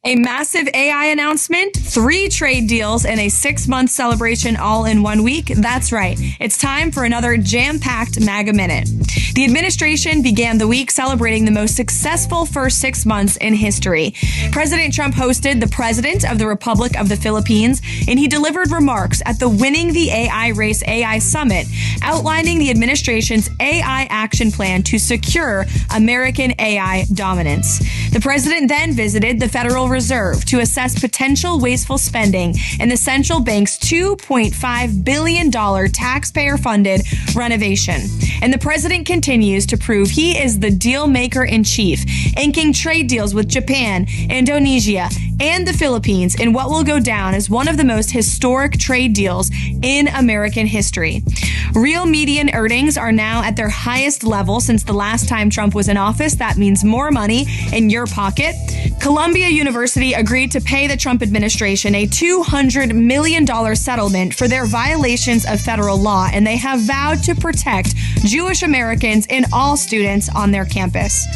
A massive AI announcement, 3 trade deals, and a 6-month celebration all in 1 week. That's right. It's time for another jam-packed MAGA Minute. The administration began the week celebrating the most successful first 6 months in history. President Trump hosted the President of the Republic of the Philippines, and he delivered remarks at the Winning the AI Race AI Summit, outlining the administration's AI action plan to secure American AI dominance. The president then visited the Federal Reserve to assess potential wasteful spending in the central bank's $2.5 billion taxpayer-funded renovation. And the president continues to prove he is the deal maker in chief, inking trade deals with Japan, Indonesia, and the Philippines in what will go down as one of the most historic trade deals in American history. Real median earnings are now at their highest level since the last time Trump was in office. That means more money in your pocket. Columbia University agreed to pay the Trump administration a $200 million settlement for their violations of federal law, and they have vowed to protect Jewish Americans and all students on their campus.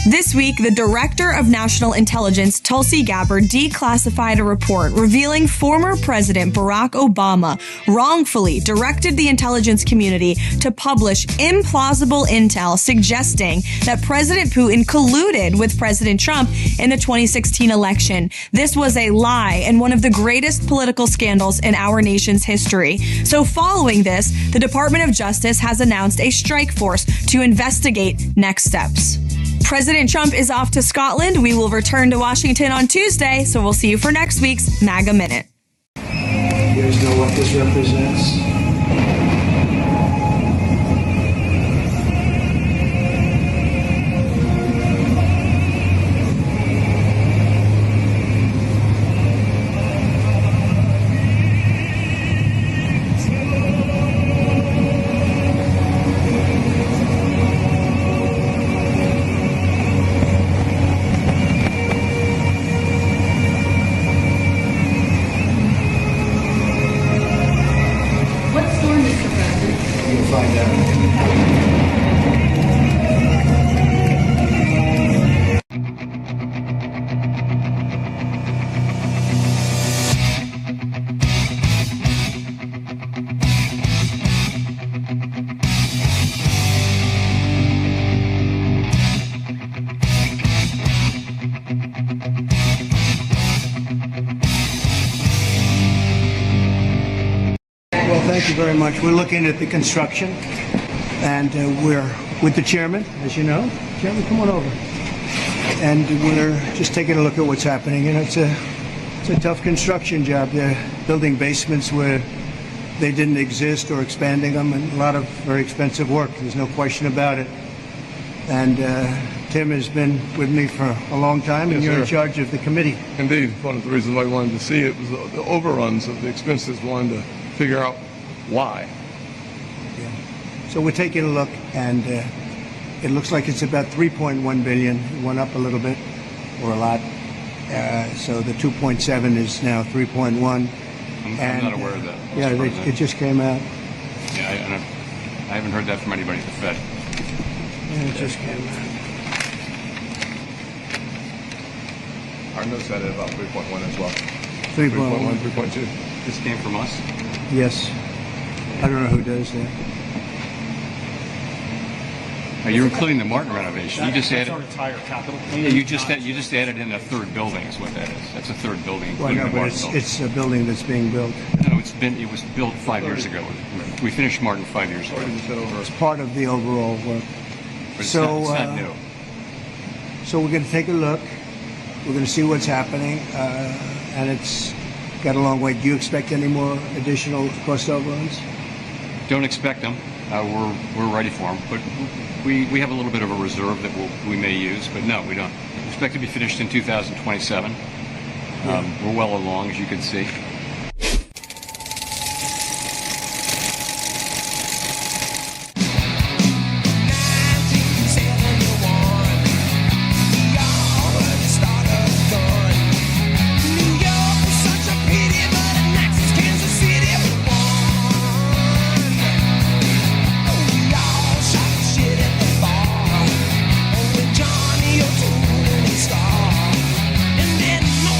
This week, the Director of National Intelligence, Tulsi Gabbard, declassified a report revealing former President Barack Obama wrongfully directed the intelligence community to publish implausible intel suggesting that President Putin colluded with President Trump in the 2016 election. This was a lie and one of the greatest political scandals in our nation's history. So following this, the Department of Justice has announced a strike force to investigate next steps. President Trump is off to Scotland. We will return to Washington on Tuesday, so we'll see you for next week's MAGA Minute. You guys know what this represents? Thank you very much. We're looking at the construction, and we're with the chairman, as you know. Chairman, come on over. And we're just taking a look at what's happening. And it's a tough construction job. They're building basements where they didn't exist or expanding them, and a lot of very expensive work. There's no question about it. And Tim has been with me for a long time, and you're in charge of the committee. Indeed. One of the reasons I wanted to see it was the overruns of the expenses, wanted to figure out why. Yeah. So we're taking a look, and it looks like it's about 3.1 billion. It went up a little bit, or a lot. So the 2.7 is now 3.1. I'm not aware of that. Yeah, it just came out. Yeah, I haven't heard that from anybody at the Fed. Yeah, it just came out. Our notes had it about 3.1 as well. 3.1, 3.2. This came from us? Yes. I don't know who does that. You're including the Martin renovation. You just added our entire capital. Yeah, you just added in a third building. Is what that is. That's a third building. Well, no, but it's a building that's being built. No, it was built 5 years ago. We finished Martin 5 years ago. It's part of the overall work. But So, it's not new. So we're going to take a look. We're going to see what's happening, and it's got a long way. Do you expect any more additional cost overruns? Don't expect them. We're ready for them, but we have a little bit of a reserve that we may use, but no, we don't. We expect to be finished in 2027. Yeah. We're well along, as you can see. And then no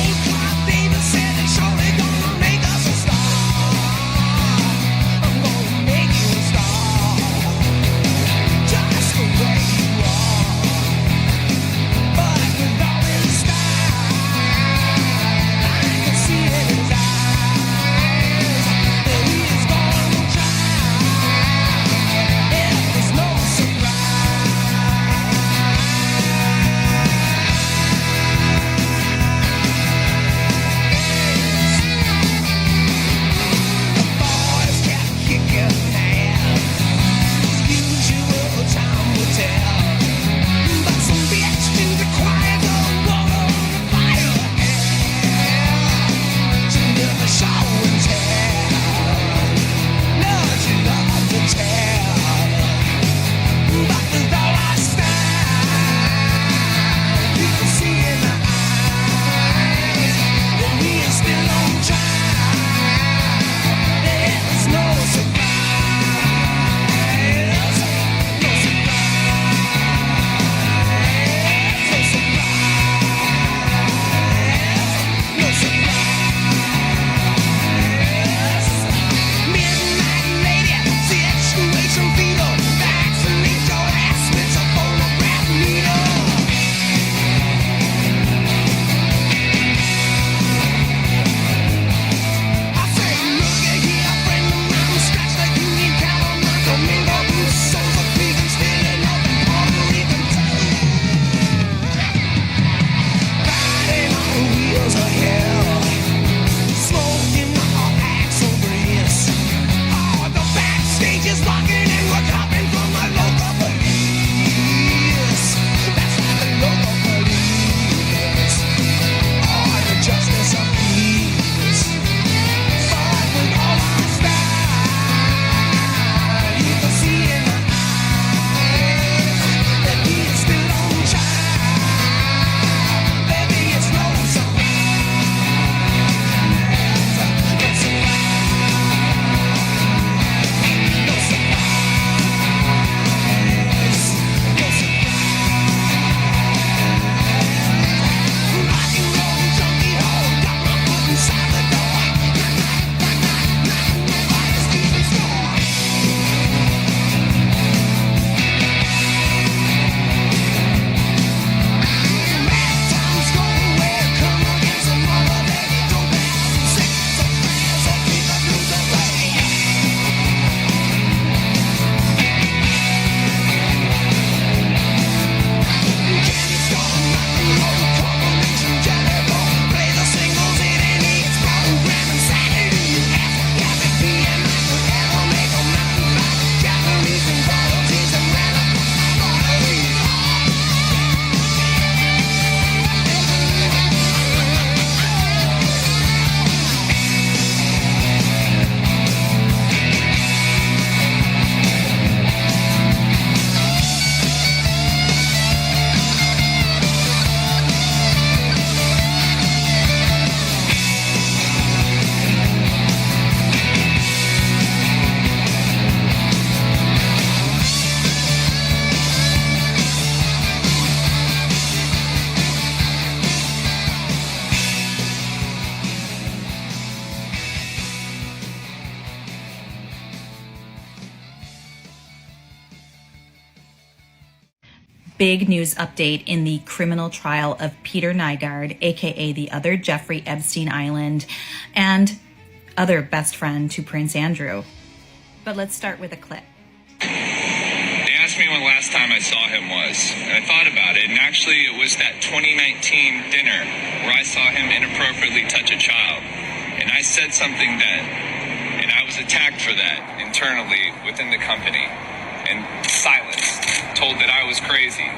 big news update in the criminal trial of Peter Nygard, aka the other Jeffrey Epstein Island, and other best friend to Prince Andrew. But let's start with a clip. They asked me when the last time I saw him was, and I thought about it, and actually it was that 2019 dinner where I saw him inappropriately touch a child. And I said something then, and I was attacked for that internally within the company, and silenced, told that I was crazy.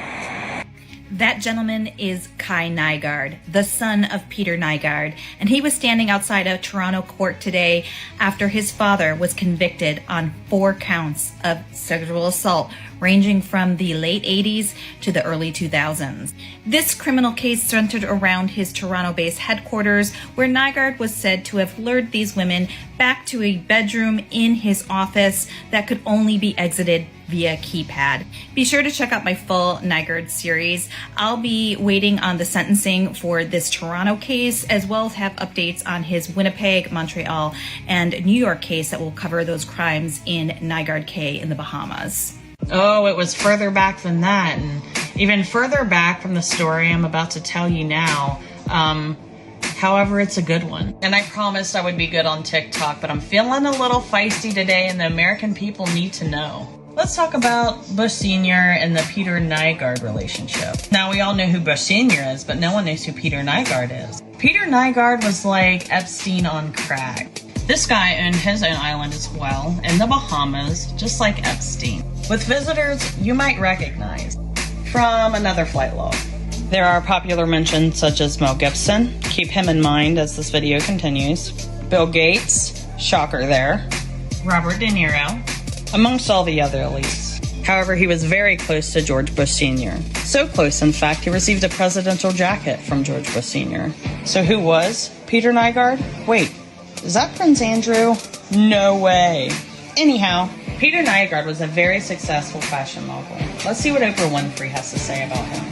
That gentleman is Kai Nygard, the son of Peter Nygard, and he was standing outside a Toronto court today after his father was convicted on 4 counts of sexual assault ranging from the late 80s to the early 2000s. This criminal case centered around his Toronto-based headquarters, where Nygard was said to have lured these women back to a bedroom in his office that could only be exited via keypad. Be sure to check out my full Nygard series. I'll be waiting on the sentencing for this Toronto case, as well as have updates on his Winnipeg, Montreal, and New York case that will cover those crimes in Nygard Cay in the Bahamas. Oh, it was further back than that, and even further back from the story I'm about to tell you now. However, it's a good one. And I promised I would be good on TikTok, but I'm feeling a little feisty today, and the American people need to know. Let's talk about Bush Sr. and the Peter Nygard relationship. Now, we all know who Bush Sr. is, but no one knows who Peter Nygard is. Peter Nygard was like Epstein on crack. This guy owned his own island as well, in the Bahamas, just like Epstein, with visitors you might recognize from another flight log. There are popular mentions such as Mel Gibson, keep him in mind as this video continues, Bill Gates, shocker there, Robert De Niro, amongst all the other elites. However, he was very close to George Bush Sr. So close, in fact, he received a presidential jacket from George Bush Sr. So who was Peter Nygard? Wait, is that Prince Andrew? No way. Anyhow, Peter Nygard was a very successful fashion mogul. Let's see what Oprah Winfrey has to say about him.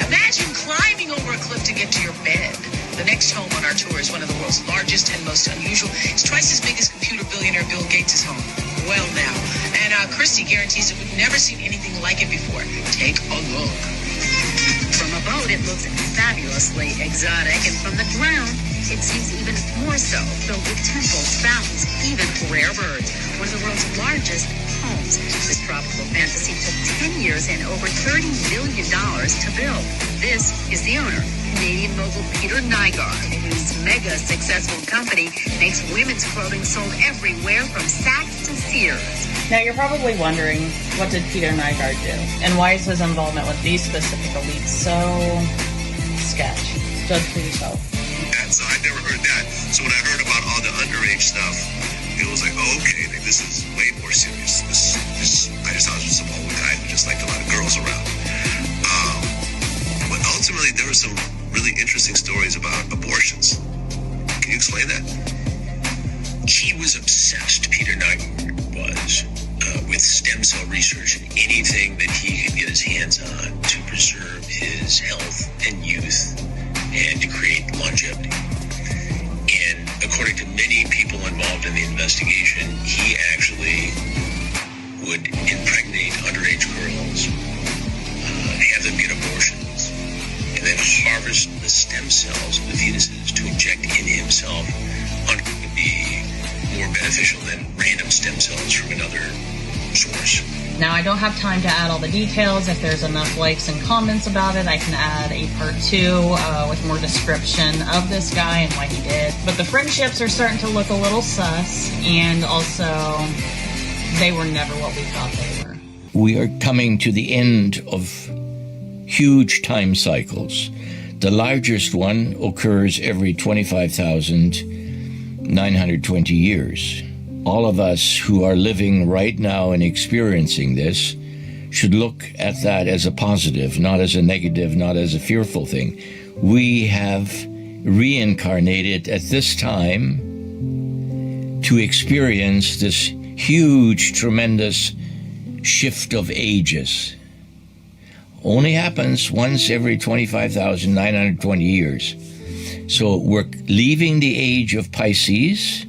Imagine climbing over a cliff to get to your bed. The next home on our tour is one of the world's largest and most unusual. It's twice as big as computer billionaire Bill Gates' home. Well, now. And Christy guarantees that we've never seen anything like it before. Take a look. From a boat, it looks fabulously exotic, and from the ground, it seems even more so, filled with temples, fountains, even rare birds. One of the world's largest homes. This tropical fantasy took 10 years and over $30 million to build. This is the owner, Canadian mogul Peter Nygard, whose mega successful company makes women's clothing sold everywhere from Saks to Sears. Now you're probably wondering, what did Peter Nygard do? And why is his involvement with these specific elites so sketch? Judge for yourself. So I never heard that. So when I heard about all the underage stuff, it was like, oh, okay, this is way more serious. I just thought it was some old guy who just liked a lot of girls around. But ultimately, there were some really interesting stories about abortions. Can you explain that? He was obsessed, Peter Nygard was, with stem cell research and anything that he could get his hands on to preserve his health and youth and to create longevity. And according to many people involved in the investigation, he actually would impregnate underage girls, have them get abortions, and then harvest the stem cells of the fetuses to inject in himself on to be more beneficial than random stem cells from another source. Now, I don't have time to add all the details. If there's enough likes and comments about it, I can add a part 2 with more description of this guy and what he did. But the friendships are starting to look a little sus, and also, they were never what we thought they were. We are coming to the end of huge time cycles. The largest one occurs every 25,920 years. All of us who are living right now and experiencing this should look at that as a positive, not as a negative, not as a fearful thing. We have reincarnated at this time to experience this huge, tremendous shift of ages. Only happens once every 25,920 years. So we're leaving the age of Pisces,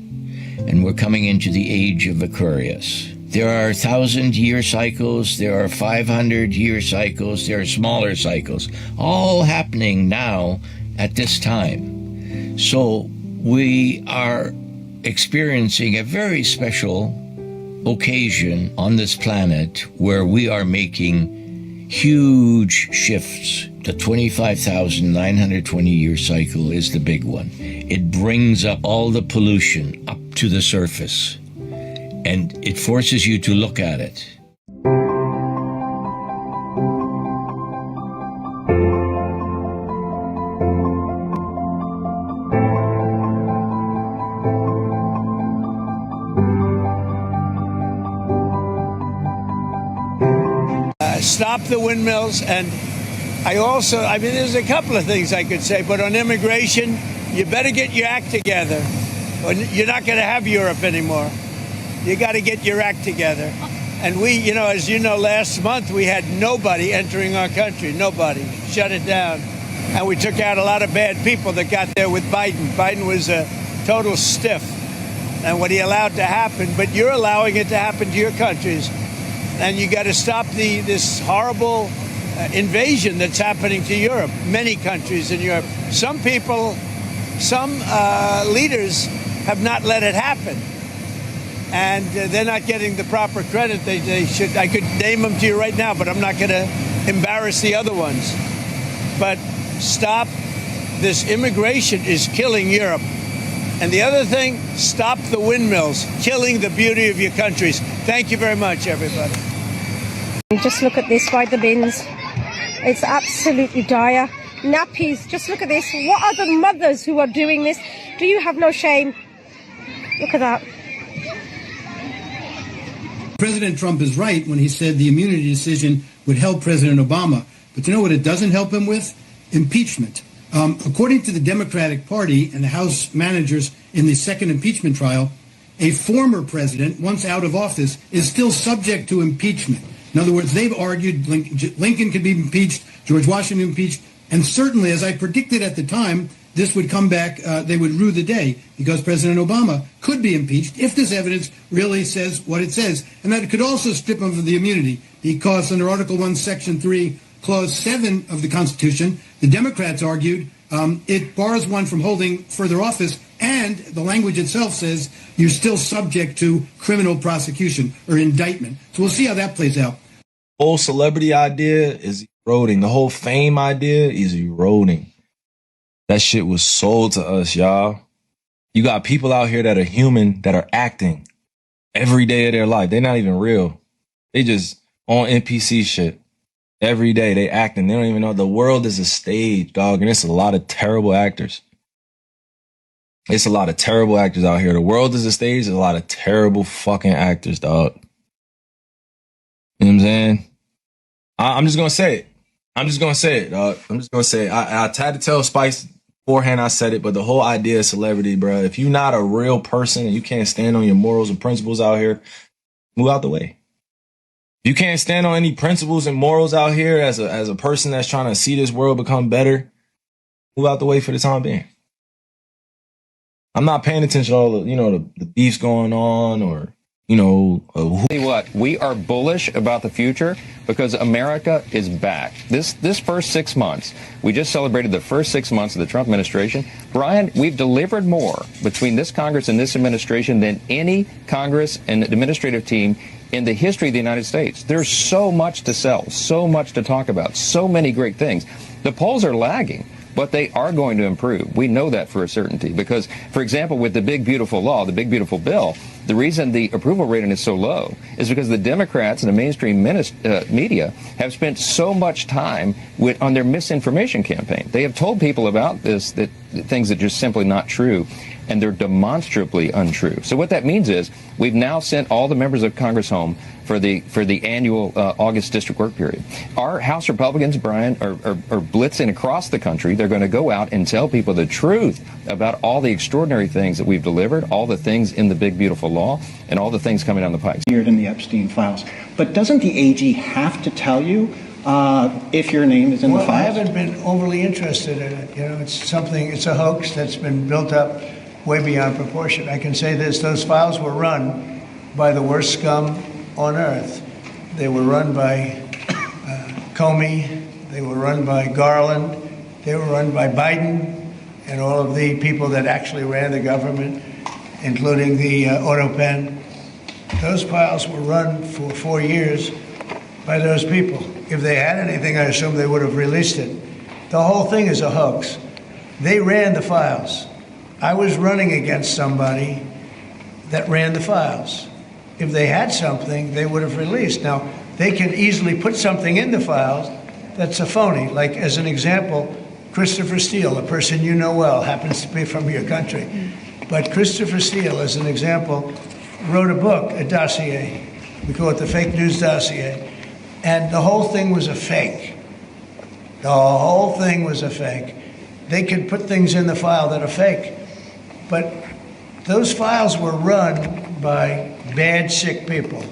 and we're coming into the age of Aquarius. There are 1,000-year cycles, there are 500-year cycles, there are smaller cycles, all happening now at this time. So we are experiencing a very special occasion on this planet where we are making huge shifts. The 25,920-year cycle is the big one. It brings up all the pollution up to the surface, and it forces you to look at it. Stop the windmills. And there's a couple of things I could say, but on immigration, you better get your act together. Or you're not going to have Europe anymore. You got to get your act together. And we, as you know, last month we had nobody entering our country. Nobody. Shut it down. And we took out a lot of bad people that got there with Biden. Biden was a total stiff. And what he allowed to happen, but you're allowing it to happen to your countries. And you got to stop this horrible invasion that's happening to Europe, many countries in Europe. Some people, some leaders have not let it happen. And they're not getting the proper credit they should. I could name them to you right now, but I'm not going to embarrass the other ones. But stop. This immigration is killing Europe. And the other thing, stop the windmills, killing the beauty of your countries. Thank you very much, everybody. Just look at this by the bins. It's absolutely dire. Nappies, just look at this. What are the mothers who are doing this? Do you have no shame? Look at that. President Trump is right when he said the immunity decision would help President Obama. But you know what it doesn't help him with? Impeachment. According to the Democratic Party and the House managers in the second impeachment trial, a former president, once out of office, is still subject to impeachment. In other words, they've argued Lincoln could be impeached, George Washington impeached, and certainly, as I predicted at the time, this would come back, they would rue the day, because President Obama could be impeached if this evidence really says what it says. And that it could also strip him of the immunity, because under Article 1, Section 3, Clause 7 of the Constitution, the Democrats argued it bars one from holding further office, and the language itself says you're still subject to criminal prosecution or indictment. So we'll see how that plays out. The whole celebrity idea is eroding. The whole fame idea is eroding. That shit was sold to us, y'all. You got people out here that are human, that are acting every day of their life. They're not even real. They just on NPC shit. Every day they acting. They don't even know. The world is a stage, dog. And it's a lot of terrible actors. It's a lot of terrible actors out here. The world is a stage. There's a lot of terrible fucking actors, dog. You know what I'm saying? I'm just going to say it. I'm just going to say it, dog. I'm just going to say it. I tried to tell Spice beforehand I said it, but the whole idea of celebrity, bro, if you're not a real person and you can't stand on your morals and principles out here, move out the way. You can't stand on any principles and morals out here as a person that's trying to see this world become better, move out the way for the time being. I'm not paying attention to all the beefs going on or, Tell you what, we are bullish about the future because America is back. This first 6 months, we just celebrated the first 6 months of the Trump administration. Brian, we've delivered more between this Congress and this administration than any Congress and administrative team in the history of the United States. There's so much to sell, so much to talk about, so many great things. The polls are lagging, but they are going to improve. We know that for a certainty because, for example, with the big, beautiful law, the big, beautiful bill, the reason the approval rating is so low is because the Democrats and the mainstream media have spent so much time on their misinformation campaign. They have told people about this, that things that are just simply not true, and they're demonstrably untrue. So what that means is we've now sent all the members of Congress home for the annual August district work period. Our House Republicans, Brian, are blitzing across the country. They're going to go out and tell people the truth about all the extraordinary things that we've delivered, all the things in the big, beautiful law, and all the things coming down the pike. In the Epstein files. But doesn't the AG have to tell you if your name is in the files? I haven't been overly interested in it. It's a hoax that's been built up way beyond proportion. I can say this, those files were run by the worst scum on earth. They were run by Comey, they were run by Garland, they were run by Biden and all of the people that actually ran the government, including the auto pen. Those files were run for 4 years by those people. If they had anything, I assume they would have released it. The whole thing is a hoax. They ran the files. I was running against somebody that ran the files. If they had something, they would have released. Now, they can easily put something in the files that's a phony. Like, as an example, Christopher Steele, a person you know well, happens to be from your country. But Christopher Steele, as an example, wrote a book, a dossier. We call it the fake news dossier. And the whole thing was a fake. The whole thing was a fake. They could put things in the file that are fake. But those files were run by bad, sick people.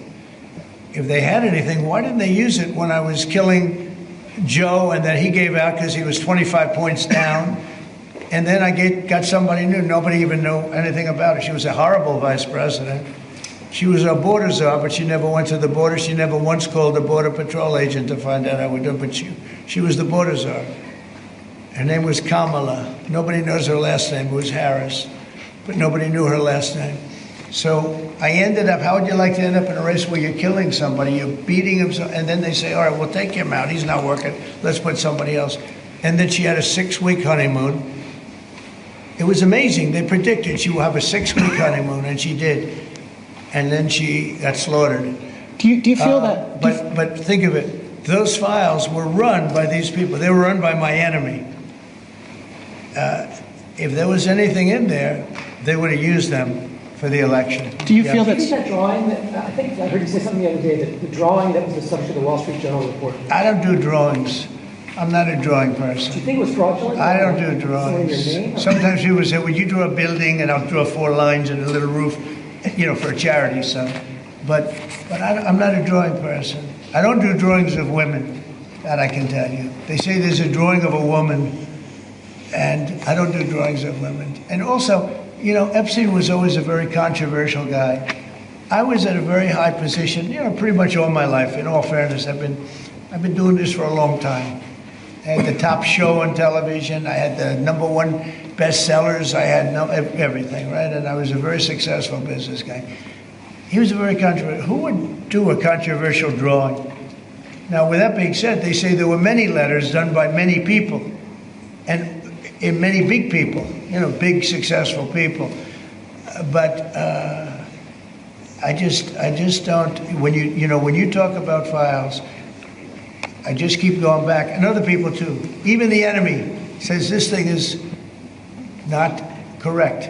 If they had anything, why didn't they use it when I was killing Joe and then he gave out because he was 25 points down? And then I got somebody new. Nobody even knew anything about it. She was a horrible vice president. She was our border czar, but she never went to the border. She never once called a border patrol agent to find out how we do. But she was the border czar. Her name was Kamala. Nobody knows her last name. It was Harris. But nobody knew her last name. So I ended up, how would you like to end up in a race where you're killing somebody, you're beating him, and then they say, all right, we'll take him out. He's not working. Let's put somebody else. And then she had a 6-week honeymoon. It was amazing. They predicted she would have a 6-week honeymoon, and she did. And then she got slaughtered. Do you feel that? But think of it. Those files were run by these people. They were run by my enemy. If there was anything in there, they would have used them for the election. Do you feel that? That drawing I think I heard you say something the other day, that the drawing that was the subject of the Wall Street Journal report. I don't do drawings. I'm not a drawing person. Do you think it was fraudulent? I don't do drawings. Sometimes people say, "Would you draw a building?" And I'll draw 4 lines and a little roof, for a charity stuff. But I'm not a drawing person. I don't do drawings of women. That I can tell you. They say there's a drawing of a woman, and I don't do drawings of women. And also, Epstein was always a very controversial guy. I was at a very high position, pretty much all my life. In all fairness, I've been doing this for a long time. I had the top show on television. I had the #1 bestsellers. I had everything, right? And I was a very successful business guy. He was a very controversial. Who would do a controversial drawing? Now, with that being said, they say there were many letters done by many people, and in many big people, big successful people. But I just don't. When you talk about files, I just keep going back, and other people too. Even the enemy says this thing is not correct,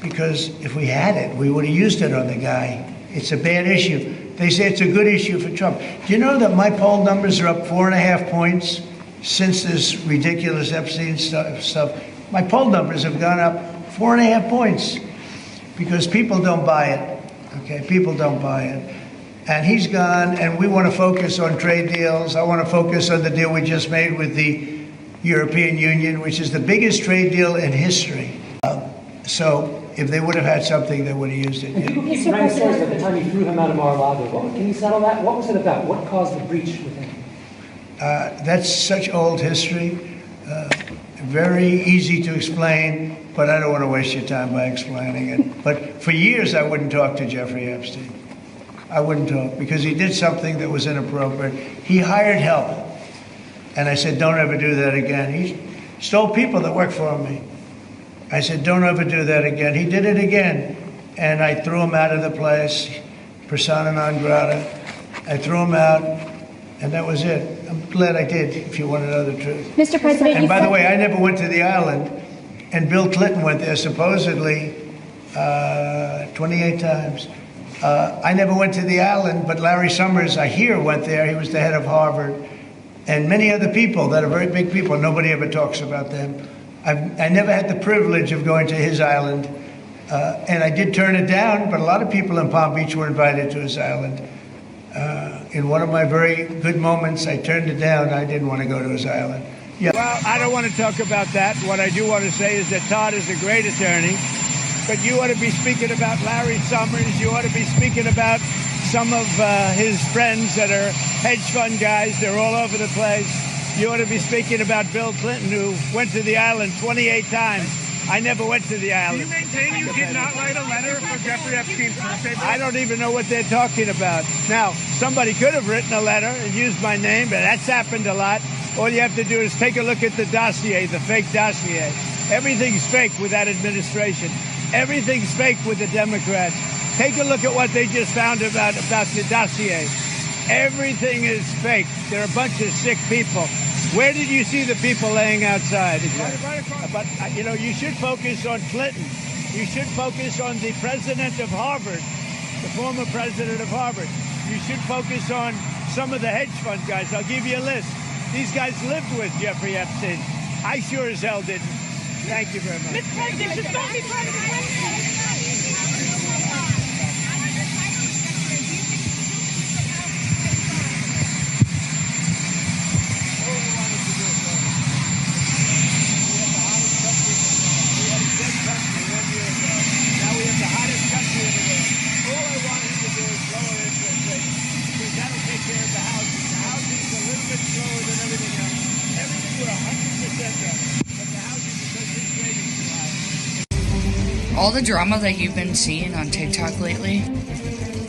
because if we had it, we would have used it on the guy. It's a bad issue. They say it's a good issue for Trump. Do you know that my poll numbers are up 4.5 points since this ridiculous Epstein stuff? My poll numbers have gone up 4.5 points because people don't buy it. Okay, people don't buy it. And he's gone, and we want to focus on trade deals. I want to focus on the deal we just made with the European Union, which is the biggest trade deal in history. So if they would have had something, they would have used it. And people keep writing stories at the time you threw him out of Mar-a-Lago. Can you settle that? What was it about? What caused the breach with him? That's such old history. Very easy to explain, but I don't want to waste your time by explaining it. But for years, I wouldn't talk to Jeffrey Epstein. I wouldn't talk because he did something that was inappropriate. He hired help. And I said, don't ever do that again. He stole people that worked for me. I said, don't ever do that again. He did it again. And I threw him out of the place, persona non grata. I threw him out, and that was it. I'm glad I did, if you want to know the truth. Mr. President, and by the way, I never went to the island, and Bill Clinton went there supposedly 28 times. I never went to the island, but Larry Summers, I hear, went there. He was the head of Harvard. And many other people that are very big people. Nobody ever talks about them. I never had the privilege of going to his island. And I did turn it down, but a lot of people in Palm Beach were invited to his island. In one of my very good moments, I turned it down. I didn't want to go to his island. Yeah. Well, I don't want to talk about that. What I do want to say is that Todd is a great attorney. But you ought to be speaking about Larry Summers. You ought to be speaking about some of his friends that are hedge fund guys. They're all over the place. You ought to be speaking about Bill Clinton, who went to the island 28 times. I never went to the island. Do you maintain you did not write a letter for Jeffrey Epstein's birthday? I don't even know what they're talking about. Now, somebody could have written a letter and used my name, but that's happened a lot. All you have to do is take a look at the dossier, the fake dossier. Everything's fake with that administration. Everything's fake with the Democrats. Take a look at what they just found about the dossier. Everything is fake. They're a bunch of sick people. Where did you see the people laying outside? But, you should focus on Clinton. You should focus on the president of Harvard, the former president of Harvard. You should focus on some of the hedge fund guys. I'll give you a list. These guys lived with Jeffrey Epstein. I sure as hell didn't. Thank you very much. Mr. President, should not be part of the question. All the drama that you've been seeing on TikTok lately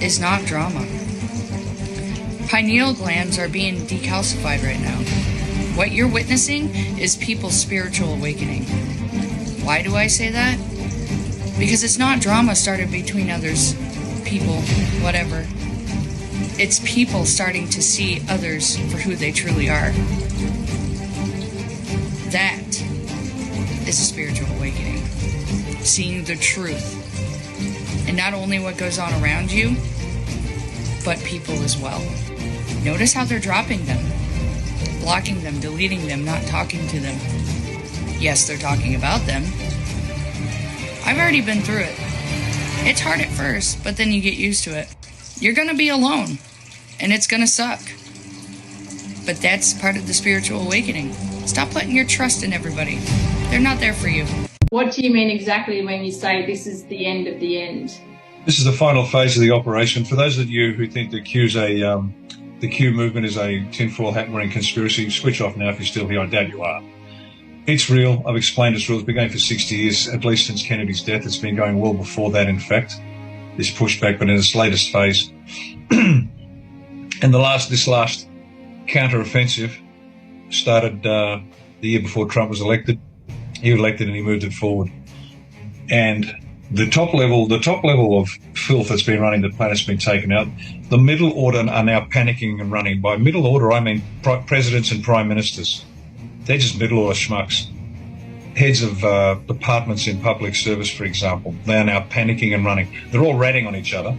is not drama. Pineal glands are being decalcified right now. What you're witnessing is people's spiritual awakening. Why do I say that? Because it's not drama started between others, people, whatever. It's people starting to see others for who they truly are. That is a spiritual awakening. Seeing the truth. And not only what goes on around you, but people as well. Notice how they're dropping them, blocking them, deleting them, not talking to them. Yes, they're talking about them. I've already been through it. It's hard at first, but then you get used to it. You're gonna be alone, and it's gonna suck. But that's part of the spiritual awakening. Stop putting your trust in everybody. They're not there for you. What do you mean exactly when you say this is the end of the end? This is the final phase of the operation. For those of you who think the Q movement is a tinfoil hat wearing conspiracy, switch off now if you're still here. I doubt you are. It's real. I've explained it's real. It's been going for 60 years, at least since Kennedy's death. It's been going well before that, in fact, this pushback, but in its latest phase. And this last counter-offensive started the year before Trump was elected. He was elected and he moved it forward. And the top level of filth that's been running the planet's been taken out. The middle order are now panicking and running. By middle order, I mean presidents and prime ministers. They're just middle order schmucks. Heads of departments in public service, for example, they are now panicking and running. They're all ratting on each other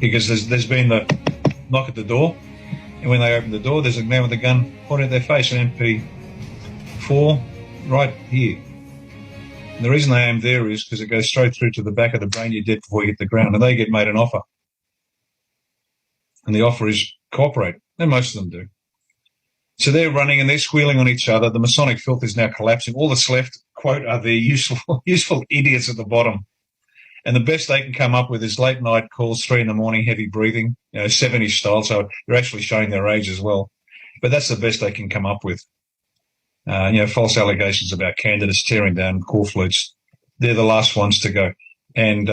because there's been the knock at the door. And when they open the door, there's a man with a gun pointing at their face, an MP4 right here. And the reason they aim there is because it goes straight through to the back of the brain. You're dead before you hit the ground. And they get made an offer. And the offer is cooperate. And most of them do. So they're running and they're squealing on each other. The Masonic filth is now collapsing. All that's left, quote, are the useful idiots at the bottom. And the best they can come up with is late night calls, 3 a.m, heavy breathing, 70s style. So they're actually showing their age as well. But that's the best they can come up with. False allegations about candidates tearing down core flutes. They're the last ones to go. And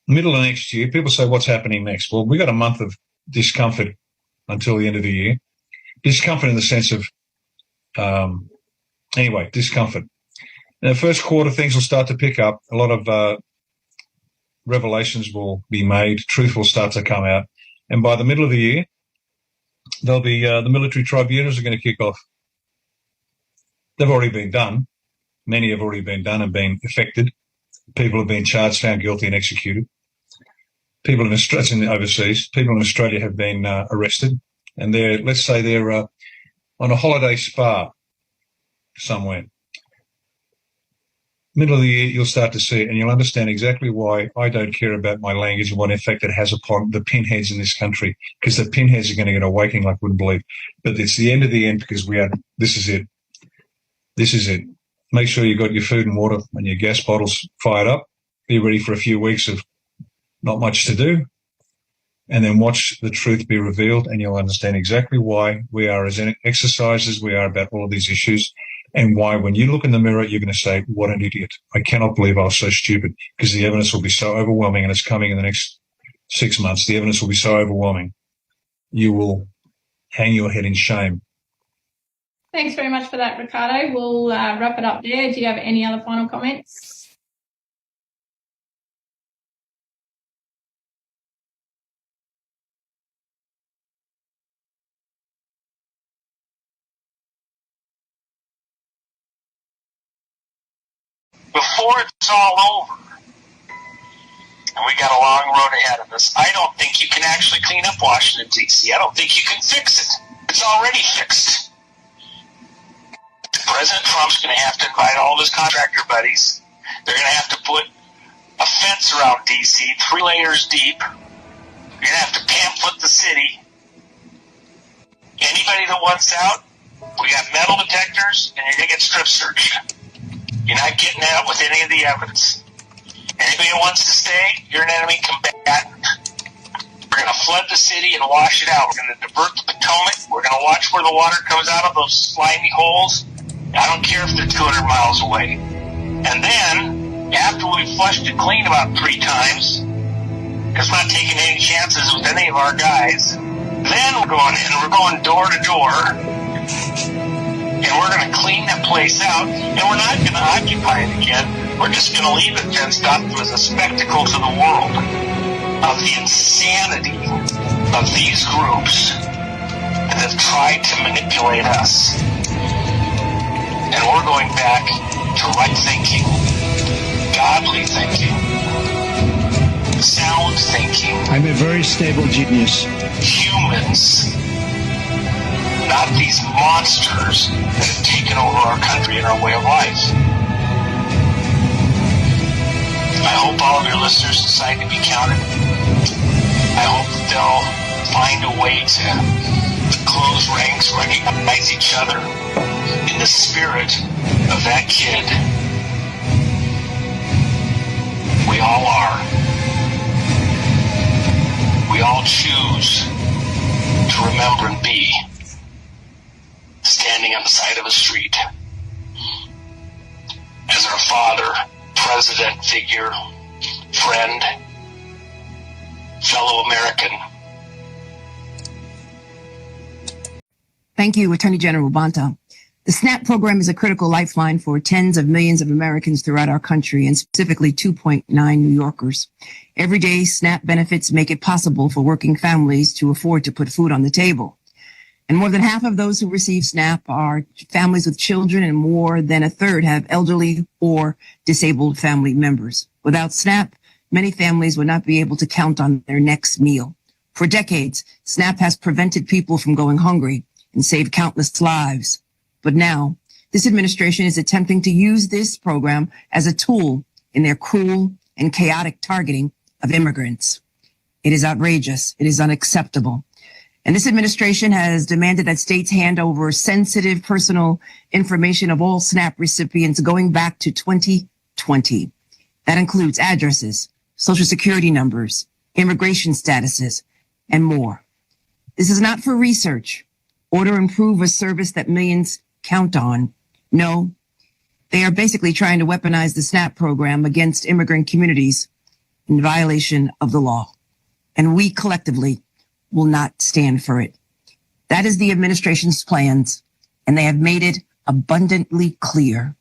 middle of next year, people say, what's happening next? Well, we got a month of discomfort until the end of the year. Discomfort in the sense of, discomfort. In the first quarter, things will start to pick up. A lot of revelations will be made. Truth will start to come out. And by the middle of the year, there'll be the military tribunals are going to kick off. They've already been done. Many have already been done and been effected. People have been charged, found guilty and executed. People in overseas, people in Australia have been arrested. And they're on a holiday spa somewhere. Middle of the year, you'll start to see it and you'll understand exactly why I don't care about my language and what effect it has upon the pinheads in this country, because the pinheads are going to get awakening like wouldn't believe. But it's the end of the end because this is it. This is it. Make sure you've got your food and water and your gas bottles fired up. Be ready for a few weeks of not much to do. and then watch the truth be revealed, and you'll understand exactly why we are as exercisers we are about all of these issues, and why when you look in the mirror, you're going to say, what an idiot. I cannot believe I was so stupid, because the evidence will be so overwhelming, and it's coming in the next 6 months. The evidence will be so overwhelming. You will hang your head in shame. Thanks very much for that, Ricardo. We'll wrap it up there. Do you have any other final comments? Before it's all over, and we got a long road ahead of us, I don't think you can actually clean up Washington, D.C. I don't think you can fix it. It's already fixed. President Trump's going to have to invite all of his contractor buddies. They're going to have to put a fence around D.C., 3 layers deep. You're going to have to pamphlet the city. Anybody that wants out, we got metal detectors, and you're going to get strip searched. You're not getting out with any of the evidence. Anybody who wants to stay, you're an enemy combatant. We're going to flood the city and wash it out. We're going to divert the Potomac. We're going to watch where the water comes out of those slimy holes. I don't care if they're 200 miles away. And then, after we've flushed it clean about 3 times, because we're not taking any chances with any of our guys, then we're going door to door, and we're going to clean that place out, and we're not going to occupy it again. We're just going to leave it fenced up as a spectacle to the world of the insanity of these groups that have tried to manipulate us. And we're going back to right thinking, godly thinking, sound thinking. I'm a very stable genius. Humans, not these monsters that have taken over our country and our way of life. I hope all of your listeners decide to be counted. I hope that they'll find a way to close ranks, recognize each other in the spirit of that kid. We all are. We all choose to remember and be standing on the side of a street as our father, president figure, friend, fellow American. Thank you, Attorney General Bonta. The SNAP program is a critical lifeline for tens of millions of Americans throughout our country, and specifically 2.9 New Yorkers. Every day, SNAP benefits make it possible for working families to afford to put food on the table. And more than half of those who receive SNAP are families with children, and more than a third have elderly or disabled family members. Without SNAP, many families would not be able to count on their next meal. For decades, SNAP has prevented people from going hungry and saved countless lives. But now, this administration is attempting to use this program as a tool in their cruel and chaotic targeting of immigrants. It is outrageous. It is unacceptable. And this administration has demanded that states hand over sensitive personal information of all SNAP recipients going back to 2020. That includes addresses, social security numbers, immigration statuses, and more. This is not for research or to improve a service that millions count on. No, they are basically trying to weaponize the SNAP program against immigrant communities in violation of the law. And we collectively will not stand for it. That is the administration's plans, and they have made it abundantly clear.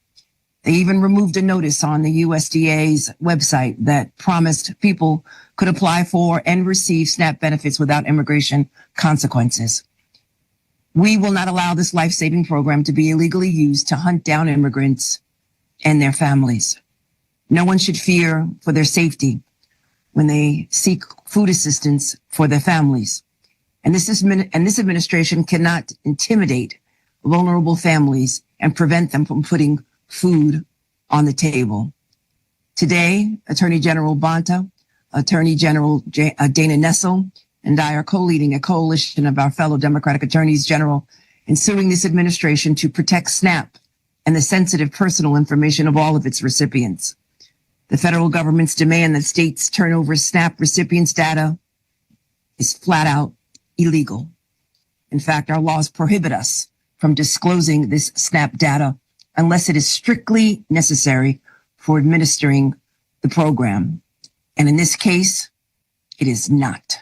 They even removed a notice on the USDA's website that promised people could apply for and receive SNAP benefits without immigration consequences. We will not allow this life-saving program to be illegally used to hunt down immigrants and their families. No one should fear for their safety when they seek food assistance for their families. And this administration cannot intimidate vulnerable families and prevent them from putting food on the table. Today, Attorney General Bonta, Attorney General Dana Nessel, and I are co-leading a coalition of our fellow Democratic attorneys general in suing this administration to protect SNAP and the sensitive personal information of all of its recipients. The federal government's demand that states turn over SNAP recipients' data is flat out illegal. In fact, our laws prohibit us from disclosing this SNAP data unless it is strictly necessary for administering the program. And in this case, it is not.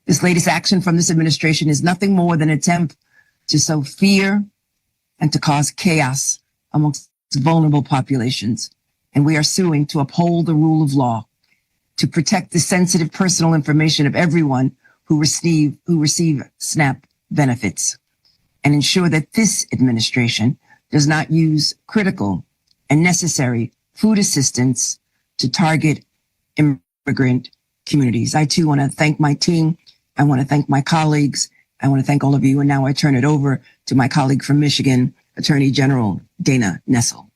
This latest action from this administration is nothing more than an attempt to sow fear and to cause chaos amongst vulnerable populations. And we are suing to uphold the rule of law, to protect the sensitive personal information of everyone who receive SNAP benefits, and ensure that this administration does not use critical and necessary food assistance to target immigrant communities. I too want to thank my team. I want to thank my colleagues. I want to thank all of you. And now I turn it over to my colleague from Michigan, Attorney General Dana Nessel.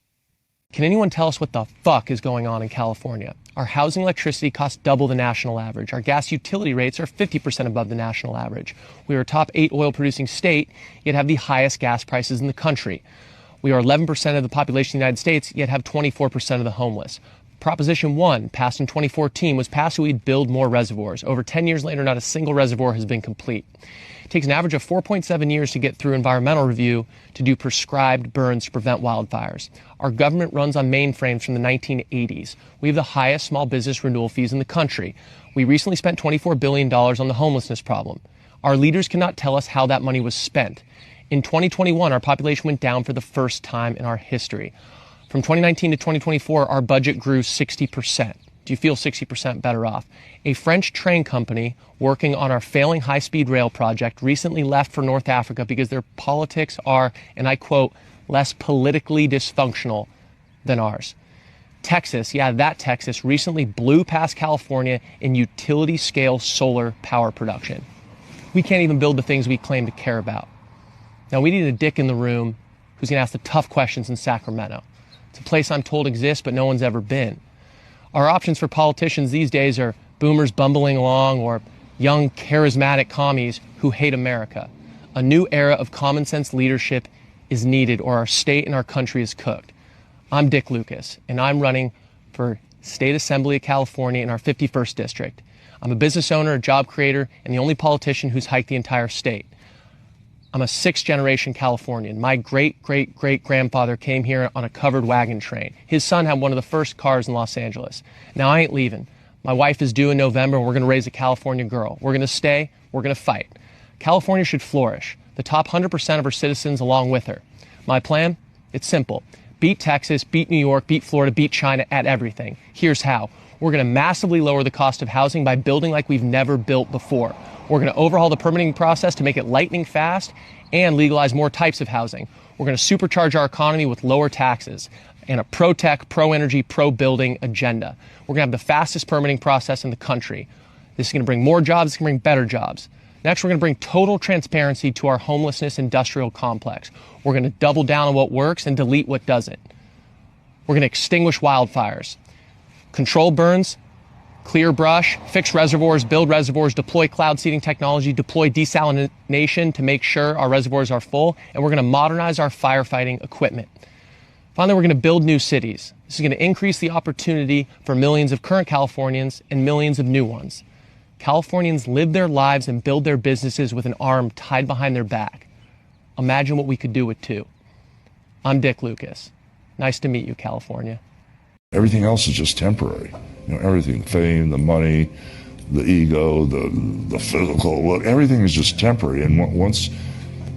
Can anyone tell us what the fuck is going on in California? Our housing electricity costs double the national average. Our gas utility rates are 50% above the national average. We are a top 8 oil producing state, yet have the highest gas prices in the country. We are 11% of the population of the United States, yet have 24% of the homeless. Proposition 1, passed in 2014, was passed so we'd build more reservoirs. Over 10 years later, not a single reservoir has been complete. It takes an average of 4.7 years to get through environmental review to do prescribed burns to prevent wildfires. Our government runs on mainframes from the 1980s. We have the highest small business renewal fees in the country. We recently spent $24 billion on the homelessness problem. Our leaders cannot tell us how that money was spent. In 2021, our population went down for the first time in our history. From 2019 to 2024, our budget grew 60%. Do you feel 60% better off? A French train company working on our failing high-speed rail project recently left for North Africa because their politics are, and I quote, less politically dysfunctional than ours. Texas, yeah, that Texas, recently blew past California in utility-scale solar power production. We can't even build the things we claim to care about. Now, we need a dick in the room who's going to ask the tough questions in Sacramento. It's a place I'm told exists, but no one's ever been. Our options for politicians these days are boomers bumbling along or young, charismatic commies who hate America. A new era of common sense leadership is needed, or our state and our country is cooked. I'm Dick Lucas, and I'm running for State Assembly of California in our 51st District. I'm a business owner, a job creator, and the only politician who's hiked the entire state. I'm a 6th-generation Californian. My great-great-great-grandfather came here on a covered wagon train. His son had one of the first cars in Los Angeles. Now, I ain't leaving. My wife is due in November, and we're going to raise a California girl. We're going to stay. We're going to fight. California should flourish. The top 100% of her citizens along with her. My plan? It's simple. Beat Texas, beat New York, beat Florida, beat China at everything. Here's how. We're going to massively lower the cost of housing by building like we've never built before. We're going to overhaul the permitting process to make it lightning fast and legalize more types of housing. We're going to supercharge our economy with lower taxes and a pro-tech, pro-energy, pro-building agenda. We're going to have the fastest permitting process in the country. This is going to bring more jobs. It's going to bring better jobs. Next, we're going to bring total transparency to our homelessness industrial complex. We're going to double down on what works and delete what doesn't. We're going to extinguish wildfires, control burns, clear brush, fix reservoirs, build reservoirs, deploy cloud seeding technology, deploy desalination to make sure our reservoirs are full, and we're going to modernize our firefighting equipment. Finally, we're going to build new cities. This is going to increase the opportunity for millions of current Californians and millions of new ones. Californians live their lives and build their businesses with an arm tied behind their back. Imagine what we could do with 2. I'm Dick Lucas. Nice to meet you, California. Everything else is just temporary. Everything, fame, the money, the ego, the physical, look, everything is just temporary. And once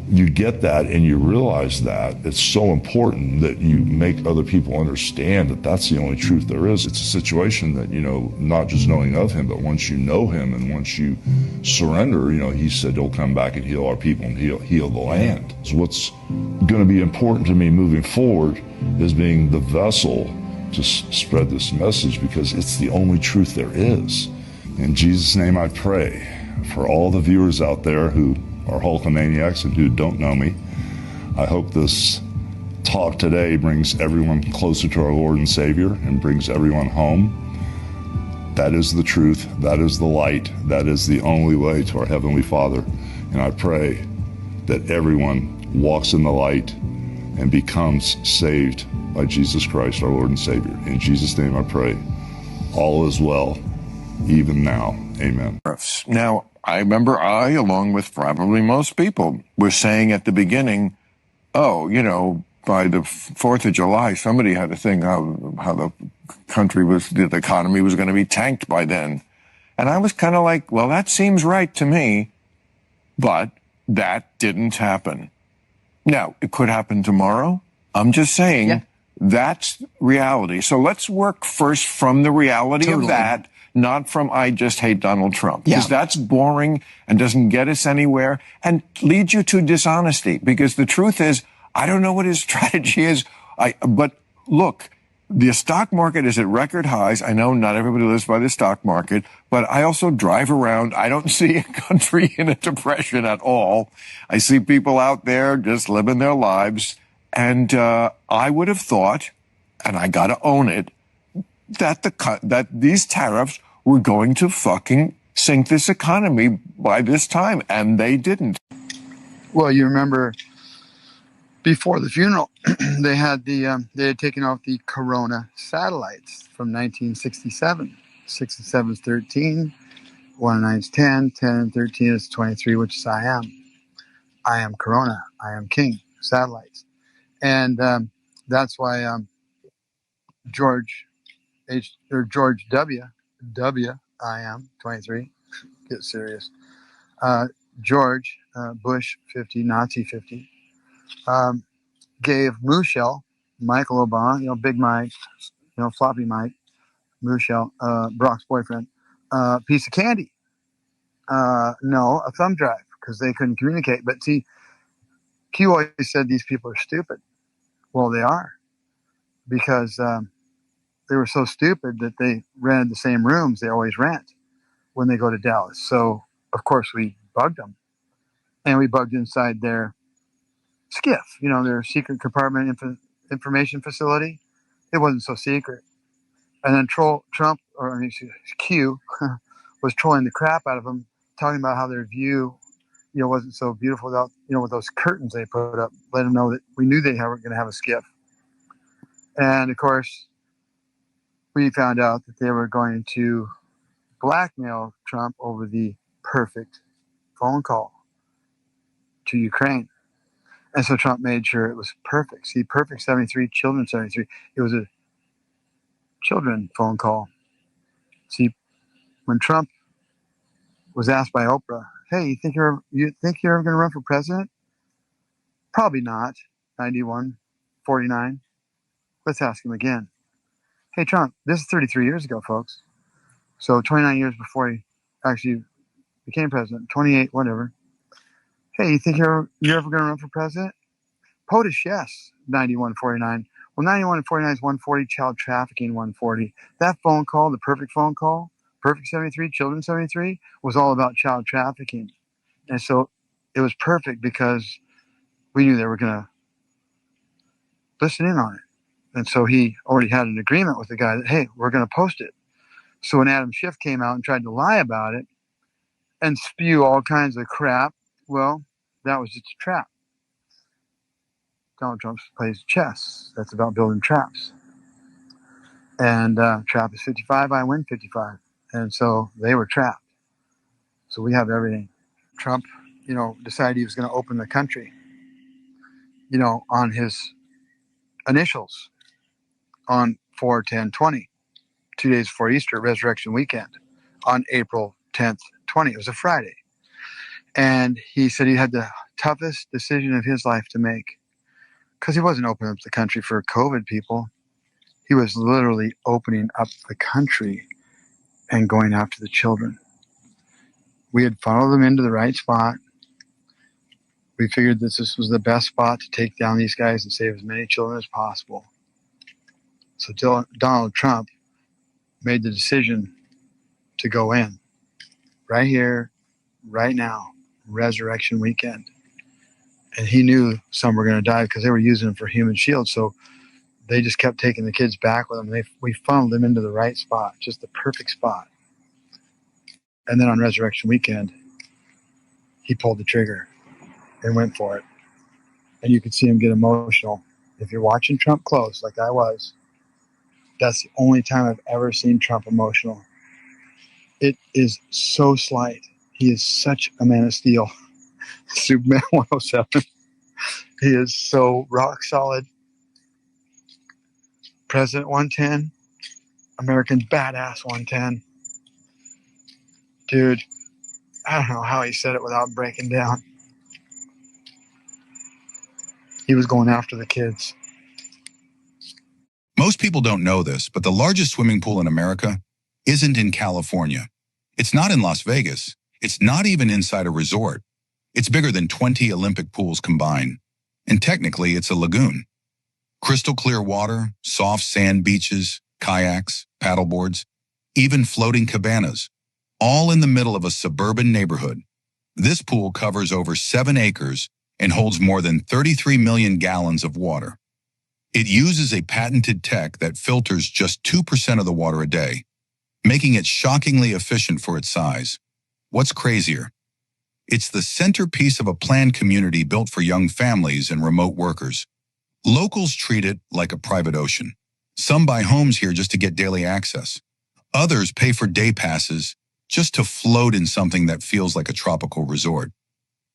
you get that and you realize that, it's so important that you make other people understand that that's the only truth there is. It's a situation that, not just knowing of him, but once you know him and once you surrender, he said he'll come back and heal our people and heal the land. So what's going to be important to me moving forward is being the vessel to spread this message, because it's the only truth there is. In Jesus' name I pray for all the viewers out there who are Hulkamaniacs and who don't know me. I hope this talk today brings everyone closer to our Lord and Savior and brings everyone home. That is the truth. That is the light. That is the only way to our Heavenly Father. And I pray that everyone walks in the light and becomes saved by Jesus Christ, our Lord and Savior. In Jesus' name I pray. All is well, even now. Amen. Now, I remember along with probably most people, were saying at the beginning, oh, by the 4th of July, somebody had to think how the country the economy was going to be tanked by then. And I was kind of like, well, that seems right to me, but that didn't happen. Now, it could happen tomorrow. I'm just saying that's reality. So let's work first from the reality of that, not from I just hate Donald Trump. Because that's boring and doesn't get us anywhere and leads you to dishonesty. Because the truth is, I don't know what his strategy is. But look, the stock market is at record highs. I know not everybody lives by the stock market, but I also drive around. I don't see a country in a depression at all. I see people out there just living their lives. And I would have thought, and I got to own it, that these tariffs were going to fucking sink this economy by this time, and they didn't. Well, you remember before the funeral, they had taken off the Corona satellites from 1967. 67 is 13, 1 and 9 is 10, 10 and 13 is 23, which is I am. I am Corona. I am King. Satellites. And that's why George W. I am 23. Get serious. George Bush 50, Nazi 50. Gave Michael Obama, Big Mike, Floppy Mike, Michelle, Brock's boyfriend, piece of candy. No, a thumb drive, because they couldn't communicate. But see, Q always said these people are stupid. Well, they are, because they were so stupid that they rented the same rooms they always rent when they go to Dallas. So, of course, we bugged them. And we bugged inside their SCIF, their secret compartment information facility. It wasn't so secret. And then Q was trolling the crap out of them, talking about how their view, wasn't so beautiful without, with those curtains they put up, let them know that we knew they were going to have a SCIF. And of course, we found out that they were going to blackmail Trump over the perfect phone call to Ukraine. And so Trump made sure it was perfect. See, perfect 73, children 73. It was a children phone call. See, when Trump was asked by Oprah, hey, you think you're ever going to run for president? Probably not. 91, 49. Let's ask him again. Hey, Trump, this is 33 years ago, folks. So 29 years before he actually became president, 28, whatever. Hey, you think you're ever going to run for president? POTUS, yes, 91, 49. Well, 91 and 49 is 140, child trafficking 140. That phone call, the perfect phone call, perfect 73, children 73, was all about child trafficking. And so it was perfect because we knew they were going to listen in on it. And so he already had an agreement with the guy that, hey, we're going to post it. So when Adam Schiff came out and tried to lie about it and spew all kinds of crap, well, that was just a trap. Donald Trump plays chess. That's about building traps. And trap is 55, I win 55. And so they were trapped. So we have everything. Trump, decided he was going to open the country, on his initials on 4/10/20, 2 days before Easter, Resurrection Weekend, on April 10th, 20. It was a Friday. And he said he had the toughest decision of his life to make, because he wasn't opening up the country for COVID people. He was literally opening up the country and going after the children. We had funneled them into the right spot. We figured that this was the best spot to take down these guys and save as many children as possible. So Donald Trump made the decision to go in right here, right now, Resurrection Weekend. And he knew some were going to die because they were using them for human shields. So they just kept taking the kids back with them. We funneled them into the right spot, just the perfect spot. And then on Resurrection Weekend, he pulled the trigger and went for it. And you could see him get emotional. If you're watching Trump close, like I was, that's the only time I've ever seen Trump emotional. It is so slight. He is such a man of steel. Superman 107. He is so rock solid. President 110. American badass 110. Dude, I don't know how he said it without breaking down. He was going after the kids. Most people don't know this, but the largest swimming pool in America isn't in California. It's not in Las Vegas. It's not even inside a resort. It's bigger than 20 Olympic pools combined. And technically, it's a lagoon. Crystal clear water, soft sand beaches, kayaks, paddleboards, even floating cabanas, all in the middle of a suburban neighborhood. This pool covers over 7 acres and holds more than 33 million gallons of water. It uses a patented tech that filters just 2% of the water a day, making it shockingly efficient for its size. What's crazier? It's the centerpiece of a planned community built for young families and remote workers. Locals treat it like a private ocean. Some buy homes here just to get daily access. Others pay for day passes just to float in something that feels like a tropical resort.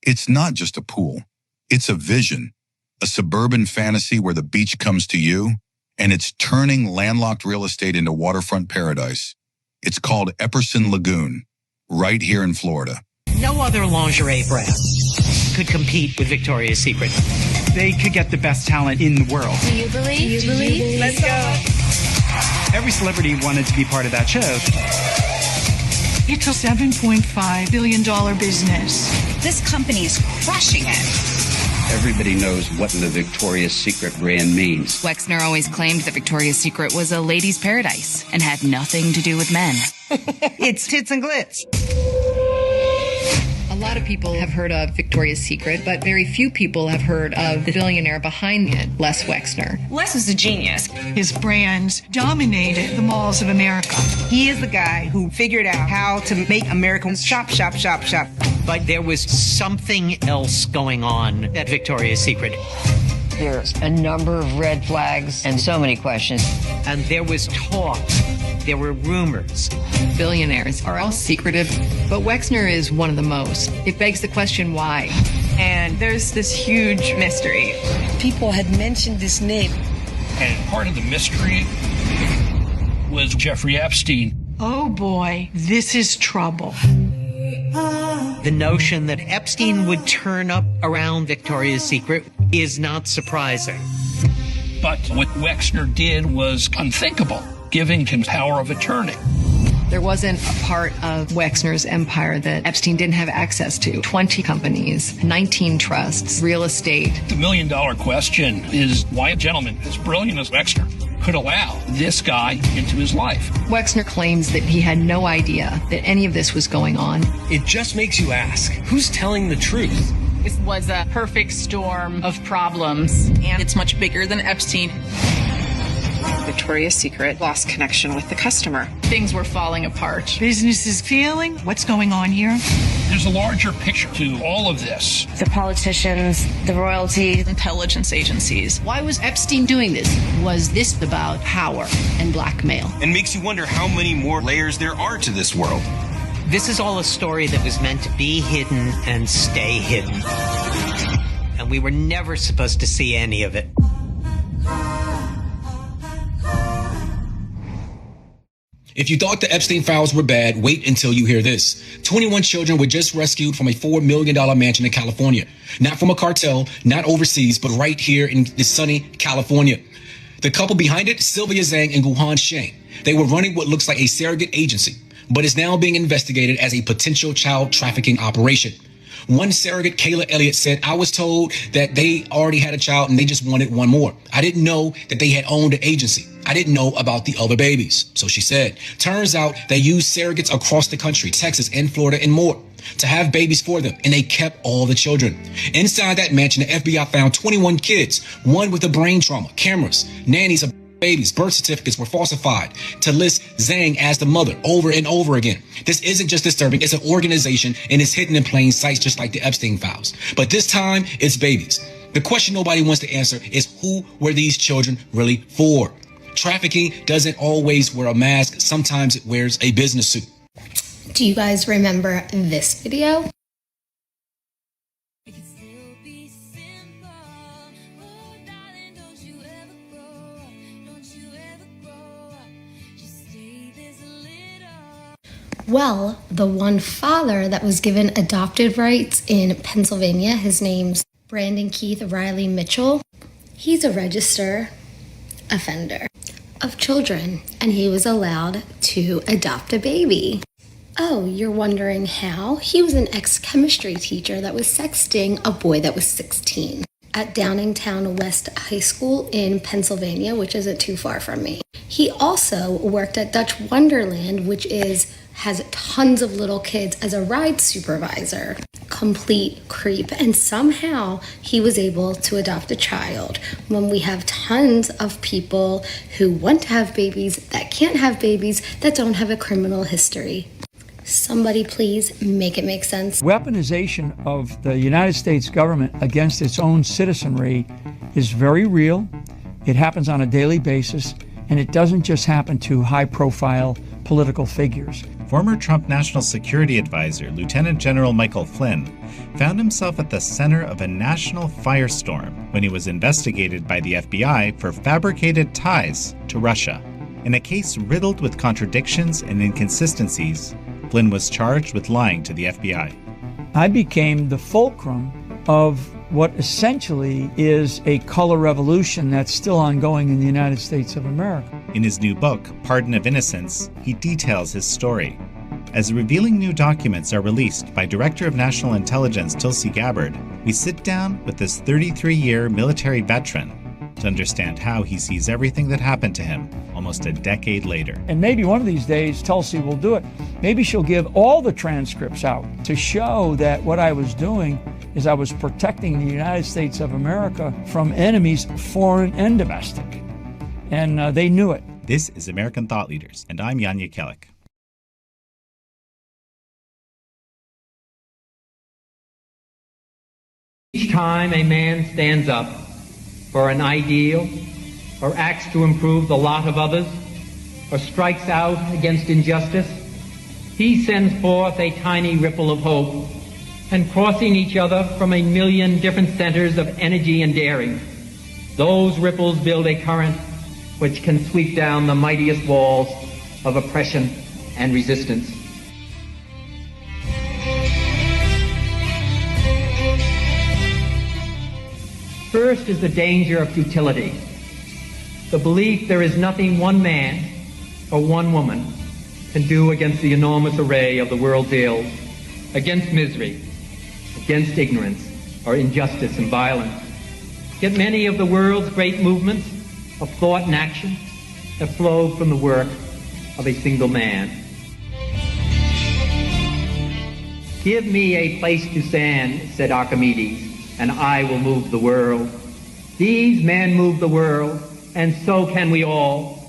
It's not just a pool. It's a vision, a suburban fantasy where the beach comes to you, and it's turning landlocked real estate into waterfront paradise. It's called Epperson Lagoon, right here in Florida. No other lingerie brand could compete with Victoria's Secret. They could get the best talent in the world. Do you believe? Do you believe? Let's go. Every celebrity wanted to be part of that show. It's a $7.5 billion business. This company is crushing it. Everybody knows what the Victoria's Secret brand means. Wexner always claimed that Victoria's Secret was a ladies' paradise and had nothing to do with men. It's tits and glitz. A lot of people have heard of Victoria's Secret, but very few people have heard of the billionaire behind it, Les Wexner. Les is a genius. His brands dominated the malls of America. He is the guy who figured out how to make Americans shop, shop, shop, shop. But there was something else going on at Victoria's Secret. There's a number of red flags and so many questions. And there was talk. There were rumors. Billionaires are all secretive, but Wexner is one of the most. It begs the question, why? And there's this huge mystery. People had mentioned this name. And part of the mystery was Jeffrey Epstein. Oh boy, this is trouble. The notion that Epstein would turn up around Victoria's Secret is not surprising. But what Wexner did was unthinkable, giving him power of attorney. There wasn't a part of Wexner's empire that Epstein didn't have access to. 20 companies, 19 trusts, real estate. The million-dollar question is why a gentleman as brilliant as Wexner could allow this guy into his life. Wexner claims that he had no idea that any of this was going on. It just makes you ask, who's telling the truth? This was a perfect storm of problems, and it's much bigger than Epstein. Victoria's Secret lost connection with the customer. Things were falling apart. Business is failing. What's going on here? There's a larger picture to all of this. The politicians, the royalty, intelligence agencies. Why was Epstein doing this? Was this about power and blackmail? And makes you wonder how many more layers there are to this world. This is all a story that was meant to be hidden and stay hidden. And we were never supposed to see any of it. If you thought the Epstein files were bad, wait until you hear this. 21 children were just rescued from a $4 million mansion in California. Not from a cartel, not overseas, but right here in the sunny California. The couple behind it, Sylvia Zhang and Guhan Sheng. They were running what looks like a surrogate agency, but is now being investigated as a potential child trafficking operation. One surrogate, Kayla Elliott, said, I was told that they already had a child and they just wanted one more. I didn't know that they had owned an agency. I didn't know about the other babies. So she said, turns out they used surrogates across the country, Texas and Florida and more, to have babies for them. And they kept all the children. Inside that mansion, the FBI found 21 kids, one with a brain trauma, cameras, nannies of babies, birth certificates were falsified to list Zhang as the mother over and over again. This isn't just disturbing, it's an organization and it's hidden in plain sight just like the Epstein files. But this time, it's babies. The question nobody wants to answer is who were these children really for? Trafficking doesn't always wear a mask, sometimes it wears a business suit. Do you guys remember this video? Well, the one father that was given adopted rights in Pennsylvania, his name's Brandon Keith Riley Mitchell. He's a registered offender of children, and he was allowed to adopt a baby. Oh, you're wondering how? He was an ex-chemistry teacher that was sexting a boy that was 16 at Downingtown West High School in Pennsylvania, which isn't too far from me. He also worked at Dutch Wonderland, which has tons of little kids, as a ride supervisor. Complete creep. And somehow he was able to adopt a child when we have tons of people who want to have babies that can't have babies that don't have a criminal history. Somebody please make it make sense. Weaponization of the United States government against its own citizenry is very real. It happens on a daily basis, and it doesn't just happen to high-profile political figures. Former Trump National Security Advisor, Lieutenant General Michael Flynn, found himself at the center of a national firestorm when he was investigated by the FBI for fabricated ties to Russia. In a case riddled with contradictions and inconsistencies, Flynn was charged with lying to the FBI. I became the fulcrum of what essentially is a color revolution that's still ongoing in the United States of America. In his new book, Pardon of Innocence, he details his story. As revealing new documents are released by Director of National Intelligence Tulsi Gabbard, we sit down with this 33-year military veteran to understand how he sees everything that happened to him almost a decade later. And maybe one of these days Tulsi will do it. Maybe she'll give all the transcripts out to show that what I was doing is I was protecting the United States of America from enemies, foreign and domestic. And they knew it. This is American Thought Leaders, and I'm Yanya Kellick. Each time a man stands up for an ideal, or acts to improve the lot of others, or strikes out against injustice, he sends forth a tiny ripple of hope, and crossing each other from a million different centers of energy and daring, those ripples build a current which can sweep down the mightiest walls of oppression and resistance. First is the danger of futility, the belief there is nothing one man or one woman can do against the enormous array of the world's ills, against misery, against ignorance or injustice and violence. Yet many of the world's great movements of thought and action have flowed from the work of a single man. Give me a place to stand, said Archimedes, and I will move the world. These men move the world, and so can we all.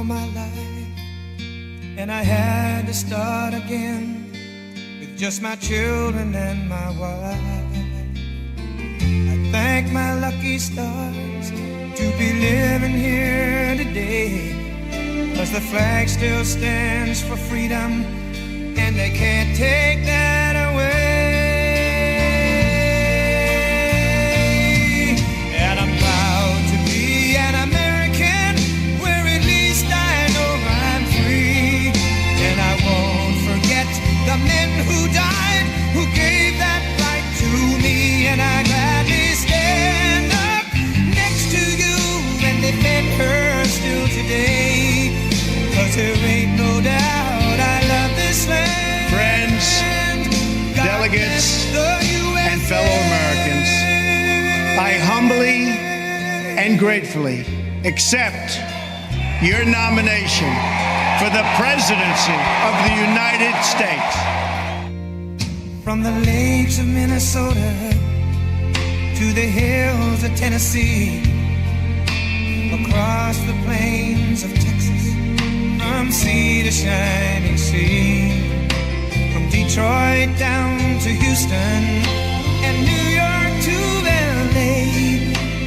my life, and I had to start again with just my children and my wife. I thank my lucky stars to be living here today, 'cause the flag still stands for freedom, and they can't take that away. And I'm proud to be an American, where at least I know I'm free. And I won't forget the men who died, who gave that right to me. And I gladly stand up next to you and defend her still today, 'cause there ain't no doubt I love this land. Friends, delegates, and fellow Americans, I humbly and gratefully accept your nomination for the presidency of the United States. From the lakes of Minnesota to the hills of Tennessee, across the plains of Texas, from sea to shining sea, from Detroit down to Houston and New York to LA,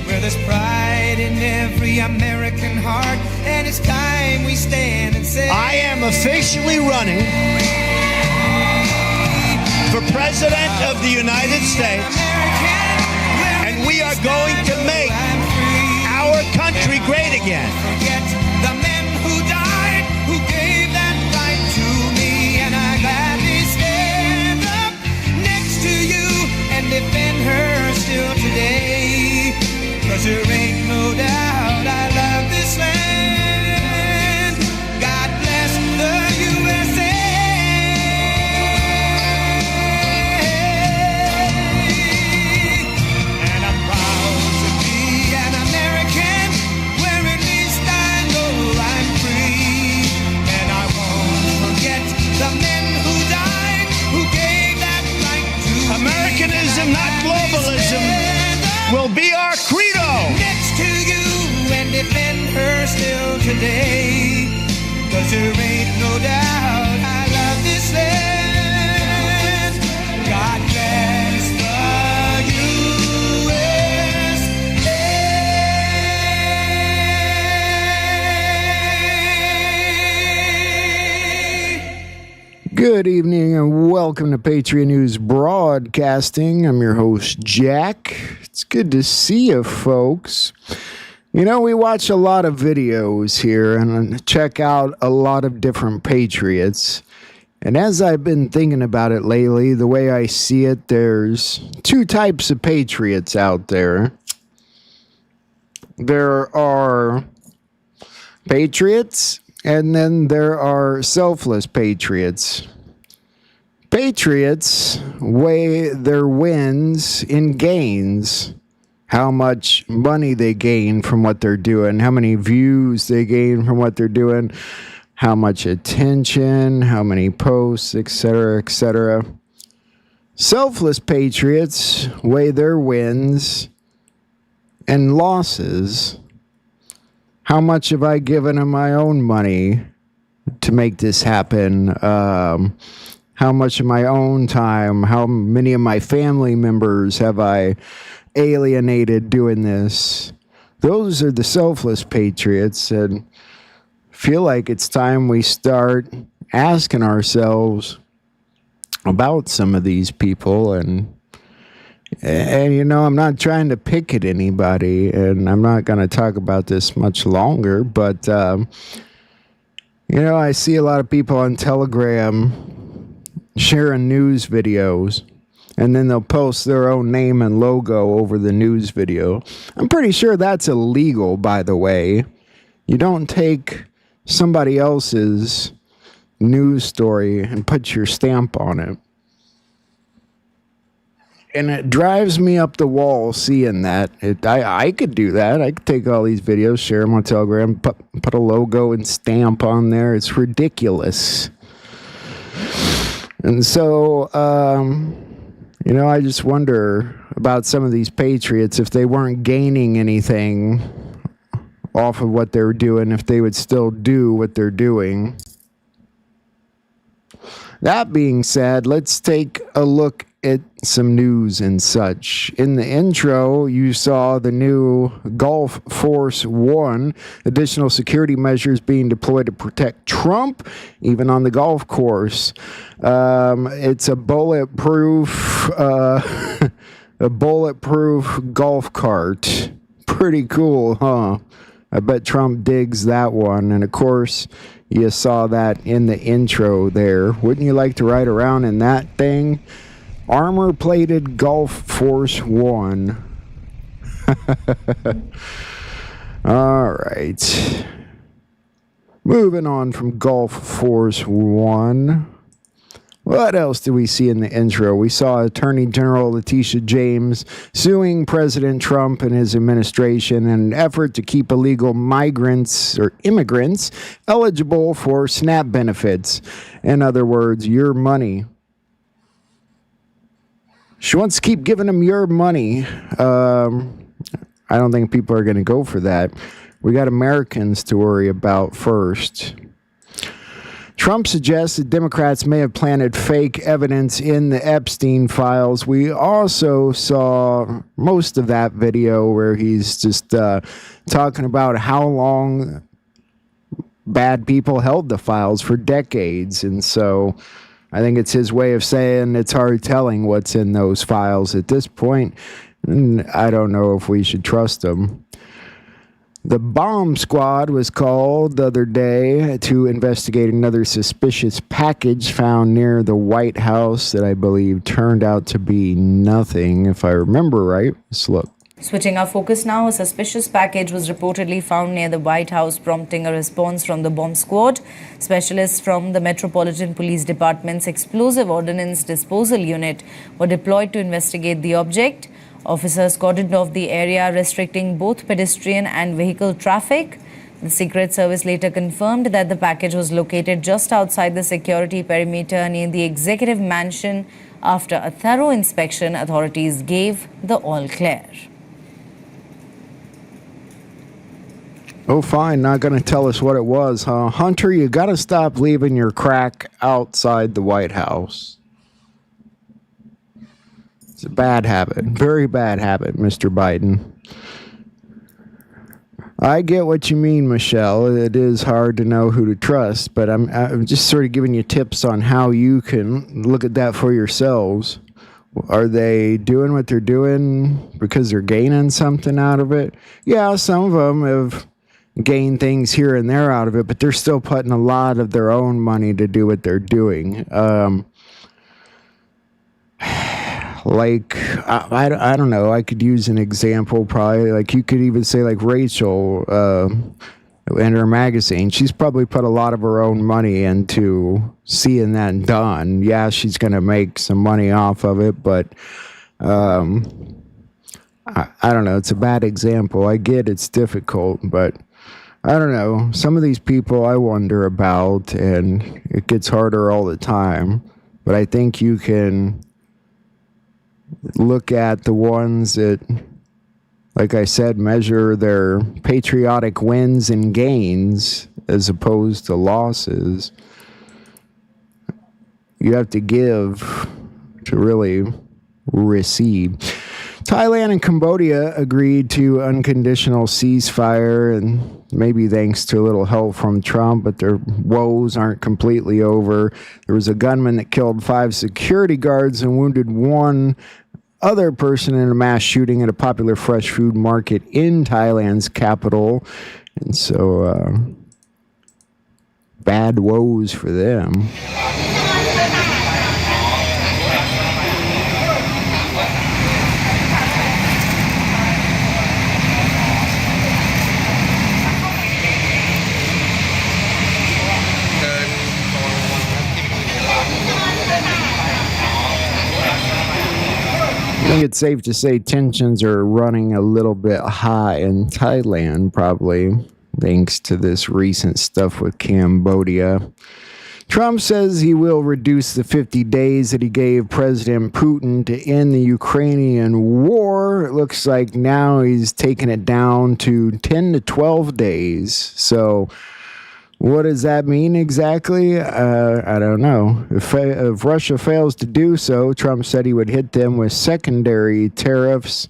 where there's pride in every American heart, and it's time we stand and say, I am officially running for President of the United States, and we are going to make our country great again. Forget the men who died, who gave that right to me, and I gladly stand up next to you and defend her still today, 'cause there ain't no doubt I love this land. God bless the USA. And I'm proud to be an American, where at least I know I'm free. And I won't forget the men who died, who gave that right to Americanism, me. not globalism, will be our credo. Next to you and defend her still today, 'cause there ain't no doubt I love this land. God bless the USA. Good evening and welcome to Patriot News Broadcasting. I'm your host, Jack. It's good to see you, folks. You know, we watch a lot of videos here and check out a lot of different patriots. And as I've been thinking about it lately, the way I see it, there's two types of patriots out there. There are patriots, and then there are selfless patriots. Patriots weigh their wins in gains. How much money they gain from what they're doing, how many views they gain from what they're doing, how much attention, how many posts, etc., etc. Selfless patriots weigh their wins and losses. How much have I given of my own money to make this happen? How much of my own time? How many of my family members have I alienated doing this? Those are the selfless patriots, and feel like it's time we start asking ourselves about some of these people. And you know, I'm not trying to pick at anybody, and I'm not going to talk about this much longer, but you know, I see a lot of people on Telegram sharing news videos, and then they'll post their own name and logo over the news video. I'm pretty sure that's illegal, by the way. You don't take somebody else's news story and put your stamp on it. And it drives me up the wall seeing that. I could do that. I could take all these videos, share them on Telegram, put a logo and stamp on there. It's ridiculous. And so, you know, I just wonder about some of these patriots, if they weren't gaining anything off of what they're doing if they would still do what they're doing. That being said, let's take a look at some news and such. In the intro, you saw the new Gulf Force One, additional security measures being deployed to protect Trump, even on the golf course. It's a bulletproof, golf cart. Pretty cool, huh? I bet Trump digs that one. And of course, you saw that in the intro there. Wouldn't you like to ride around in that thing? Armor-plated Gulf Force One. All right. Moving on from Gulf Force One. What else did we see in the intro? We saw Attorney General Letitia James suing President Trump and his administration in an effort to keep illegal migrants or immigrants eligible for SNAP benefits. In other words, your money. She wants to keep giving them your money. I don't think people are going to go for that. We got Americans to worry about first. Trump suggests that Democrats may have planted fake evidence in the Epstein files. We also saw most of that video where he's just talking about how long bad people held the files for decades. And so I think it's his way of saying it's hard telling what's in those files at this point. And I don't know if we should trust them. The bomb squad was called the other day to investigate another suspicious package found near the White House that I believe turned out to be nothing, if I remember right. Let's look. Switching our focus now, a suspicious package was reportedly found near the White House, prompting a response from the bomb squad. Specialists from the Metropolitan Police Department's Explosive Ordnance Disposal Unit were deployed to investigate the object. Officers cordoned off the area, restricting both pedestrian and vehicle traffic. The Secret Service later confirmed that the package was located just outside the security perimeter near the executive mansion. After a thorough inspection, authorities gave the all clear. Oh, fine. Not going to tell us what it was, huh? Hunter, you got to stop leaving your crack outside the White House. It's a bad habit. Very bad habit, Mr. Biden. I get what you mean, Michelle. It is hard to know who to trust, but I'm just sort of giving you tips on how you can look at that for yourselves. Are they doing what they're doing because they're gaining something out of it? Yeah, some of them have gained things here and there out of it, but they're still putting a lot of their own money to do what they're doing. Like, I don't know, I could use an example probably, like you could even say like Rachel in her magazine. She's probably put a lot of her own money into seeing that done. Yeah, she's going to make some money off of it, but I don't know, it's a bad example. I get it's difficult, but I don't know. Some of these people I wonder about, and it gets harder all the time, but I think you can look at the ones that, like I said, measure their patriotic wins and gains as opposed to losses. You have to give to really receive. Thailand and Cambodia agreed to unconditional ceasefire, and maybe thanks to a little help from Trump, but their woes aren't completely over. There was a gunman that killed 5 security guards and wounded 1 other person in a mass shooting at a popular fresh food market in Thailand's capital. And so, bad woes for them. I think it's safe to say tensions are running a little bit high in Thailand, probably thanks to this recent stuff with Cambodia. Trump says he will reduce the 50 days that he gave President Putin to end the Ukrainian war. It looks like now he's taking it down to 10 to 12 days. So what does that mean exactly? I don't know. If Russia fails to do so, Trump said he would hit them with secondary tariffs.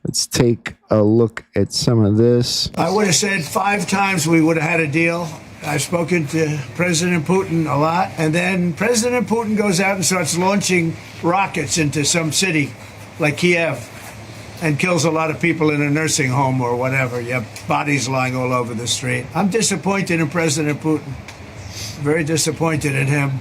Let's take a look at some of this. I would have said 5 times we would have had a deal. I've spoken to President Putin a lot, and then President Putin goes out and starts launching rockets into some city like Kiev and kills a lot of people in a nursing home or whatever. You have bodies lying all over the street. I'm disappointed in President Putin, very disappointed in him.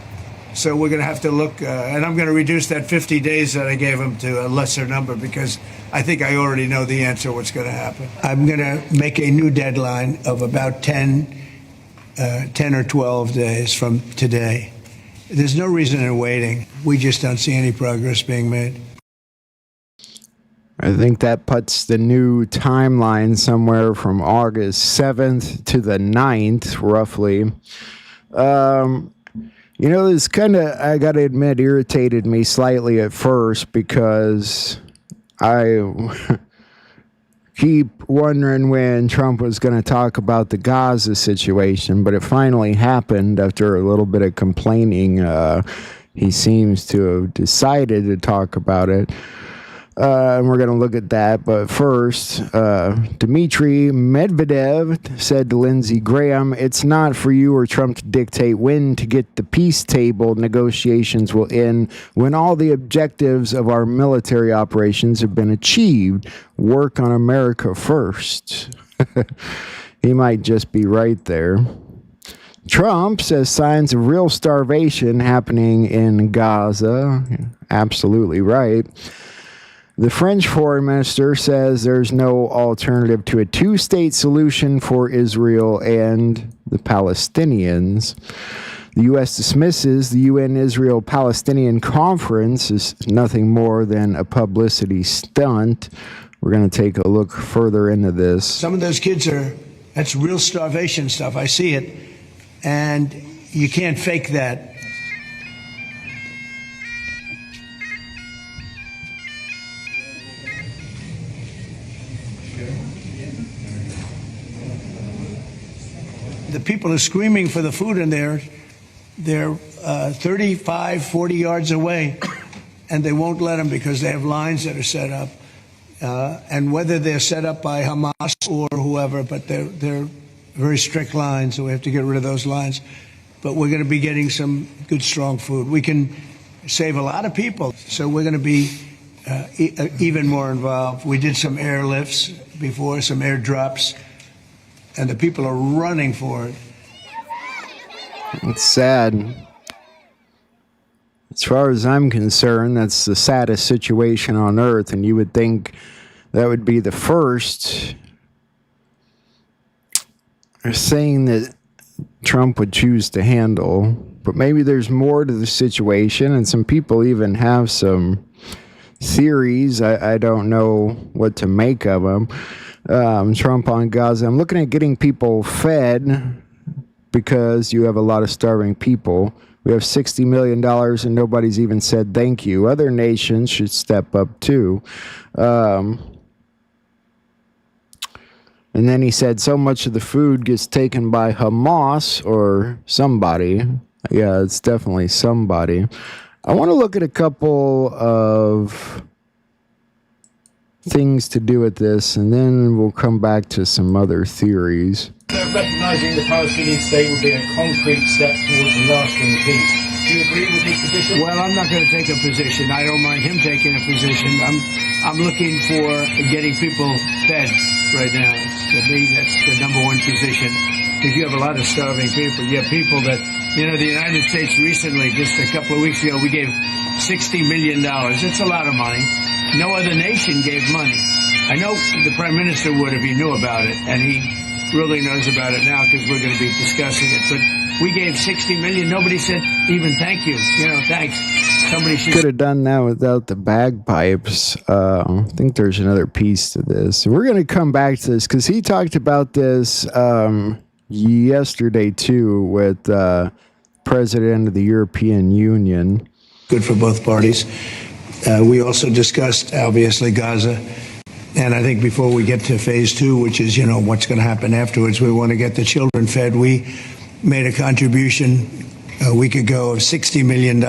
So we're going to have to look, and I'm going to reduce that 50 days that I gave him to a lesser number because I think I already know the answer what's going to happen. I'm going to make a new deadline of about 10 or 12 days from today. There's no reason in waiting. We just don't see any progress being made. I think that puts the new timeline somewhere from August 7th to the 9th, roughly. This kind of, I got to admit, irritated me slightly at first because I keep wondering when Trump was going to talk about the Gaza situation, but it finally happened after a little bit of complaining. He seems to have decided to talk about it. And we're going to look at that. But first, Dmitry Medvedev said to Lindsey Graham, "It's not for you or Trump to dictate when to get the peace table. Negotiations will end when all the objectives of our military operations have been achieved. Work on America first." He might just be right there. Trump says signs of real starvation happening in Gaza. Absolutely right. The French foreign minister says there's no alternative to a two-state solution for Israel and the Palestinians. The U.S. dismisses the UN-Israel-Palestinian conference as nothing more than a publicity stunt. We're going to take a look further into this. Some of those kids that's real starvation stuff. I see it. And you can't fake that. The people are screaming for the food in there. They're 35, 40 yards away, and they won't let them because they have lines that are set up. And whether they're set up by Hamas or whoever, but they're very strict lines, so we have to get rid of those lines. But we're going to be getting some good, strong food. We can save a lot of people, so we're going to be even more involved. We did some airlifts before, some airdrops, and the people are running for it. It's sad. As far as I'm concerned, that's the saddest situation on earth, and you would think that would be the first thing that Trump would choose to handle. But maybe there's more to the situation, and some people even have some theories. I don't know what to make of them. Trump on Gaza. I'm looking at getting people fed because you have a lot of starving people. We have $60 million and nobody's even said thank you. Other nations should step up too. And then he said so much of the food gets taken by Hamas or somebody. Yeah, it's definitely somebody. I want to look at a couple of things to do with this, and then we'll come back to some other theories. Recognising the Palestinian state would be a concrete step towards a lasting peace. Do you agree with his position? Well, I'm not going to take a position. I don't mind him taking a position. I'm looking for getting people fed right now. To me, that's the number one position. Because you have a lot of starving people. You have people that, the United States recently, just a couple of weeks ago, we gave $60 million. It's a lot of money. No other nation gave money. I know the Prime Minister would if he knew about it, and he really knows about it now because we're going to be discussing it. But we gave $60 million. Nobody said even thank you. Thanks. Somebody should. Could have done that without the bagpipes. I think there's another piece to this. We're going to come back to this because he talked about this yesterday too with president of the European Union. Good for both parties. We also discussed, obviously, Gaza. And I think before we get to phase 2, which is, what's going to happen afterwards, we want to get the children fed. We made a contribution a week ago of $60 million,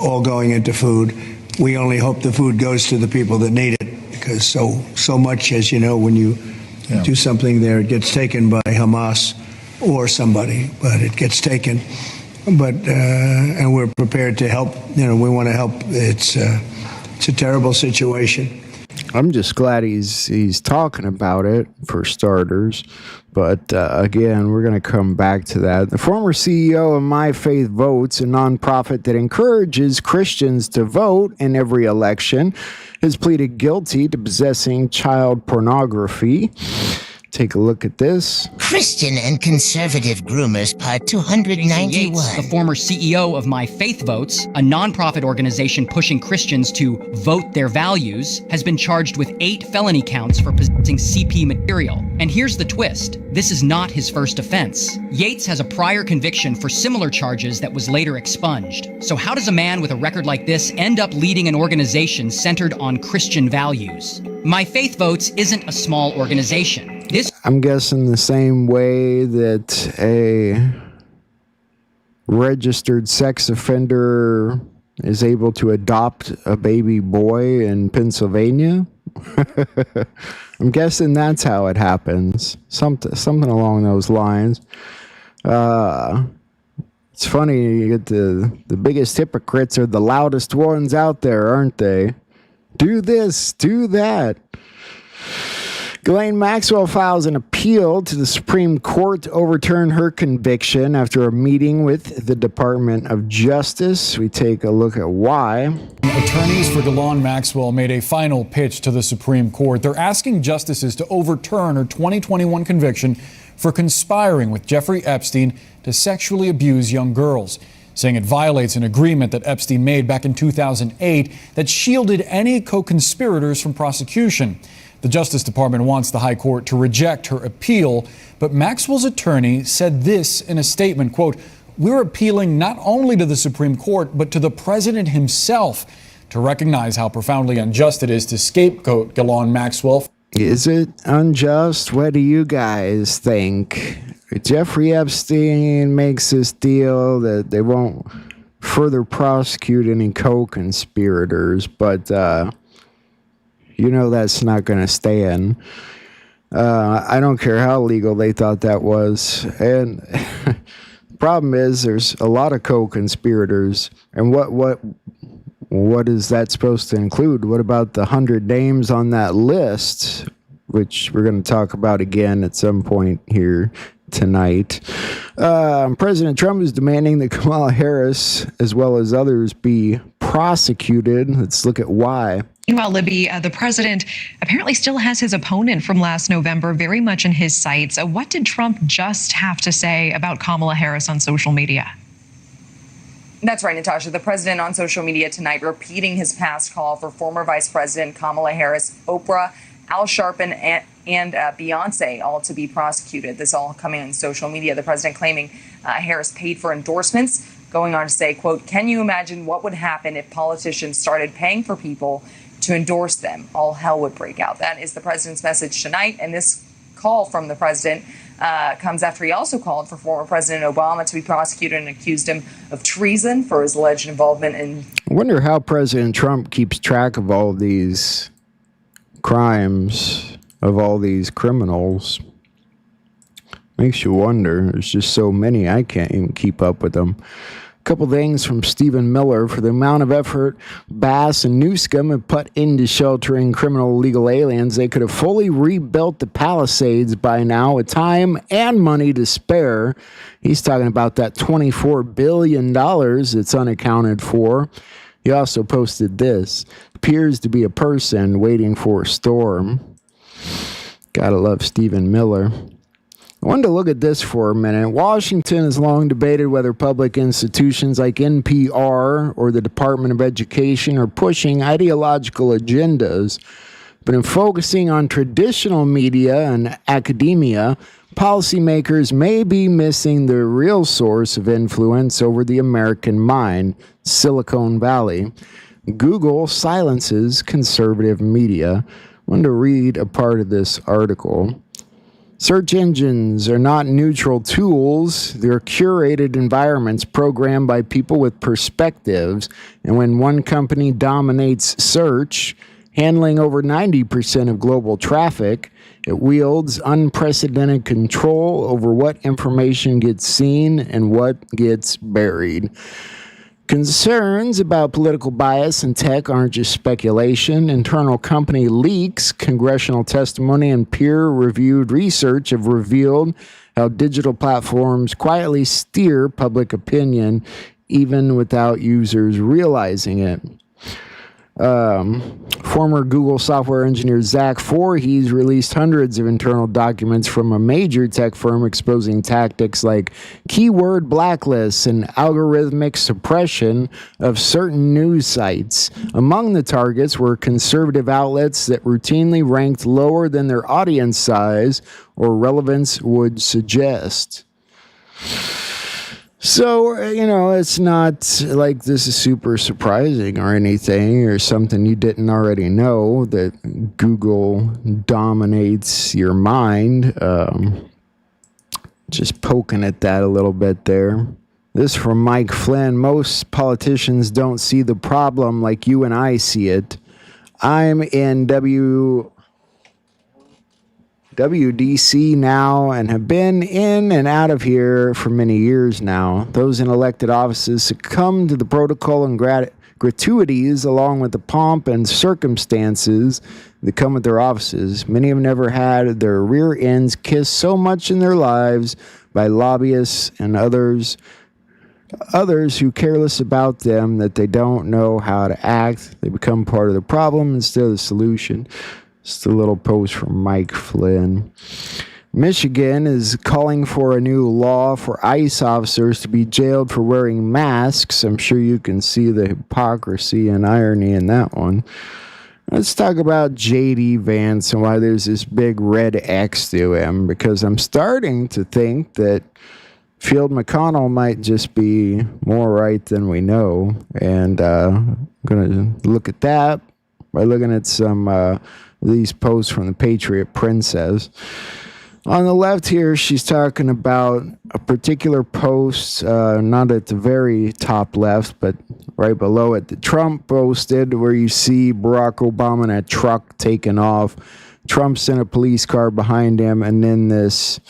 all going into food. We only hope the food goes to the people that need it, because so much, as you know, when you do something there, it gets taken by Hamas or somebody, but it gets taken. But and we're prepared to help. We want to help. It's a terrible situation. I'm just glad he's talking about it, for starters. But again, we're going to come back to that. The former CEO of My Faith Votes, a nonprofit that encourages Christians to vote in every election, has pleaded guilty to possessing child pornography. Take a look at this. Christian and conservative groomers, part 291. Yates, the former CEO of My Faith Votes, a nonprofit organization pushing Christians to vote their values, has been charged with 8 felony counts for possessing CP material. And here's the twist. This is not his first offense. Yates has a prior conviction for similar charges that was later expunged. So how does a man with a record like this end up leading an organization centered on Christian values? My Faith Votes isn't a small organization. I'm guessing the same way that a registered sex offender is able to adopt a baby boy in Pennsylvania. I'm guessing that's how it happens. Something along those lines. It's funny, you get the biggest hypocrites are the loudest ones out there, aren't they? Do this, do that. Ghislaine Maxwell files an appeal to the Supreme Court to overturn her conviction after a meeting with the Department of Justice. We take a look at why. Attorneys for Ghislaine Maxwell made a final pitch to the Supreme Court. They're asking justices to overturn her 2021 conviction for conspiring with Jeffrey Epstein to sexually abuse young girls, saying it violates an agreement that Epstein made back in 2008 that shielded any co-conspirators from prosecution. The Justice Department wants the High Court to reject her appeal, but Maxwell's attorney said this in a statement, quote, "We're appealing not only to the Supreme Court, but to the president himself to recognize how profoundly unjust it is to scapegoat Ghislaine Maxwell." Is it unjust? What do you guys think? Jeffrey Epstein makes this deal that they won't further prosecute any co-conspirators, but that's not going to stand. I don't care how legal they thought that was. And the problem is there's a lot of co-conspirators. And what is that supposed to include? What about the 100 names on that list, which we're going to talk about again at some point here tonight? President Trump is demanding that Kamala Harris, as well as others, be prosecuted. Let's look at why. Meanwhile, Libby, the president apparently still has his opponent from last November very much in his sights. What did Trump just have to say about Kamala Harris on social media? That's right, Natasha. The president on social media tonight repeating his past call for former Vice President Kamala Harris, Oprah, Al Sharpton, and Beyonce all to be prosecuted. This all coming on social media. The president claiming Harris paid for endorsements, going on to say, quote, "Can you imagine what would happen if politicians started paying for people to endorse them? All hell would break out." That is the president's message tonight. And this call from the president comes after he also called for former President Obama to be prosecuted and accused him of treason for his alleged involvement in... I wonder how President Trump keeps track of all these crimes, of all these criminals. Makes you wonder. There's just so many, I can't even keep up with them. A couple things from Stephen Miller. For the amount of effort Bass and Newscomb have put into sheltering criminal illegal aliens, they could have fully rebuilt the Palisades by now with time and money to spare. He's talking about that $24 billion that's unaccounted for. He also posted this. Appears to be a person waiting for a storm. Gotta love Stephen Miller. I wanted to look at this for a minute. Washington has long debated whether public institutions like NPR or the Department of Education are pushing ideological agendas. But in focusing on traditional media and academia, policymakers may be missing the real source of influence over the American mind, Silicon Valley. Google silences conservative media. I wanted to read a part of this article. Search engines are not neutral tools. They're curated environments programmed by people with perspectives. And when one company dominates search, handling over 90% of global traffic, it wields unprecedented control over what information gets seen and what gets buried. Concerns about political bias in tech aren't just speculation. Internal company leaks, congressional testimony, and peer-reviewed research have revealed how digital platforms quietly steer public opinion even without users realizing it. Former Google software engineer Zach Voorhees released hundreds of internal documents from a major tech firm exposing tactics like keyword blacklists and algorithmic suppression of certain news sites. Among the targets were conservative outlets that routinely ranked lower than their audience size or relevance would suggest. So, it's not like this is super surprising or anything or something you didn't already know that Google dominates your mind. Just poking at that a little bit there. This from Mike Flynn. Most politicians don't see the problem like you and I see it. I'm in WDC now and have been in and out of here for many years now. Those in elected offices succumb to the protocol and gratuities along with the pomp and circumstances that come with their offices. Many have never had their rear ends kissed so much in their lives by lobbyists and others who careless about them that they don't know how to act. They become part of the problem instead of the solution. Just a little post from Mike Flynn. Michigan is calling for a new law for ICE officers to be jailed for wearing masks. I'm sure you can see the hypocrisy and irony in that one. Let's talk about J.D. Vance and why there's this big red X to him, because I'm starting to think that Field McConnell might just be more right than we know. And I'm going to look at that by looking at some these posts from the Patriot Princess. On the left here, she's talking about a particular post, not at the very top left, but right below it, that Trump posted, where you see Barack Obama in a truck taking off. Trump's in a police car behind him, and then this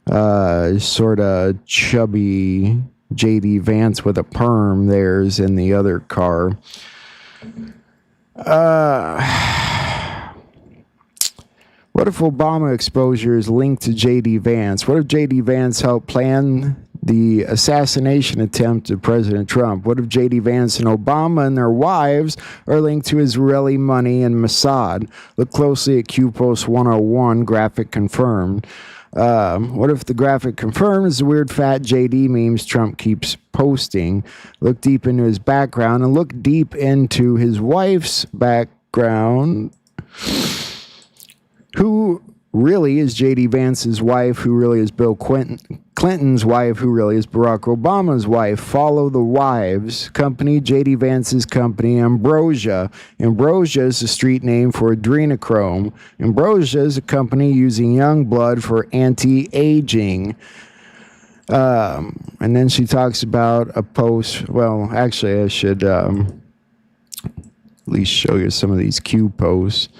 sort of chubby J.D. Vance with a perm there's in the other car. What if Obama exposure is linked to J.D. Vance? What if J.D. Vance helped plan the assassination attempt of President Trump? What if J.D. Vance and Obama and their wives are linked to Israeli money and Mossad? Look closely at Q-Post 101, graphic confirmed. What if the graphic confirms the weird fat JD memes Trump keeps posting? Look deep into his background and look deep into his wife's background. Who really is J.D. Vance's wife? Who really is Bill Clinton's wife? Who really is Barack Obama's wife? Follow the wives. Company, J.D. Vance's company, Ambrosia. Ambrosia is a street name for adrenochrome. Ambrosia is a company using young blood for anti-aging. And then she talks about a post. Well, actually, I should at least show you some of these Q posts.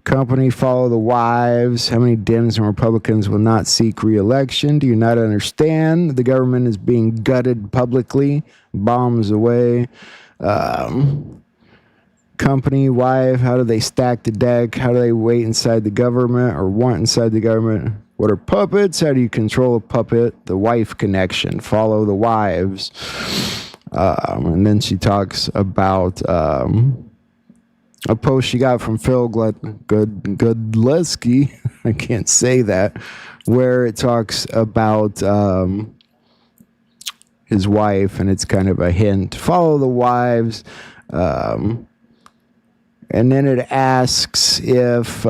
Company, follow the wives. How many Dems and Republicans will not seek re-election? Do you not understand? The government is being gutted publicly. Bombs away. Company, wife, how do they stack the deck? How do they wait inside the government or want inside the government? What are puppets? How do you control a puppet? The wife connection. Follow the wives. And then she talks about a post she got from Phil Godleski, I can't say that, where it talks about his wife, and it's kind of a hint. Follow the wives. And then it asks if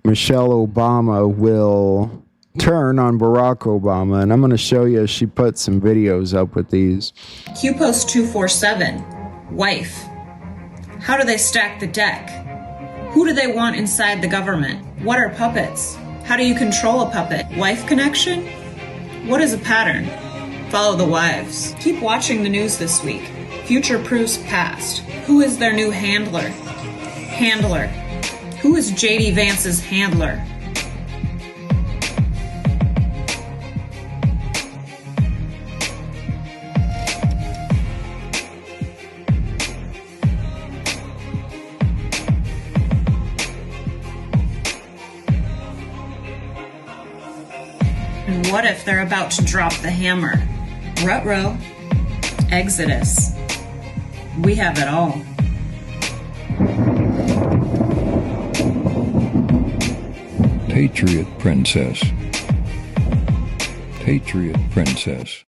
Michelle Obama will turn on Barack Obama. And I'm going to show you, she put some videos up with these. QPost 247, wife. How do they stack the deck? Who do they want inside the government? What are puppets? How do you control a puppet? Wife connection? What is a pattern? Follow the wives. Keep watching the news this week. Future proofs past. Who is their new handler? Handler. Who is J.D. Vance's handler? And what if they're about to drop the hammer? Ruh-roh. Exodus. We have it all. Patriot Princess. Patriot Princess.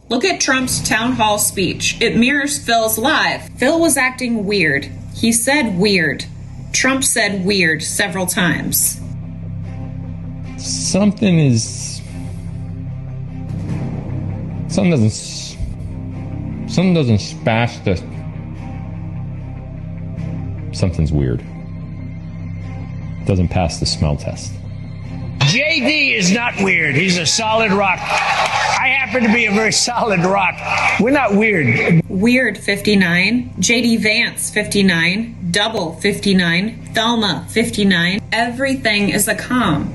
Look at Trump's town hall speech. It mirrors Phil's live. Phil was acting weird. He said weird. Trump said weird several times. Something doesn't spash the. Something's weird. Doesn't pass the smell test. JD is not weird. He's a solid rock. I happen to be a very solid rock. We're not weird. Weird 59, JD Vance 59, Double 59, Thelma 59. Everything is a com.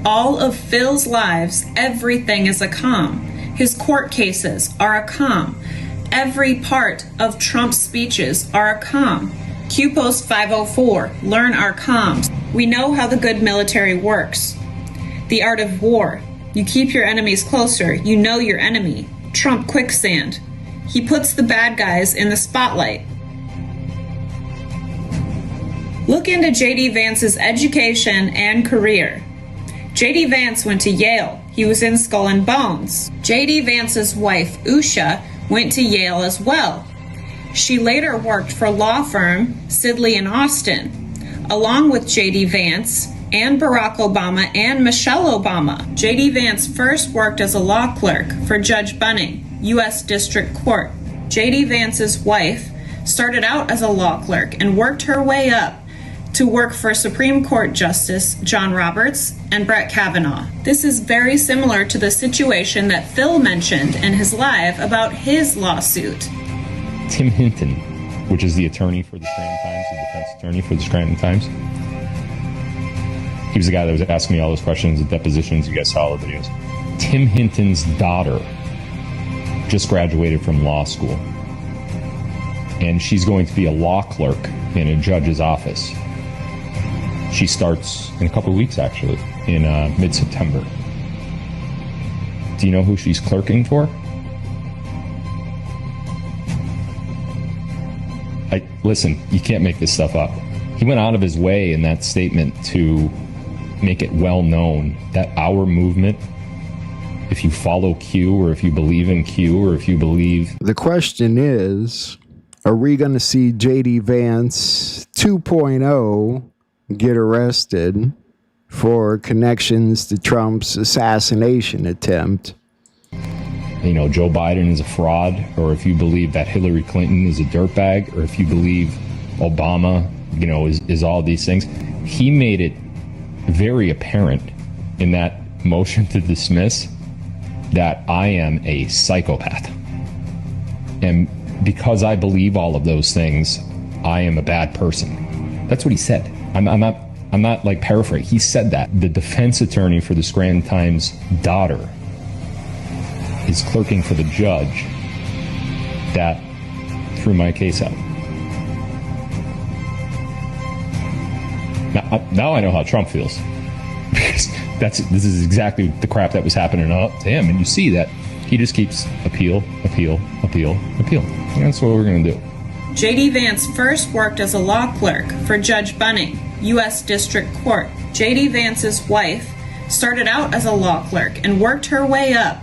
All of Phil's lives, everything is a com. His court cases are a com. Every part of Trump's speeches are a com. QPost 504, learn our comms. We know how the good military works. The art of war. You keep your enemies closer. You know your enemy. Trump quicksand. He puts the bad guys in the spotlight. Look into J.D. Vance's education and career. J.D. Vance went to Yale. He was in Skull and Bones. J.D. Vance's wife, Usha, went to Yale as well. She later worked for law firm Sidley and Austin, along with J.D. Vance and Barack Obama and Michelle Obama. J.D. Vance first worked as a law clerk for Judge Bunning, U.S. District Court. J.D. Vance's wife started out as a law clerk and worked her way up to work for Supreme Court Justice John Roberts and Brett Kavanaugh. This is very similar to the situation that Phil mentioned in his live about his lawsuit. Tim Hinton, which is the attorney for the Scranton Times, the defense attorney for the Scranton Times. He was the guy that was asking me all those questions at depositions. You guys saw all the videos. Tim Hinton's daughter just graduated from law school. And she's going to be a law clerk in a judge's office. She starts in a couple of weeks, actually, in mid-September. Do you know who she's clerking for? Listen, you can't make this stuff up. He went out of his way in that statement to make it well known that our movement, if you follow Q or if you believe in Q or if you believe... The question is, are we going to see J.D. Vance 2.0 get arrested for connections to Trump's assassination attempt? You know, Joe Biden is a fraud, or if you believe that Hillary Clinton is a dirtbag, or if you believe Obama, you know, is all these things. He made it very apparent in that motion to dismiss that I am a psychopath. And because I believe all of those things, I am a bad person. That's what he said. I'm not like paraphrasing. He said that. The defense attorney for the Scranton Times' daughter is clerking for the judge that threw my case out. Now I know how Trump feels. Because this is exactly the crap that was happening up to him. And you see that he just keeps appeal. And that's what we're going to do. J.D. Vance first worked as a law clerk for Judge Bunning, U.S. District Court. J.D. Vance's wife started out as a law clerk and worked her way up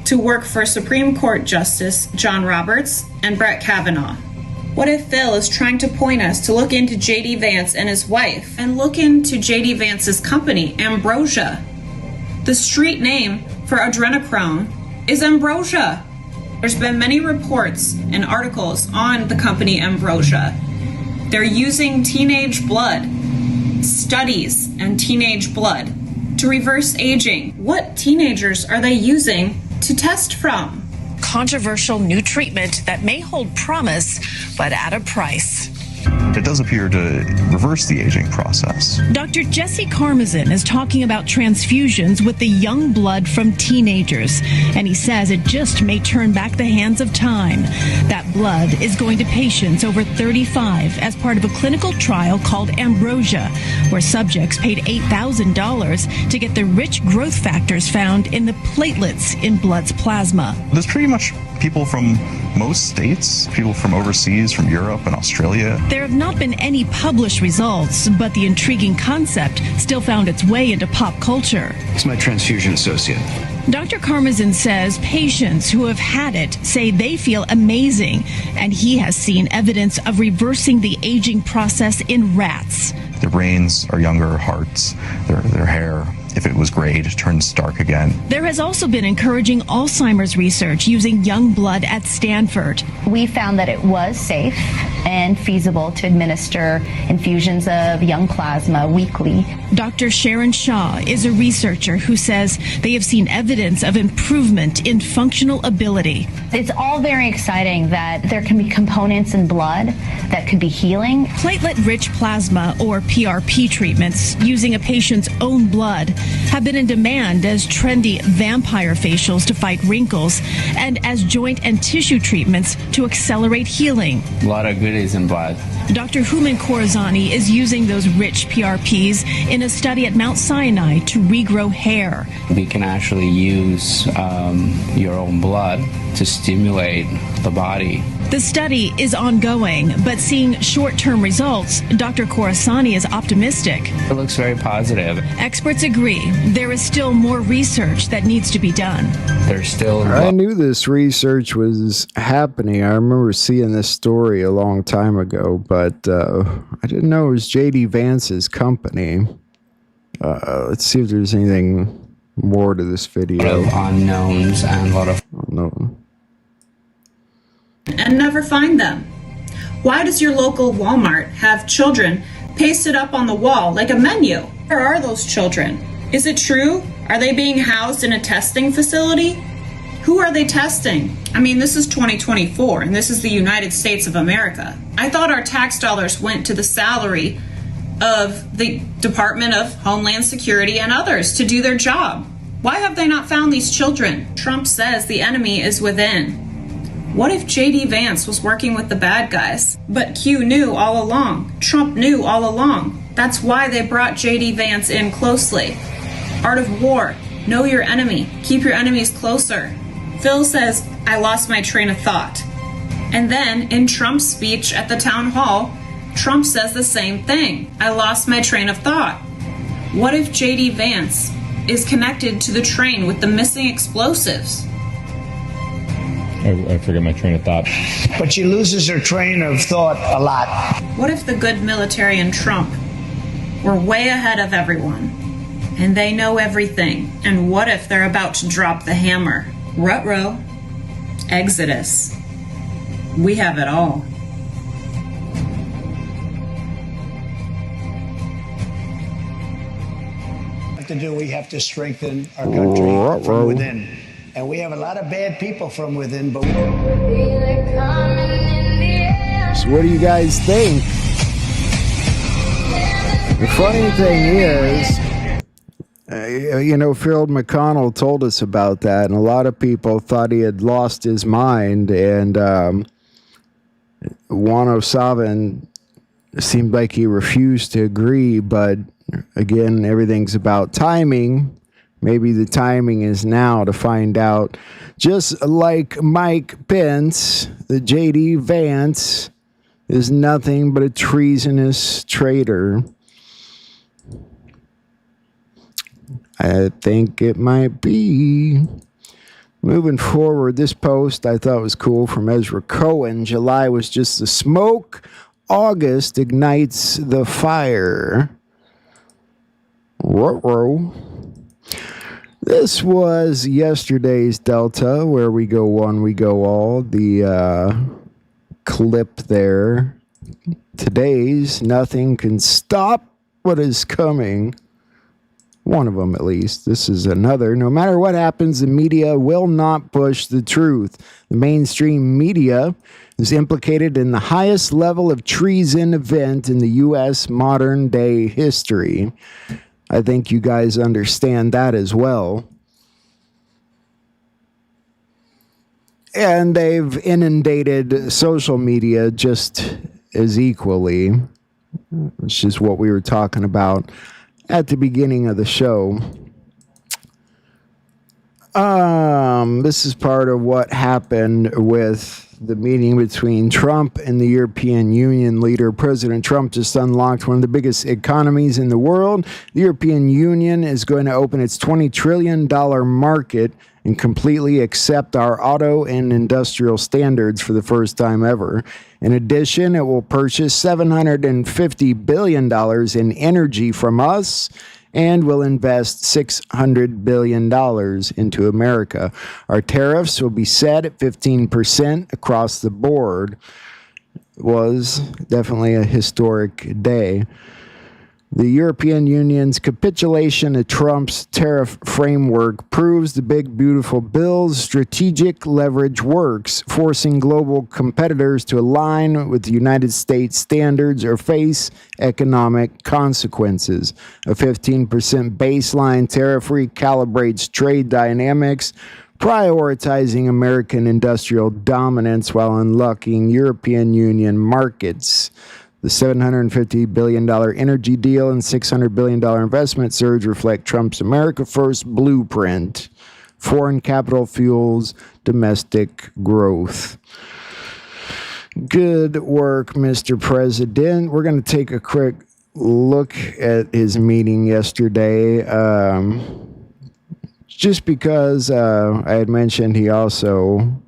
to work for Supreme Court Justice John Roberts and Brett Kavanaugh. What if Phil is trying to point us to look into J.D. Vance and his wife and look into J.D. Vance's company, Ambrosia? The street name for adrenochrome is Ambrosia. There's been many reports and articles on the company Ambrosia. They're using teenage blood, studies and teenage blood to reverse aging. What teenagers are they using to test from? Controversial new treatment that may hold promise, but at a price. It does appear to reverse the aging process. Dr. Jesse Karmazin is talking about transfusions with the young blood from teenagers, and he says it just may turn back the hands of time. That blood is going to patients over 35 as part of a clinical trial called Ambrosia, where subjects paid $8,000 to get the rich growth factors found in the platelets in blood's plasma. There's pretty much people from most states, people from overseas, from Europe and Australia. There have not been any published results, but the intriguing concept still found its way into pop culture. It's my transfusion associate. Dr. Karmazin says patients who have had it say they feel amazing, and he has seen evidence of reversing the aging process in rats. Their brains are younger, hearts, their hair, if it was grayed, turns dark again. There has also been encouraging Alzheimer's research using young blood at Stanford. We found that it was safe and feasible to administer infusions of young plasma weekly. Dr. Sharon Shaw is a researcher who says they have seen evidence of improvement in functional ability. It's all very exciting that there can be components in blood that could be healing. Platelet-rich plasma, or PRP treatments, using a patient's own blood, have been in demand as trendy vampire facials to fight wrinkles and as joint and tissue treatments to accelerate healing. A lot of goodies in blood. Dr. Human Corazani is using those rich PRPs in a study at Mount Sinai to regrow hair. We can actually use your own blood to stimulate the body. The study is ongoing, but seeing short-term results, Dr. Corazani is optimistic. It looks very positive. Experts agree there is still more research that needs to be done. There's still... I knew this research was happening. I remember seeing this story a long time ago, but I didn't know it was J.D. Vance's company. Let's see if there's anything more to this video. A lot of unknowns and a lot of... No. And never find them. Why does your local Walmart have children pasted up on the wall like a menu? Where are those children? Is it true? Are they being housed in a testing facility? Who are they testing? I mean, this is 2024, and this is the United States of America. I thought our tax dollars went to the salary of the Department of Homeland Security and others to do their job. Why have they not found these children? Trump says the enemy is within. What if J.D. Vance was working with the bad guys? But Q knew all along. Trump knew all along. That's why they brought J.D. Vance in closely. Art of war. Know your enemy. Keep your enemies closer. Phil says, I lost my train of thought. And then, in Trump's speech at the town hall, Trump says the same thing. I lost my train of thought. What if J.D. Vance is connected to the train with the missing explosives? I forget my train of thought. But she loses her train of thought a lot. What if the good military and Trump were way ahead of everyone and they know everything? And what if they're about to drop the hammer? Ruh-roh. Exodus. We have it all. What to do? We have to strengthen our country from within. And we have a lot of bad people from within, but... So what do you guys think? The funny thing is, Phil McConnell told us about that, and a lot of people thought he had lost his mind, and 107 seemed like he refused to agree, but again, everything's about timing. Maybe the timing is now to find out. Just like Mike Pence, the J.D. Vance is nothing but a treasonous traitor. I think it might be. Moving forward, this post I thought was cool from Ezra Cohen. July was just the smoke. August ignites the fire. Ruh-roh. This was yesterday's Delta, where we go one, we go all. The clip there. Today's nothing can stop what is coming. One of them, at least. This is another. No matter what happens, the media will not push the truth. The mainstream media is implicated in the highest level of treason event in the U.S. modern day history. I think you guys understand that as well. And they've inundated social media just as equally, which is what we were talking about at the beginning of the show. This is part of what happened with the meeting between Trump and the European Union leader. President Trump just unlocked one of the biggest economies in the world. The European Union is going to open its $20 trillion market and completely accept our auto and industrial standards for the first time ever. In addition, it will purchase $750 billion in energy from us and will invest $600 billion into America. Our tariffs will be set at 15% across the board. It was definitely a historic day. The European Union's capitulation to Trump's tariff framework proves the big, beautiful bill's strategic leverage works, forcing global competitors to align with the United States standards or face economic consequences. A 15% baseline tariff recalibrates trade dynamics, prioritizing American industrial dominance while unlocking European Union markets. The $750 billion energy deal and $600 billion investment surge reflect Trump's America First blueprint. Foreign capital fuels domestic growth. Good work, Mr. President. We're going to take a quick look at his meeting yesterday. Just because I had mentioned he also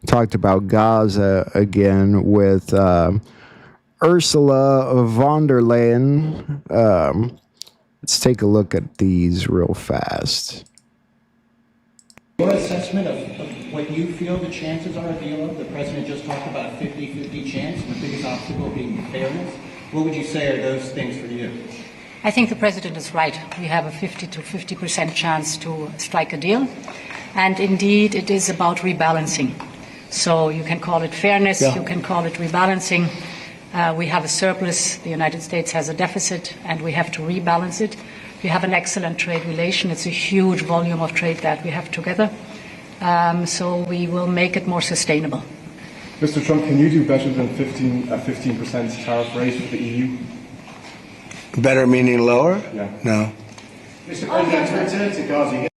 talked about Gaza again with Ursula von der Leyen. Let's take a look at these real fast. Your assessment of what you feel the chances are of deal. The president just talked about a 50-50 chance, and the biggest obstacle being fairness. What would you say are those things for you? I think the president is right. We have a 50 to 50% chance to strike a deal. And indeed, it is about rebalancing. So you can call it fairness, you can call it rebalancing. We have a surplus, the United States has a deficit, and we have to rebalance it. We have an excellent trade relation. It's a huge volume of trade that we have together. So we will make it more sustainable. Mr. Trump, can you do better than 15% tariff rate with the EU? Better meaning lower? Yeah. No. Mr. President, return to Gaza.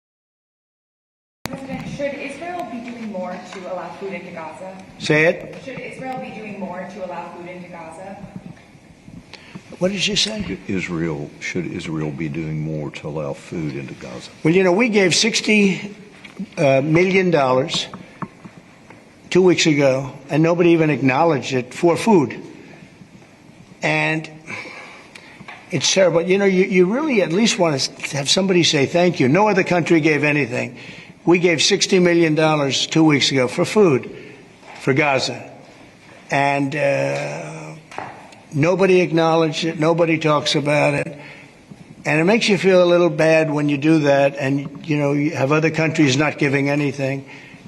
Should Israel be doing more to allow food into Gaza? Say it. Should Israel be doing more to allow food into Gaza? What did you say? Should Israel be doing more to allow food into Gaza? Well, you know, we gave $60 million 2 weeks ago, and nobody even acknowledged it for food. And it's terrible. You know, you really at least want to have somebody say thank you. No other country gave anything. We gave $60 million 2 weeks ago for food for Gaza. And nobody acknowledged it. Nobody talks about it. And it makes you feel a little bad when you do that and, you know, you have other countries not giving anything.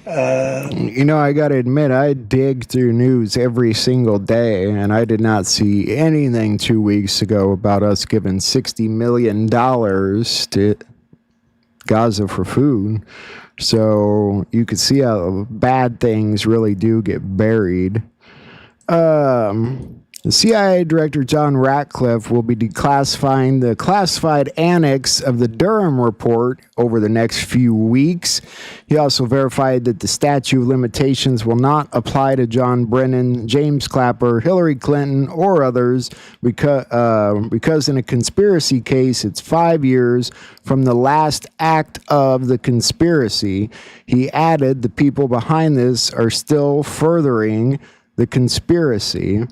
You know, I got to admit, I dig through news every single day, and I did not see anything 2 weeks ago about us giving $60 million to Gaza for food. So you could see how bad things really do get buried. The CIA Director John Ratcliffe will be declassifying the classified annex of the Durham report over the next few weeks. He also verified that the statute of limitations will not apply to John Brennan, James Clapper, Hillary Clinton, or others because in a conspiracy case, it's 5 years from the last act of the conspiracy. He added the people behind this are still furthering the conspiracy.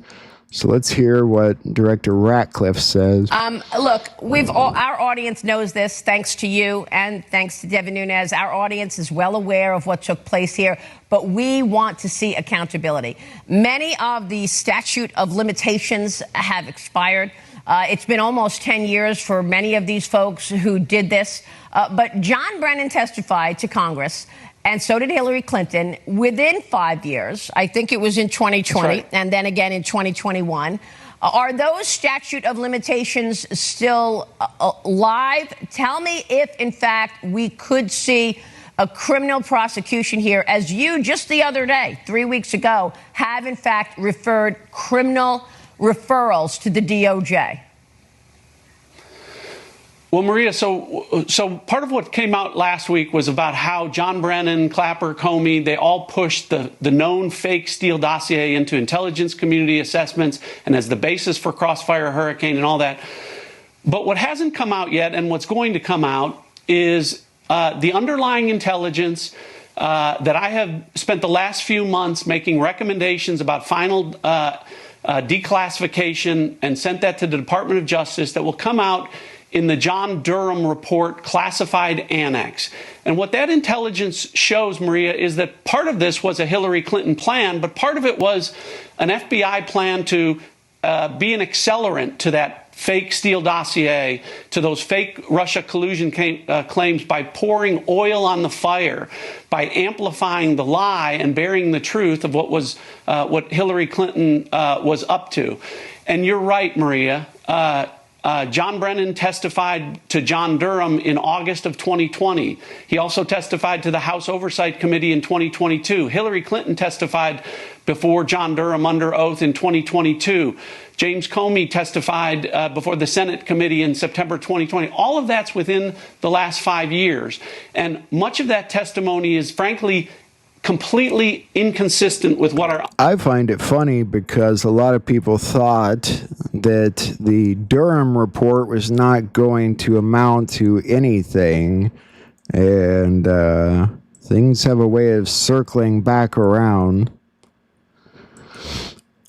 So let's hear what Director Ratcliffe says. Look, our audience knows this, thanks to you and thanks to Devin Nunes. Our audience is well aware of what took place here, but we want to see accountability. Many of the statute of limitations have expired. It's been almost 10 years for many of these folks who did this. But John Brennan testified to Congress, and so did Hillary Clinton, within 5 years. I think it was in 2020, right, and then again in 2021. Are those statute of limitations still live? Tell me if, in fact, we could see a criminal prosecution here, as you just the other day, 3 weeks ago, have, in fact, referred criminal referrals to the DOJ. Well, Maria, so part of what came out last week was about how John Brennan, Clapper, Comey, they all pushed the known fake Steele dossier into intelligence community assessments and as the basis for Crossfire Hurricane and all that. But what hasn't come out yet, and what's going to come out, is the underlying intelligence that I have spent the last few months making recommendations about final declassification and sent that to the Department of Justice that will come out in the John Durham report classified annex. And what that intelligence shows, Maria, is that part of this was a Hillary Clinton plan, but part of it was an FBI plan to be an accelerant to that fake Steele dossier, to those fake Russia collusion claims by pouring oil on the fire, by amplifying the lie and burying the truth of what Hillary Clinton was up to. And you're right, Maria. John Brennan testified to John Durham in August of 2020. He also testified to the House Oversight Committee in 2022. Hillary Clinton testified before John Durham under oath in 2022. James Comey testified before the Senate committee in September 2020. All of that's within the last 5 years. And much of that testimony is, frankly, completely inconsistent with what our... I find it funny because a lot of people thought that the Durham report was not going to amount to anything, and things have a way of circling back around.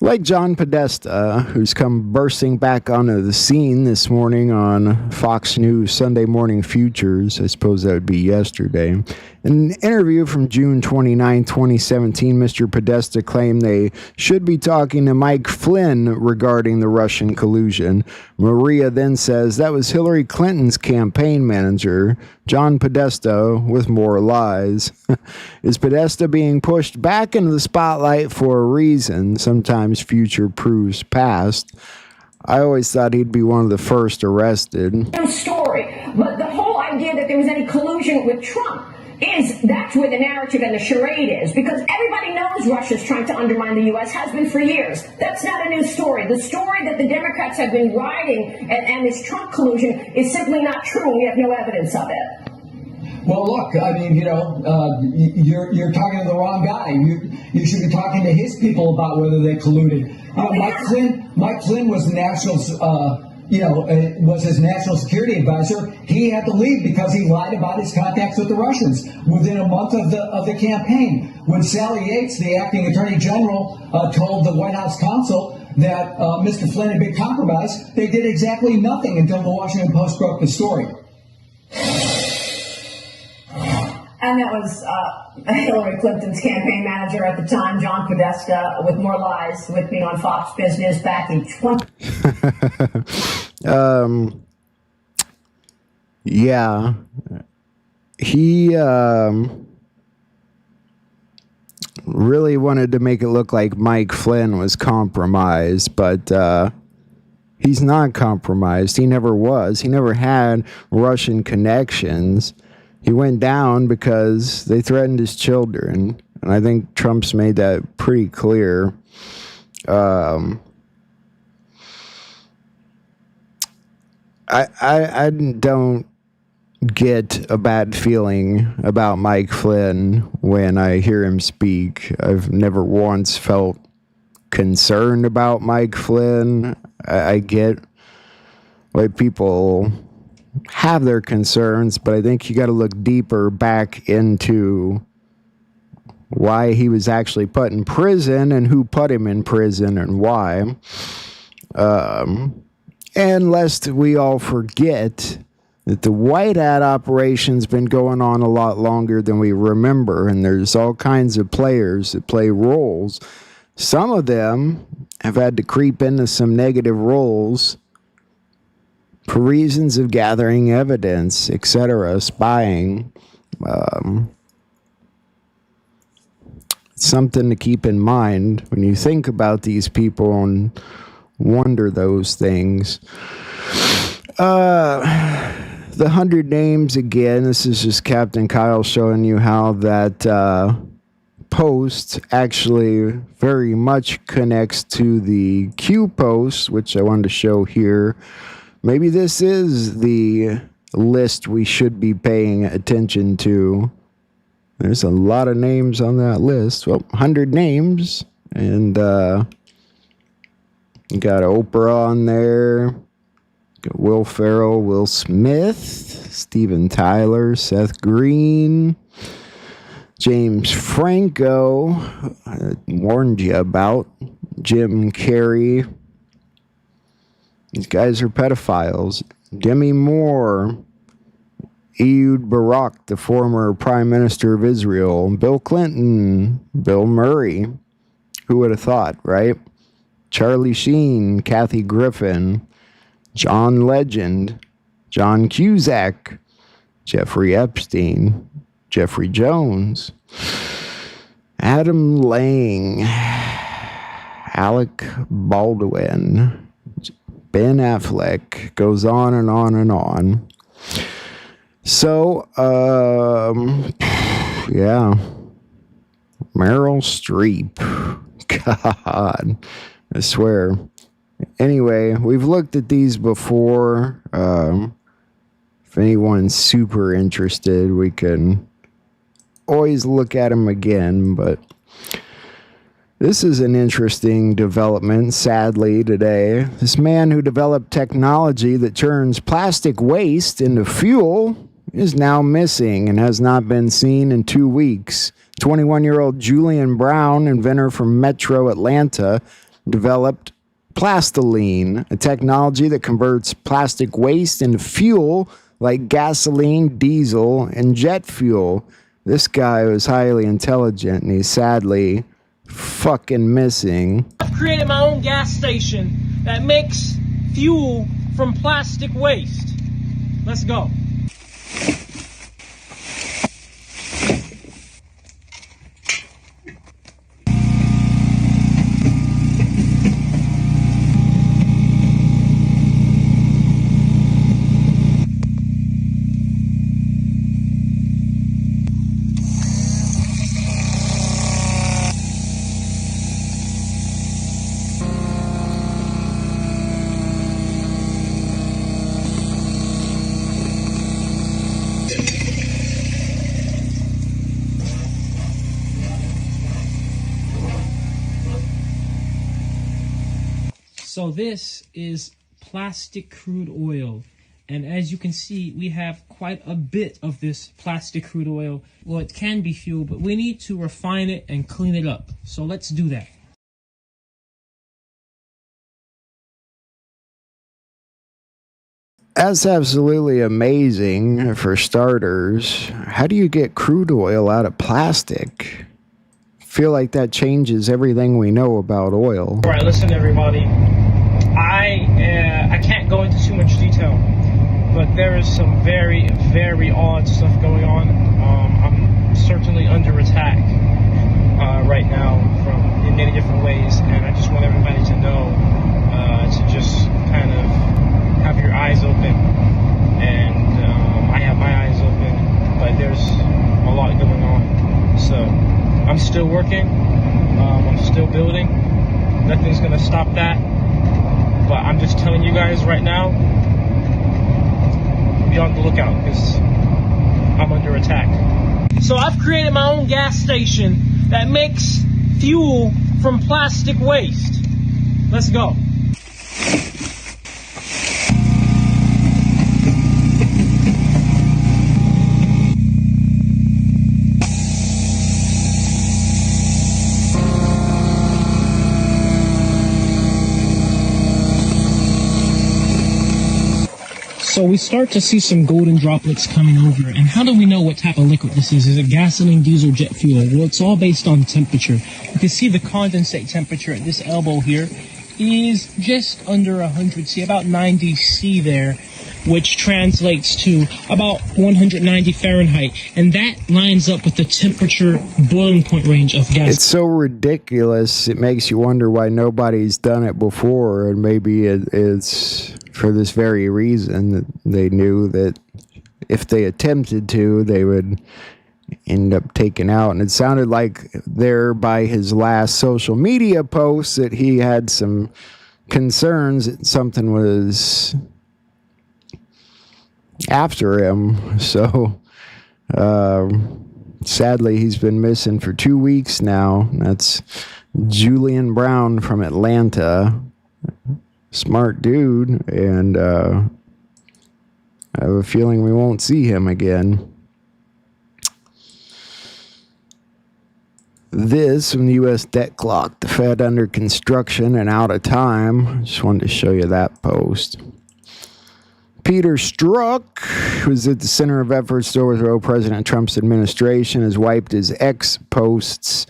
Like John Podesta, who's come bursting back onto the scene this morning on Fox News Sunday Morning Futures. I suppose that would be yesterday. In an interview from June 29, 2017, Mr. Podesta claimed they should be talking to Mike Flynn regarding the Russian collusion. Maria then says that was Hillary Clinton's campaign manager, John Podesta, with more lies. Is Podesta being pushed back into the spotlight for a reason? Sometimes future proves past. I always thought he'd be one of the first arrested. No story, but the whole idea that there was any collusion with Trump that's where the narrative and the charade is, because everybody knows Russia's trying to undermine the U.S., has been for years. That's not a new story. The story that the Democrats have been riding and this Trump collusion is simply not true. We have no evidence of it. Well, look, I mean, you're talking to the wrong guy. You should be talking to his people about whether they colluded. Mike Flynn was the national's, was his national security advisor. He had to leave because he lied about his contacts with the Russians within a month of the campaign. When Sally Yates, the acting attorney general, told the White House counsel that Mr. Flynn had been compromised, they did exactly nothing until the Washington Post broke the story. And that was Hillary Clinton's campaign manager at the time, John Podesta, with more lies, with me on Fox Business back in 20... Yeah. He really wanted to make it look like Mike Flynn was compromised, but he's not compromised. He never was. He never had Russian connections. He went down because they threatened his children, and I think Trump's made that pretty clear. I don't get a bad feeling about Mike Flynn when I hear him speak. I've never once felt concerned about Mike Flynn. I get why people have their concerns, but I think you got to look deeper back into why he was actually put in prison and who put him in prison and why. And lest we all forget that the White Hat operation's been going on a lot longer than we remember, and there's all kinds of players that play roles. Some of them have had to creep into some negative roles for reasons of gathering evidence, etc., spying. Something to keep in mind when you think about these people and wonder those things. The 100 names again. This is just Captain Kyle showing you how that post actually very much connects to the Q post, which I wanted to show here. Maybe this is the list we should be paying attention to. There's a lot of names on that list. Well, 100 names. And you got Oprah on there. Got Will Ferrell, Will Smith, Steven Tyler, Seth Green, James Franco, I warned you about, Jim Carrey. These guys are pedophiles. Demi Moore, Ehud Barak, the former Prime Minister of Israel, Bill Clinton, Bill Murray. Who would have thought, right? Charlie Sheen, Kathy Griffin, John Legend, John Cusack, Jeffrey Epstein, Jeffrey Jones, Adam Lang, Alec Baldwin, Ben Affleck, goes on and on and on. So, yeah, Meryl Streep, God, I swear. Anyway, we've looked at these before. If anyone's super interested, we can always look at them again, but this is an interesting development, sadly, today. This man who developed technology that turns plastic waste into fuel is now missing and has not been seen in 2 weeks. 21-year-old Julian Brown, inventor from Metro Atlanta, developed Plastiline, a technology that converts plastic waste into fuel like gasoline, diesel, and jet fuel. This guy was highly intelligent, and he's sadly fucking missing. I've created my own gas station that makes fuel from plastic waste. Let's go. So this is plastic crude oil. And as you can see, we have quite a bit of this plastic crude oil. Well, it can be fuel, but we need to refine it and clean it up. So let's do that. That's absolutely amazing. For starters, how do you get crude oil out of plastic? I feel like that changes everything we know about oil. All right, listen, everybody. I can't go into too much detail, but there is some very, very odd stuff going on. I'm certainly under attack right now in many different ways, and I just want everybody to know to just kind of have your eyes open. And I have my eyes open, but there's a lot going on. So I'm still working. I'm still building. Nothing's gonna stop that. But I'm just telling you guys right now, be on the lookout because I'm under attack. So I've created my own gas station that makes fuel from plastic waste. Let's go. So we start to see some golden droplets coming over. And how do we know what type of liquid this is? Is it gasoline, diesel, jet fuel? Well, it's all based on temperature. You can see the condensate temperature at this elbow here is just under 100 C, about 90 C there, which translates to about 190 Fahrenheit. And that lines up with the temperature boiling point range of gas. It's so ridiculous. It makes you wonder why nobody's done it before. And maybe it's for this very reason that they knew that if they attempted to, they would end up taken out. And it sounded like there by his last social media post that he had some concerns that something was after him. So sadly, he's been missing for 2 weeks now. That's Julian Brown from Atlanta. Smart dude, and I have a feeling we won't see him again. This from the U.S. debt clock, the Fed under construction and out of time. Just wanted to show you that post. Peter Strzok, who's at the center of efforts to overthrow President Trump's administration, has wiped his X posts.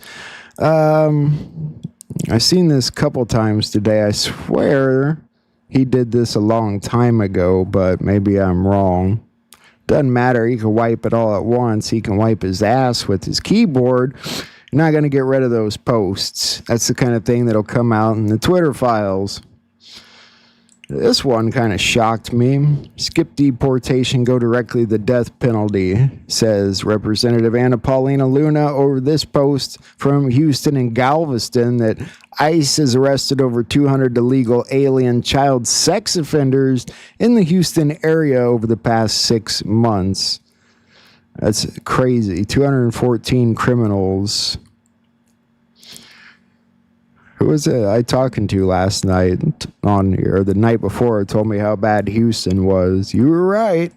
I've seen this a couple times today. I swear he did this a long time ago, but maybe I'm wrong. Doesn't matter. He can wipe it all at once. He can wipe his ass with his keyboard. You're not going to get rid of those posts. That's the kind of thing that'll come out in the Twitter files. This one kind of shocked me. Skip deportation, go directly to the death penalty, says Representative Anna Paulina Luna over this post from Houston and Galveston that ICE has arrested over 200 illegal alien child sex offenders in the Houston area over the past 6 months. That's crazy. 214 criminals. Who was it I talking to last night on here, or the night before, told me how bad Houston was. You were right.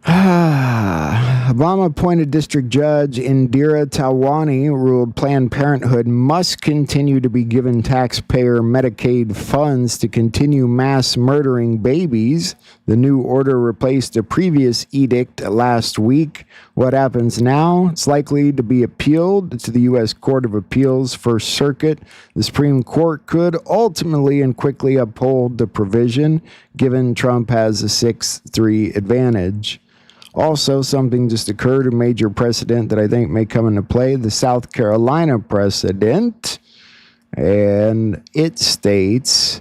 Obama appointed district judge Indira Talwani ruled Planned Parenthood must continue to be given taxpayer Medicaid funds to continue mass murdering babies. The new order replaced a previous edict last week. What happens now? It's likely to be appealed to the U.S. Court of Appeals First Circuit. The Supreme Court could ultimately and quickly uphold the provision, given Trump has a 6-3 advantage. Also, something just occurred, a major precedent that I think may come into play, the South Carolina precedent, and it states,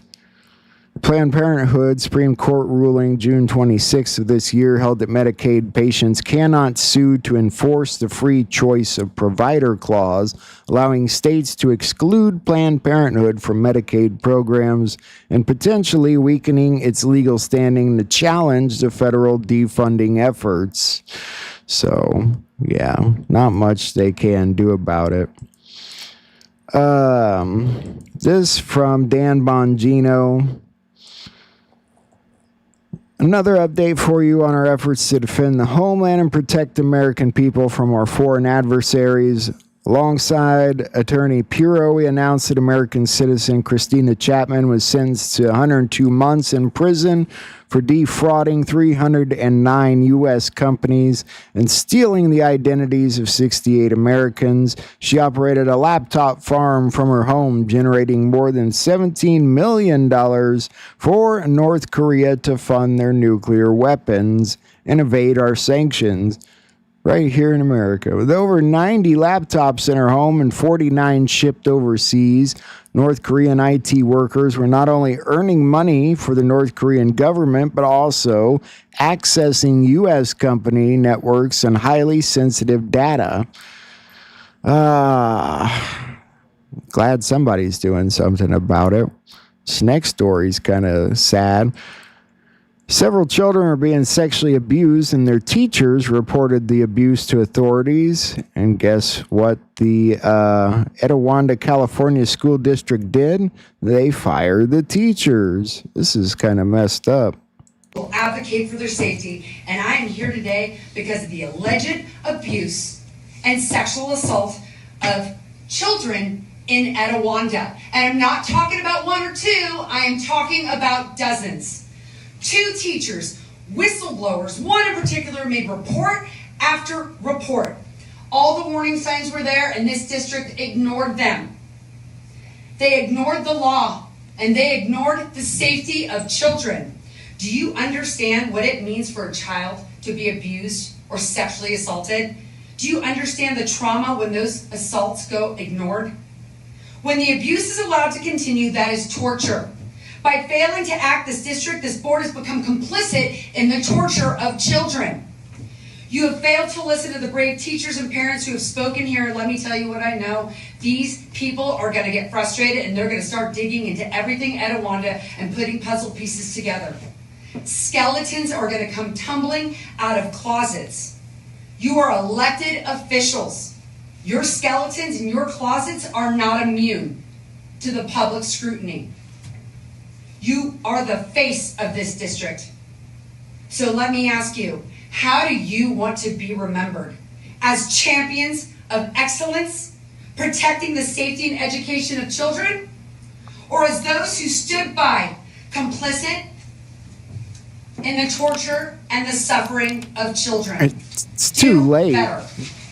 Planned Parenthood Supreme Court ruling June 26th of this year held that Medicaid patients cannot sue to enforce the free choice of provider clause, allowing states to exclude Planned Parenthood from Medicaid programs and potentially weakening its legal standing to challenge the federal defunding efforts. So, yeah, not much they can do about it. This from Dan Bongino. Another update for you on our efforts to defend the homeland and protect the American people from our foreign adversaries. Alongside Attorney Pirro, we announced that American citizen Christina Chapman was sentenced to 102 months in prison for defrauding 309 U.S. companies and stealing the identities of 68 Americans. She operated a laptop farm from her home, generating more than $17 million for North Korea to fund their nuclear weapons and evade our sanctions. Right here in America. With over 90 laptops in her home and 49 shipped overseas, North Korean IT workers were not only earning money for the North Korean government, but also accessing U.S. company networks and highly sensitive data. Glad somebody's doing something about it. This next story's kind of sad. Several children are being sexually abused, and their teachers reported the abuse to authorities. And guess what the Etiwanda, California school district did? They fired the teachers. This is kind of messed up. Advocate for their safety, and I am here today because of the alleged abuse and sexual assault of children in Etiwanda. And I'm not talking about one or two, I am talking about dozens. 2 teachers, whistleblowers, one in particular, made report after report. All the warning signs were there, and this district ignored them. They ignored the law, and they ignored the safety of children. Do you understand what it means for a child to be abused or sexually assaulted? Do you understand the trauma when those assaults go ignored? When the abuse is allowed to continue, that is torture. By failing to act, this board has become complicit in the torture of children. You have failed to listen to the brave teachers and parents who have spoken here. Let me tell you what I know. These people are going to get frustrated, and they're going to start digging into everything Etiwanda and putting puzzle pieces together. Skeletons are going to come tumbling out of closets. You are elected officials. Your skeletons in your closets are not immune to the public scrutiny. You are the face of this district. So let me ask you, how do you want to be remembered? As champions of excellence, protecting the safety and education of children? Or as those who stood by, complicit in the torture and the suffering of children? It's too late.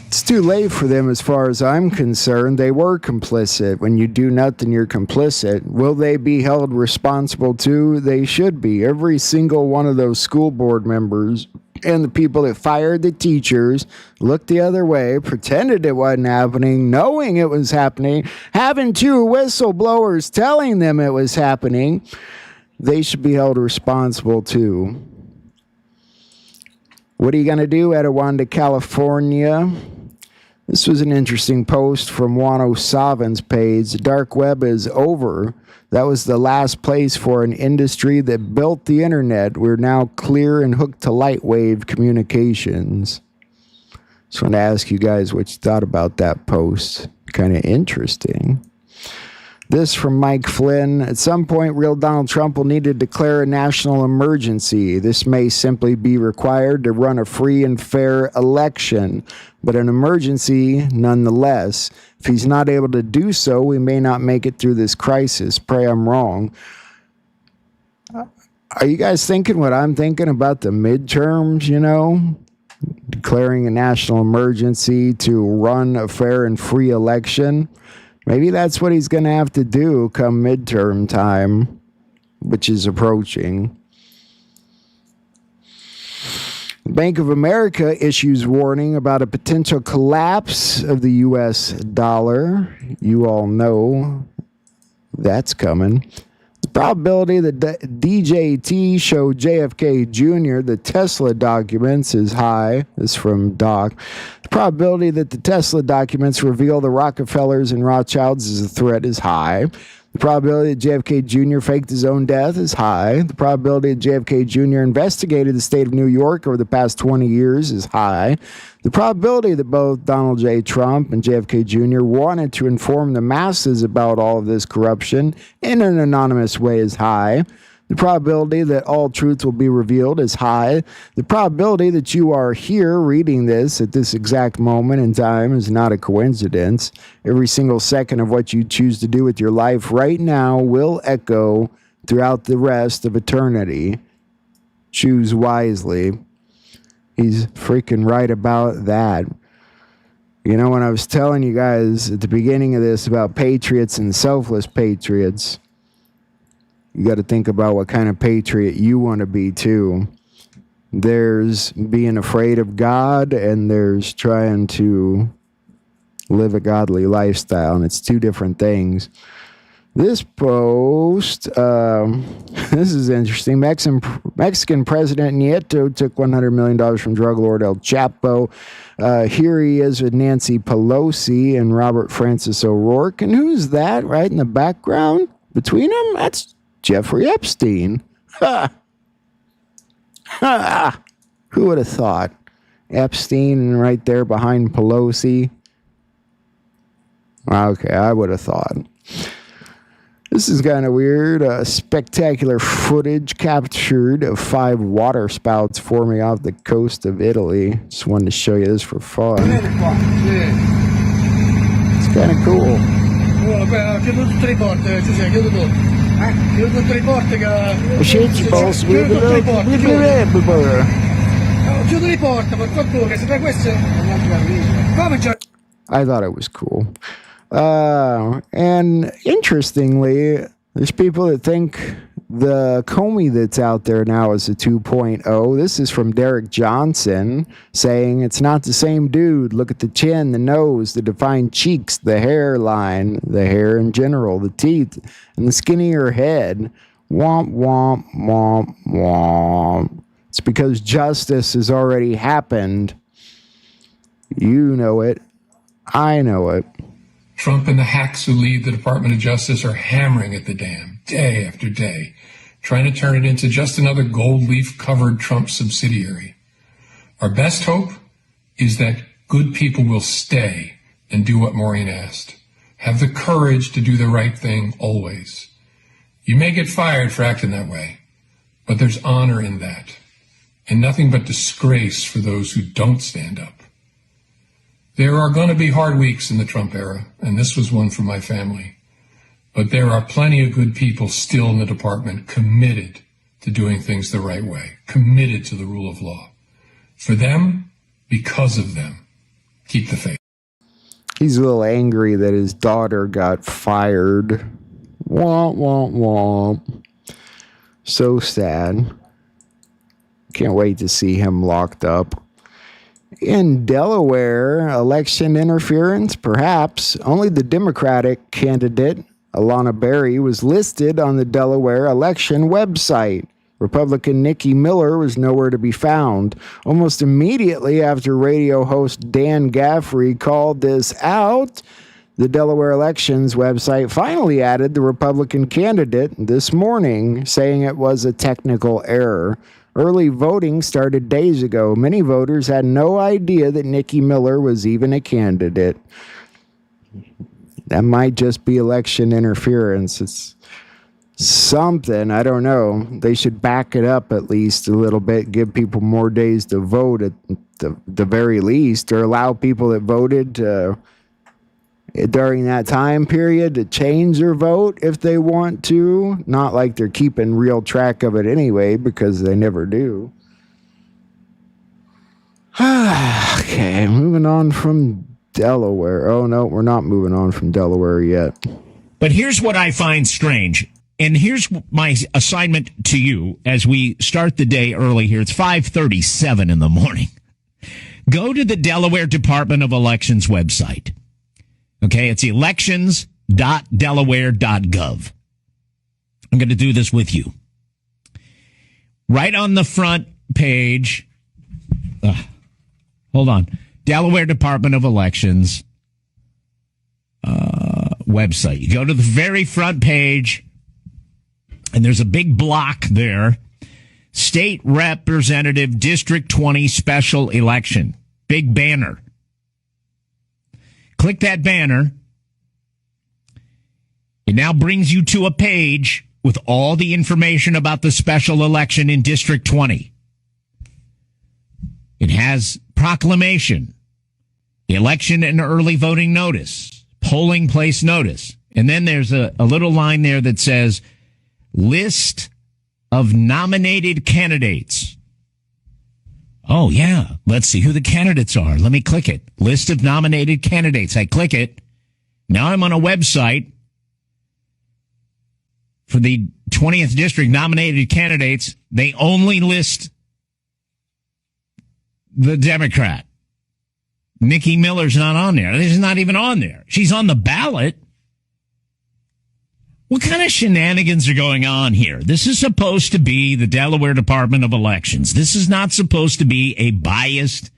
It's too late for them as far as I'm concerned. They were complicit. When you do nothing, you're complicit. Will they be held responsible too? They should be. Every single one of those school board members and the people that fired the teachers looked the other way, pretended it wasn't happening, knowing it was happening, having 2 whistleblowers telling them it was happening. They should be held responsible too. What are you going to do, Etiwanda, California? This was an interesting post from Wano Savin's page. The dark web is over. That was the last place for an industry that built the internet. We're now clear and hooked to lightwave communications. Just want to ask you guys what you thought about that post. Kind of interesting. This from Mike Flynn. At some point, real Donald Trump will need to declare a national emergency. This may simply be required to run a free and fair election, but an emergency nonetheless. If he's not able to do so, we may not make it through this crisis. Pray I'm wrong. Are you guys thinking what I'm thinking about the midterms, you know? Declaring a national emergency to run a fair and free election? Maybe that's what he's going to have to do come midterm time, which is approaching. Bank of America issues warning about a potential collapse of the U.S. dollar. You all know that's coming. The probability that DJT showed JFK Jr. the Tesla documents is high. This is from Doc. The probability that the Tesla documents reveal the Rockefellers and Rothschilds as a threat is high. The probability that JFK Jr. faked his own death is high. The probability that JFK Jr. investigated the state of New York over the past 20 years is high. The probability that both Donald J. Trump and JFK Jr. wanted to inform the masses about all of this corruption in an anonymous way is high. The probability that all truth will be revealed is high. The probability that you are here reading this at this exact moment in time is not a coincidence. Every single second of what you choose to do with your life right now will echo throughout the rest of eternity. Choose wisely. He's freaking right about that. You know, when I was telling you guys at the beginning of this about patriots and selfless patriots, you got to think about what kind of patriot you want to be too. There's being afraid of God, and there's trying to live a godly lifestyle, and it's 2 different things. This post, this is interesting. Mexican President Nieto took $100 million from drug lord El Chapo. Here he is with Nancy Pelosi and Robert Francis O'Rourke. And who's that right in the background between them? That's Jeffrey Epstein. Who would have thought? Epstein right there behind Pelosi. Okay, I would have thought. This is kind of weird. Spectacular footage captured of 5 water spouts forming off the coast of Italy. Just wanted to show you this for fun. It's kind of cool. I thought it was cool. And interestingly, there's people that think the Comey that's out there now is a 2.0. This is from Derek Johnson saying it's not the same dude. Look at the chin, the nose, the defined cheeks, the hairline, the hair in general, the teeth, and the skinnier head. Womp, womp, womp, womp. It's because justice has already happened. You know it. I know it. Trump and the hacks who lead the Department of Justice are hammering at the dam day after day, trying to turn it into just another gold leaf covered Trump subsidiary. Our best hope is that good people will stay and do what Maureen asked. Have the courage to do the right thing always. You may get fired for acting that way, but there's honor in that, and nothing but disgrace for those who don't stand up. There are going to be hard weeks in the Trump era, and this was one for my family. But there are plenty of good people still in the department committed to doing things the right way, committed to the rule of law. For them, because of them, keep the faith. He's a little angry that his daughter got fired. Womp, womp, womp. So sad. Can't wait to see him locked up. In Delaware, election interference, perhaps. Only the Democratic candidate, Alana Berry, was listed on the Delaware election website. Republican Nikki Miller was nowhere to be found. Almost immediately after radio host Dan Gaffrey called this out, the Delaware elections website finally added the Republican candidate this morning, saying it was a technical error. Early voting started days ago. Many voters had no idea that Nikki Miller was even a candidate. That might just be election interference. It's something, I don't know. They should back it up at least a little bit, give people more days to vote at the very least, or allow people that voted during that time period to change their vote if they want to. Not like they're keeping real track of it anyway, because they never do. Okay, moving on from Delaware. Oh, no, we're not moving on from Delaware yet. But here's what I find strange. And here's my assignment to you as we start the day early here. It's 5:37 in the morning. Go to the Delaware Department of Elections website. Okay, it's elections.delaware.gov. I'm going to do this with you. Right on the front page, hold on, Delaware Department of Elections website. You go to the very front page, and there's a big block there. State Representative District 20 Special Election. Big banner. Click that banner. It now brings you to a page with all the information about the special election in District 20. It has proclamation, election and early voting notice, polling place notice. And then there's a little line there that says, list of nominated candidates. Oh, yeah. Let's see who the candidates are. Let me click it. List of nominated candidates. I click it. Now I'm on a website for the 20th District nominated candidates. They only list the Democrat. Nikki Miller's not on there. She's not even on there. She's on the ballot. What kind of shenanigans are going on here? This is supposed to be the Delaware Department of Elections. This is not supposed to be a biased,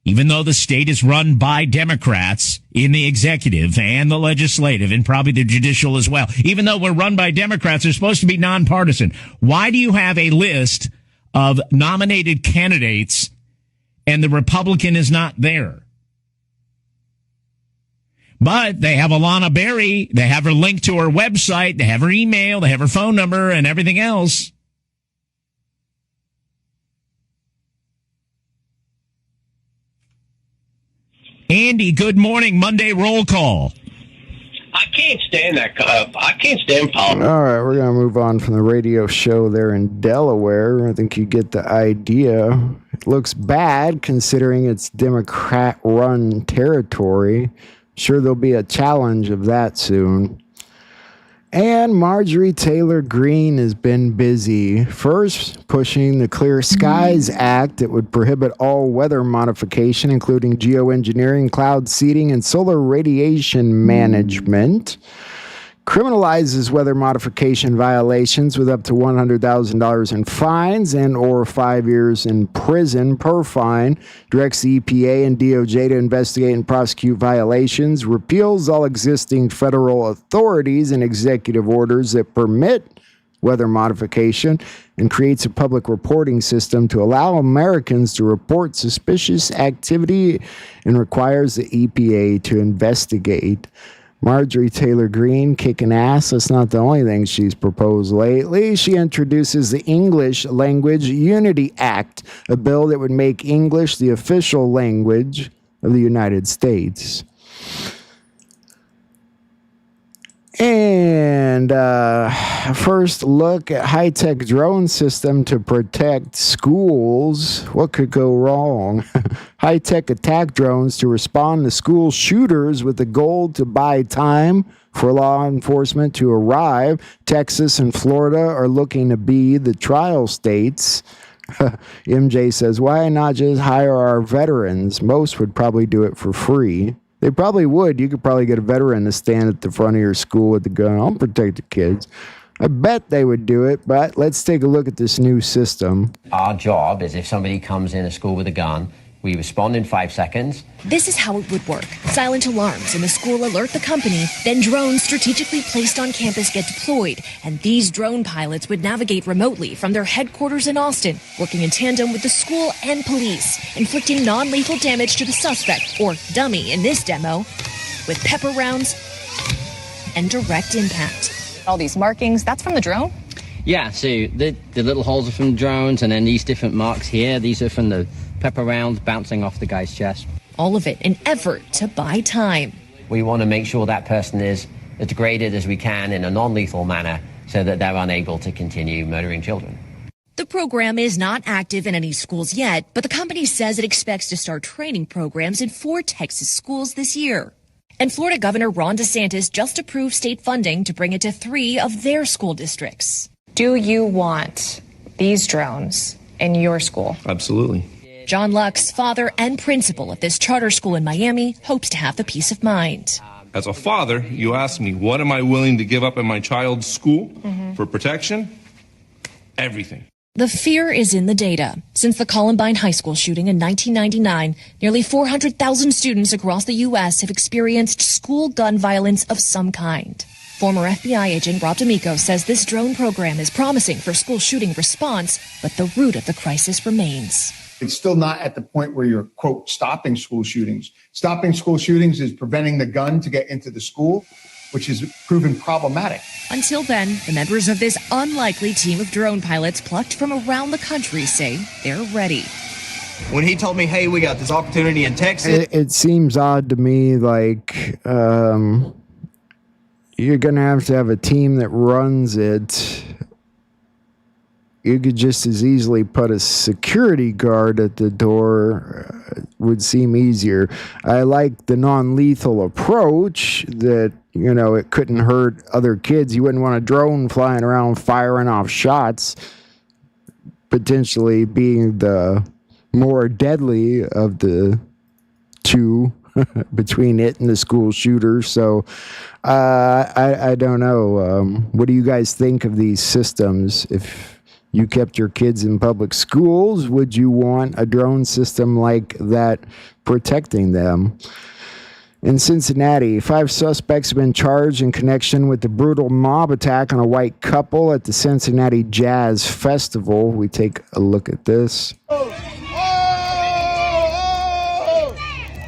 even though the state is run by Democrats in the executive and the legislative and probably the judicial as well. Even though we're run by Democrats, they're supposed to be nonpartisan. Why do you have a list of nominated candidates, and the Republican is not there. But they have Alana Berry. They have her link to her website. They have her email. They have her phone number and everything else. Andy, good morning. Monday roll call. I can't stand that. I can't stand politics. All right, we're going to move on from the radio show there in Delaware. I think you get the idea. It looks bad considering it's Democrat-run territory. Sure, there'll be a challenge of that soon. And Marjorie Taylor Greene has been busy. First, pushing the Clear Skies Act that would prohibit all weather modification, including geoengineering, cloud seeding, and solar radiation management. Criminalizes weather modification violations with up to $100,000 in fines and or 5 years in prison per fine. Directs the EPA and DOJ to investigate and prosecute violations. Repeals all existing federal authorities and executive orders that permit weather modification, and creates a public reporting system to allow Americans to report suspicious activity, and requires the EPA to investigate. Marjorie Taylor Greene kicking ass. That's not the only thing she's proposed lately. She introduces the English Language Unity Act, a bill that would make English the official language of the United States. And first look at high-tech drone system to protect schools. What could go wrong? High-tech attack drones to respond to school shooters with the goal to buy time for law enforcement to arrive. Texas and Florida are looking to be the trial states. MJ says, why not just hire our veterans? Most would probably do it for free. They probably would. You could probably get a veteran to stand at the front of your school with the gun. I'll protect the kids. I bet they would do it, but let's take a look at this new system. Our job is if somebody comes in a school with a gun, we respond in 5 seconds. This is how it would work. Silent alarms in the school alert the company, then drones strategically placed on campus get deployed, and these drone pilots would navigate remotely from their headquarters in Austin, working in tandem with the school and police, inflicting non-lethal damage to the suspect, or dummy in this demo, with pepper rounds and direct impact. All these markings, that's from the drone? Yeah, so the little holes are from drones, and then these different marks here, these are from the pepper rounds bouncing off the guy's chest. All of it an effort to buy time. We want to make sure that person is as degraded as we can in a non-lethal manner so that they're unable to continue murdering children. The program is not active in any schools yet, but the company says it expects to start training programs in 4 Texas schools this year. And Florida Governor Ron DeSantis just approved state funding to bring it to 3 of their school districts. Do you want these drones in your school? Absolutely. John Lux, father and principal of this charter school in Miami, hopes to have the peace of mind. As a father, you ask me, what am I willing to give up in my child's school for protection? Everything. The fear is in the data. Since the Columbine High School shooting in 1999, nearly 400,000 students across the U.S. have experienced school gun violence of some kind. Former FBI agent Rob D'Amico says this drone program is promising for school shooting response, but the root of the crisis remains. It's still not at the point where you're, quote, stopping school shootings. Stopping school shootings is preventing the gun to get into the school, which has proven problematic. Until then, the members of this unlikely team of drone pilots plucked from around the country say they're ready. When he told me, hey, we got this opportunity in Texas. It seems odd to me like you're going to have a team that runs it. You could just as easily put a security guard at the door. Would seem easier. I like the non-lethal approach that, you know, it couldn't hurt other kids. You wouldn't want a drone flying around firing off shots, potentially being the more deadly of the two between it and the school shooter. So I don't know. What do you guys think of these systems? If you kept your kids in public schools, would you want a drone system like that protecting them? In Cincinnati, 5 suspects have been charged in connection with the brutal mob attack on a white couple at the Cincinnati Jazz Festival. We take a look at this.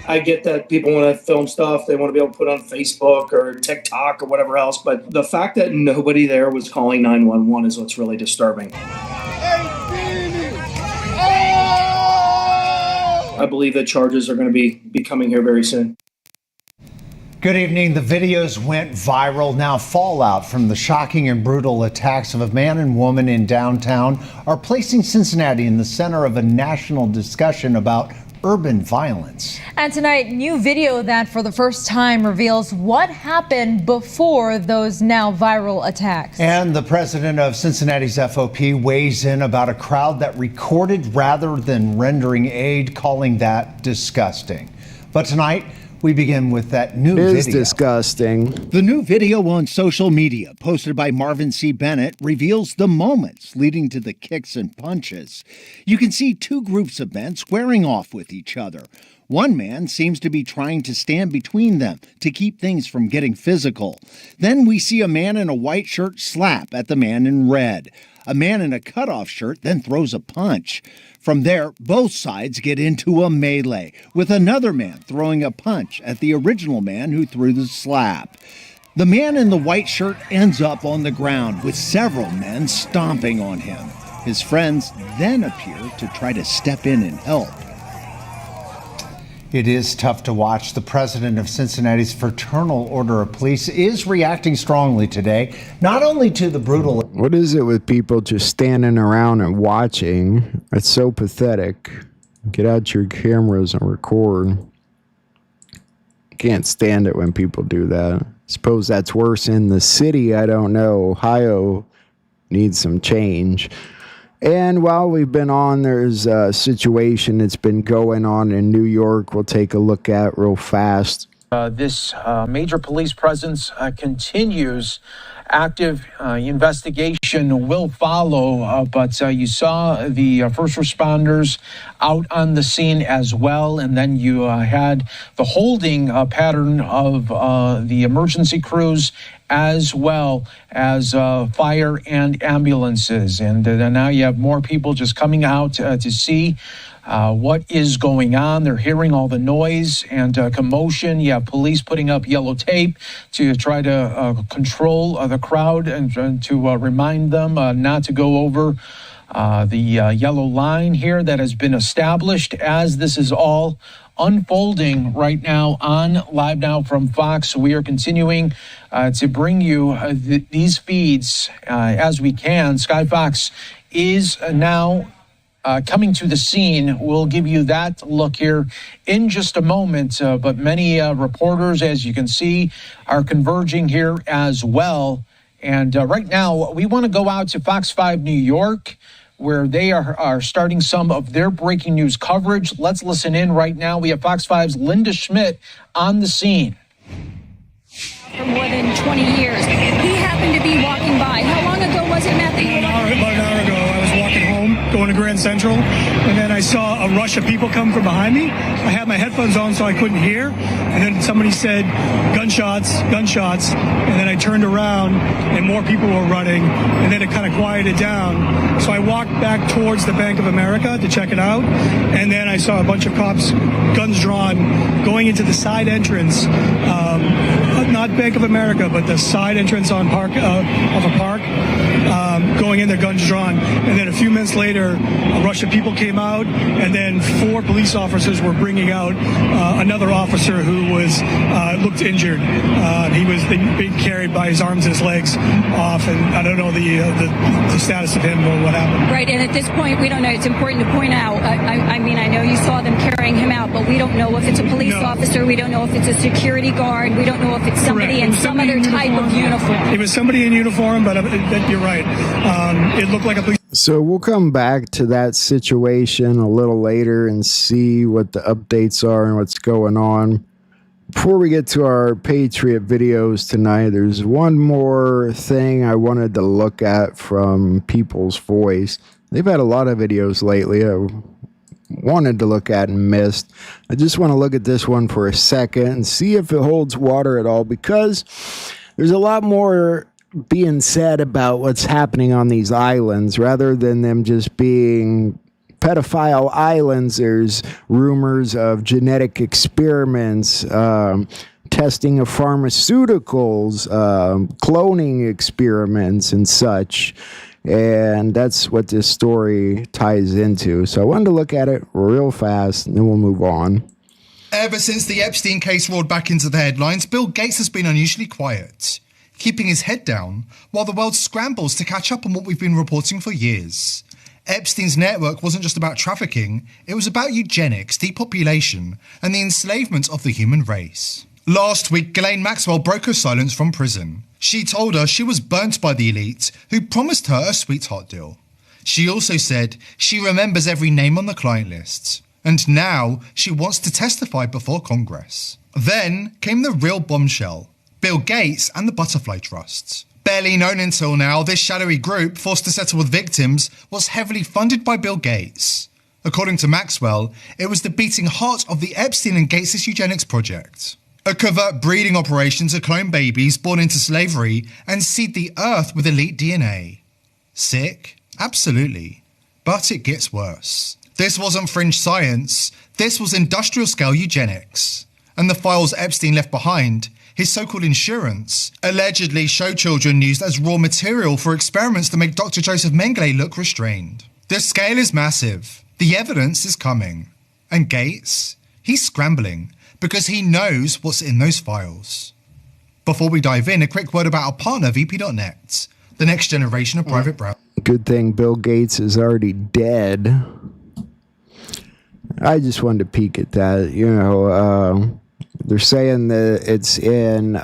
I get that people want to film stuff, they want to be able to put on Facebook or TikTok or whatever else, but the fact that nobody there was calling 911 is what's really disturbing. I believe that charges are going to be coming here very soon. Good evening. The videos went viral. Now fallout from the shocking and brutal attacks of a man and woman in downtown are placing Cincinnati in the center of a national discussion about urban violence. And tonight, new video that for the first time reveals what happened before those now viral attacks. And the president of Cincinnati's FOP weighs in about a crowd that recorded rather than rendering aid, calling that disgusting. But tonight, we begin with that new video. It is disgusting. The new video on social media, posted by Marvin C. Bennett, reveals the moments leading to the kicks and punches. You can see 2 groups of men squaring off with each other. One man seems to be trying to stand between them to keep things from getting physical. Then we see a man in a white shirt slap at the man in red. A man in a cutoff shirt then throws a punch. From there, both sides get into a melee, with another man throwing a punch at the original man who threw the slap. The man in the white shirt ends up on the ground, with several men stomping on him. His friends then appear to try to step in and help. It is tough to watch. The president of Cincinnati's Fraternal Order of Police is reacting strongly today, not only to the brutal... What is it with people just standing around and watching? It's so pathetic. Get out your cameras and record. Can't stand it when people do that. Suppose that's worse in the city. I don't know. Ohio needs some change. And while we've been on, there's a situation that's been going on in New York we'll take a look at real fast. This major police presence continues. Active investigation will follow, but you saw the first responders out on the scene as well, and then you had the holding pattern of the emergency crews as well as fire and ambulances. And now you have more people just coming out to see what is going on. They're hearing all the noise and commotion. You have police putting up yellow tape to try to control the crowd and to remind them not to go over the yellow line here that has been established as this is all unfolding right now on Live Now from Fox. We are continuing to bring you these feeds as we can. Sky Fox is now coming to the scene. We'll give you that look here in just a moment. But many reporters, as you can see, are converging here as well. And right now, we want to go out to Fox 5 New York, where they are starting some of their breaking news coverage. Let's listen in right now. We have Fox 5's Linda Schmidt on the scene. For more than 20 years, he happened to be walking by. How long ago was it, Matthew? About an hour ago. I was walking home, going to Grand Central, and then I saw a rush of people come from behind me. I had my headphones on so I couldn't hear, and then somebody said, gunshots, gunshots, and then I turned around, and more people were running, and then it kind of quieted down. So I walked back towards the Bank of America to check it out, and then I saw a bunch of cops, guns drawn, going into the side entrance, not Bank of America, but the side entrance on park of a park, going in there, guns drawn. And then a few minutes later, a rush of people came out, and then 4 police officers were bringing out another officer who was looked injured. He was being carried by his arms and his legs off, and I don't know the status of him or what happened. Right, and at this point, we don't know. It's important to point out. I mean, I know you saw them carrying him out, but we don't know if it's a police officer. We don't know if it's a security guard. We don't know if it's somebody in some other type of uniform. It was somebody in uniform, but you're right. It looked like a police. So we'll come back to that situation a little later and see what the updates are and what's going on. Before we get to our Patriot videos tonight, there's one more thing I wanted to look at from People's Voice. They've had a lot of videos lately. wanted to look at and missed. I just want to look at this one for a second and see if it holds water at all, because there's a lot more being said about what's happening on these islands rather than them just being pedophile islands. There's rumors of genetic experiments, testing of pharmaceuticals, cloning experiments and such. And that's what this story ties into. So I wanted to look at it real fast, and then we'll move on. Ever since the Epstein case roared back into the headlines, Bill Gates has been unusually quiet, keeping his head down while the world scrambles to catch up on what we've been reporting for years. Epstein's network wasn't just about trafficking, it was about eugenics, depopulation, and the enslavement of the human race. Last week, Ghislaine Maxwell broke her silence from prison. She told her she was burnt by the elite, who promised her a sweetheart deal. She also said she remembers every name on the client list, and now she wants to testify before Congress. Then came the real bombshell: Bill Gates and the Butterfly Trust. Barely known until now, this shadowy group, forced to settle with victims, was heavily funded by Bill Gates. According to Maxwell, it was the beating heart of the Epstein and Gates' eugenics project. A covert breeding operation to clone babies born into slavery and seed the earth with elite DNA. Sick? Absolutely. But it gets worse. This wasn't fringe science, this was industrial-scale eugenics. And the files Epstein left behind, his so-called insurance, allegedly show children used as raw material for experiments to make Dr. Joseph Mengele look restrained. The scale is massive. The evidence is coming. And Gates? He's scrambling, because he knows what's in those files. Before we dive in, a quick word about our partner, VP.net, the next generation of private browsers. Good thing Bill Gates is already dead. I just wanted to peek at that. They're saying that it's in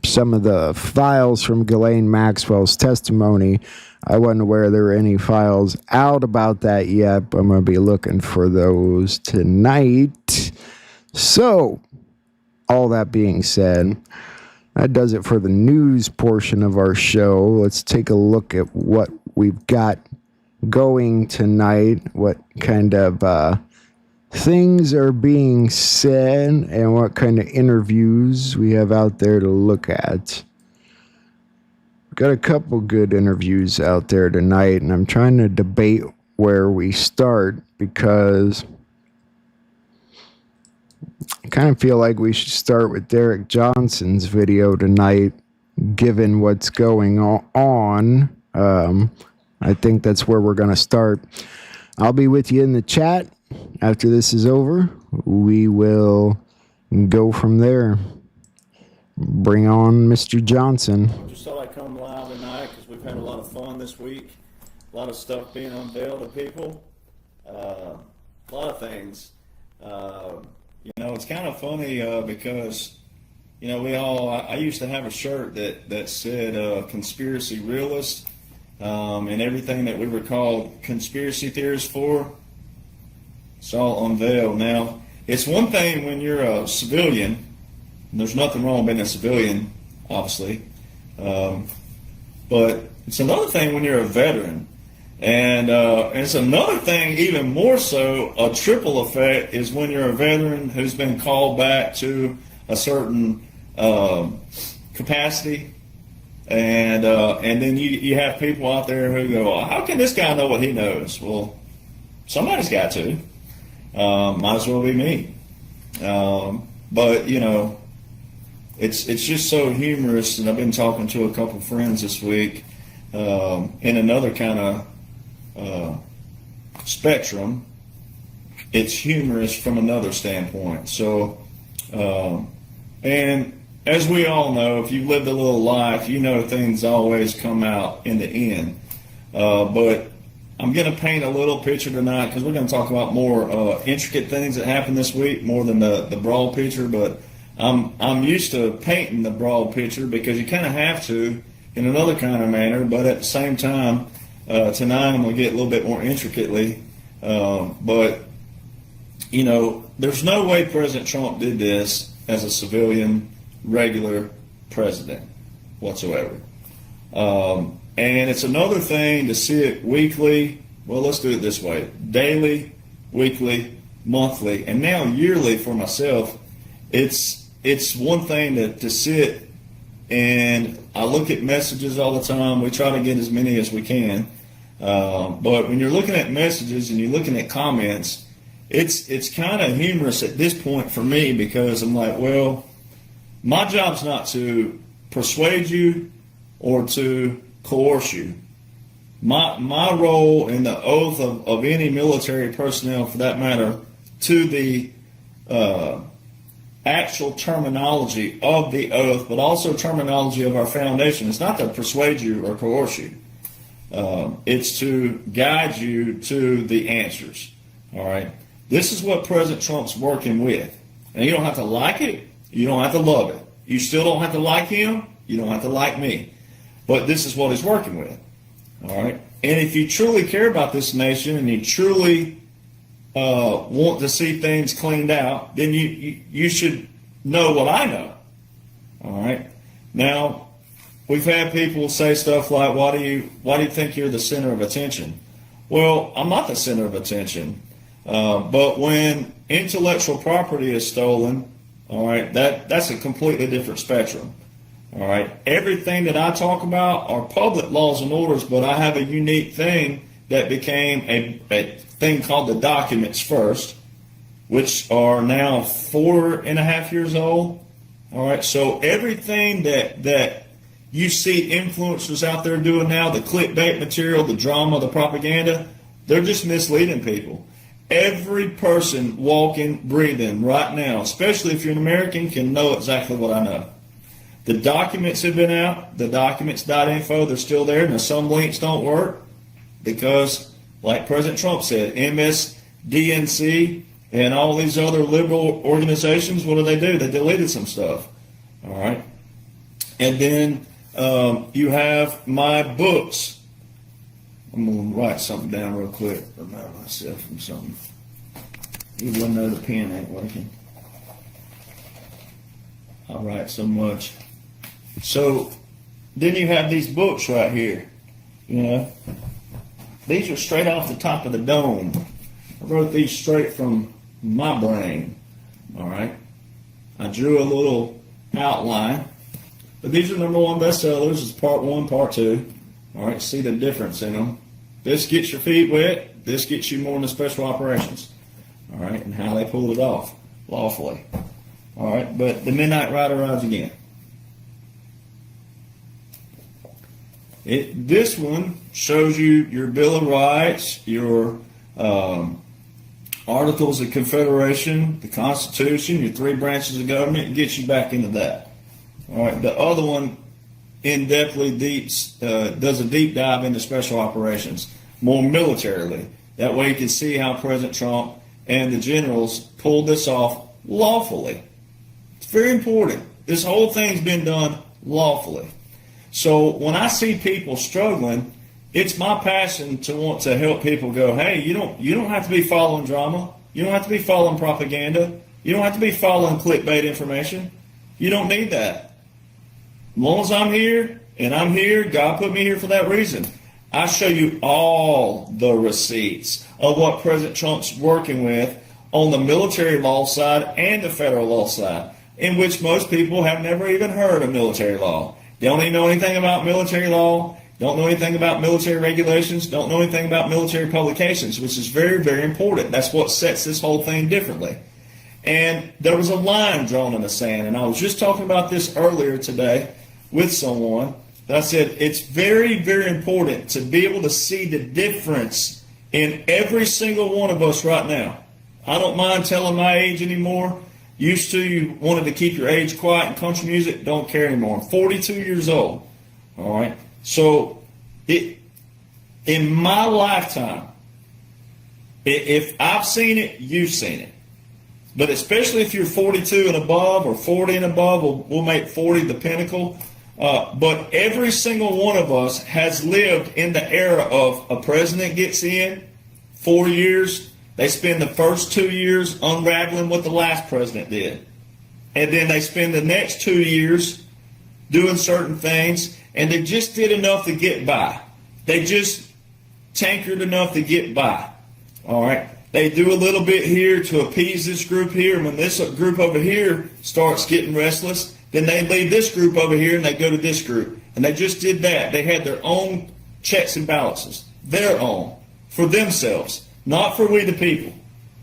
some of the files from Ghislaine Maxwell's testimony. I wasn't aware there were any files out about that yet, but I'm going to be looking for those tonight. So, all that being said, that does it for the news portion of our show. Let's take a look at what we've got going tonight, what kind of things are being said, and what kind of interviews we have out there to look at. Got a couple good interviews out there tonight, and I'm trying to debate where we start, because I kind of feel like we should start with Derek Johnson's video tonight, given what's going on. I think that's where we're going to start. I'll be with you in the chat. After this is over, we will go from there. Bring on Mr. Johnson. Just thought I'd come live tonight because we've had a lot of fun this week. A lot of stuff being unveiled to people. A lot of things. It's kind of funny because, I used to have a shirt that said conspiracy realist, and everything that we were called conspiracy theorists for. It's all unveiled now. It's one thing when you're a civilian, and there's nothing wrong with being a civilian, obviously, but it's another thing when you're a veteran. And it's another thing, even more so, a triple effect, is when you're a veteran who's been called back to a certain capacity. And then you have people out there who go, how can this guy know what he knows? Well, somebody's got to. Might as well be me. But, it's just so humorous, and I've been talking to a couple friends this week in another kind of spectrum. It's humorous from another standpoint. So, and as we all know, if you've lived a little life, things always come out in the end. But I'm going to paint a little picture tonight, because we're going to talk about more intricate things that happened this week, more than the broad picture. But I'm used to painting the broad picture, because you kind of have to in another kind of manner. But at the same time, tonight I'm going to get a little bit more intricately. But there's no way President Trump did this as a civilian, regular president whatsoever. And it's another thing to see it weekly. Well, let's do it this way: daily, weekly, monthly, and now yearly for myself. It's one thing to sit and I look at messages all the time. We try to get as many as we can. But when you're looking at messages and you're looking at comments, it's kind of humorous at this point for me, because I'm like, well, my job's not to persuade you or to coerce you. My role in the oath of any military personnel, for that matter, to the actual terminology of the oath, but also terminology of our foundation, it's not to persuade you or coerce you. It's to guide you to the answers. All right. This is what President Trump's working with. And you don't have to like it. You don't have to love it. You still don't have to like him. You don't have to like me. But this is what he's working with. All right. And if you truly care about this nation and you truly want to see things cleaned out, then you should know what I know. All right. Now, we've had people say stuff like, why do you think you're the center of attention? Well, I'm not the center of attention. But when intellectual property is stolen, all right, that's a completely different spectrum. All right. Everything that I talk about are public laws and orders, but I have a unique thing that became a thing called the documents first, which are now 4.5 years old. All right. So everything that you see influencers out there doing now, the clickbait material, the drama, the propaganda, they're just misleading people. Every person walking, breathing right now, especially if you're an American, can know exactly what I know. The documents have been out, the documents.info, they're still there. Now, some links don't work because, like President Trump said, MSDNC and all these other liberal organizations, what do? They deleted some stuff. All right. And then you have my books. I'm going to write something down real quick. Remind myself from something. Even though the pen ain't working. I write so much. So then you have these books right here. You know, these are straight off the top of the dome. I wrote these straight from my brain. All right. I drew a little outline. But these are #1 bestsellers. It's part 1, part 2. All right, see the difference in them. This gets your feet wet. This gets you more into special operations. All right, and how they pulled it off lawfully. All right, but the Midnight Rider rides again. This one shows you your Bill of Rights, your Articles of Confederation, the Constitution, your 3 branches of government. It gets you back into that. All right, the other one in-depthly does a deep dive into special operations, more militarily. That way you can see how President Trump and the generals pulled this off lawfully. It's very important. This whole thing's been done lawfully. So when I see people struggling, it's my passion to want to help people go, hey, you don't have to be following drama. You don't have to be following propaganda. You don't have to be following clickbait information. You don't need that. As long as I'm here, and I'm here, God put me here for that reason. I show you all the receipts of what President Trump's working with on the military law side and the federal law side, in which most people have never even heard of military law. They don't even know anything about military law, don't know anything about military regulations, don't know anything about military publications, which is very, very important. That's what sets this whole thing differently. And there was a line drawn in the sand, and I was just talking about this earlier today with someone. I said it's very, very important to be able to see the difference in every single one of us right now. I don't mind telling my age anymore. Used to, you wanted to keep your age quiet in country music. Don't care anymore. I'm 42 years old. All right. So in my lifetime, if I've seen it, you've seen it. But especially if you're 42 and above or 40 and above, we'll make 40 the pinnacle. But every single one of us has lived in the era of a president gets in 4 years. They spend the first 2 years unraveling what the last president did. And then they spend the next 2 years doing certain things. And they just did enough to get by. They just tankered enough to get by. All right. They do a little bit here to appease this group here. And when this group over here starts getting restless, then they leave this group over here and they go to this group. And they just did that. They had their own checks and balances, their own, for themselves, not for we the people.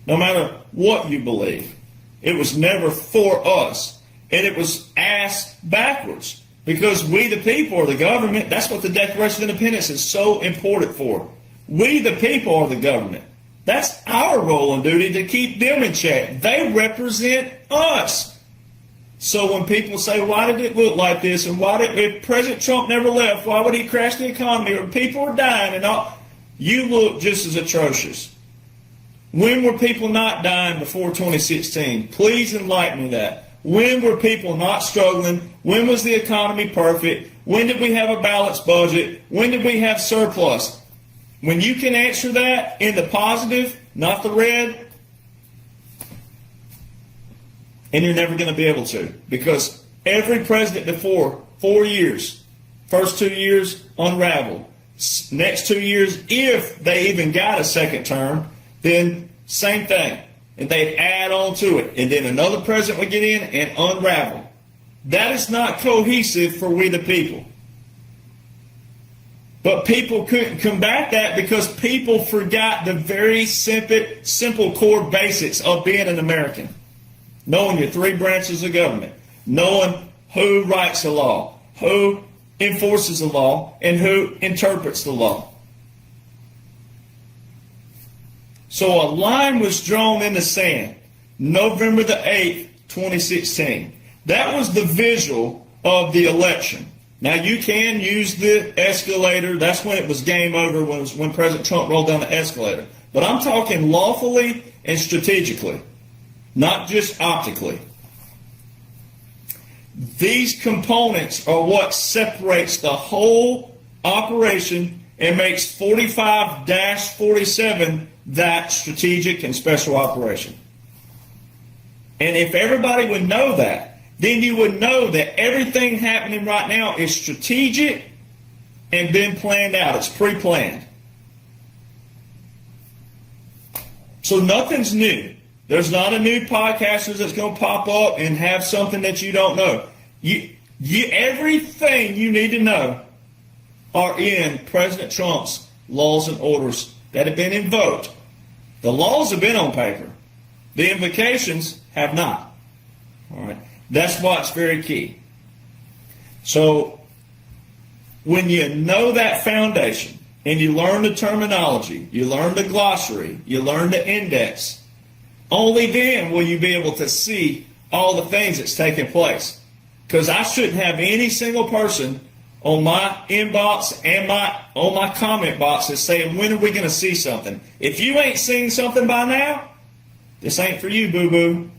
No matter what you believe, it was never for us. And it was ass backwards, because we the people are the government. That's what the Declaration of Independence is so important for. We the people are the government. That's our role and duty, to keep them in check. They represent us. So when people say, why did it look like this? And if President Trump never left, why would he crash the economy? Or people are dying and all. You look just as atrocious. When were people not dying before 2016? Please enlighten me that. When were people not struggling? When was the economy perfect? When did we have a balanced budget? When did we have surplus? When you can answer that in the positive, not the red, and you're never going to be able to, because every president before, 4 years, first 2 years unraveled. Next 2 years, if they even got a second term, then same thing. And they'd add on to it. And then another president would get in and unravel. That is not cohesive for we the people. But people couldn't combat that because people forgot the very simple core basics of being an American. Knowing your three branches of government. Knowing who writes the law, who enforces the law, and who interprets the law. So a line was drawn in the sand, November the 8th, 2016. That was the visual of the election. Now, you can use the escalator. That's when it was game over, when President Trump rolled down the escalator. But I'm talking lawfully and strategically, not just optically. These components are what separates the whole operation and makes 45-47 that strategic and special operation. And if everybody would know that, then you would know that everything happening right now is strategic and been planned out. It's pre-planned. So nothing's new. There's not a new podcaster that's going to pop up and have something that you don't know. Everything you need to know are in President Trump's laws and orders that have been invoked. The laws have been on paper. The invocations have not. All right. That's why it's very key. So when you know that foundation and you learn the terminology, you learn the glossary, you learn the index, only then will you be able to see all the things that's taking place. Because I shouldn't have any single person on my inbox and on my comment boxes saying, when are we going to see something? If you ain't seen something by now, this ain't for you, boo-boo.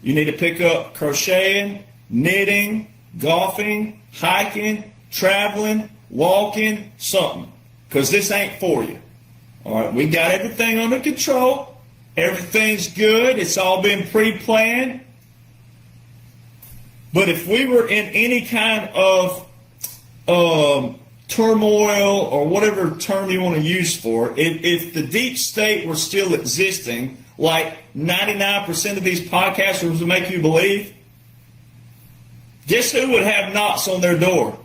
You need to pick up crocheting, knitting, golfing, hiking, traveling, walking, something. Because this ain't for you. All right, we got everything under control. Everything's good. It's all been pre-planned. But if we were in any kind of turmoil, or whatever term you want to use for it, if the deep state were still existing, like 99% of these podcasters would make you believe, guess who would have knocks on their door?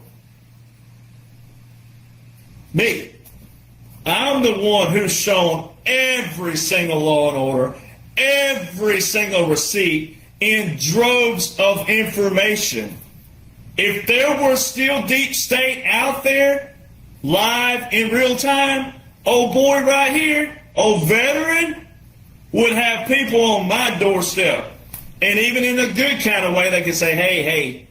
Me. I'm the one who's shown every single law and order, every single receipt in droves of information. If there were still deep state out there, live in real time, old boy right here, old veteran, would have people on my doorstep. And even in a good kind of way, they could say, hey,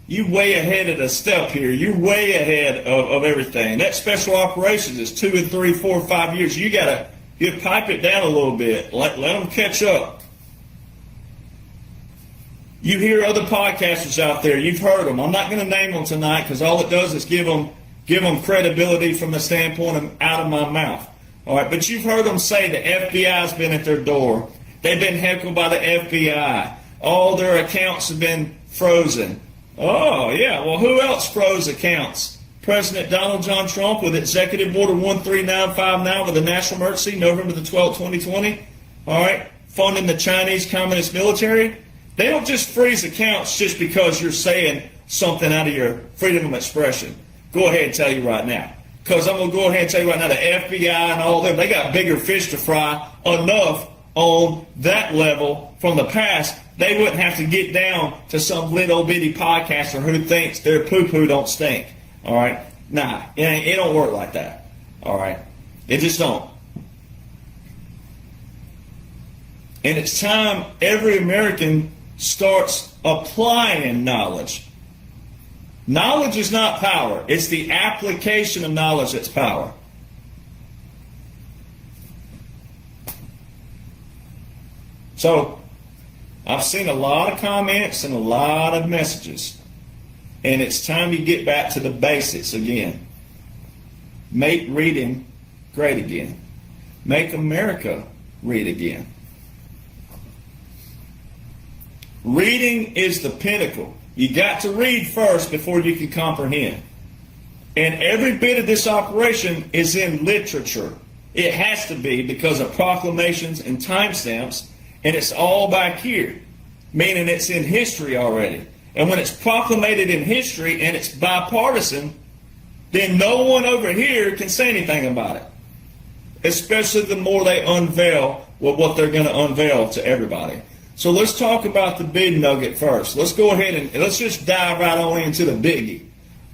you way ahead of the step here. You're way ahead of everything. That special operations is 2 and 3, 4, 5 years. You pipe it down a little bit. Let them catch up. You hear other podcasters out there. You've heard them. I'm not going to name them tonight because all it does is give them credibility from the standpoint of out of my mouth. All right, but you've heard them say the FBI's been at their door. They've been heckled by the FBI. All their accounts have been frozen. Oh, yeah. Well, who else froze accounts President Donald John Trump with Executive Order 13959 with a national emergency, November the 12th, 2020. All right, funding the Chinese Communist military. They don't just freeze accounts just because you're saying something out of your freedom of expression. Go ahead and tell you right now. Because I'm going to go ahead and tell you right now, the FBI and all them, they got bigger fish to fry enough on that level from the past. They wouldn't have to get down to some little bitty podcaster who thinks their poo-poo don't stink. All right? Nah, it don't work like that. All right? It just don't. And it's time every American starts applying knowledge. Knowledge is not power. It's the application of knowledge that's power. So, I've seen a lot of comments and a lot of messages. And it's time you get back to the basics again. Make reading great again. Make America read again. Reading is the pinnacle. You got to read first before you can comprehend. And every bit of this operation is in literature. It has to be because of proclamations and timestamps, and it's all back here, meaning it's in history already. And when it's proclamated in history and it's bipartisan, then no one over here can say anything about it. Especially the more they unveil what they're going to unveil to everybody. So let's talk about the big nugget first. Let's go ahead and let's just dive right on into the biggie.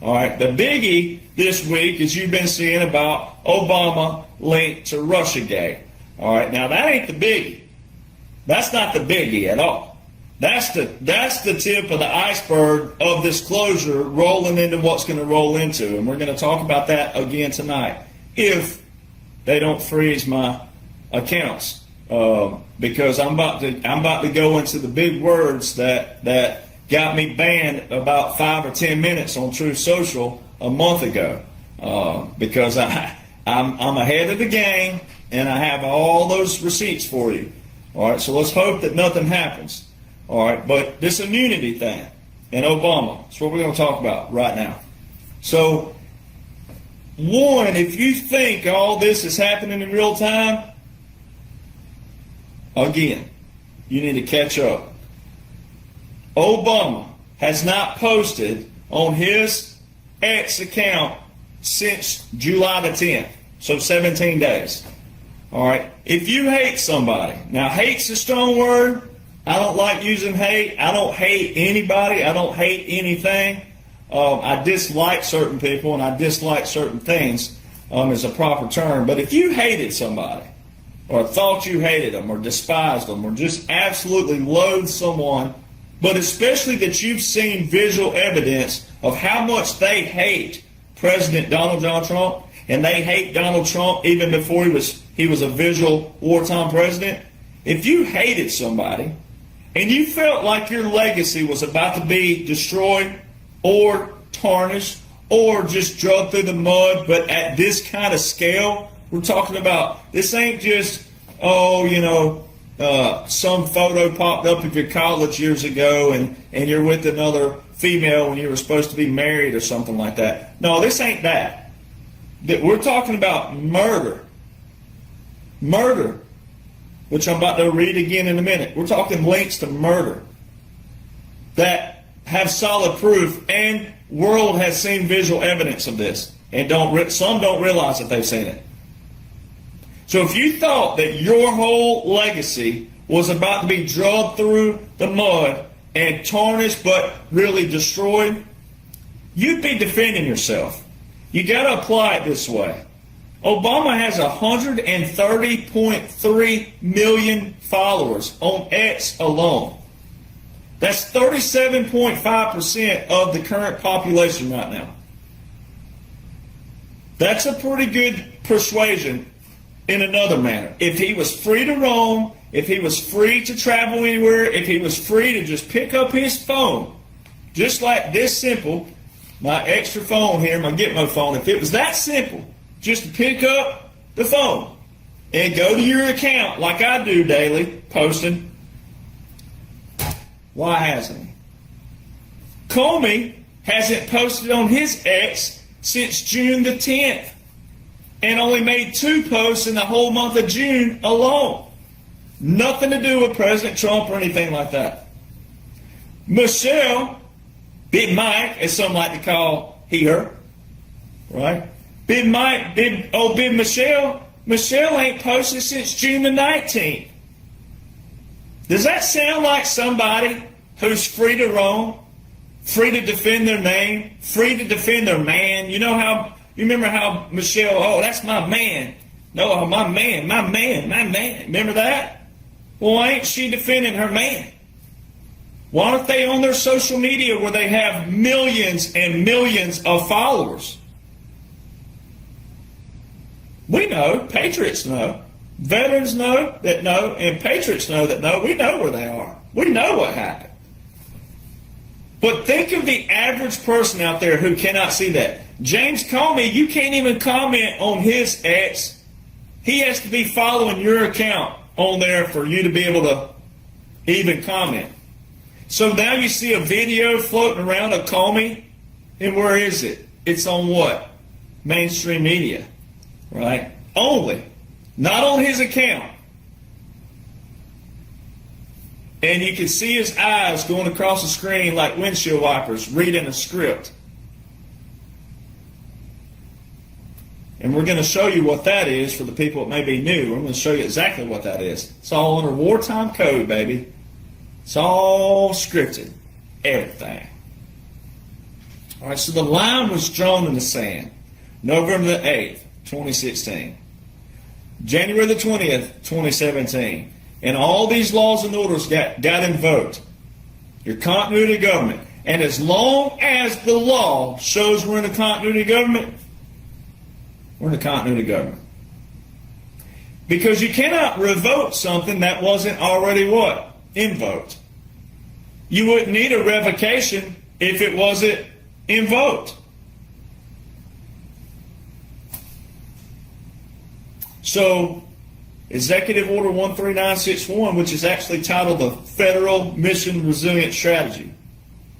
All right, the biggie this week is you've been seeing about Obama linked to Russiagate. All right, now that ain't the biggie. That's not the biggie at all. That's the tip of the iceberg of this closure rolling into what's going to roll into, and we're going to talk about that again tonight if they don't freeze my accounts. Because I'm about to go into the big words that got me banned about 5 or 10 minutes on Truth Social a month ago. Because I'm ahead of the game and I have all those receipts for you. All right, so let's hope that nothing happens. All right, but this immunity thing and Obama, that's what we're going to talk about right now. So, one, if you think all this is happening in real time, again, you need to catch up. Obama has not posted on his X account since July the 10th, so 17 days. All right. If you hate somebody, now hate's a strong word. I don't like using hate. I don't hate anybody. I don't hate anything. I dislike certain people and I dislike certain things is a proper term. But if you hated somebody, or thought you hated them, or despised them, or just absolutely loathed someone, but especially that you've seen visual evidence of how much they hate President Donald John Trump, and they hate Donald Trump even before he was a visual wartime president. If you hated somebody, and you felt like your legacy was about to be destroyed, or tarnished, or just drugged through the mud, but at this kind of scale, we're talking about, this ain't just, some photo popped up of your college years ago and you're with another female when you were supposed to be married or something like that. No, this ain't that. We're talking about murder. Murder, which I'm about to read again in a minute. We're talking links to murder that have solid proof, and world has seen visual evidence of this, and some don't realize that they've seen it. So if you thought that your whole legacy was about to be drugged through the mud and tarnished but really destroyed, you'd be defending yourself. You got to apply it this way. Obama has 130.3 million followers on X alone. That's 37.5% of the current population right now. That's a pretty good persuasion. In another manner, if he was free to roam, if he was free to travel anywhere, if he was free to just pick up his phone, just like this simple, my extra phone here, my Gitmo phone, if it was that simple, just to pick up the phone and go to your account like I do daily, posting, why hasn't he? Comey hasn't posted on his X since June the 10th and only made 2 posts in the whole month of June alone. Nothing to do with President Trump or anything like that. Michelle, Big Mike, as some like to call her, right? Big Mike, Big Michelle ain't posted since June the 19th. Does that sound like somebody who's free to roam, free to defend their name, free to defend their man? You remember how Michelle, oh, that's my man. No, my man. Remember that? Well, why ain't she defending her man? Why aren't they on their social media where they have millions and millions of followers? We know, patriots know, veterans know, and patriots know that know. We know where they are. We know what happened. But think of the average person out there who cannot see that. James Comey, you can't even comment on his ex. He has to be following your account on there for you to be able to even comment. So now you see a video floating around of Comey, and where is it? It's on what? Mainstream media, right? Only. Not on his account. And you can see his eyes going across the screen like windshield wipers, reading a script. And we're going to show you what that is for the people that may be new. I'm going to show you exactly what that is. It's all under wartime code, baby. It's all scripted. Everything. All right, so the line was drawn in the sand. November the 8th, 2016. January the 20th, 2017. And all these laws and orders got invoked. Your continuity of government. And as long as the law shows we're in a continuity of government, we're in a continuity of government. Because you cannot revoke something that wasn't already what? Invoked. You wouldn't need a revocation if it wasn't invoked. So, Executive Order 13961, which is actually titled the Federal Mission Resilience Strategy,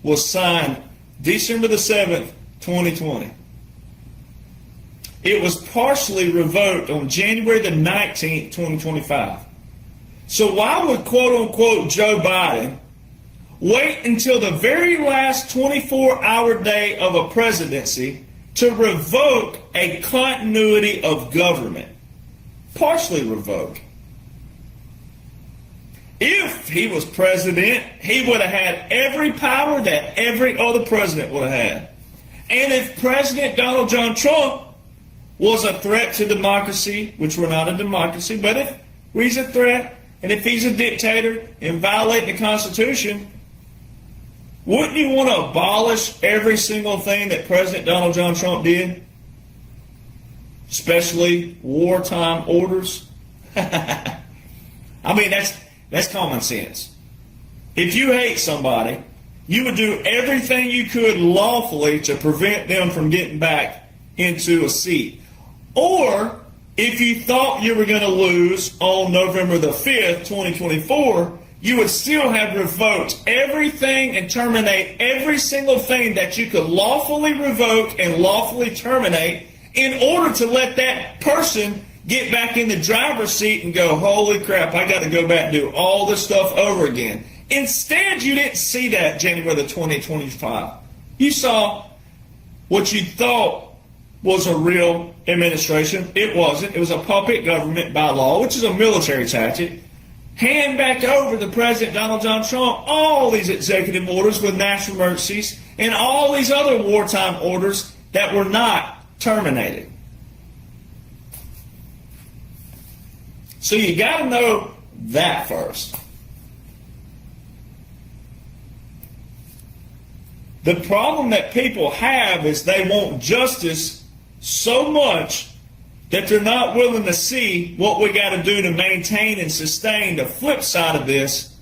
was signed December the 7th, 2020. It was partially revoked on January the 19th, 2025. So why would quote-unquote Joe Biden wait until the very last 24-hour day of a presidency to revoke a continuity of government? Partially revoke. If he was president, he would have had every power that every other president would have had. And if President Donald John Trump was a threat to democracy, which we're not a democracy, but if he's a threat, and if he's a dictator and violating the Constitution, wouldn't you want to abolish every single thing that President Donald John Trump did? Especially wartime orders? I mean, that's common sense. If you hate somebody, you would do everything you could lawfully to prevent them from getting back into a seat. Or, if you thought you were going to lose on November the 5th, 2024, you would still have revoked everything and terminate every single thing that you could lawfully revoke and lawfully terminate in order to let that person get back in the driver's seat and go, holy crap, I got to go back and do all this stuff over again. Instead, you didn't see that January the 2025. You saw what you thought was a real administration. It wasn't. It was a puppet government by law, which is a military tactic. Hand back over to President Donald John Trump all these executive orders with national emergencies and all these other wartime orders that were not terminated. So you got to know that first. The problem that people have is they want justice so much that they're not willing to see what we got to do to maintain and sustain the flip side of this.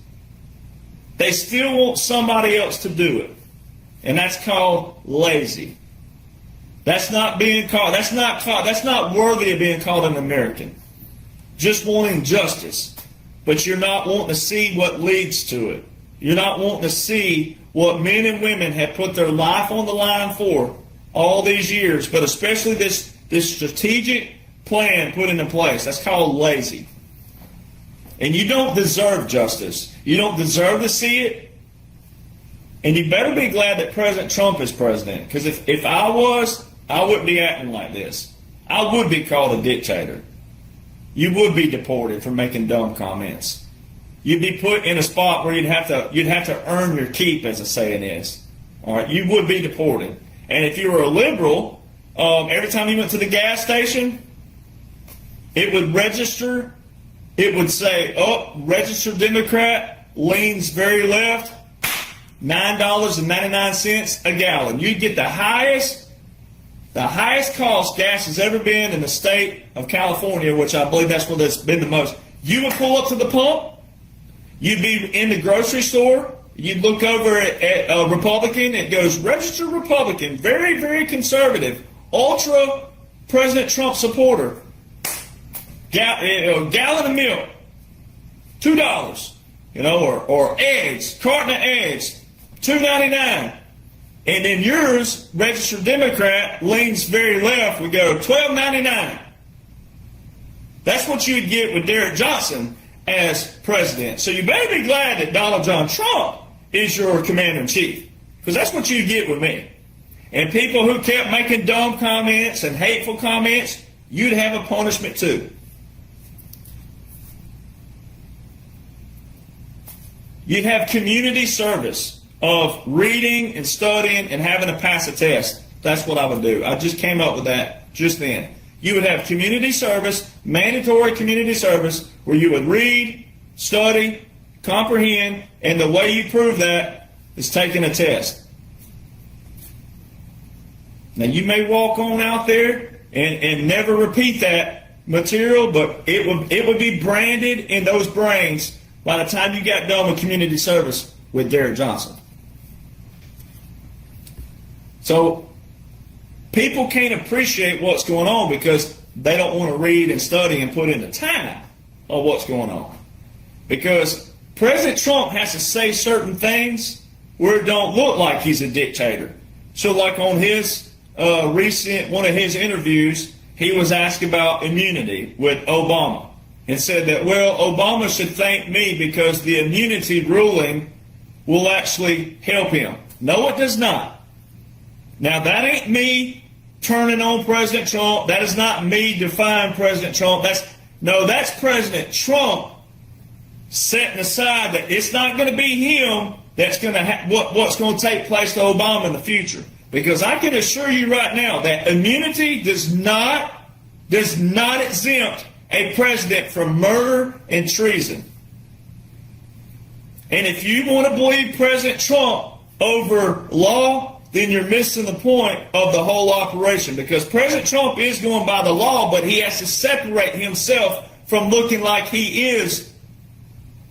They still want somebody else to do it. And that's called lazy. That's not worthy of being called an American. Just wanting justice. But you're not wanting to see what leads to it. You're not wanting to see what men and women have put their life on the line for all these years, but especially this strategic plan put into place. That's called lazy. And you don't deserve justice. You don't deserve to see it. And you better be glad that President Trump is president. Because if I was, I wouldn't be acting like this. I would be called a dictator. You would be deported for making dumb comments. You'd be put in a spot where you'd have to earn your keep, as the saying is. All right, you would be deported. And if you were a liberal, every time you went to the gas station, it would register. It would say, "Oh, registered Democrat, leans very left, $9.99 a gallon." You'd get the highest cost gas has ever been in the state of California, which I believe that's where that's been the most. You would pull up to the pump. You'd be in the grocery store. You'd look over at a Republican. It goes, "Registered Republican, very, very conservative, ultra President Trump supporter. Gallon of milk, $2, or eggs, carton of eggs, $2.99. And then yours, registered Democrat, leans very left, we go $12.99. That's what you'd get with Derek Johnson as president. So you better be glad that Donald John Trump is your commander-in-chief, because that's what you get with me. And people who kept making dumb comments and hateful comments, you'd have a punishment too. You'd have community service of reading and studying and having to pass a test. That's what I would do. I just came up with that just then. You would have community service, mandatory community service, where you would read, study, comprehend, and the way you prove that is taking a test. Now, you may walk on out there and never repeat that material, but it would be branded in those brains by the time you got done with community service with Derek Johnson. So people can't appreciate what's going on because they don't want to read and study and put in the time of what's going on. Because President Trump has to say certain things where it don't look like he's a dictator. So like on his one of his interviews, he was asked about immunity with Obama and said that, well, Obama should thank me because the immunity ruling will actually help him. No, it does not. Now, that ain't me turning on President Trump. That is not me defying President Trump. That's President Trump setting aside that it's not going to be him that's going to what's going to take place to Obama in the future. Because I can assure you right now that immunity does not exempt a president from murder and treason. And if you want to believe President Trump over law, then you're missing the point of the whole operation. Because President Trump is going by the law, but he has to separate himself from looking like he is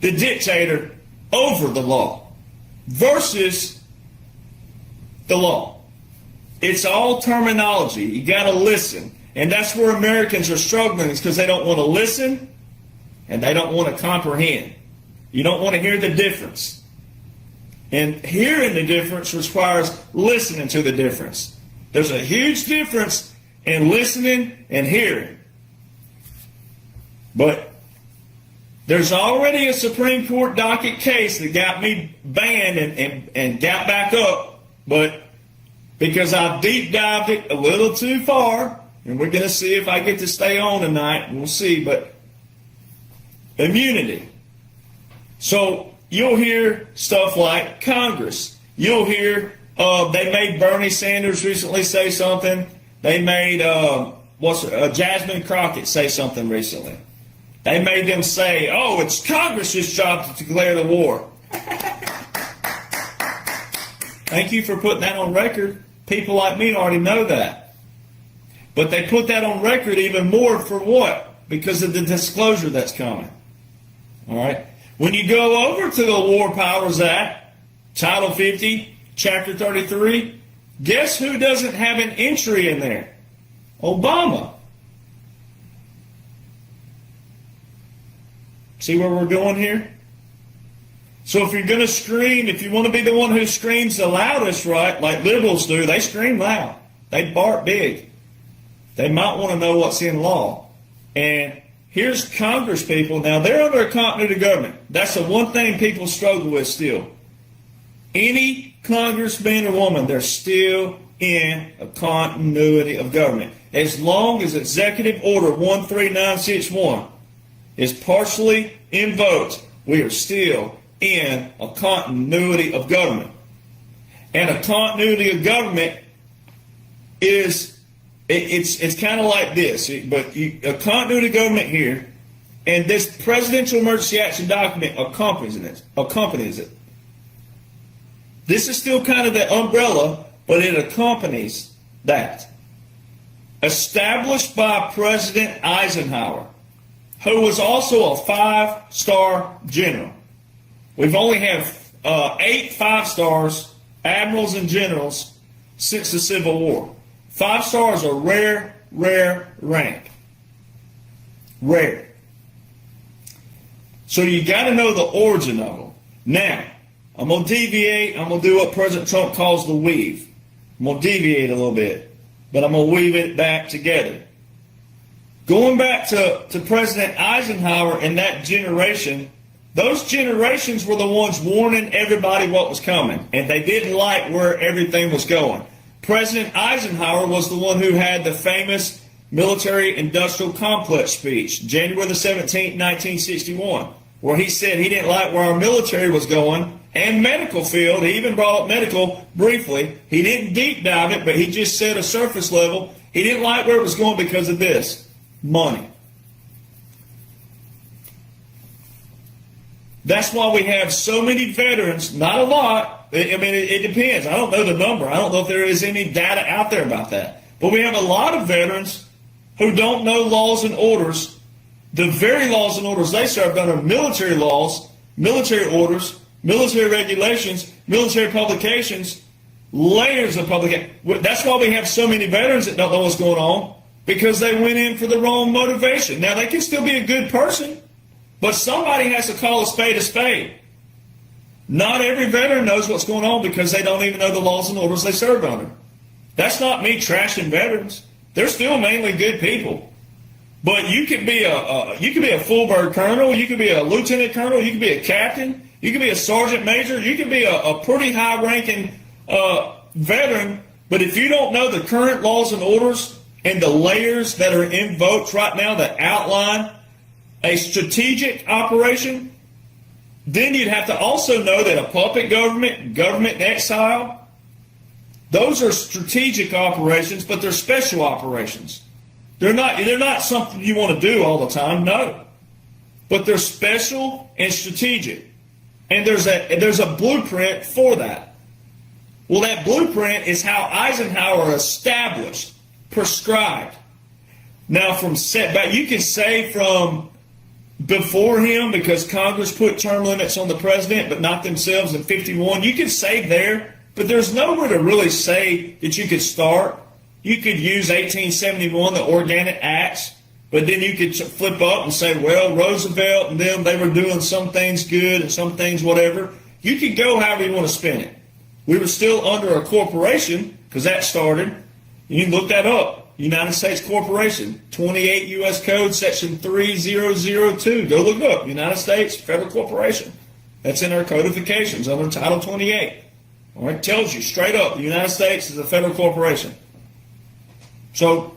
the dictator over the law versus the law. It's all terminology. You got to listen. And that's where Americans are struggling, is because they don't want to listen and they don't want to comprehend. You don't want to hear the difference. And hearing the difference requires listening to the difference. There's a huge difference in listening and hearing. But there's already a Supreme Court docket case that got me banned and got back up. But because I deep dived it a little too far, and we're going to see if I get to stay on tonight. We'll see. But immunity. So you'll hear stuff like Congress. You'll hear they made Bernie Sanders recently say something. They made Jasmine Crockett say something recently. They made them say, "Oh, it's Congress's job to declare the war." Thank you for putting that on record. People like me already know that. But they put that on record even more for what? Because of the disclosure that's coming. All right? When you go over to the War Powers Act, Title 50, Chapter 33, guess who doesn't have an entry in there? Obama. See where we're going here? So if you're going to scream, if you want to be the one who screams the loudest, right, like liberals do, they scream loud. they bark big. They might want to know what's in law. And here's Congress people. Now, they're under a continuity of government. That's the one thing people struggle with still. Any congressman or woman, they're still in a continuity of government. As long as Executive Order 13961 is partially invoked, we are still in a continuity of government. And a continuity of government is, it's kind of like this, but a continuity of government here, and this Presidential Emergency Action Document accompanies it. This is still kind of the umbrella, but it accompanies that. Established by President Eisenhower, who was also a 5-star general. We've only had 8 5-stars, admirals and generals, since the Civil War. 5 stars are rare rank. Rare. So you got to know the origin of them. Now, I'm going to deviate. I'm going to do what President Trump calls the weave. I'm going to deviate a little bit, but I'm going to weave it back together. Going back to President Eisenhower and that generation, those generations were the ones warning everybody what was coming, and they didn't like where everything was going. President Eisenhower was the one who had the famous military-industrial complex speech, January the 17th, 1961, where he said he didn't like where our military was going, and medical field. He even brought up medical briefly. He didn't deep dive it, but he just said a surface level. He didn't like where it was going because of this, money. That's why we have so many veterans, not a lot. I mean, it depends. I don't know the number. I don't know if there is any data out there about that. But we have a lot of veterans who don't know laws and orders, the very laws and orders they served under: military laws, military orders, military regulations, military publications, layers of publication. That's why we have so many veterans that don't know what's going on, because they went in for the wrong motivation. Now, they can still be a good person, but somebody has to call a spade a spade. Not every veteran knows what's going on because they don't even know the laws and orders they served under. That's not me trashing veterans. They're still mainly good people. But you could be a full bird colonel, you could be a lieutenant colonel, you could be a captain, you could be a sergeant major, you could be a pretty high-ranking veteran. But if you don't know the current laws and orders and the layers that are invoked right now that outline a strategic operation, then you'd have to also know that a puppet government, government in exile, those are strategic operations, but they're special operations. They're not something you want to do all the time, no. But they're special and strategic. And there's a blueprint for that. Well, that blueprint is how Eisenhower established, prescribed. Now, from setback, you can say from before him, because Congress put term limits on the president, but not themselves in 51. You could say there, but there's nowhere to really say that you could start. You could use 1871, the Organic Acts, but then you could flip up and say, well, Roosevelt and them, they were doing some things good and some things whatever. You could go however you want to spin it. We were still under a corporation, because that started. You can look that up. United States Corporation, 28 U.S. Code, Section 3002. Go look up. United States Federal Corporation. That's in our codifications under Title 28. All right, tells you straight up the United States is a federal corporation. So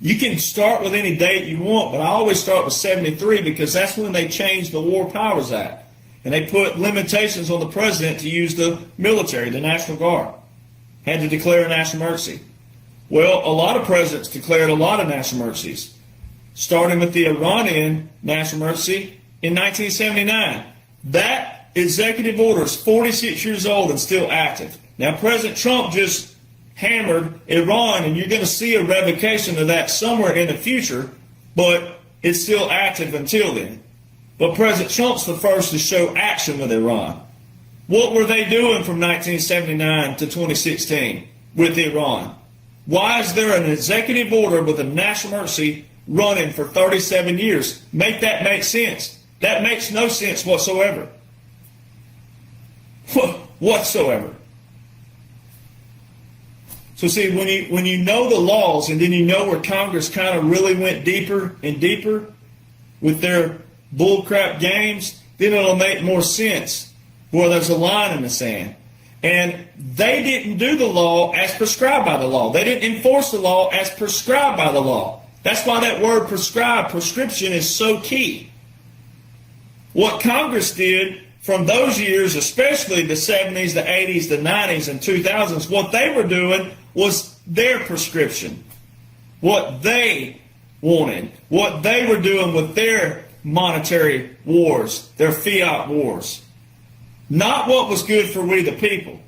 you can start with any date you want, but I always start with 73 because that's when they changed the War Powers Act. And they put limitations on the president to use the military, the National Guard. Had to declare a national emergency. Well, a lot of presidents declared a lot of national emergencies, starting with the Iranian national emergency in 1979. That executive order is 46 years old and still active. Now, President Trump just hammered Iran, and you're going to see a revocation of that somewhere in the future, but it's still active until then. But President Trump's the first to show action with Iran. What were they doing from 1979 to 2016 with Iran? Why is there an executive order with a national emergency running for 37 years? Make that make sense. That makes no sense whatsoever. Whatsoever. So see, when you know the laws, and then you know where Congress kind of really went deeper and deeper with their bullcrap games, then it'll make more sense where there's a line in the sand. And they didn't do the law as prescribed by the law. They didn't enforce the law as prescribed by the law. That's why that word prescribe, prescription, is so key. What Congress did from those years, especially the 70s, the 80s, the 90s, and 2000s, what they were doing was their prescription. What they wanted, what they were doing with their monetary wars, their fiat wars. Not what was good for we the people.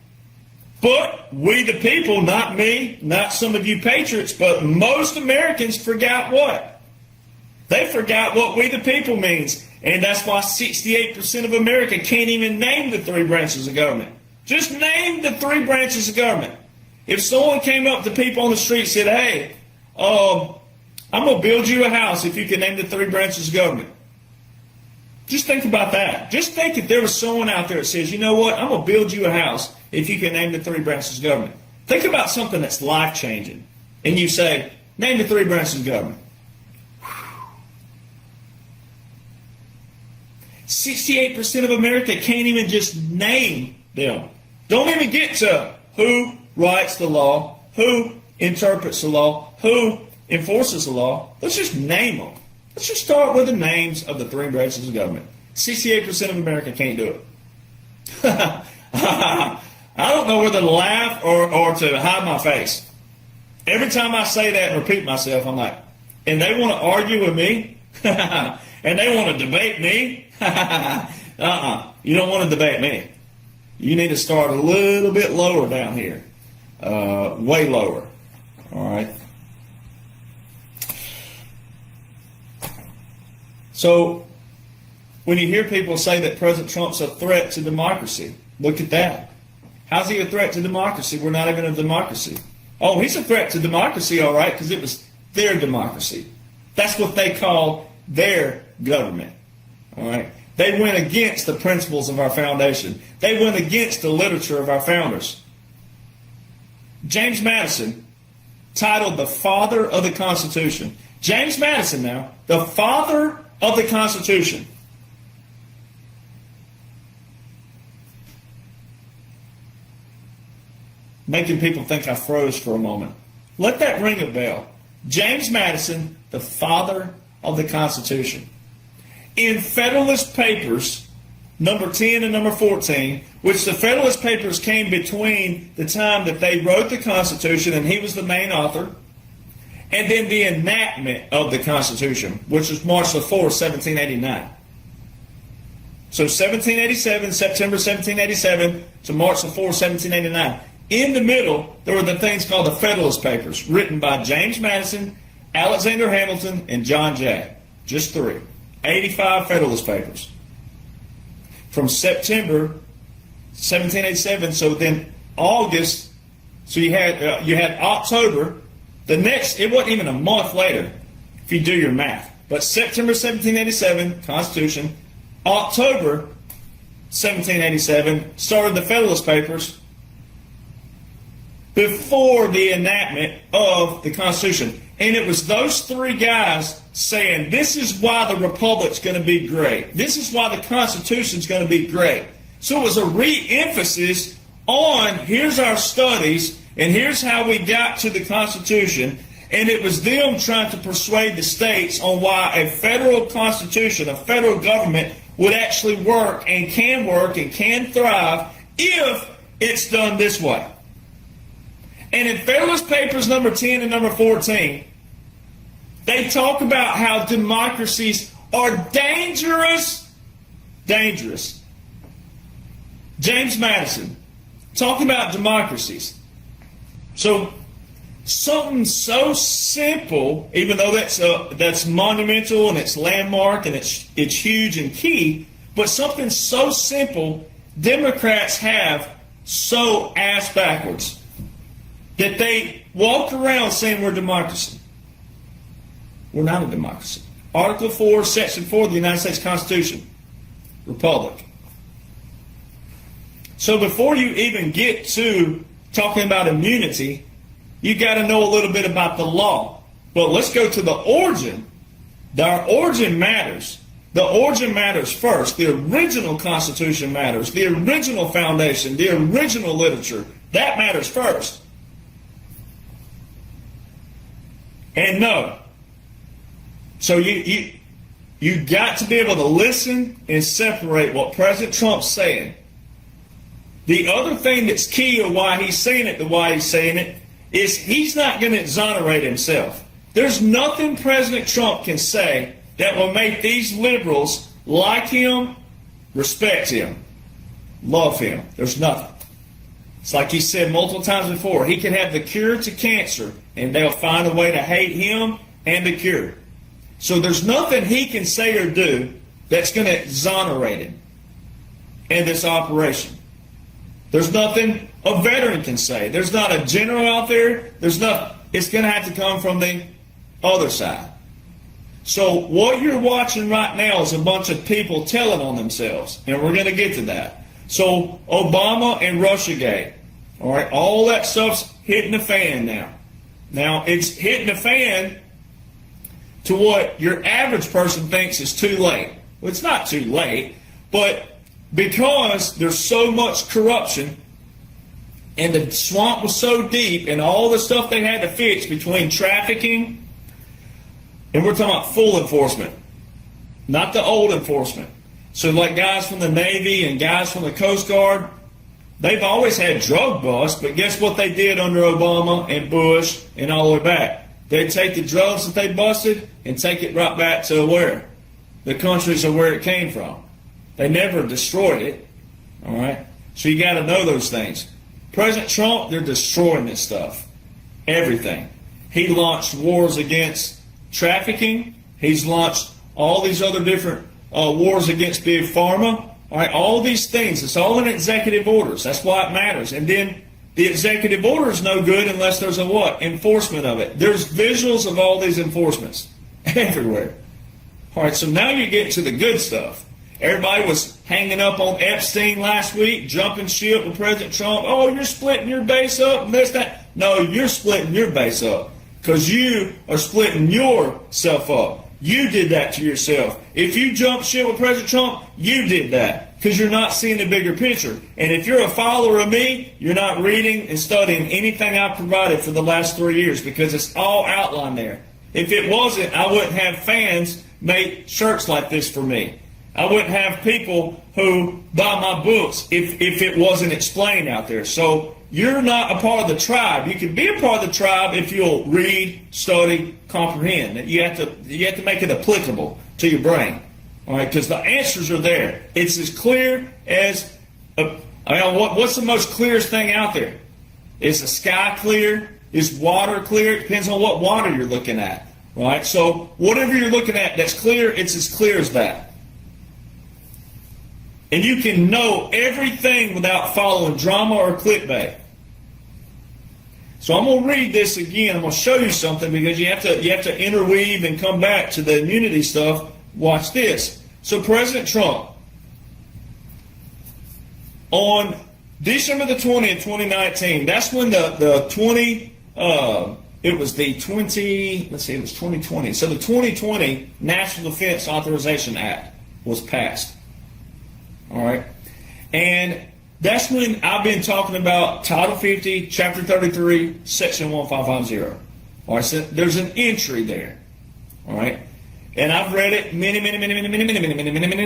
But we the people, not me, not some of you patriots, but most Americans forgot what? They forgot what we the people means. And that's why 68% of America can't even name the three branches of government. Just name the three branches of government. If someone came up to people on the street and said, hey, I'm going to build you a house if you can name the three branches of government. Just think about that. Just think if there was someone out there that says, you know what, I'm going to build you a house if you can name the three branches of government. Think about something that's life-changing. And you say, name the three branches of government. 68% of America can't even just name them. Don't even get to who writes the law, who interprets the law, who enforces the law. Let's just name them. Let's just start with the names of the three branches of government. 68% of America can't do it. I don't know whether to laugh or to hide my face. Every time I say that and repeat myself, I'm like, and they want to argue with me? And they want to debate me? You don't want to debate me. You need to start a little bit lower down here. Way lower. All right. So when you hear people say that President Trump's a threat to democracy, look at that. How's he a threat to democracy? We're not even a democracy. Oh, he's a threat to democracy, all right, because it was their democracy. That's what they call their government. All right. They went against the principles of our foundation. They went against the literature of our founders. James Madison, titled the Father of the Constitution. James Madison now, the Father of the Constitution. Making people think I froze for a moment. Let that ring a bell. James Madison, the Father of the Constitution. In Federalist Papers, number 10 and number 14, which the Federalist Papers came between the time that they wrote the Constitution, and he was the main author, and then the enactment of the Constitution, which was March the 4th, 1789. So 1787, September 1787 to March the 4th, 1789. In the middle, there were the things called the Federalist Papers, written by James Madison, Alexander Hamilton, and John Jay. Just three. 85 Federalist Papers. From September 1787, so then August, so you had October, the next, it wasn't even a month later, if you do your math. But September 1787, Constitution, October 1787, started the Federalist Papers before the enactment of the Constitution. And it was those three guys saying, this is why the Republic's going to be great. This is why the Constitution's going to be great. So it was a re-emphasis on, here's our studies, and here's how we got to the Constitution. And it was them trying to persuade the states on why a federal constitution, a federal government, would actually work and can thrive if it's done this way. And in Federalist Papers number 10 and number 14, they talk about how democracies are dangerous. Dangerous. James Madison, talking about democracies. So something so simple, even though that's monumental and it's landmark and it's huge and key, but something so simple, Democrats have so ass backwards that they walk around saying we're a democracy. We're not a democracy. Article 4, Section 4 of the United States Constitution, Republic. So before you even get to talking about immunity, you got to know a little bit about the law. But let's go to the origin. Our origin matters. The origin matters first. The original Constitution matters. The original foundation, the original literature, that matters first. And no. So you got to be able to listen and separate what President Trump's saying. The other thing that's key to why he's saying it the way he's saying it is he's not going to exonerate himself. There's nothing President Trump can say that will make these liberals like him, respect him, love him. There's nothing. It's like he said multiple times before. He can have the cure to cancer, and they'll find a way to hate him and the cure. So there's nothing he can say or do that's going to exonerate him in this operation. There's nothing a veteran can say. There's not a general out there. There's not. It's going to have to come from the other side. So what you're watching right now is a bunch of people telling on themselves, and we're going to get to that. So Obama and Russiagate, all right, all that stuff's hitting the fan now. Now it's hitting the fan to what your average person thinks is too late. Well, it's not too late, but because there's so much corruption and the swamp was so deep and all the stuff they had to fix between trafficking, and we're talking about full enforcement, not the old enforcement. So like guys from the Navy and guys from the Coast Guard, they've always had drug busts, but guess what they did under Obama and Bush and all the way back? They'd take the drugs that they busted and take it right back to where? The countries of where it came from. They never destroyed it, all right? So you got to know those things. President Trump, they're destroying this stuff, everything. He launched wars against trafficking. He's launched all these other different wars against big pharma. All right, all these things, it's all in executive orders. That's why it matters. And then the executive order is no good unless there's a what? Enforcement of it. There's visuals of all these enforcements everywhere. All right, so now you get to the good stuff. Everybody was hanging up on Epstein last week, jumping ship with President Trump. Oh, you're splitting your base up and this, that. No, you're splitting your base up because you are splitting yourself up. You did that to yourself. If you jumped ship with President Trump, you did that because you're not seeing the bigger picture. And if you're a follower of me, you're not reading and studying anything I've provided for the last 3 years because it's all outlined there. If it wasn't, I wouldn't have fans make shirts like this for me. I wouldn't have people who buy my books if it wasn't explained out there. So you're not a part of the tribe. You can be a part of the tribe if you'll read, study, comprehend. You have to make it applicable to your brain, all right? Because the answers are there. It's as clear as what's the most clearest thing out there? Is the sky clear? Is water clear? It depends on what water you're looking at, right? So whatever you're looking at that's clear, it's as clear as that. And you can know everything without following drama or clickbait. So I'm going to read this again. I'm going to show you something because you have to interweave and come back to the immunity stuff. Watch this. So President Trump, on December the 20th, 2019, that's when it was 2020. So the 2020 National Defense Authorization Act was passed. All right. And that's when I've been talking about Title 50, Chapter 33, Section 1550. All right. So there's an entry there. All right. And I've read it many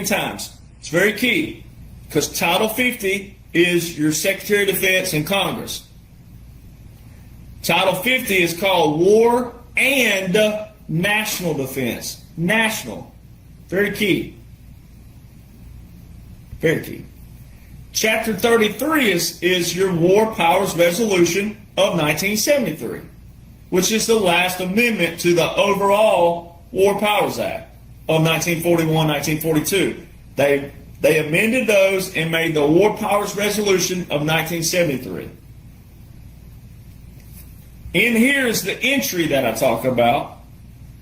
times. It's very key because Title 50 is your Secretary of Defense and Congress. Title 50 is called War and National Defense. National. Very key. Very key. Chapter 33 is your War Powers Resolution of 1973, which is the last amendment to the overall War Powers Act of 1941, 1942. They amended those and made the War Powers Resolution of 1973. In here is the entry that I talk about.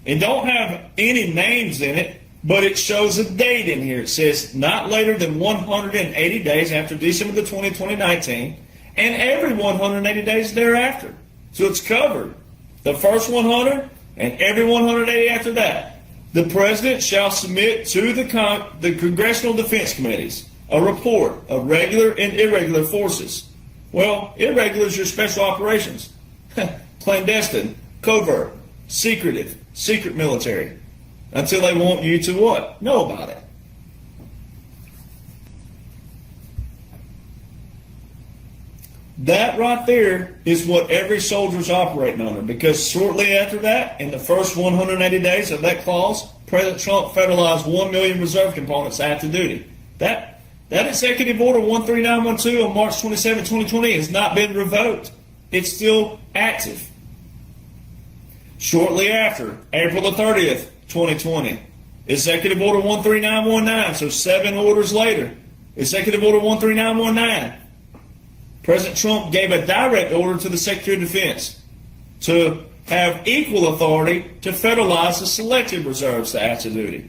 It don't have any names in it, but it shows a date in here. It says not later than 180 days after December the 20th, 2019, and every 180 days thereafter. So it's covered. The first 100 and every 180 after that. The president shall submit to the Congressional Defense Committees a report of regular and irregular forces. Well, irregular is your special operations. Clandestine, covert, secretive, secret military. Until they want you to what? Know about it. That right there is what every soldier's operating under, because shortly after that, in the first 180 days of that clause, President Trump federalized 1 million reserve components active duty. That Executive Order 13912 on March 27, 2020 has not been revoked. It's still active. Shortly after, April the 30th, 2020, Executive Order 13919, so 7 orders later, Executive Order 13919, President Trump gave a direct order to the Secretary of Defense to have equal authority to federalize the selective reserves to active duty.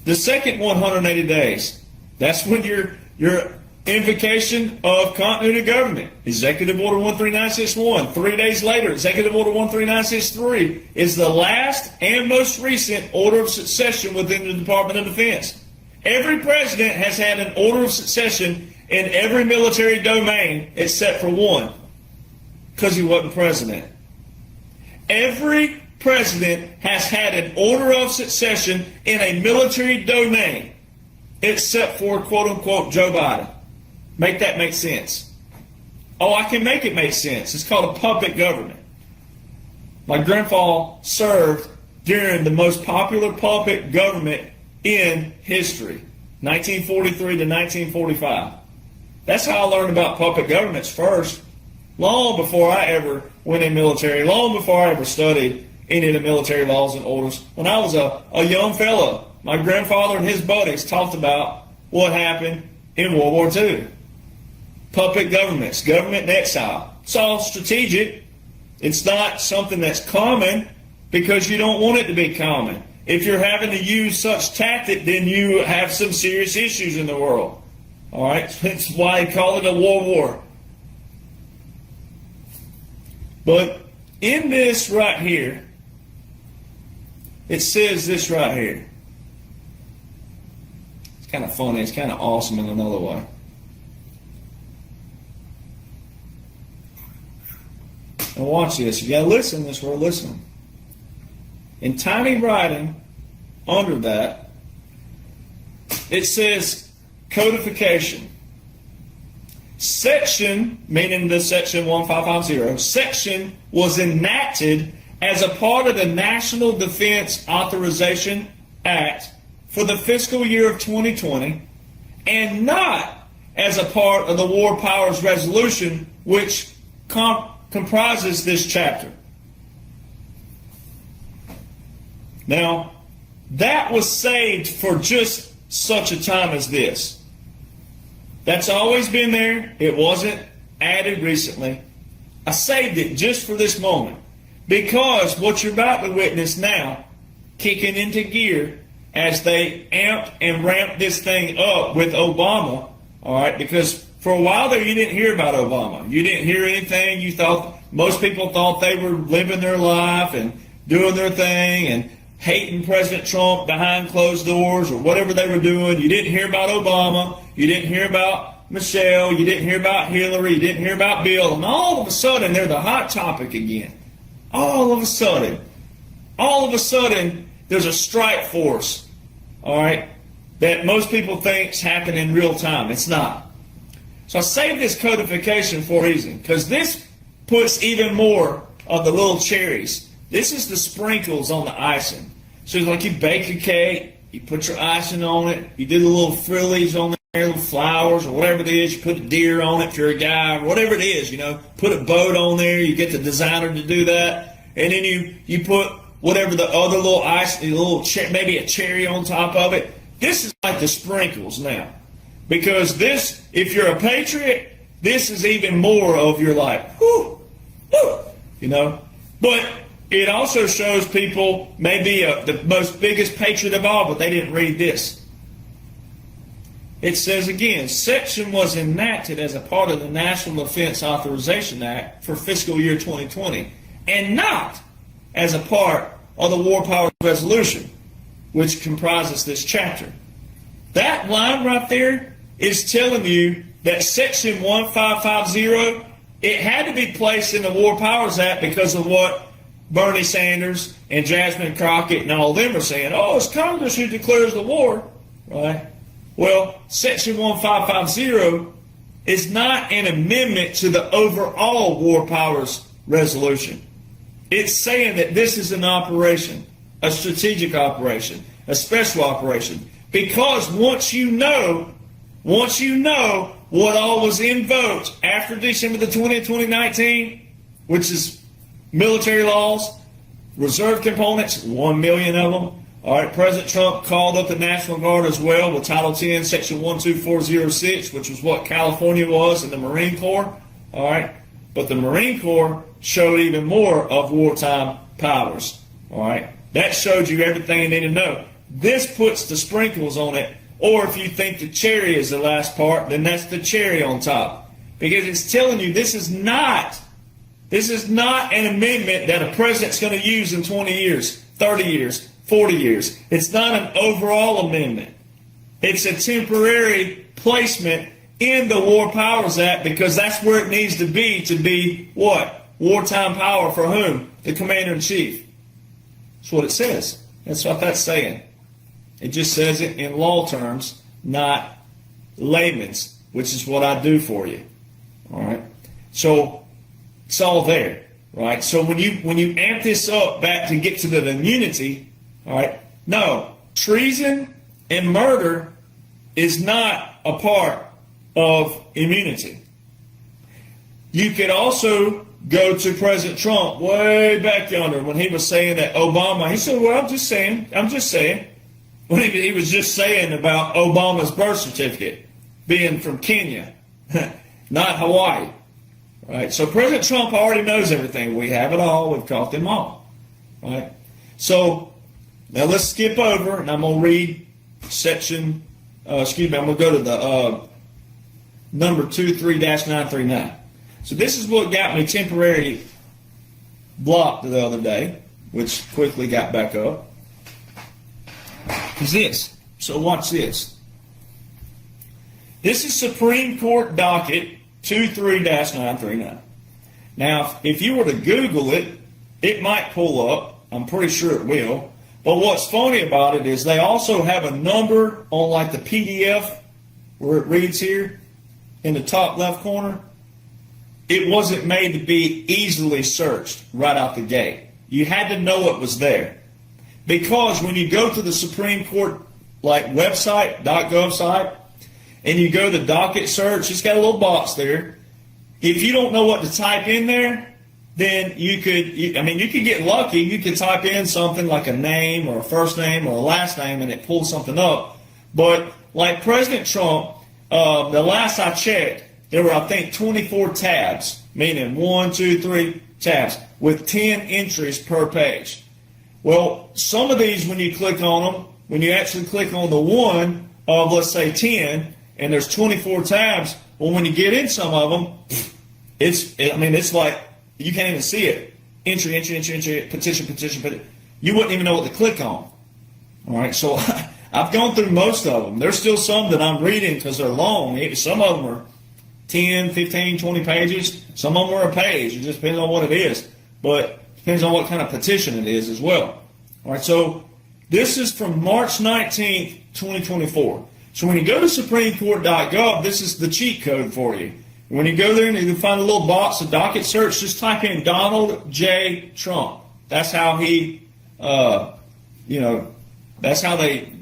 The second 180 days, that's when your invocation of continuity of government, Executive Order 13961. 3 days later, Executive Order 13963 is the last and most recent order of succession within the Department of Defense. Every president has had an order of succession in every military domain except for one, because he wasn't president. Every president has had an order of succession in a military domain except for, quote unquote, Joe Biden. Make that make sense. Oh, I can make it make sense. It's called a puppet government. My grandpa served during the most popular puppet government in history, 1943 to 1945. That's how I learned about puppet governments first, long before I ever went in military, long before I ever studied any of the military laws and orders. When I was a young fellow, my grandfather and his buddies talked about what happened in World War II. Puppet governments, government in exile. It's all strategic. It's not something that's common because you don't want it to be common. If you're having to use such tactic, then you have some serious issues in the world. All right? That's why they call it a world war. But in this right here, it says this right here. It's kind of funny. It's kind of awesome in another way. Now watch this. You got to listen. This we're listening. In tiny writing under that, it says codification. Section, meaning the section 1550, section was enacted as a part of the National Defense Authorization Act for the fiscal year of 2020 and not as a part of the War Powers Resolution, which comprises this chapter. Now, that was saved for just such a time as this. That's always been there. It wasn't added recently. I saved it just for this moment because what you're about to witness now, kicking into gear as they amped and ramped this thing up with Obama, all right, because for a while there you didn't hear about Obama. You didn't hear anything. You thought, most people thought they were living their life and doing their thing and hating President Trump behind closed doors or whatever they were doing. You didn't hear about Obama. You didn't hear about Michelle. You didn't hear about Hillary. You didn't hear about Bill. And all of a sudden, they're the hot topic again. All of a sudden, there's a strike force, all right, that most people think is happening in real time. It's not. So I saved this codification for a reason, because this puts even more of the little cherries. This is the sprinkles on the icing. So it's like you bake a cake, you put your icing on it, you do the little frillies on there, little flowers or whatever it is, you put a deer on it if you're a guy, or whatever it is, you know, put a boat on there, you get the designer to do that, and then you put whatever the other little icing, maybe a cherry on top of it. This is like the sprinkles now. Because this, if you're a patriot, this is even more of your life. Whoo, whoo, you know. But it also shows people maybe the most biggest patriot of all, but they didn't read this. it says again, section was enacted as a part of the National Defense Authorization Act for fiscal year 2020 and not as a part of the War Powers Resolution, which comprises this chapter. That line right there is telling you that section 1550, it had to be placed in the War Powers Act because of what Bernie Sanders and Jasmine Crockett and all of them are saying. Oh, it's Congress who declares the war, right? Well, section 1550 is not an amendment to the overall War Powers Resolution. It's saying that this is an operation, a strategic operation, a special operation. Because once you know what all was invoked after December the 20th, 2019, which is military laws, reserve components, 1 million of them. All right, President Trump called up the National Guard as well with Title 10, Section 12406, which was what California was in the Marine Corps. All right, but the Marine Corps showed even more of wartime powers. All right, that showed you everything you need to know. This puts the sprinkles on it, or if you think the cherry is the last part, then that's the cherry on top. Because it's telling you this is not an amendment that a president's going to use in 20 years, 30 years, 40 years. It's not an overall amendment. It's a temporary placement in the War Powers Act because that's where it needs to be what? Wartime power for whom? The Commander-in-Chief. That's what it says. That's what that's saying. It just says it in law terms, not layman's, which is what I do for you. All right? So it's all there, right? So when you amp this up back to get to the immunity, all right? No, treason and murder is not a part of immunity. You could also go to President Trump way back yonder when he was saying that Obama, he said, well, I'm just saying. When he was just saying about Obama's birth certificate being from Kenya, not Hawaii. Right? So President Trump already knows everything. We have it all. We've caught them all. Right? So now let's skip over, and I'm going to read section, I'm going to go to the number 23-939. So this is what got me temporarily blocked the other day, which quickly got back up. Is this. So watch this. This is Supreme Court docket 23-939. Now, if you were to Google it, it might pull up. I'm pretty sure it will. But what's funny about it is they also have a number on like the PDF where it reads here in the top left corner. It wasn't made to be easily searched right out the gate. You had to know it was there. Because when you go to the Supreme Court like website, .gov site, and you go to the docket search, it's got a little box there. If you don't know what to type in there, then you could get lucky. You could type in something like a name or a first name or a last name and it pulls something up. But like President Trump, the last I checked, there were, I think, 24 tabs, meaning 1, 2, 3 tabs with 10 entries per page. Well, some of these, when you click on them, when you actually click on the one of, let's say, 10, and there's 24 tabs, well, when you get in some of them, it's like you can't even see it. Entry, petition. You wouldn't even know what to click on. All right, so I've gone through most of them. There's still some that I'm reading because they're long. Some of them are 10, 15, 20 pages. Some of them are a page. It just depends on what it is. But depends on what kind of petition it is as well. All right, so this is from March 19th, 2024. So when you go to SupremeCourt.gov, this is the cheat code for you. When you go there and you can find a little box of docket search, just type in Donald J. Trump. That's how he, that's how they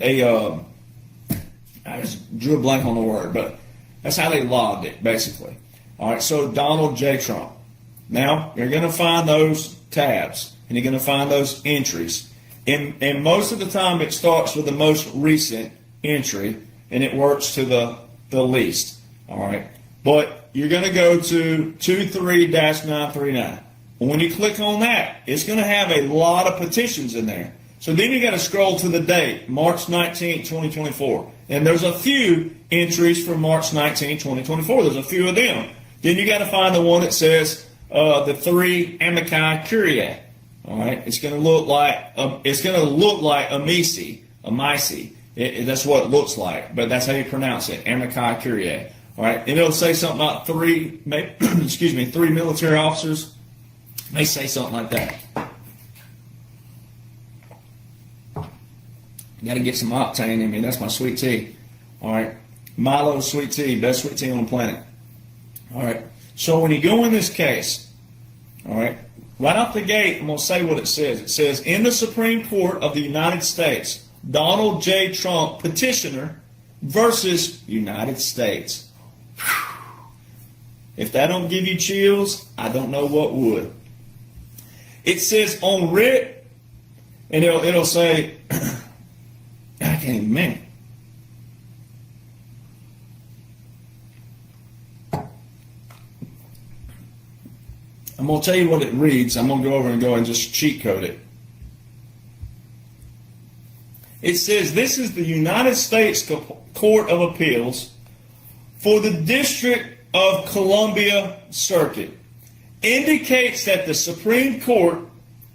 I just drew a blank on the word, but that's how they logged it, basically. All right, so Donald J. Trump. Now, you're going to find those tabs, and you're going to find those entries. And most of the time, it starts with the most recent entry, and it works to the least. All right, but you're going to go to 23-939. When you click on that, it's going to have a lot of petitions in there. So then you got to scroll to the date, March 19, 2024. And there's a few entries from March 19, 2024. There's a few of them. Then you got to find the one that says the 3 amici curiae. All right, it's going to look like amici. That's what it looks like, but that's how you pronounce it, amici curiae. All right, and it'll say something about 3 military officers. It may say something like that. Got to get some octane in me. That's my sweet tea. All right, Milo sweet tea, best sweet tea on the planet. All right, so when you go in this case, all right, right off the gate, I'm going to say what it says. It says, in the Supreme Court of the United States, Donald J. Trump, petitioner, versus United States. If that don't give you chills, I don't know what would. It says on writ, and it'll say, I can't even remember. I'm going to tell you what it reads. I'm going to go over and just cheat code it. It says, this is the United States Court of Appeals for the District of Columbia Circuit. Indicates that the Supreme Court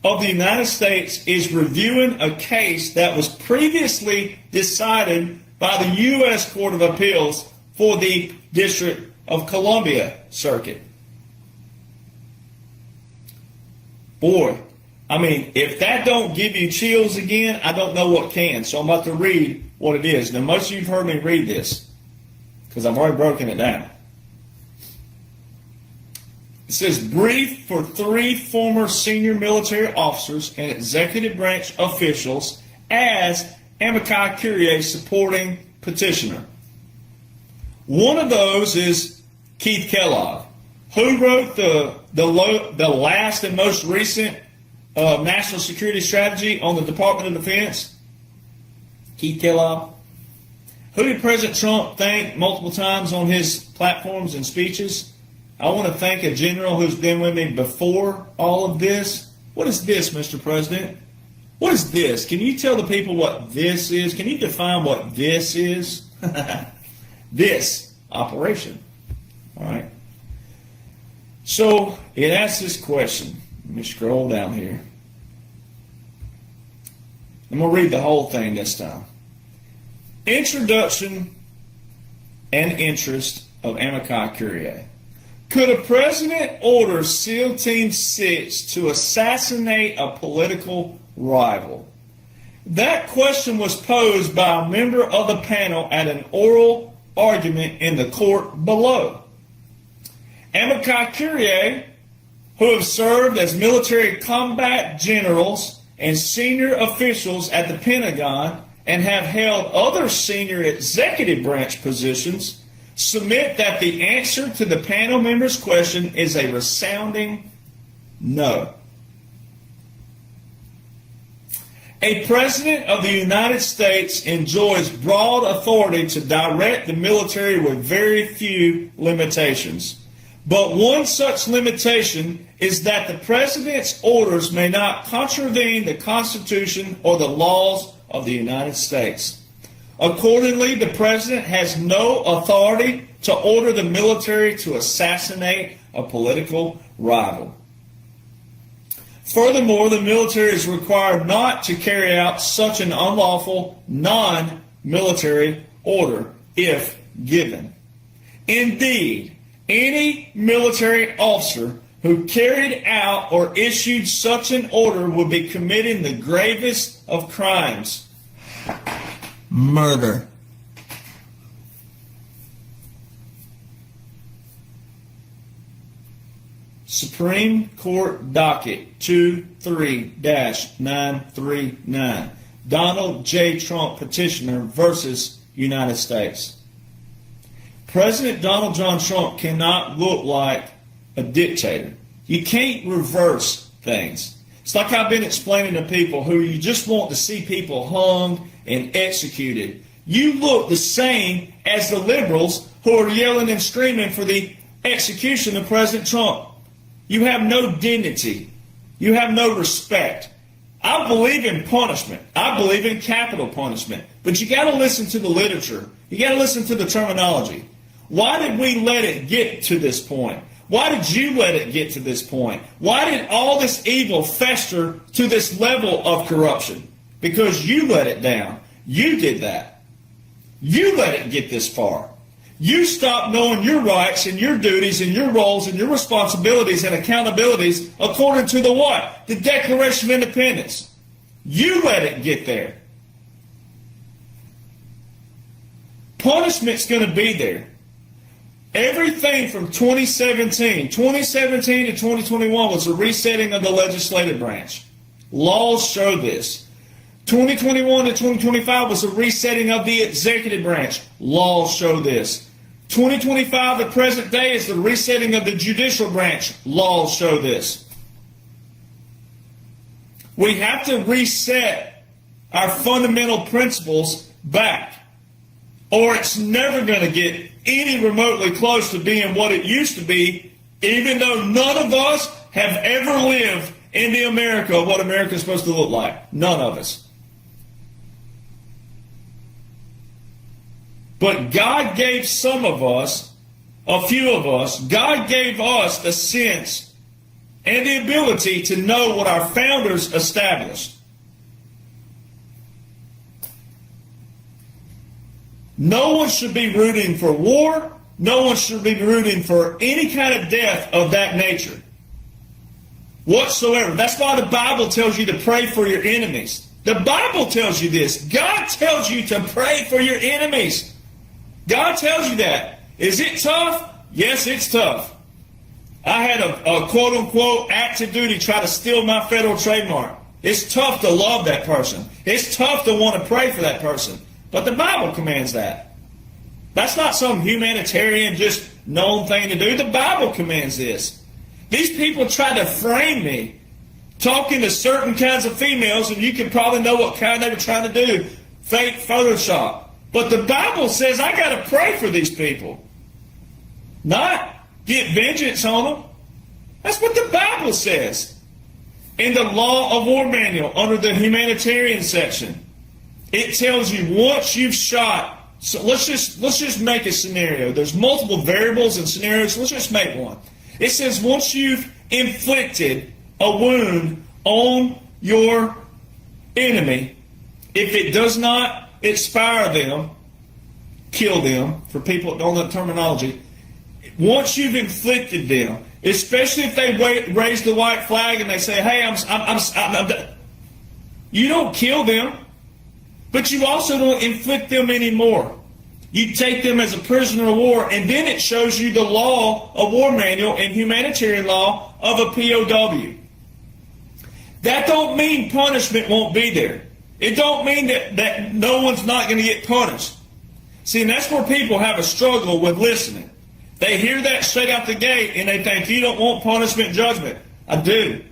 of the United States is reviewing a case that was previously decided by the U.S. Court of Appeals for the District of Columbia Circuit. Boy, I mean, if that don't give you chills again, I don't know what can. So I'm about to read what it is. Now, most of you have heard me read this because I've already broken it down. It says, brief for 3 former senior military officers and executive branch officials as amici curiae supporting petitioner. One of those is Keith Kellogg, who wrote the last and most recent national security strategy on the Department of Defense. Keith Kellogg. Who did President Trump thank multiple times on his platforms and speeches? I want to thank a general who's been with me before all of this. What is this, Mr. President? What is this? Can you tell the people what this is? Can you define what this is? This operation. All right. So it asks this question. Let me scroll down here. I'm going to read the whole thing this time. Introduction and interest of amici curiae. Could a president order SEAL Team 6 to assassinate a political rival? That question was posed by a member of the panel at an oral argument in the court below. Amici curiae, who have served as military combat generals and senior officials at the Pentagon and have held other senior executive branch positions, submit that the answer to the panel member's question is a resounding no. A president of the United States enjoys broad authority to direct the military with very few limitations. But one such limitation is that the president's orders may not contravene the Constitution or the laws of the United States. Accordingly, the president has no authority to order the military to assassinate a political rival. Furthermore, the military is required not to carry out such an unlawful non-military order if given. Indeed, any military officer who carried out or issued such an order would be committing the gravest of crimes. Murder. Supreme Court Docket 23-939. Donald J. Trump petitioner versus United States. President Donald John Trump cannot look like a dictator. You can't reverse things. It's like I've been explaining to people who you just want to see people hung and executed. You look the same as the liberals who are yelling and screaming for the execution of President Trump. You have no dignity. You have no respect. I believe in punishment. I believe in capital punishment. But you got to listen to the literature. You got to listen to the terminology. Why did we let it get to this point? Why did you let it get to this point? Why did all this evil fester to this level of corruption? Because you let it down. You did that. You let it get this far. You stopped knowing your rights and your duties and your roles and your responsibilities and accountabilities according to the what? The Declaration of Independence. You let it get there. Punishment's going to be there. Everything from 2017 to 2021 was a resetting of the legislative branch. Laws show this. 2021 to 2025 was a resetting of the executive branch. Laws show this. 2025, the present day, is the resetting of the judicial branch. Laws show this. We have to reset our fundamental principles back, or it's never going to get any remotely close to being what it used to be, even though none of us have ever lived in the America of what America is supposed to look like. None of us. But God gave some of us, a few of us, God gave us the sense and the ability to know what our founders established. No one should be rooting for war. No one should be rooting for any kind of death of that nature whatsoever. That's why the Bible tells you to pray for your enemies. The Bible tells you this. God tells you to pray for your enemies. God tells you that. Is it tough? Yes, it's tough. I had a quote-unquote active duty try to steal my federal trademark. It's tough to love that person. It's tough to want to pray for that person. But the Bible commands that. That's not some humanitarian, just known thing to do. The Bible commands this. These people try to frame me, talking to certain kinds of females, and you can probably know what kind they were trying to do. Fake Photoshop. But the Bible says I got to pray for these people. Not get vengeance on them. That's what the Bible says. In the Law of War Manual, under the Humanitarian section, it tells you once you've shot. So let's just make a scenario. There's multiple variables and scenarios. Let's just make one. It says once you've inflicted a wound on your enemy, if it does not expire them, kill them, for people that don't know the terminology, once you've inflicted them, especially if they raise the white flag and they say, hey, I'm you don't kill them, but you also don't inflict them anymore. You take them as a prisoner of war, and then it shows you the Law of War Manual and Humanitarian law of a POW. That don't mean punishment won't be there. It don't mean that no one's not going to get punished. See, and that's where people have a struggle with listening. They hear that straight out the gate, and they think, you don't want punishment and judgment. I do.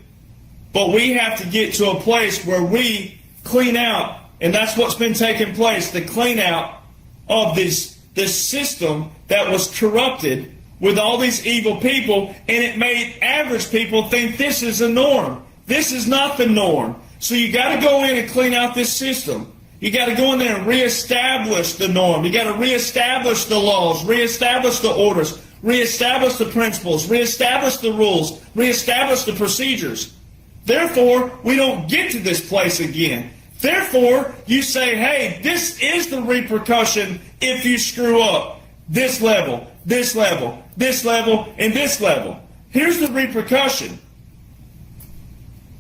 But we have to get to a place where we clean out, and that's what's been taking place, the clean out of this system that was corrupted with all these evil people, and it made average people think this is the norm. This is not the norm. So you got to go in and clean out this system. You got to go in there and reestablish the norm. You got to reestablish the laws, reestablish the orders, reestablish the principles, reestablish the rules, reestablish the procedures. Therefore, we don't get to this place again. Therefore, you say, hey, this is the repercussion if you screw up. This level, this level, this level, and this level. Here's the repercussion.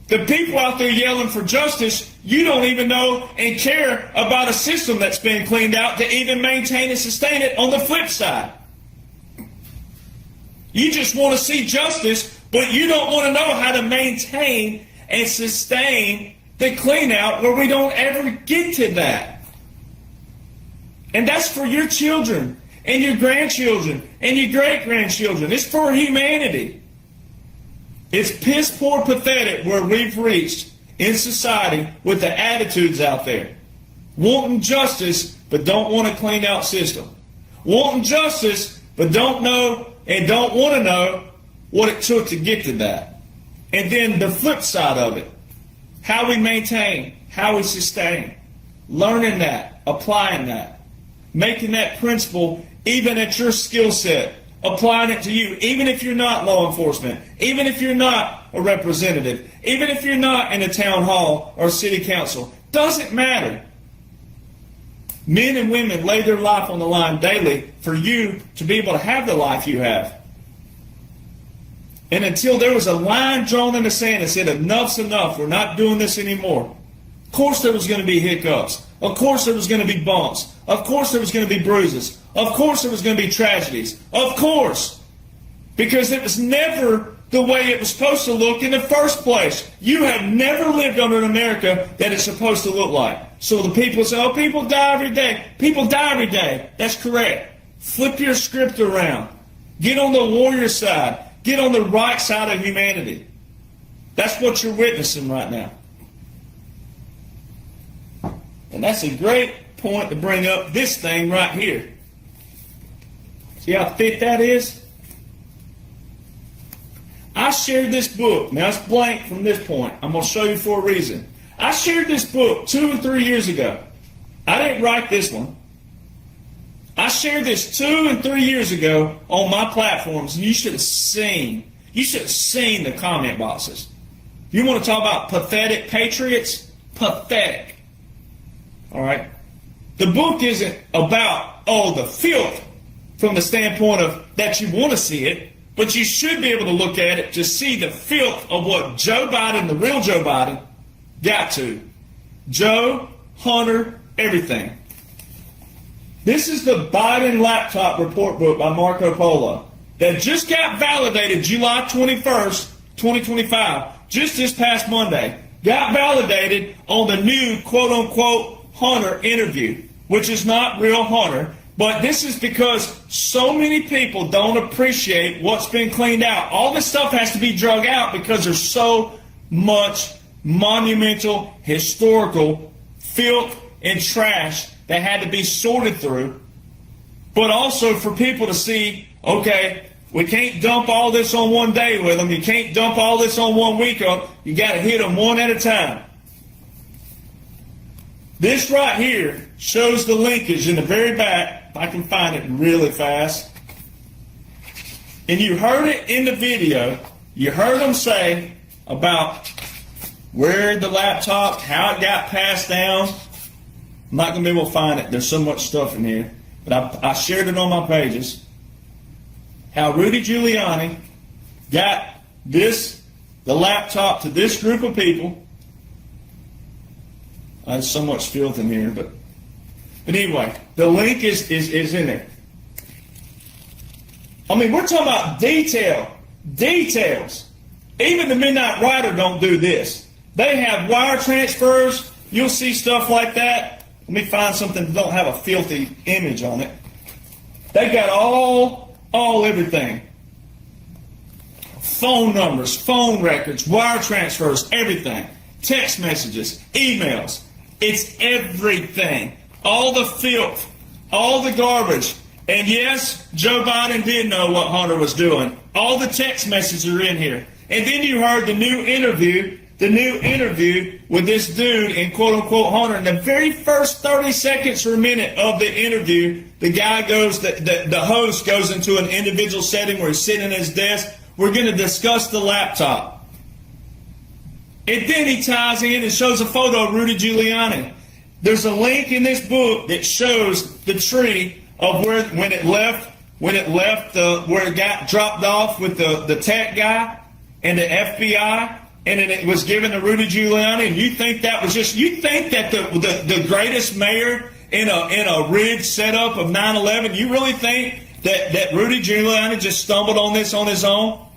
The people out there yelling for justice, you don't even know and care about a system that's been cleaned out to even maintain and sustain it on the flip side. You just want to see justice, but you don't want to know how to maintain and sustain the clean out where we don't ever get to that. And that's for your children and your grandchildren and your great-grandchildren. It's for humanity. It's piss poor pathetic where we've reached in society with the attitudes out there. Wanting justice, but don't want a cleaned out system. Wanting justice, but don't know and don't want to know what it took to get to that. And then the flip side of it. how we maintain, how we sustain, learning that, applying that, making that principle even at your skill set, applying it to you, even if you're not law enforcement, even if you're not a representative, even if you're not in a town hall or city council. Doesn't matter. Men and women lay their life on the line daily for you to be able to have the life you have. And until there was a line drawn in the sand that said enough's enough, we're not doing this anymore. Of course there was going to be hiccups. Of course there was going to be bumps. Of course there was going to be bruises. Of course there was going to be tragedies. Of course. Because it was never the way it was supposed to look in the first place. You have never lived under an America that it's supposed to look like. So the people say, oh, people die every day. People die every day. That's correct. Flip your script around. Get on the warrior side. Get on the right side of humanity. That's what you're witnessing right now. And that's a great point to bring up this thing right here. See how thick that is? I shared this book. Now it's blank from this point. I'm going to show you for a reason. I shared this book 2 or 3 years ago. I didn't write this one. I shared this 2 and 3 years ago on my platforms, and you should have seen the comment boxes. You want to talk about pathetic patriots? Pathetic. All right? The book isn't about, the filth from the standpoint of that you want to see it, but you should be able to look at it to see the filth of what Joe Biden, the real Joe Biden, got to. Joe, Hunter, everything. This is the Biden laptop report book by Marco Polo that just got validated July 21st, 2025, just this past Monday. Got validated on the new quote-unquote Hunter interview, which is not real Hunter. But this is because so many people don't appreciate what's been cleaned out. All this stuff has to be drug out because there's so much monumental, historical filth and trash that had to be sorted through. But also for people to see, okay, we can't dump all this on one day with them. You can't dump all this on 1 week. You got to hit them one at a time. This right here shows the linkage in the very back. If I can find it really fast. And you heard it in the video. You heard them say about where the laptop, how it got passed down. I'm not going to be able to find it. There's so much stuff in here. But I shared it on my pages. How Rudy Giuliani got the laptop to this group of people. There's so much filth in here, but anyway, the link is in there. I mean, we're talking about details. Even the Midnight Rider don't do this. They have wire transfers. You'll see stuff like that. Let me find something that don't have a filthy image on it. They got all everything. Phone numbers, phone records, wire transfers, everything. Text messages, emails. It's everything. All the filth, all the garbage. And yes, Joe Biden did know what Hunter was doing. All the text messages are in here. And then you heard the new interview with this dude in quote-unquote Hunter. In the very first 30 seconds or a minute of the interview, the guy goes, the host goes into an individual setting where he's sitting at his desk. We're going to discuss the laptop. And then he ties in and shows a photo of Rudy Giuliani. There's a link in this book that shows the tree of where when it left where it got dropped off with the tech guy and the FBI, and then it was given to Rudy Giuliani. And you think that the greatest mayor in a rigged setup of 9/11? You really think that Rudy Giuliani just stumbled on this on his own?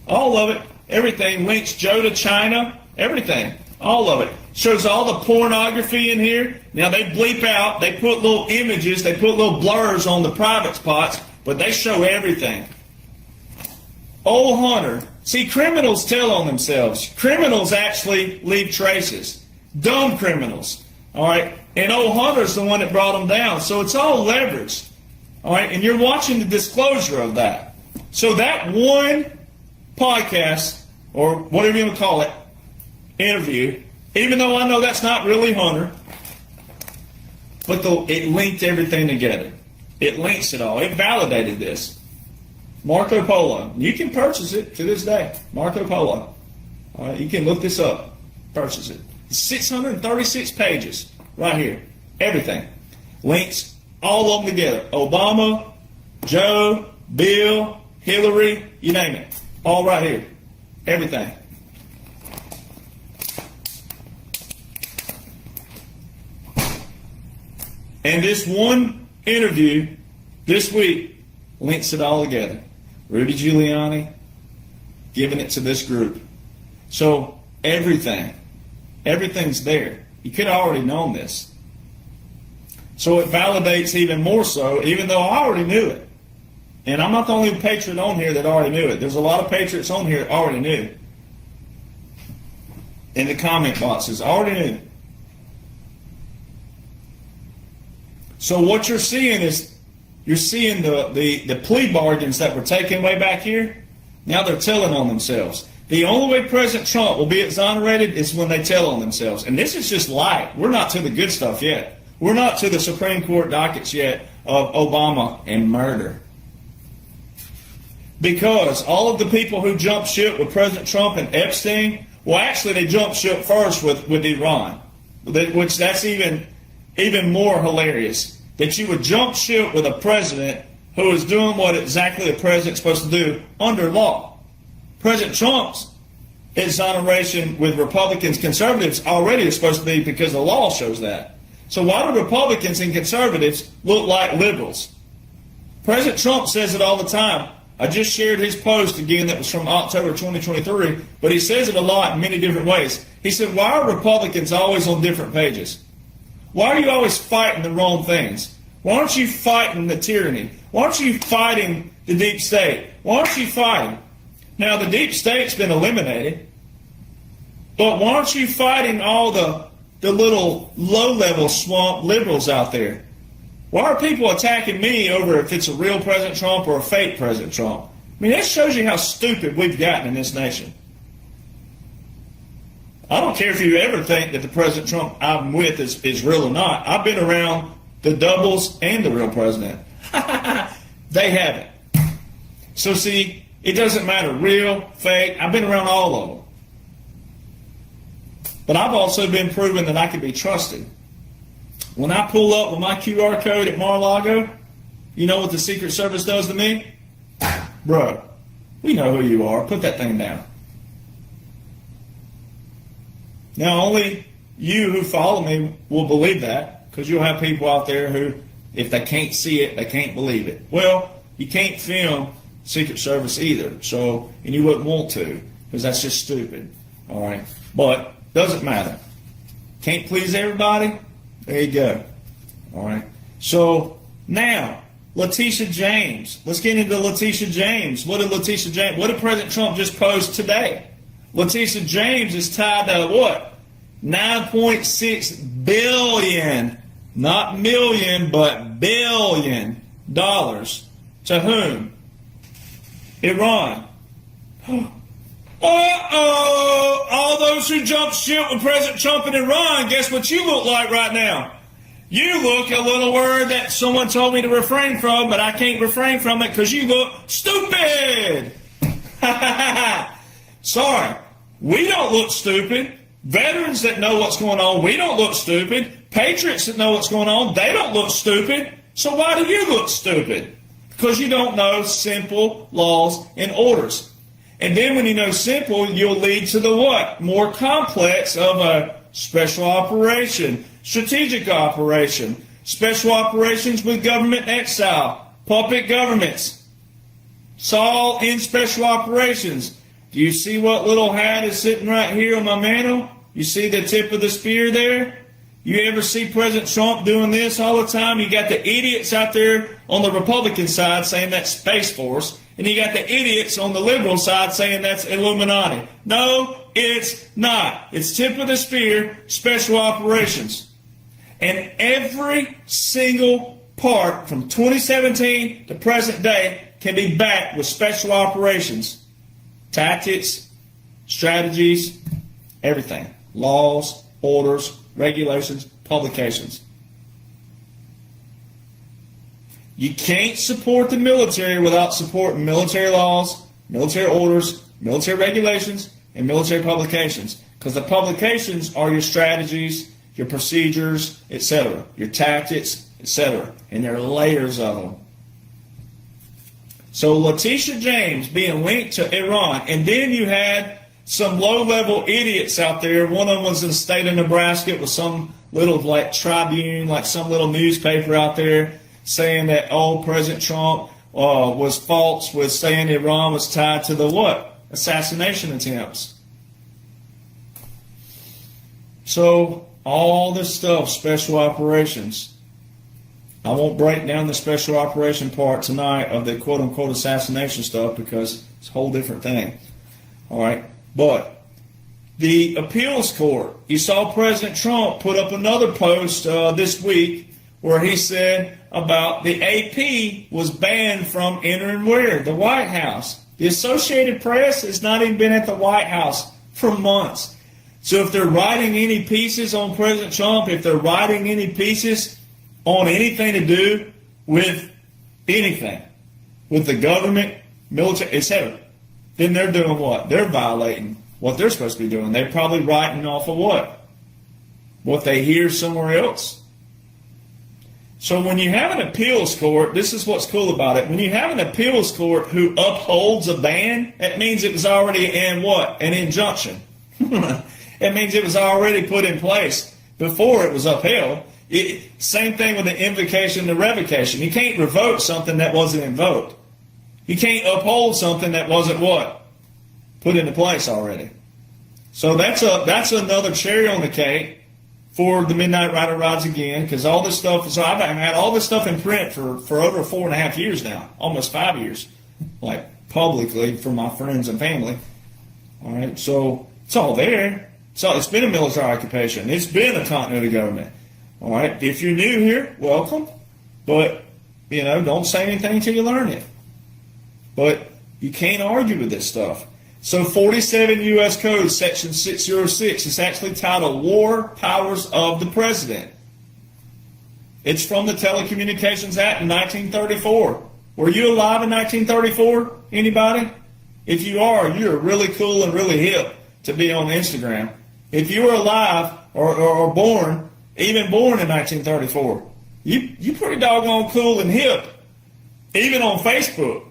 All of it, everything links Joe to China. Everything, all of it. Shows all the pornography in here. Now they bleep out, they put little images, they put little blurs on the private spots, but they show everything. Old Hunter. See, criminals tell on themselves. Criminals actually leave traces. Dumb criminals. All right? And old Hunter's the one that brought them down. So it's all leveraged. All right? And you're watching the disclosure of that. So that one podcast, or whatever you want to call it, interview, Even though I know that's not really Hunter, but it linked everything together. It links it all. It validated this. Marco Polo. You can purchase it to this day. Marco Polo. All right, you can look this up. Purchase it. It's 636 pages right here. Everything. Links all of them together. Obama, Joe, Bill, Hillary, you name it. All right here. Everything. And this one interview this week links it all together. Rudy Giuliani giving it to this group. So everything's there. You could have already known this. So it validates even more so, even though I already knew it. And I'm not the only patriot on here that already knew it. There's a lot of patriots on here that already knew. In the comment boxes, I already knew. So what you're seeing is, you're seeing the plea bargains that were taken way back here. Now they're telling on themselves. The only way President Trump will be exonerated is when they tell on themselves. And this is just light. We're not to the good stuff yet. We're not to the Supreme Court dockets yet of Obama and murder. Because all of the people who jumped ship with President Trump and Epstein, well, actually they jumped ship first with Iran, which that's even more hilarious. That you would jump ship with a president who is doing what exactly a president's supposed to do under law. President Trump's exoneration with Republicans, conservatives already is supposed to be because the law shows that. So why do Republicans and conservatives look like liberals? President Trump says it all the time. I just shared his post again that was from October 2023, but he says it a lot in many different ways. He said, why are Republicans always on different pages? Why are you always fighting the wrong things? Why aren't you fighting the tyranny? Why aren't you fighting the deep state? Why aren't you fighting? Now, the deep state's been eliminated, but why aren't you fighting all the little low-level swamp liberals out there? Why are people attacking me over if it's a real President Trump or a fake President Trump? I mean, that shows you how stupid we've gotten in this nation. I don't care if you ever think that the President Trump I'm with is real or not. I've been around the doubles and the real president. They haven't. So see, it doesn't matter, real, fake. I've been around all of them. But I've also been proven that I can be trusted. When I pull up with my QR code at Mar-a-Lago, you know what the Secret Service does to me? Bro, we know who you are. Put that thing down. Now, only you who follow me will believe that, because you'll have people out there who, if they can't see it, they can't believe it. Well, you can't film Secret Service either, so, and you wouldn't want to, because that's just stupid, all right? But doesn't matter. Can't please everybody? There you go, all right? So now, Letitia James. Let's get into Letitia James. What did President Trump just post today? Letitia James is tied to what? $9.6 billion, not million, but billion dollars. To whom? Iran. Uh-oh! All those who jumped ship with President Trump in Iran, guess what you look like right now? You look a little word that someone told me to refrain from, but I can't refrain from it because you look stupid! Sorry. We don't look stupid. Veterans that know what's going on, we don't look stupid. Patriots that know what's going on, they don't look stupid. So why do you look stupid? Because you don't know simple laws and orders. And then when you know simple, you'll lead to the what? More complex of a special operation, strategic operation, special operations with government exile, puppet governments. It's all in special operations. Do you see what little hat is sitting right here on my mantle? You see the tip of the spear there? You ever see President Trump doing this all the time? You got the idiots out there on the Republican side saying that's Space Force, and you got the idiots on the liberal side saying that's Illuminati. No, it's not. It's tip of the spear, special operations. And every single part from 2017 to present day can be backed with special operations. Tactics, strategies, everything. Laws, orders, regulations, publications. You can't support the military without supporting military laws, military orders, military regulations, and military publications. Because the publications are your strategies, your procedures, etc., your tactics, etc., and there are layers of them. So Letitia James being linked to Iran, and then you had some low-level idiots out there. One of them was in the state of Nebraska. It was some little like Tribune, like some little newspaper out there saying that President Trump was false with saying Iran was tied to the what? Assassination attempts. So all this stuff, special operations. I won't break down the special operation part tonight of the quote-unquote assassination stuff because it's a whole different thing. All right, but the appeals court, you saw President Trump put up another post this week where he said about the AP was banned from entering where? The White House. The Associated Press has not even been at the White House for months. So if they're writing any pieces on President Trump, if they're writing any pieces on anything to do with anything, with the government, military, etc., then they're doing what? They're violating what they're supposed to be doing. They're probably writing off of what? What they hear somewhere else. So when you have an appeals court, this is what's cool about it. When you have an appeals court who upholds a ban, that means it was already in what? An injunction. It means it was already put in place before it was upheld. Same thing with the invocation and the revocation. You can't revoke something that wasn't invoked. You can't uphold something that wasn't what? Put into place already. So that's another cherry on the cake for the Midnight Rider Rides Again, because all this stuff, so I've had all this stuff in print for over 4.5 years now, almost 5 years, like publicly for my friends and family. All right, so it's all there. So it's been a military occupation. It's been a continuity government. All right, if you're new here, welcome. But, don't say anything until you learn it. But you can't argue with this stuff. So 47 U.S. Code, Section 606, is actually titled War Powers of the President. It's from the Telecommunications Act in 1934. Were you alive in 1934? Anybody? If you are, you're really cool and really hip to be on Instagram. If you were alive or born, even born in 1934, you pretty doggone cool and hip, even on Facebook.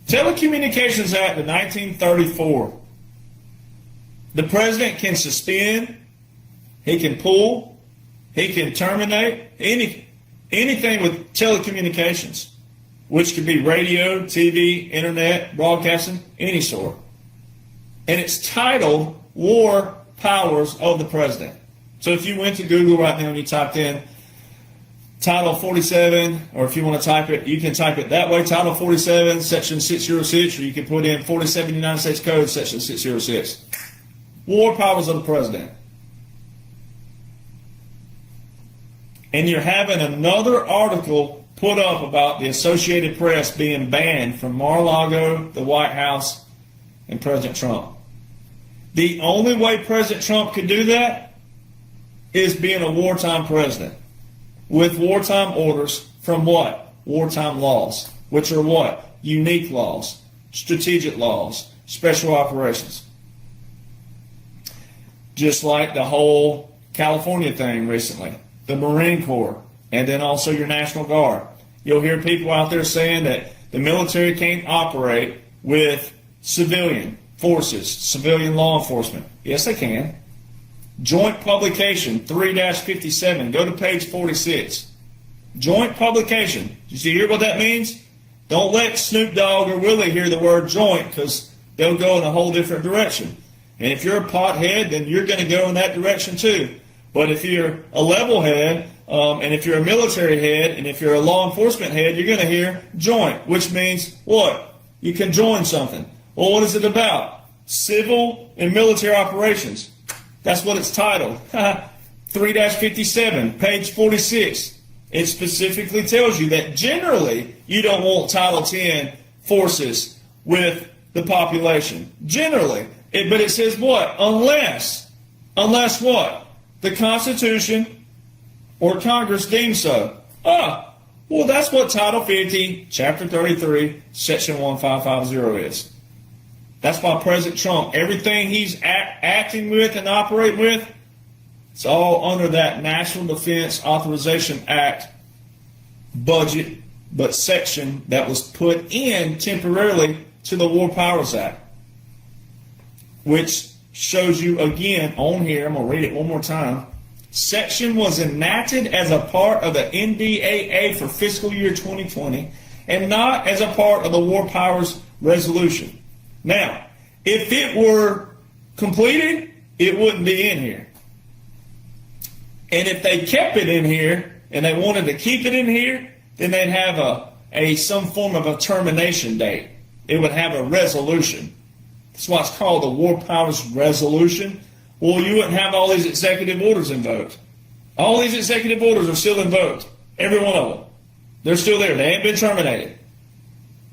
Telecommunications Act of 1934. The president can suspend, he can pull, he can terminate anything with telecommunications, which could be radio, TV, internet, broadcasting, any sort. And it's titled War Powers of the President. So if you went to Google right now and you typed in Title 47, or if you want to type it, you can type it that way, Title 47, Section 606, or you can put in 47 United States Code, Section 606. War Powers of the President. And you're having another article put up about the Associated Press being banned from Mar-a-Lago, the White House, and President Trump. The only way President Trump could do that is being a wartime president, with wartime orders from what? Wartime laws, which are what? Unique laws, strategic laws, special operations. Just like the whole California thing recently, the Marine Corps, and then also your National Guard. You'll hear people out there saying that the military can't operate with civilian forces, civilian law enforcement. Yes, they can. Joint Publication 3-57. Go to page 46. Joint Publication. Did you hear what that means? Don't let Snoop Dogg or Willie hear the word joint, because they'll go in a whole different direction. And if you're a pothead, then you're going to go in that direction too. But if you're a level head, and if you're a military head, and if you're a law enforcement head, you're going to hear joint, which means what? You can join something. Well, what is it about? Civil and military operations. That's what it's titled. 3-57, page 46. It specifically tells you that generally you don't want Title 10 forces with the population. Generally. But it says what? Unless unless what? The Constitution or Congress deems so. Well, that's what Title 50, Chapter 33, Section 1550 is. That's why President Trump, everything he's acting with and operating with, it's all under that National Defense Authorization Act budget, but section that was put in temporarily to the War Powers Act, which shows you again on here, I'm going to read it one more time. Section was enacted as a part of the NDAA for fiscal year 2020 and not as a part of the War Powers Resolution. Now, if it were completed, it wouldn't be in here. And if they kept it in here and they wanted to keep it in here, then they'd have some form of a termination date. It would have a resolution. That's why it's called the War Powers Resolution. Well, you wouldn't have all these executive orders invoked. All these executive orders are still invoked. Every one of them. They're still there. They ain't been terminated.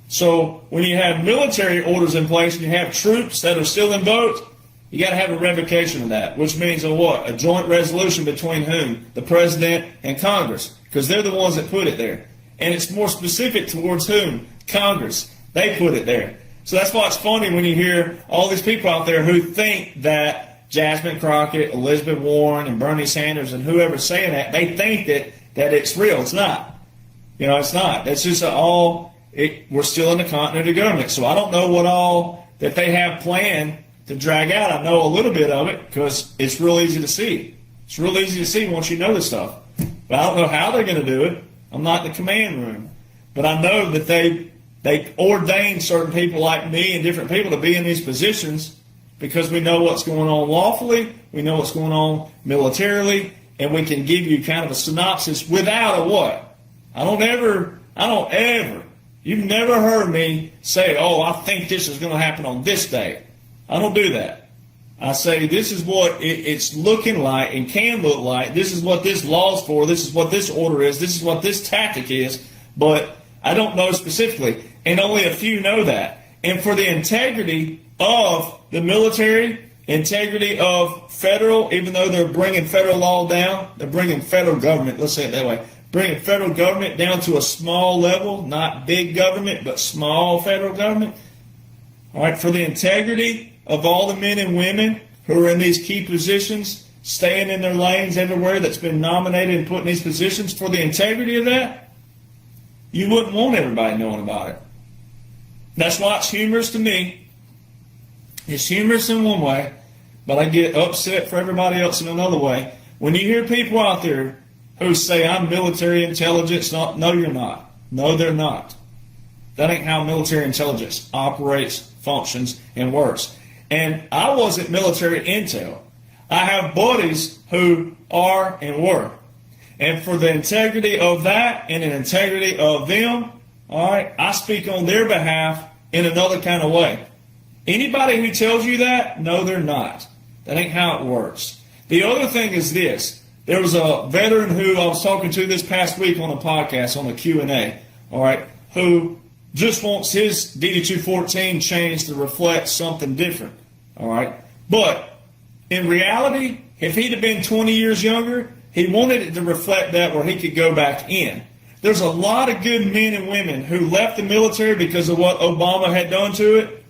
So when you have military orders in place and you have troops that are still invoked, you got to have a revocation of that, which means a joint resolution between whom? The president and Congress, because they're the ones that put it there. And it's more specific towards whom? Congress. They put it there. So that's why it's funny when you hear all these people out there who think that Jasmine Crockett, Elizabeth Warren, and Bernie Sanders, and whoever's saying that, they think that it's real. It's not. It's not. That's just we're still in the continuity of government. So I don't know what all that they have planned to drag out. I know a little bit of it because it's real easy to see. It's real easy to see once you know this stuff. But I don't know how they're going to do it. I'm not in the command room. But I know that they ordained certain people like me and different people to be in these positions because we know what's going on lawfully, we know what's going on militarily, and we can give you kind of a synopsis without a what? I don't ever, you've never heard me say, I think this is going to happen on this day. I don't do that. I say this is what it's looking like and can look like. This is what this law's for. This is what this order is. This is what this tactic is. But I don't know specifically. And only a few know that. And for the integrity of the military, integrity of federal, even though they're bringing federal law down, they're bringing federal government, let's say it that way, bringing federal government down to a small level, not big government, but small federal government. All right, for the integrity of all the men and women who are in these key positions, staying in their lanes everywhere that's been nominated and put in these positions, for the integrity of that, you wouldn't want everybody knowing about it. That's why it's humorous to me. It's humorous in one way, but I get upset for everybody else in another way. When you hear people out there who say, I'm military intelligence, no, you're not. No, they're not. That ain't how military intelligence operates, functions, and works. And I wasn't military intel. I have buddies who are and were. And for the integrity of that and the integrity of them, all right, I speak on their behalf in another kind of way. Anybody who tells you that, no, they're not. That ain't how it works. The other thing is this. There was a veteran who I was talking to this past week on a podcast, on a Q&A, all right, who just wants his DD-214 changed to reflect something different, all right? But in reality, if he'd have been 20 years younger, he wanted it to reflect that where he could go back in. There's a lot of good men and women who left the military because of what Obama had done to it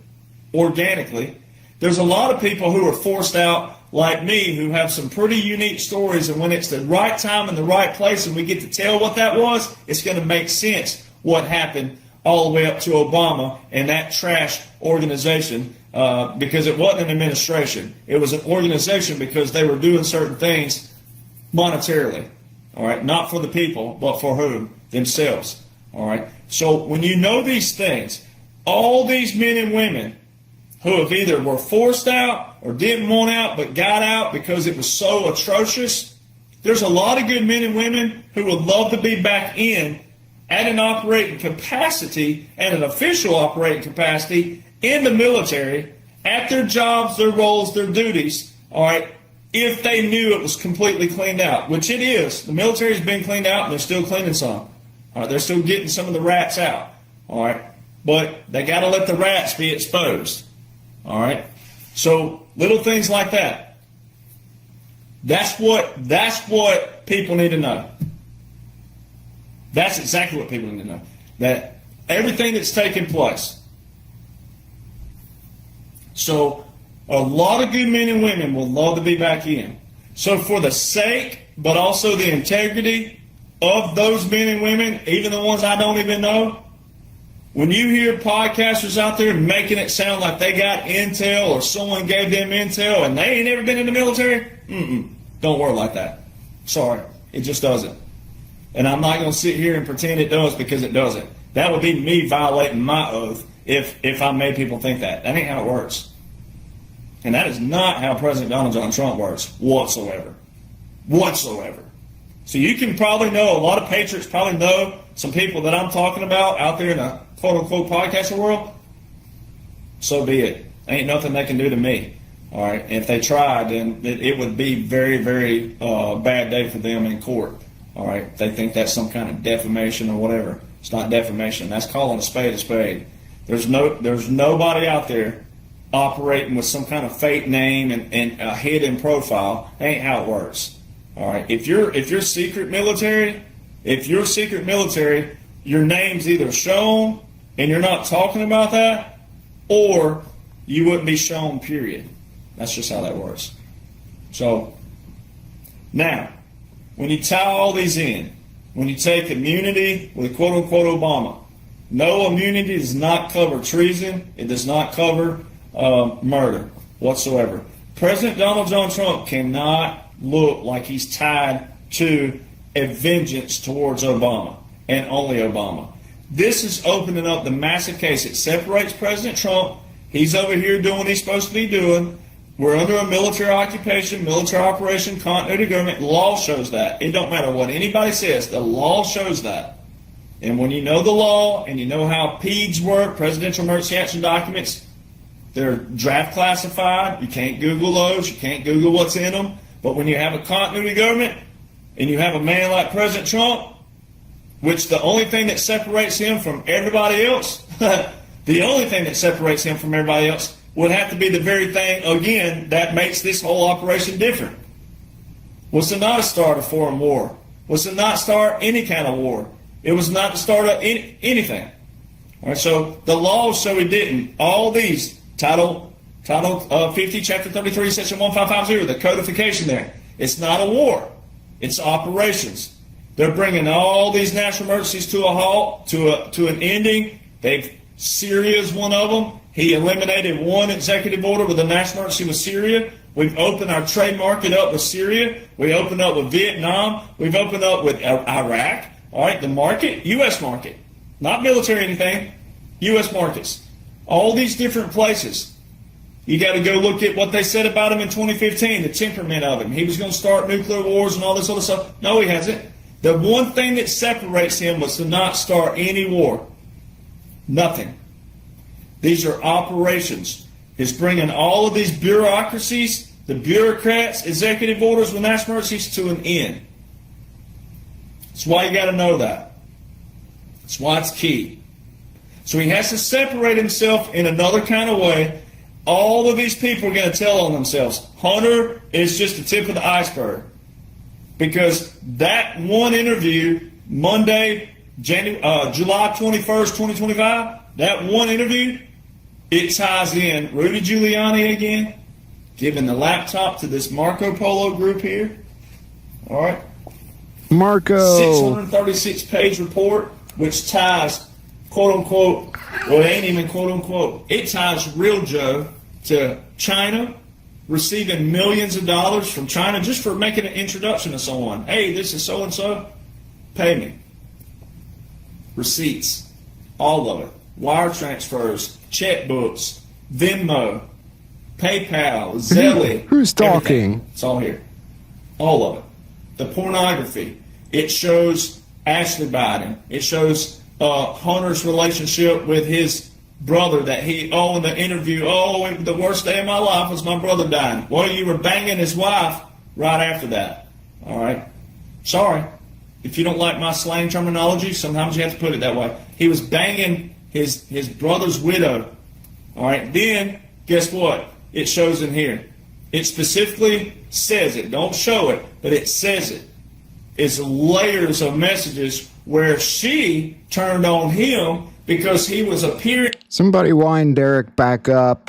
organically. There's a lot of people who are forced out like me who have some pretty unique stories, and when it's the right time and the right place and we get to tell what that was, it's going to make sense what happened all the way up to Obama and that trash organization, because it wasn't an administration. It was an organization because they were doing certain things monetarily, all right? Not for the people, but for whom? Themselves, all right? So when you know these things, all these men and women who have either were forced out or didn't want out but got out because it was so atrocious, there's a lot of good men and women who would love to be back in at an operating capacity and an official operating capacity in the military at their jobs, their roles, their duties, all right, if they knew it was completely cleaned out, which it is. The military has been cleaned out and they're still cleaning some. All right, they're still getting some of the rats out. All right, but they got to let the rats be exposed. All right, so little things like that. That's what people need to know. That's exactly what people need to know. That everything that's taking place. So a lot of good men and women will love to be back in. So for the sake, but also the integrity of those men and women, even the ones I don't even know, when you hear podcasters out there making it sound like they got intel or someone gave them intel and they ain't ever been in the military, don't work like that. Sorry, it just doesn't. And I'm not going to sit here and pretend it does, because it doesn't. That would be me violating my oath if I made people think that. That ain't how it works. And that is not how President Donald John Trump works whatsoever. Whatsoever. So you can probably know, a lot of patriots probably know some people that I'm talking about out there in the quote-unquote podcasting world. So be it. Ain't nothing they can do to me. All right. And if they tried, then it would be very, very bad day for them in court. All right. They think that's some kind of defamation or whatever. It's not defamation. That's calling a spade a spade. There's nobody out there operating with some kind of fake name and a hidden profile. That ain't how it works. All right. If you're secret military, your name's either shown and you're not talking about that, or you wouldn't be shown, period. That's just how that works. So now, when you tie all these in, when you take immunity with quote-unquote Obama, no, immunity does not cover treason. It does not cover murder whatsoever. President Donald John Trump cannot look like he's tied to a vengeance towards Obama and only Obama. This is opening up the massive case. It separates President Trump. He's over here doing what he's supposed to be doing. We're under a military occupation, military operation, continuity government. Law shows that. It don't matter what anybody says. The law shows that. And when you know the law and you know how PEDs work, Presidential Emergency Action Documents, they're draft classified. You can't Google those. You can't Google what's in them. But when you have a continuity government and you have a man like President Trump, which the only thing that separates him from everybody else, the only thing that separates him from everybody else would have to be the very thing, again, that makes this whole operation different. Was to not start a foreign war. Was to not start any kind of war. It was not to start anything. All right, so the laws show he didn't. All these, Title 50, Chapter 33, Section 1550, the codification there. It's not a war. It's operations. They're bringing all these national emergencies to a halt, to an ending. Syria's one of them. He eliminated one executive order with a national emergency with Syria. We've opened our trade market up with Syria. We opened up with Vietnam. We've opened up with Iraq. All right, the market, U.S. market. Not military anything, U.S. markets. All these different places. You got to go look at what they said about him in 2015, the temperament of him. He was going to start nuclear wars and all this other stuff. No, he hasn't. The one thing that separates him was to not start any war. Nothing. These are operations. It's bringing all of these bureaucracies, the bureaucrats, executive orders with national emergencies to an end. That's why you got to know that. That's why it's key. So he has to separate himself in another kind of way. All of these people are going to tell on themselves. Hunter is just the tip of the iceberg. Because that one interview, Monday, July 21st, 2025, that one interview, it ties in Rudy Giuliani again, giving the laptop to this Marco Polo group here. All right. Marco. 636-page report, which ties, quote unquote, well, it ain't even quote unquote, it ties Real Joe to China, receiving millions of dollars from China just for making an introduction to someone. Hey, this is so and so, pay me. Receipts, all of it. Wire transfers, checkbooks, Venmo, PayPal, Zelle. Who's talking? Everything. It's all here. All of it. The pornography. It shows Ashley Biden. It shows Hunter's relationship with his brother that he, in the interview, the worst day of my life was my brother dying. Well, you were banging his wife right after that. All right. Sorry. If you don't like my slang terminology, sometimes you have to put it that way. He was banging his brother's widow. All right. Then, guess what? It shows in here. It specifically says it. Don't show it, but it says it. It's layers of messages where she turned on him because he was appearing. Somebody wind Derek back up.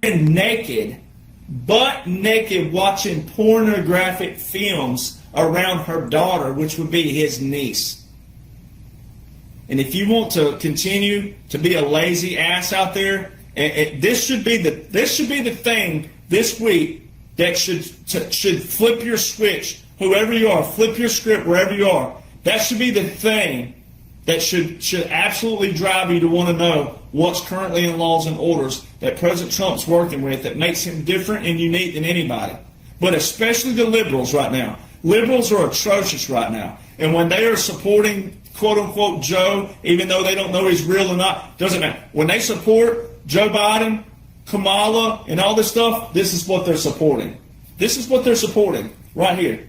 Naked, butt naked, watching pornographic films around her daughter, which would be his niece. And if you want to continue to be a lazy ass out there, this should be the thing this week that should flip your switch. Whoever you are, flip your script wherever you are. That should be the thing that should absolutely drive you to want to know what's currently in laws and orders that President Trump's working with that makes him different and unique than anybody. But especially the liberals right now. Liberals are atrocious right now. And when they are supporting, quote-unquote, Joe, even though they don't know he's real or not, doesn't matter. When they support Joe Biden, Kamala, and all this stuff, this is what they're supporting. This is what they're supporting right here.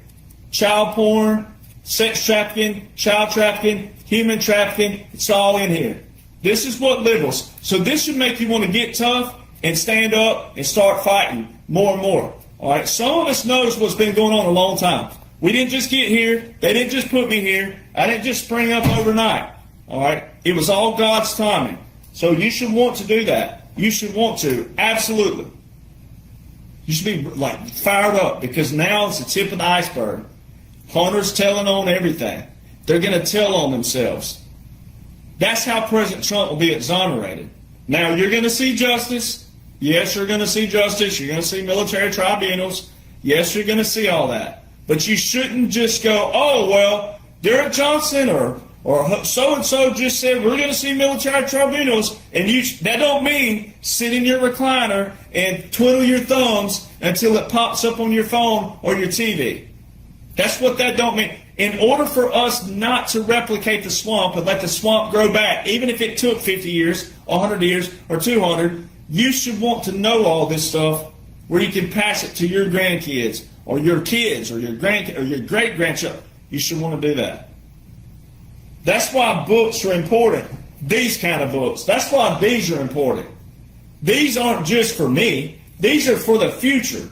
Child porn, sex trafficking, child trafficking, human trafficking, it's all in here. This is what liberals. So this should make you want to get tough and stand up and start fighting more and more. All right. Some of us knows what's been going on a long time. We didn't just get here. They didn't just put me here. I didn't just spring up overnight. All right. It was all God's timing. So you should want to do that. You should want to. Absolutely. You should be like fired up because now it's the tip of the iceberg. Hunter's telling on everything. They're going to tell on themselves. That's how President Trump will be exonerated. Now, you're going to see justice. Yes, you're going to see justice. You're going to see military tribunals. Yes, you're going to see all that. But you shouldn't just go, oh, well, Derek Johnson or so-and-so just said we're going to see military tribunals. And that don't mean sit in your recliner and twiddle your thumbs until it pops up on your phone or your TV. That's what that don't mean. In order for us not to replicate the swamp and let the swamp grow back, even if it took 50 years, 100 years, or 200, you should want to know all this stuff where you can pass it to your grandkids or your kids or your grandkids or your great-grandchildren. You should want to do that. That's why books are important. These kind of books. That's why these are important. These aren't just for me. These are for the future.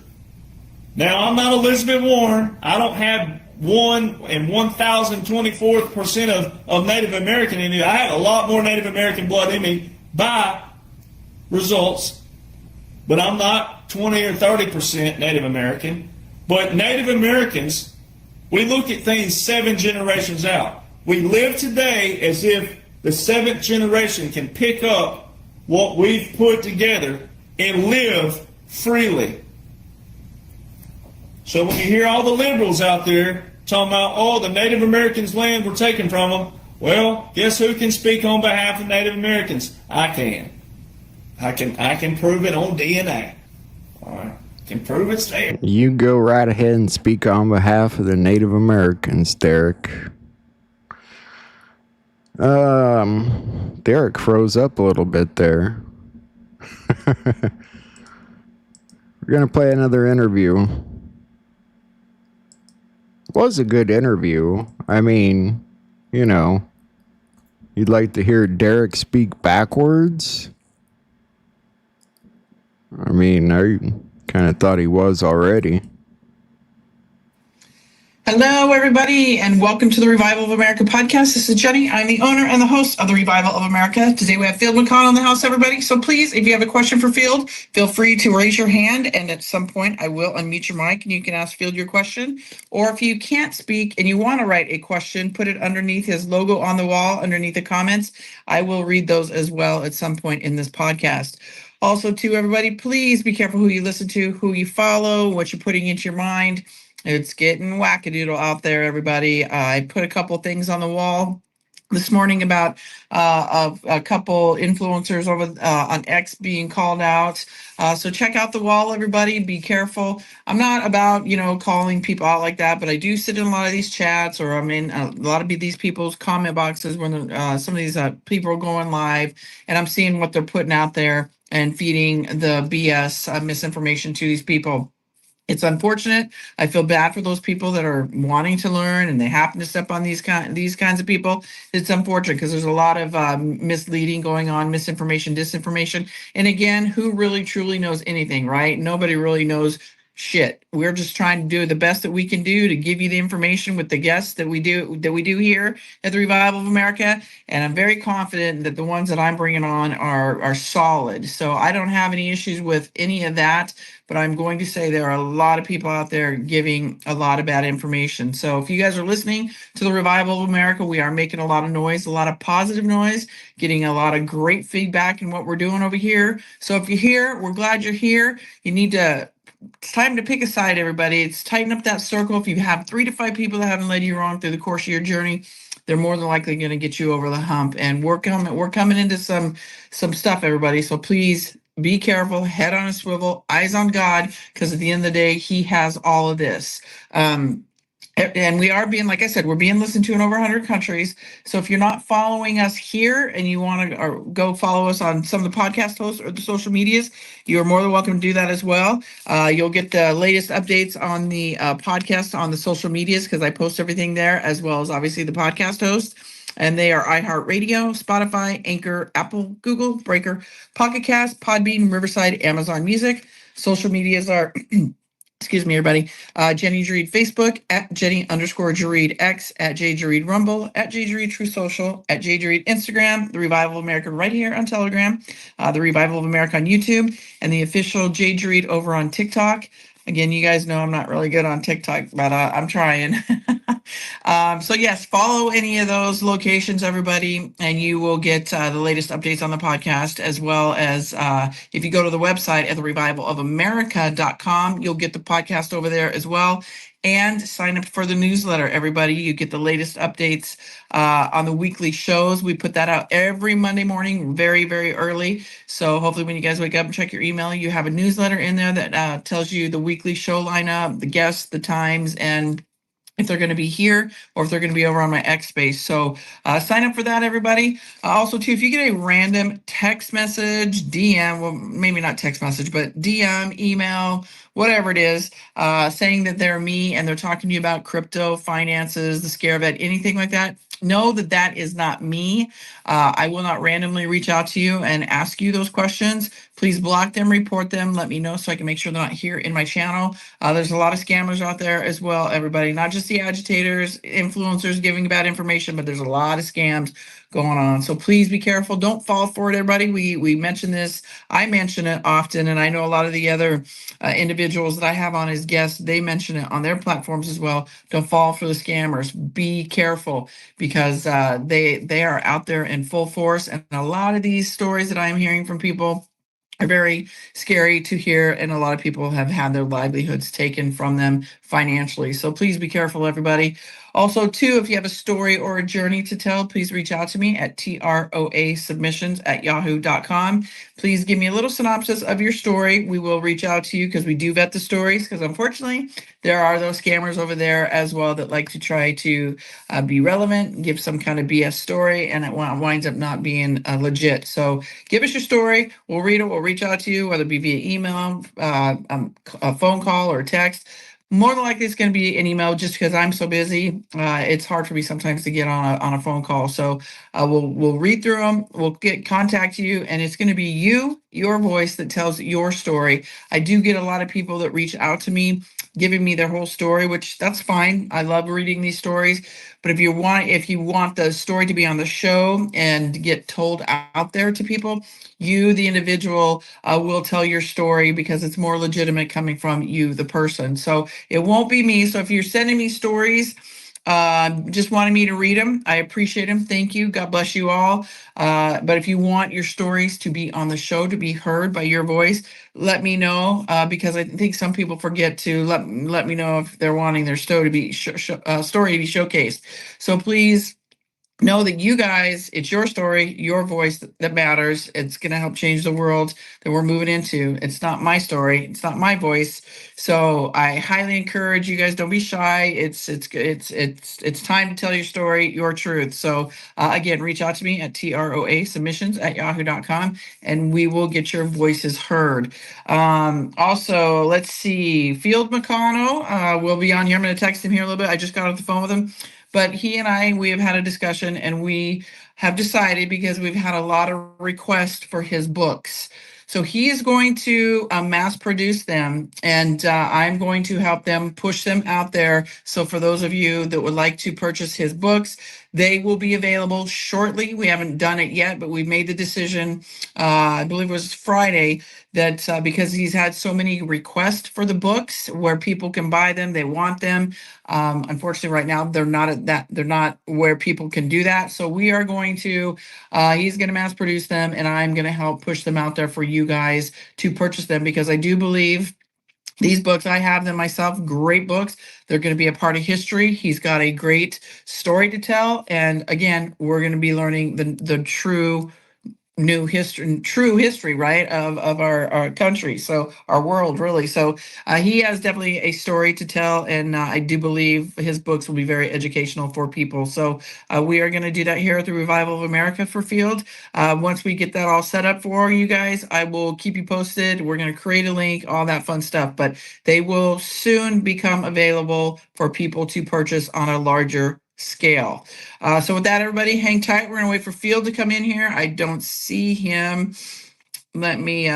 Now, I'm not Elizabeth Warren. I don't have 1 and 1,024% of Native American in me. I have a lot more Native American blood in me by results, but I'm not 20 or 30% Native American. But Native Americans, we look at things 7 generations out. We live today as if the 7th generation can pick up what we've put together and live freely. So when you hear all the liberals out there talking about, oh, the Native Americans' land were taken from them, well, guess who can speak on behalf of Native Americans? I can. I can prove it on DNA. All right. Can prove it's there. You go right ahead and speak on behalf of the Native Americans, Derek. Derek froze up a little bit there. We're going to play another interview. Was a good interview. I mean, you know, you'd like to hear Derek speak backwards? I mean, I kind of thought he was already. Hello, everybody, and welcome to the Revival of America podcast. This is Jenny. I'm the owner and the host of the Revival of America. Today we have Field McConnell in the house, everybody. So please, if you have a question for Field, feel free to raise your hand, and at some point I will unmute your mic and you can ask Field your question. Or if you can't speak and you want to write a question, put it underneath his logo on the wall, underneath the comments. I will read those as well at some point in this podcast. Also, to everybody, please be careful who you listen to, who you follow, what you're putting into your mind. It's getting wackadoodle out there, everybody. I put a couple things on the wall this morning about a couple influencers over on X being called out. So check out the wall, everybody. Be careful. I'm not about, calling people out like that, but I do sit in a lot of these chats, or I'm in a lot of these people's comment boxes when some of these people are going live, and I'm seeing what they're putting out there and feeding the BS misinformation to these people. It's unfortunate. I feel bad for those people that are wanting to learn and they happen to step on these kinds of people. It's unfortunate because there's a lot of misleading going on, misinformation, disinformation. And again, who really truly knows anything, right? Nobody really knows shit. We're just trying to do the best that we can do to give you the information with the guests that we do here at the Revival of America. And I'm very confident that the ones that I'm bringing on are solid. So I don't have any issues with any of that. But I'm going to say there are a lot of people out there giving a lot of bad information. So if you guys are listening to the Revival of America, we are making a lot of noise, a lot of positive noise, getting a lot of great feedback in what we're doing over here. So if you're here, we're glad you're here. It's time to pick a side, everybody. It's tighten up that circle. If you have 3 to 5 people that haven't led you wrong through the course of your journey, they're more than likely going to get you over the hump. And we're coming into some stuff, everybody. So please be careful, head on a swivel, eyes on God, because at the end of the day, He has all of this. And we are being, like I said, we're being listened to in over 100 countries. So if you're not following us here and you want to go follow us on some of the podcast hosts or the social medias, you're more than welcome to do that as well. You'll get the latest updates on the podcast on the social medias because I post everything there, as well as obviously the podcast host. And they are iHeartRadio, Spotify, Anchor, Apple, Google, Breaker, Pocket Cast, Podbean, Riverside, Amazon Music. Social medias are, excuse me, everybody, Jenny Jareed Facebook, at Jenny_Jareed X, at J Jareed Rumble, at J Jareed True Social, at J Jareed Instagram, The Revival of America right here on Telegram, The Revival of America on YouTube, and the official J Jareed over on TikTok. Again, you guys know I'm not really good on TikTok, but I'm trying. So yes, follow any of those locations, everybody, and you will get the latest updates on the podcast, as well as if you go to the website at therevivalofamerica.com, you'll get the podcast over there as well. And sign up for the newsletter, everybody. You get the latest updates on the weekly shows. We put that out every Monday morning, very, very early. So hopefully when you guys wake up and check your email, you have a newsletter in there that tells you the weekly show lineup, the guests, the times, and if they're going to be here or if they're going to be over on my X space. So sign up for that, everybody. Also, too, if you get a random text message, DM, well, maybe not text message, but DM, email, whatever it is, saying that they're me and they're talking to you about crypto, finances, the scare vet, anything like that, know that that is not me. I will not randomly reach out to you and ask you those questions. Please block them, report them, let me know so I can make sure they're not here in my channel. There's a lot of scammers out there as well, everybody, not just the agitators, influencers giving bad information, but there's a lot of scams going on. So please be careful. Don't fall for it, everybody. We mention this. I mention it often, and I know a lot of the other individuals that I have on as guests, they mention it on their platforms as well. Don't fall for the scammers. Be careful because they are out there in full force. And a lot of these stories that I'm hearing from people are very scary to hear, and a lot of people have had their livelihoods taken from them financially. So please be careful, everybody. Also, too, if you have a story or a journey to tell, please reach out to me at troasubmissions@yahoo.com. Please give me a little synopsis of your story. We will reach out to you because we do vet the stories, because unfortunately, there are those scammers over there as well that like to try to be relevant, give some kind of BS story, and it winds up not being legit. So give us your story. We'll read it. We'll reach out to you, whether it be via email, a phone call, or text. More than likely, it's going to be an email just because I'm so busy. It's hard for me sometimes to get on a phone call. So we'll read through them. We'll contact you, and it's going to be your voice that tells your story. I do get a lot of people that reach out to me giving me their whole story, which that's fine. I love reading these stories. But if you want the story to be on the show and get told out there to people, you, the individual, will tell your story because it's more legitimate coming from you, the person. So it won't be me. So if you're sending me stories, just wanting me to read them, I appreciate them. Thank you. God bless you all. But if you want your stories to be on the show, to be heard by your voice, let me know, because I think some people forget to let me know if they're wanting their story to be showcased. So please know that you guys, it's your story, your voice that matters. It's going to help change the world that we're moving into. It's not my story. It's not my voice. So I highly encourage you guys, don't be shy. It's time to tell your story, your truth. So again, reach out to me at troasubmissions@yahoo.com and we will get your voices heard. Also, let's see, Field McConnell will be on here. I'm going to text him here a little bit. I just got off the phone with him. But he and I, we have had a discussion and we have decided, because we've had a lot of requests for his books. So he is going to mass produce them, and I'm going to help them push them out there. So for those of you that would like to purchase his books, they will be available shortly. We haven't done it yet, but we've made the decision, I believe it was Friday, that because he's had so many requests for the books where people can buy them, they want them. Unfortunately, right now they're not where people can do that. So we are going to, he's going to mass produce them, and I'm going to help push them out there for you guys to purchase them, because I do believe these books, I have them myself, great books. They're going to be a part of history. He's got a great story to tell. And again, we're going to be learning the true history, right, of our country, so our world, really. So he has definitely a story to tell, and I do believe his books will be very educational for people. So we are going to do that here at the Revival of America for Field. Once we get that all set up for you guys, I will keep you posted. We're going to create a link, all that fun stuff, but they will soon become available for people to purchase on a larger scale. So with that, everybody, hang tight. We're gonna wait for Field to come in here. I don't see him. Let me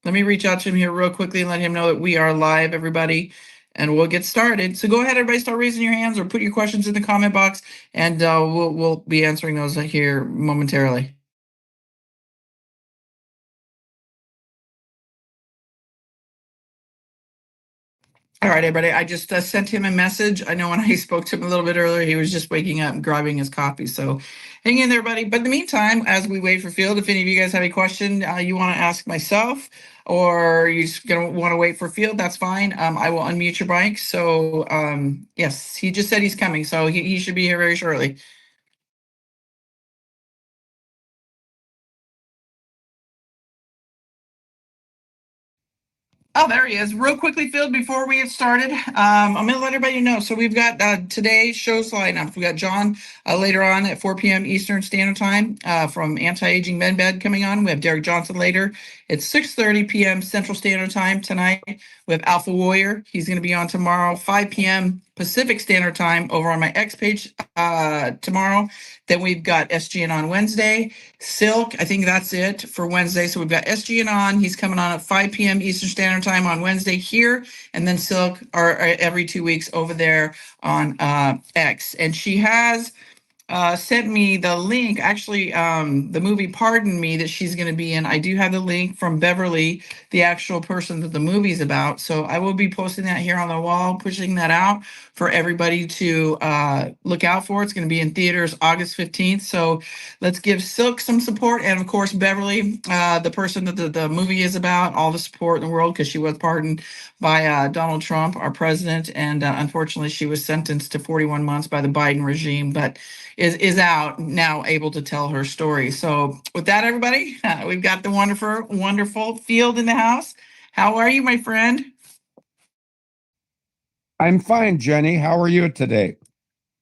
reach out to him here real quickly and let him know that we are live, everybody, and we'll get started. So go ahead, everybody, start raising your hands or put your questions in the comment box, and we'll be answering those here momentarily. All right, everybody. I just sent him a message. I know when I spoke to him a little bit earlier, he was just waking up and grabbing his coffee. So hang in there, buddy. But in the meantime, as we wait for Field, if any of you guys have a question you want to ask myself, or you're just going to want to wait for Field, that's fine. I will unmute your mic. So yes, he just said he's coming. So he should be here very shortly. Oh, there he is. Real quickly, Field, before we get started, I'm going to let everybody know. So we've got today's show's lineup. We got John later on at 4 p.m. Eastern Standard Time from Anti-Aging MedBed coming on. We have Derek Johnson later. It's 6:30 p.m. Central Standard Time tonight. We have Alpha Warrior. He's going to be on tomorrow, 5 p.m. Pacific Standard Time over on my X page tomorrow. Then we've got SGN on Wednesday. Silk, I think that's it for Wednesday. So we've got SGN on. He's coming on at 5 p.m. Eastern Standard Time on Wednesday here. And then Silk are every 2 weeks over there on X. And she has sent me the link, actually, the movie Pardon Me that she's going to be in. I do have the link from Beverly, the actual person that the movie's about. So I will be posting that here on the wall, pushing that out for everybody to look out for. It's going to be in theaters August 15th. So let's give Silk some support. And of course, Beverly, the person that the movie is about, all the support in the world, because she was pardoned by Donald Trump, our president. And unfortunately, she was sentenced to 41 months by the Biden regime, but is out now, able to tell her story. So with that, everybody, we've got the wonderful Field in the house. How are you, my friend? I'm fine, Jenny. How are you today?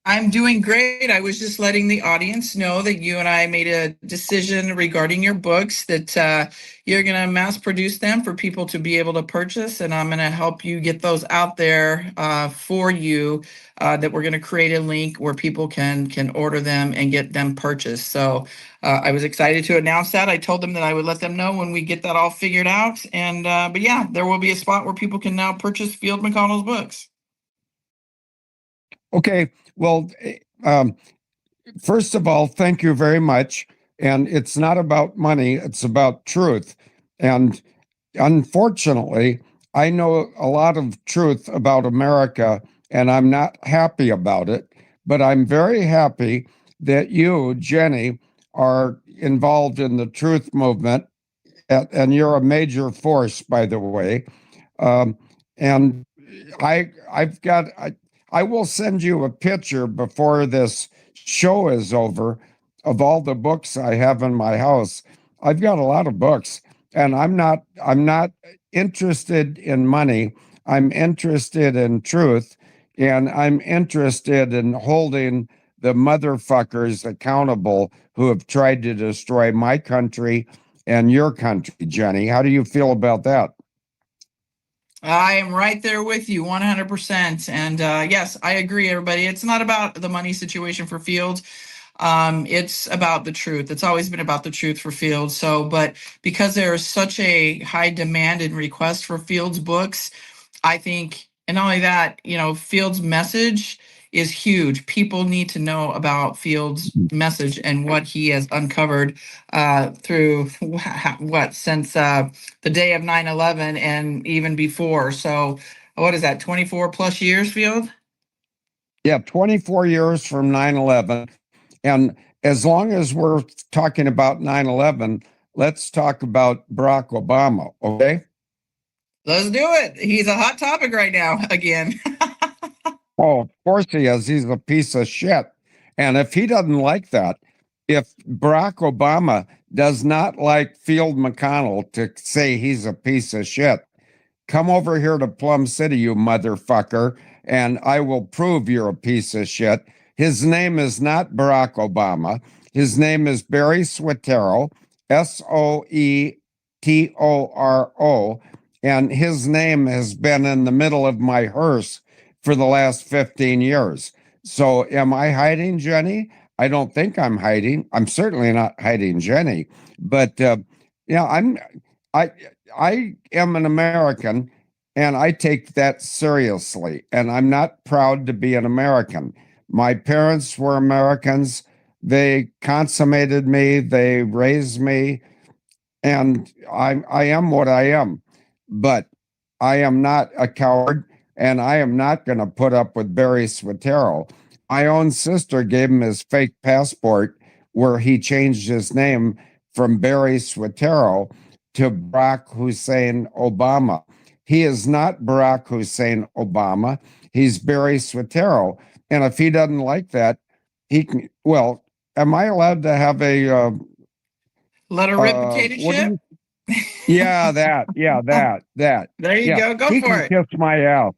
I'm doing great. I was just letting the audience know that you and I made a decision regarding your books, that you're going to mass produce them for people to be able to purchase, and I'm going to help you get those out there for you, that we're going to create a link where people can order them and get them purchased. So I was excited to announce that. I told them that I would let them know when we get that all figured out. And but yeah, there will be a spot where people can now purchase Field McConnell's books. Okay. Well, first of all, thank you very much. And it's not about money, it's about truth. And unfortunately, I know a lot of truth about America, and I'm not happy about it. But I'm very happy that you, Jenny, are involved in the truth movement. And you're a major force, by the way. And I will send you a picture before this show is over, of all the books I have in my house, I've got a lot of books, and I'm not interested in money. I'm interested in truth, and I'm interested in holding the motherfuckers accountable who have tried to destroy my country and your country, Jenny. How do you feel about that? I am right there with you 100%. And yes, I agree, everybody. It's not about the money situation for Fields. It's about the truth. It's always been about the truth for Fields. So, but because there is such a high demand and request for Fields books, I think, and not only that, Fields' message is huge. People need to know about Fields' message and what he has uncovered through since the day of 9/11 and even before. So, what is that, 24 plus years, Field? Yeah, 24 years from 9/11. And as long as we're talking about 9/11, let's talk about Barack Obama, okay? Let's do it. He's a hot topic right now again. Oh, of course he is. He's a piece of shit. And if he doesn't like that, if Barack Obama does not like Field McConnell to say he's a piece of shit, come over here to Plum City, you motherfucker, and I will prove you're a piece of shit. His name is not Barack Obama. His name is Barry Soetoro, Soetoro, and his name has been in the middle of my hearse for the last 15 years. So am I hiding, Jenny? I don't think I'm hiding. I'm certainly not hiding Jenny. But I am an American, and I take that seriously. And I'm not proud to be an American. My parents were Americans. They consummated me. They raised me. And I am what I am. But I am not a coward, and I am not going to put up with Barry Soetoro. My own sister gave him his fake passport where he changed his name from Barry Soetoro to Barack Hussein Obama. He is not Barack Hussein Obama. He's Barry Soetoro. And if he doesn't like that, he can. Well, am I allowed to have a letter of dictatorship? Yeah, that. There you go. Go for it. He can kiss my ass.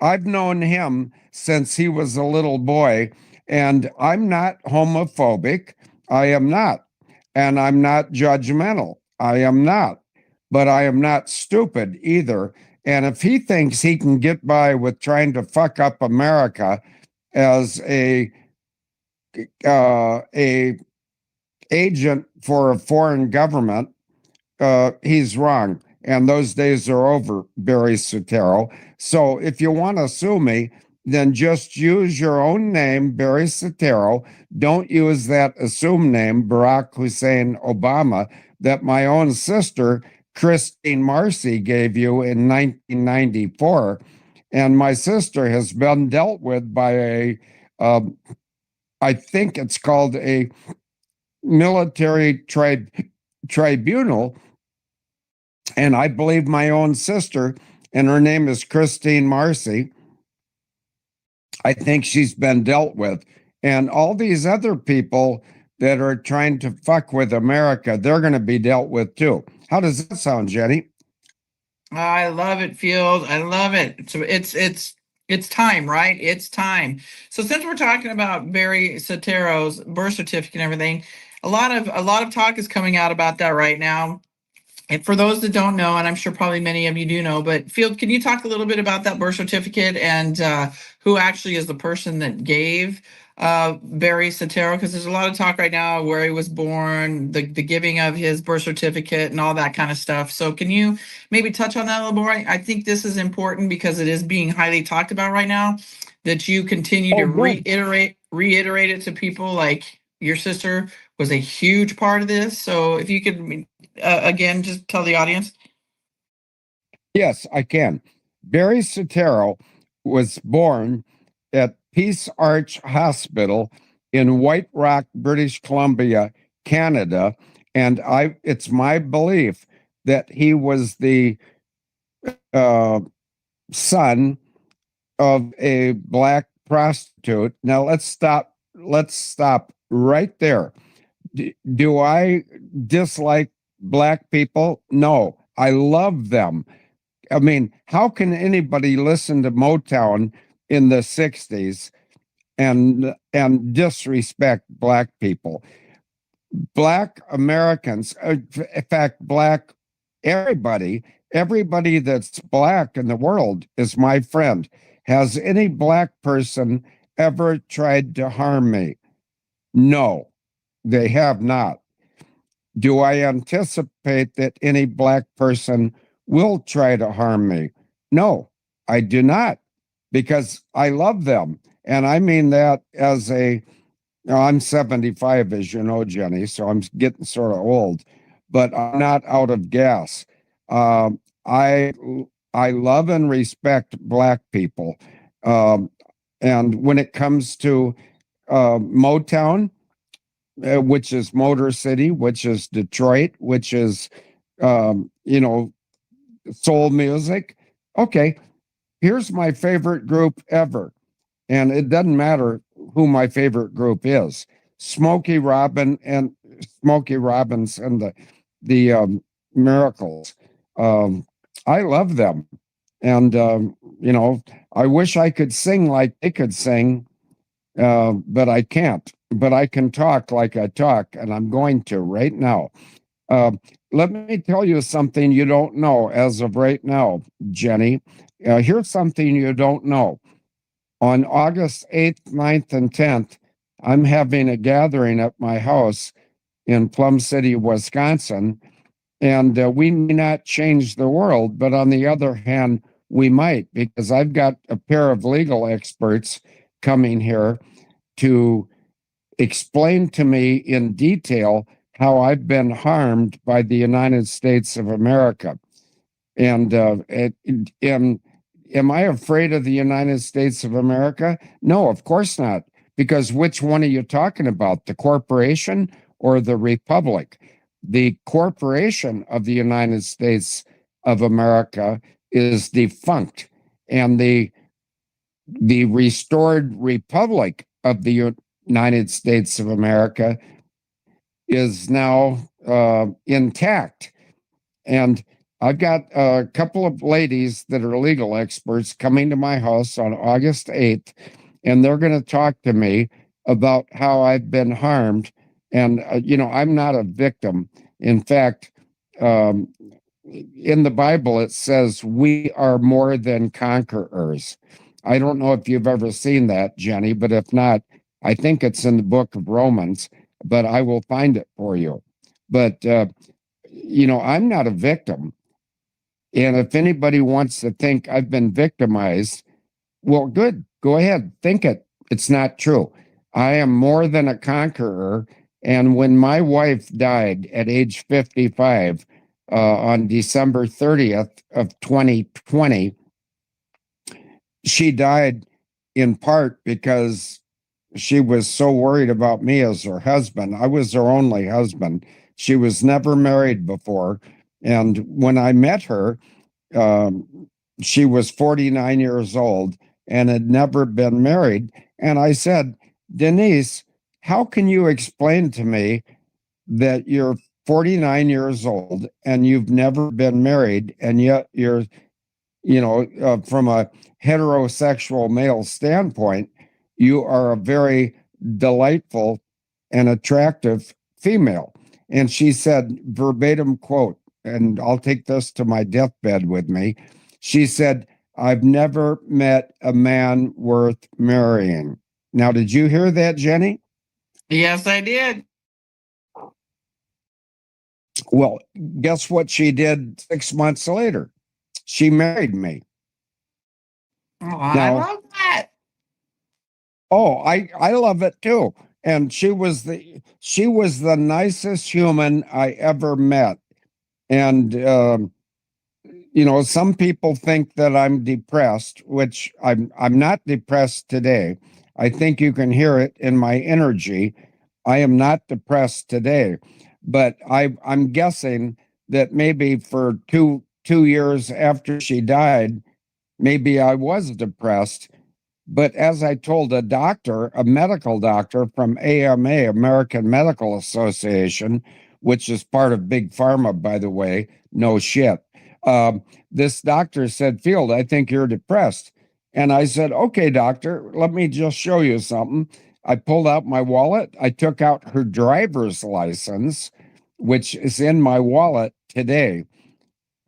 I've known him since he was a little boy, and I'm not homophobic. I am not. And I'm not judgmental. I am not. But I am not stupid either. And if he thinks he can get by with trying to fuck up America as a agent for a foreign government, he's wrong. And those days are over, Barry Soetoro. So if you want to sue me, then just use your own name, Barry Soetoro. Don't use that assumed name, Barack Hussein Obama, that my own sister, Christine Marcy, gave you in 1994. And my sister has been dealt with by I think it's called a military tribunal. And I believe my own sister, and her name is Christine Marcy, I think she's been dealt with. And all these other people that are trying to fuck with America, they're going to be dealt with too. How does that sound, Jenny? I love it, Field. I love it. So it's time, right? It's time. So since we're talking about Barry Soetoro's birth certificate and everything, a lot of talk is coming out about that right now. And for those that don't know, and I'm sure probably many of you do know, but Field, can you talk a little bit about that birth certificate and who actually is the person that gave Barry Soetoro? Because there's a lot of talk right now where he was born, the giving of his birth certificate and all that kind of stuff. So can you maybe touch on that a little more? I think this is important because it is being highly talked about right now, that you continue to reiterate it to people. Like your sister was a huge part of this. So if you could, again, just tell the audience. Yes, I can. Barry Soetoro was born at Peace Arch Hospital in White Rock, British Columbia, Canada. And it's my belief that he was the son of a black prostitute. Now let's stop let's stop right there. Do I dislike black people? No, I love them. I mean, how can anybody listen to Motown in the 60s and disrespect black people? Black Americans, in fact, everybody that's black in the world is my friend. Has any black person ever tried to harm me? No, they have not. Do I anticipate that any black person will try to harm me? No, I do not, because I love them. And I mean that as I'm 75, as you know, Jenny, so I'm getting sort of old, but I'm not out of gas. I love and respect black people. And when it comes to Motown, which is Motor City, which is Detroit, which is, soul music. Okay, here's my favorite group ever. And it doesn't matter who my favorite group is. Smokey Robins and the Miracles. I love them. And, I wish I could sing like they could sing, but I can't. But I can talk like I talk, and I'm going to right now. Let me tell you something you don't know as of right now, Jenny. Here's something you don't know. On August 8th, 9th, and 10th, I'm having a gathering at my house in Plum City, Wisconsin, and we may not change the world, but on the other hand, we might, because I've got a pair of legal experts coming here to explain to me in detail how I've been harmed by the United States of America. And am I afraid of the United States of America? No, of course not. Because which one are you talking about, the corporation or the republic? The corporation of the United States of America is defunct, and the restored republic of the United States of America is now intact. And I've got a couple of ladies that are legal experts coming to my house on August 8th, and they're going to talk to me about how I've been harmed. And, I'm not a victim. In fact, in the Bible, it says we are more than conquerors. I don't know if you've ever seen that, Jenny, but if not, I think it's in the book of Romans, but I will find it for you. But, I'm not a victim. And if anybody wants to think I've been victimized, well, good. Go ahead. Think it. It's not true. I am more than a conqueror. And when my wife died at age 55 on December 30th of 2020, she died in part because she was so worried about me as her husband. I was her only husband. She was never married before. And when I met her, she was 49 years old and had never been married. And I said, Denise, how can you explain to me that you're 49 years old and you've never been married, and yet you're, from a heterosexual male standpoint, you are a very delightful and attractive female? And she said, verbatim quote, and I'll take this to my deathbed with me. She said, I've never met a man worth marrying. Now, did you hear that, Jenny? Yes, I did. Well, guess what she did 6 months later? She married me. Oh, I love that. Oh, I love it too. And she was the nicest human I ever met. And some people think that I'm depressed, which I'm not depressed today. I think you can hear it in my energy. I am not depressed today, but I'm guessing that maybe for two years after she died, maybe I was depressed. But as I told a doctor, a medical doctor from AMA, American Medical Association, which is part of Big Pharma, by the way, no shit. This doctor said, Field, I think you're depressed. And I said, okay, doctor, let me just show you something. I pulled out my wallet. I took out her driver's license, which is in my wallet today.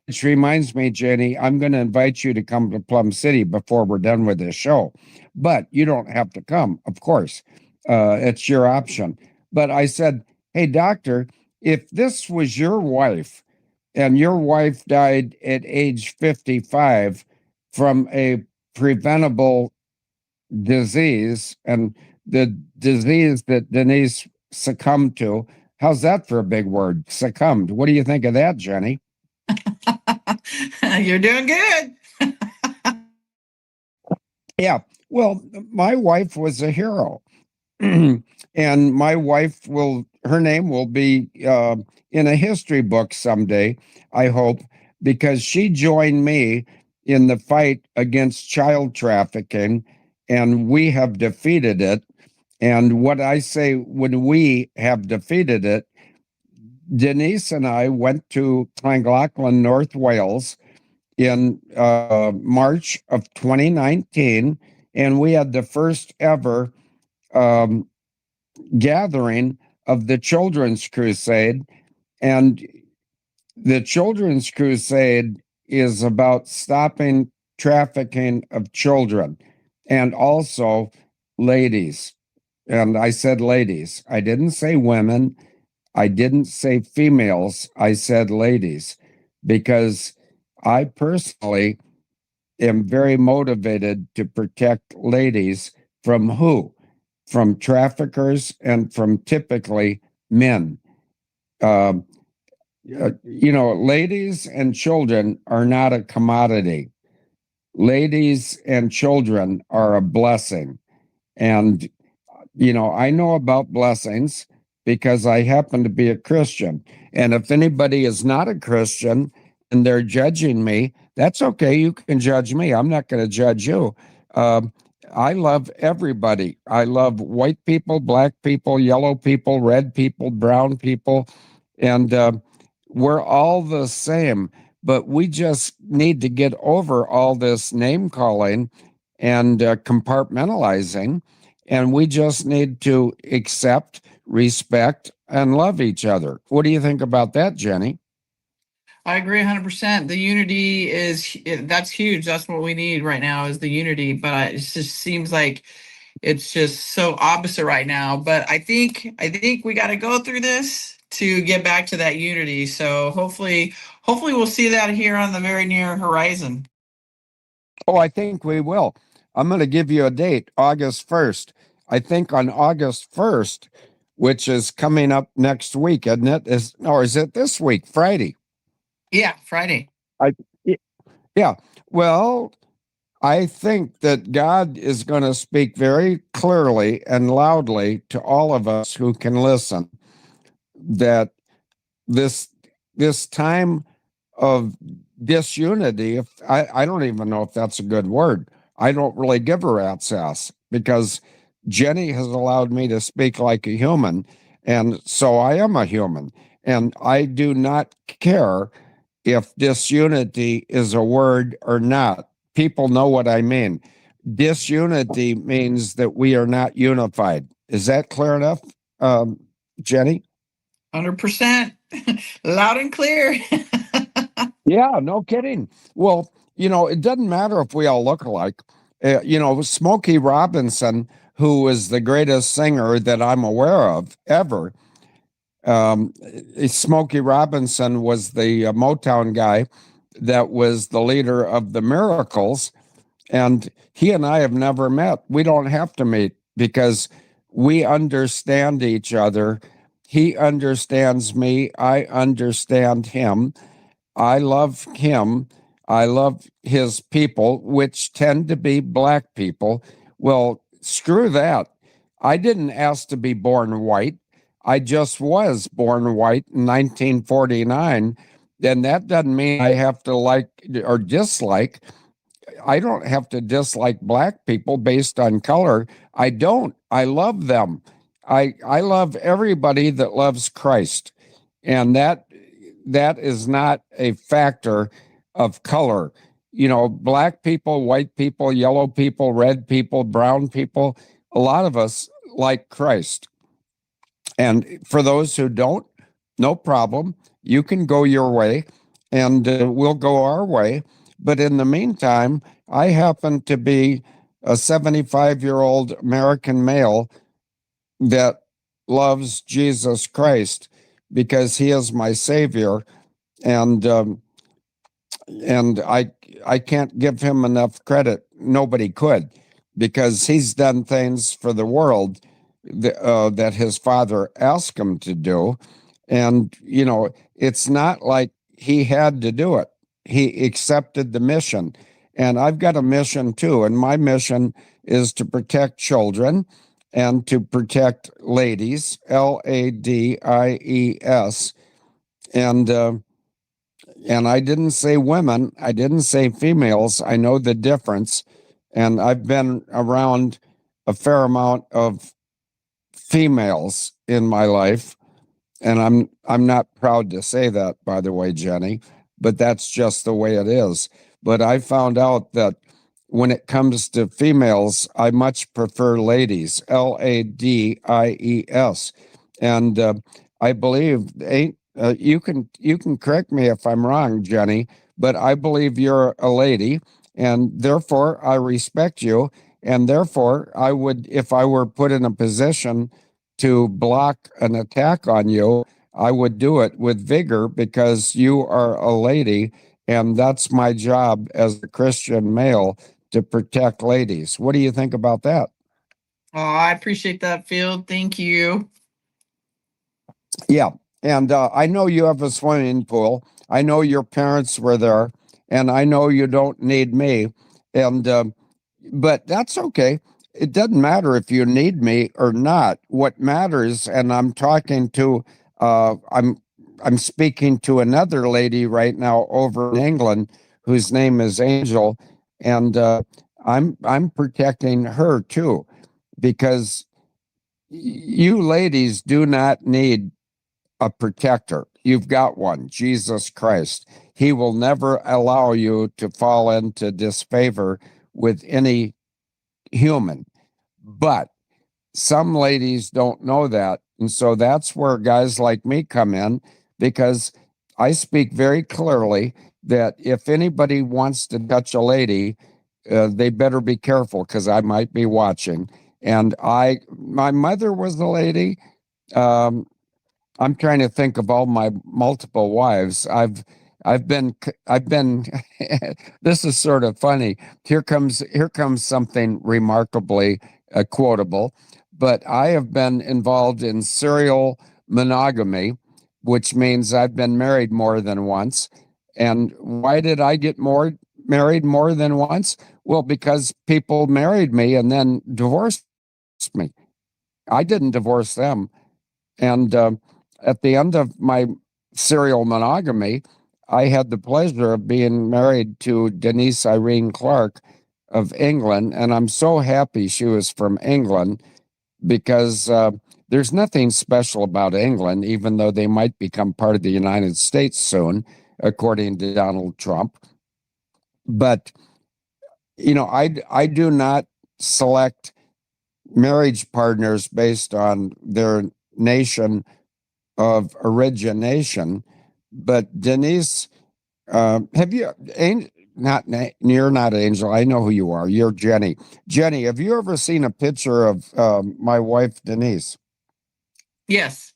Which reminds me, Jenny, I'm going to invite you to come to Plum City before we're done with this show. But you don't have to come, of course. It's your option. But I said, hey, doctor, if this was your wife and your wife died at age 55 from a preventable disease, and the disease that Denise succumbed to, how's that for a big word? Succumbed. What do you think of that, Jenny? You're doing good. Yeah. Well, my wife was a hero. And my wife her name will be in a history book someday, I hope, because she joined me in the fight against child trafficking, and we have defeated it. And what I say, when we have defeated it, Denise and I went to Llangollen, North Wales in March of 2019, and we had the first ever gathering of the Children's Crusade. And the Children's Crusade is about stopping trafficking of children and also ladies. And I said ladies. I didn't say women. I didn't say females. I said ladies, because I personally am very motivated to protect ladies from who? From traffickers and from typically men. Ladies and children are not a commodity. Ladies and children are a blessing. And, I know about blessings because I happen to be a Christian. And if anybody is not a Christian and they're judging me, that's okay. You can judge me. I'm not going to judge you. I love everybody. I love white people, black people, yellow people, red people, brown people. And we're all the same. But we just need to get over all this name calling and compartmentalizing. And we just need to accept, respect, and love each other. What do you think about that, Jenny? I agree 100%. The unity that's huge. That's what we need right now is the unity. But it just seems like it's just so opposite right now. But I think we got to go through this to get back to that unity. So hopefully we'll see that here on the very near horizon. Oh, I think we will. I'm going to give you a date, August 1st. I think on August 1st, which is coming up next week, isn't it? Is it this week, Friday? Yeah, Friday. Yeah. Well, I think that God is going to speak very clearly and loudly to all of us who can listen, that this time of disunity, if I don't even know if that's a good word. I don't really give a rat's ass, because Jenny has allowed me to speak like a human, and so I am a human, and I do not care if disunity is a word or not. People know what I mean. Disunity means that we are not unified. Is that clear enough, Jenny? 100%. Loud and clear. Yeah, no kidding. Well, it doesn't matter if we all look alike. Smokey Robinson, who is the greatest singer that I'm aware of ever, Smokey Robinson was the Motown guy that was the leader of the Miracles, and he and I have never met. We don't have to meet because we understand each other. He understands me. I understand him. I love him. I love his people, which tend to be black people. Well, screw that. I didn't ask to be born white. I just was born white in 1949. And that doesn't mean I have to like or dislike I don't have to dislike black people based on color. I don't. I love them. I love everybody that loves Christ. And that is not a factor of color. You know, black people, white people, yellow people, red people, brown people, a lot of us like Christ. And for those who don't, no problem. You can go your way and we'll go our way. But in the meantime, I happen to be a 75-year-old American male that loves Jesus Christ because he is my savior. And I can't give him enough credit. Nobody could, because he's done things for the world that his father asked him to do. And, you know, it's not like he had to do it. He accepted the mission. And I've got a mission too. And my mission is to protect children and to protect ladies, ladies. And I didn't say women. I didn't say females. I know the difference. And I've been around a fair amount of females in my life. And I'm not proud to say that, by the way, Jenny, but that's just the way it is. But I found out that when it comes to females, I much prefer ladies, ladies. And I believe you can correct me if I'm wrong, Jenny, but I believe you're a lady, and therefore I respect you, and therefore I would, if I were put in a position to block an attack on you, I would do it with vigor because you are a lady, and that's my job as a Christian male, to protect ladies. What do you think about that? Oh, I appreciate that, Field. Thank you. Yeah. And I know you have a swimming pool. I know your parents were there, and I know you don't need me. And but that's okay. It doesn't matter if you need me or not. What matters, and I'm talking to, I'm speaking to another lady right now over in England whose name is Angel, and I'm protecting her too, because you ladies do not need a protector. You've got one, Jesus Christ. He will never allow you to fall into disfavor with any human. But some ladies don't know that. And so that's where guys like me come in, because I speak very clearly that if anybody wants to touch a lady, they better be careful, because I might be watching. And my mother was a lady. I'm trying to think of all my multiple wives. I've been this is sort of funny. Here comes something remarkably quotable, but I have been involved in serial monogamy, which means I've been married more than once. And why did I get married more than once? Well, because people married me and then divorced me. I didn't divorce them. And at the end of my serial monogamy, I had the pleasure of being married to Denise Irene Clark of England. And I'm so happy she was from England, because there's nothing special about England, even though they might become part of the United States soon, according to Donald Trump. But, you know, I do not select marriage partners based on their nation of origination. But Denise, have you, you're not Angel, I know who you are, you're Jenny. Jenny, have you ever seen a picture of my wife Denise? Yes.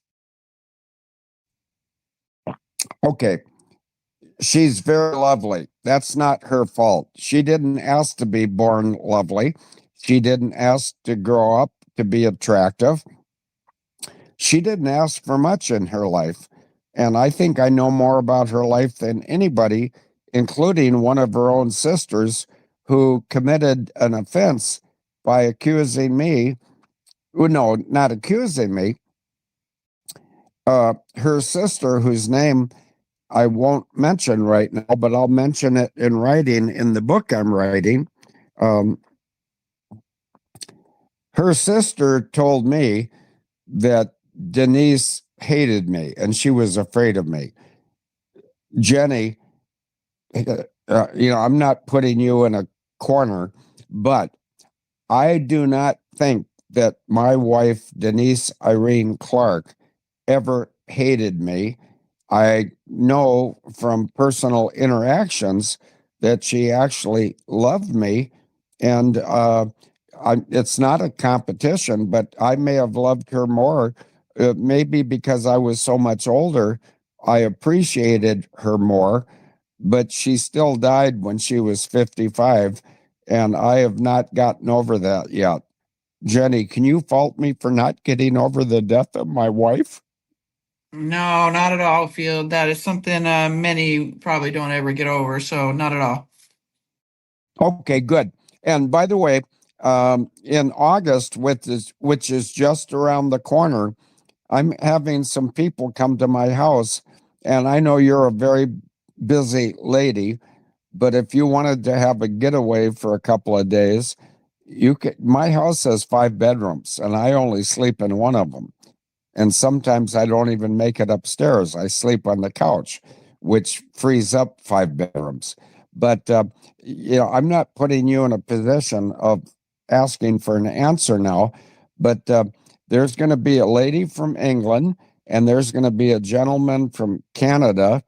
Okay. She's very lovely. That's not her fault. She didn't ask to be born lovely. She didn't ask to grow up to be attractive. She didn't ask for much in her life. And I think I know more about her life than anybody, including one of her own sisters, who committed an offense by accusing me. No, not accusing me. Her sister, whose name I won't mention right now, but I'll mention it in writing in the book I'm writing. Her sister told me that Denise hated me and she was afraid of me. Jenny, I'm not putting you in a corner, but I do not think that my wife, Denise Irene Clark, ever hated me. I know from personal interactions that she actually loved me. And it's not a competition, but I may have loved her more. Maybe because I was so much older, I appreciated her more, but she still died when she was 55, and I have not gotten over that yet. Jenny, can you fault me for not getting over the death of my wife? No, not at all, Field. That is something many probably don't ever get over. So not at all. Okay, good. And by the way, in August, which is just around the corner, I'm having some people come to my house, and I know you're a very busy lady, but if you wanted to have a getaway for a couple of days, you could. My house has 5 bedrooms, and I only sleep in one of them. And sometimes I don't even make it upstairs. I sleep on the couch, which frees up 5 bedrooms. But, I'm not putting you in a position of asking for an answer now, but there's going to be a lady from England, and there's going to be a gentleman from Canada,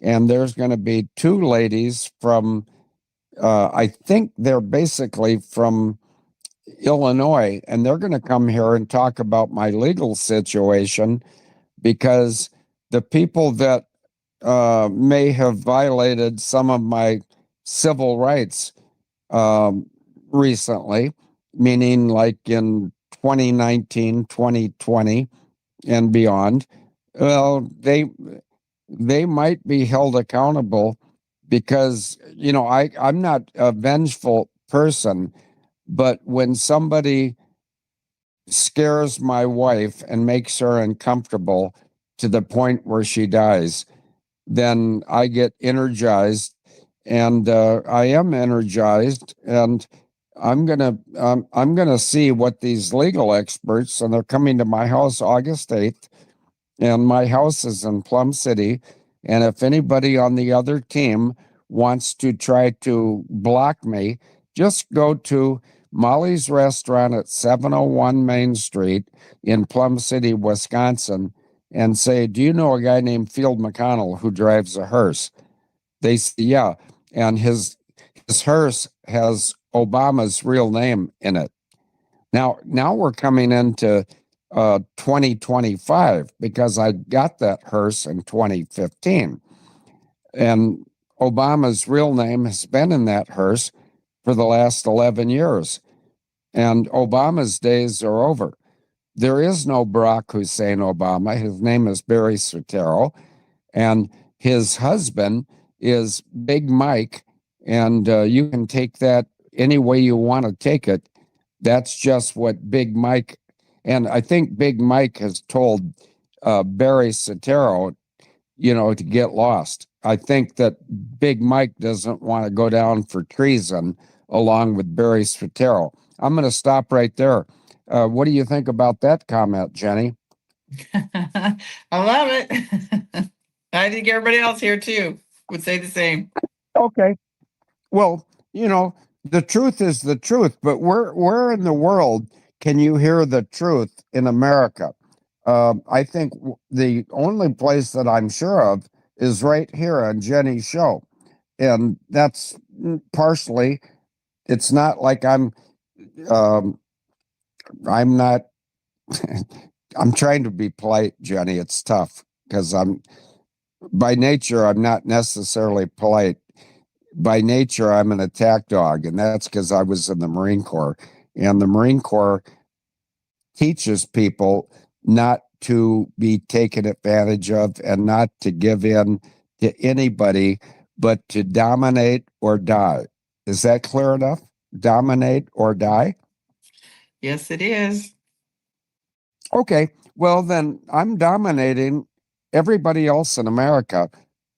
and there's going to be 2 ladies from, I think they're basically from Illinois, and they're going to come here and talk about my legal situation, because the people that may have violated some of my civil rights recently, meaning like in 2019, 2020, and beyond, well, they might be held accountable because, I'm not a vengeful person, but when somebody scares my wife and makes her uncomfortable to the point where she dies, then I get energized, and I am energized, and I'm gonna see what these legal experts, and they're coming to my house August 8th, and my house is in Plum City, and if anybody on the other team wants to try to block me, just go to Molly's Restaurant at 701 Main Street in Plum City, Wisconsin, and say, "Do you know a guy named Field McConnell who drives a hearse?" They say, "Yeah," and his hearse has Obama's real name in it. Now we're coming into 2025, because I got that hearse in 2015, and Obama's real name has been in that hearse for the last 11 years, and Obama's days are over. There is no Barack Hussein Obama. His name is Barry Soetoro, and his husband is Big Mike, and you can take that any way you want to take it. That's just what Big Mike, and I think Big Mike has told Barry Soetoro, to get lost. I think that Big Mike doesn't want to go down for treason along with Barry Soetoro. I'm going to stop right there. What do you think about that comment, Jenny? I love it. I think everybody else here too would say the same. Okay. Well, the truth is the truth, but where in the world can you hear the truth in America? I think the only place that I'm sure of is right here on Jenny's show. And that's partially, it's not like I'm not, I'm trying to be polite, Jenny. It's tough because by nature, I'm not necessarily polite. By nature, I'm an attack dog, and that's because I was in the Marine Corps. And the Marine Corps teaches people not to be taken advantage of and not to give in to anybody, but to dominate or die. Is that clear enough? Dominate or die? Yes, it is. Okay, well then I'm dominating everybody else in America,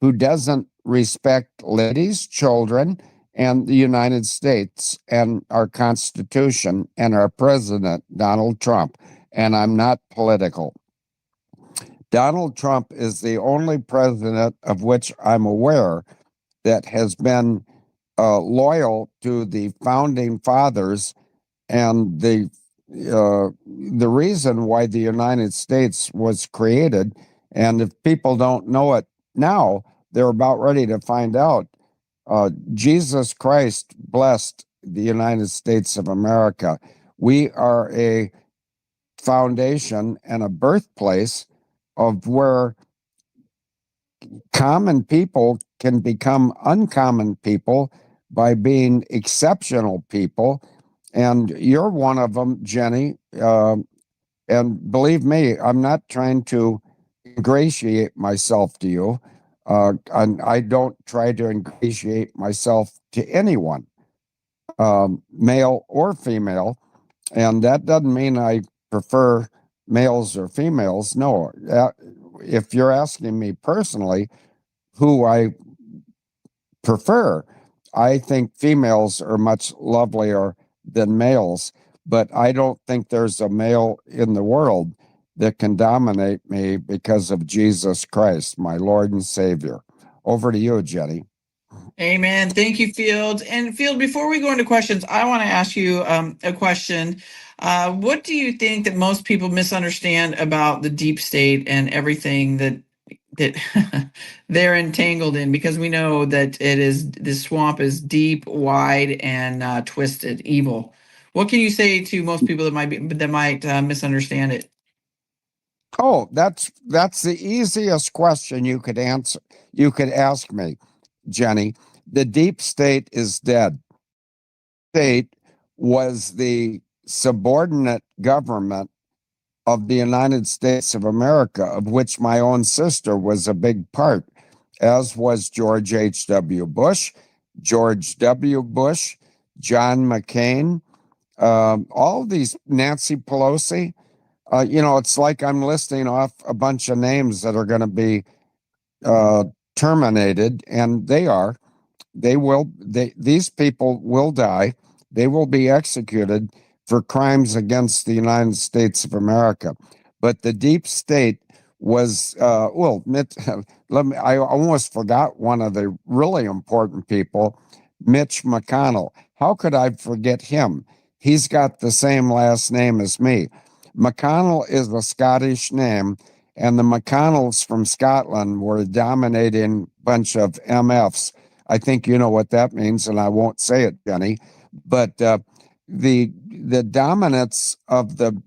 who doesn't respect ladies, children, and the United States and our Constitution and our president, Donald Trump. And I'm not political. Donald Trump is the only president of which I'm aware that has been loyal to the founding fathers and the reason why the United States was created. And if people don't know it now, they're about ready to find out. Jesus Christ blessed the United States of America. We are a foundation and a birthplace of where common people can become uncommon people by being exceptional people. And you're one of them, Jenny. And believe me, I'm not trying to ingratiate myself to you. And I don't try to ingratiate myself to anyone, male or female. And that doesn't mean I prefer males or females. No, if you're asking me personally who I prefer, I think females are much lovelier than males, but I don't think there's a male in the world that can dominate me because of Jesus Christ, my Lord and Savior. Over to you, Jenny. Amen. Thank you, Field. And Field, before we go into questions, I want to ask you a question. What do you think that most people misunderstand about the deep state and everything that they're entangled in? Because we know that this swamp is deep, wide, and twisted, evil. What can you say to most people that might misunderstand it? Oh, that's the easiest question you could answer. You could ask me, Jenny. The deep state is dead. State was the subordinate government of the United States of America, of which my own sister was a big part, as was George H.W. Bush, George W. Bush, John McCain, all these, Nancy Pelosi. It's like I'm listing off a bunch of names that are going to be terminated, and they are. These people will die. They will be executed for crimes against the United States of America. But the deep state was, I almost forgot one of the really important people, Mitch McConnell. How could I forget him? He's got the same last name as me. McConnell is a Scottish name, and the McConnells from Scotland were a dominating bunch of MFs. I think you know what that means, and I won't say it, Jenny. But the dominance of the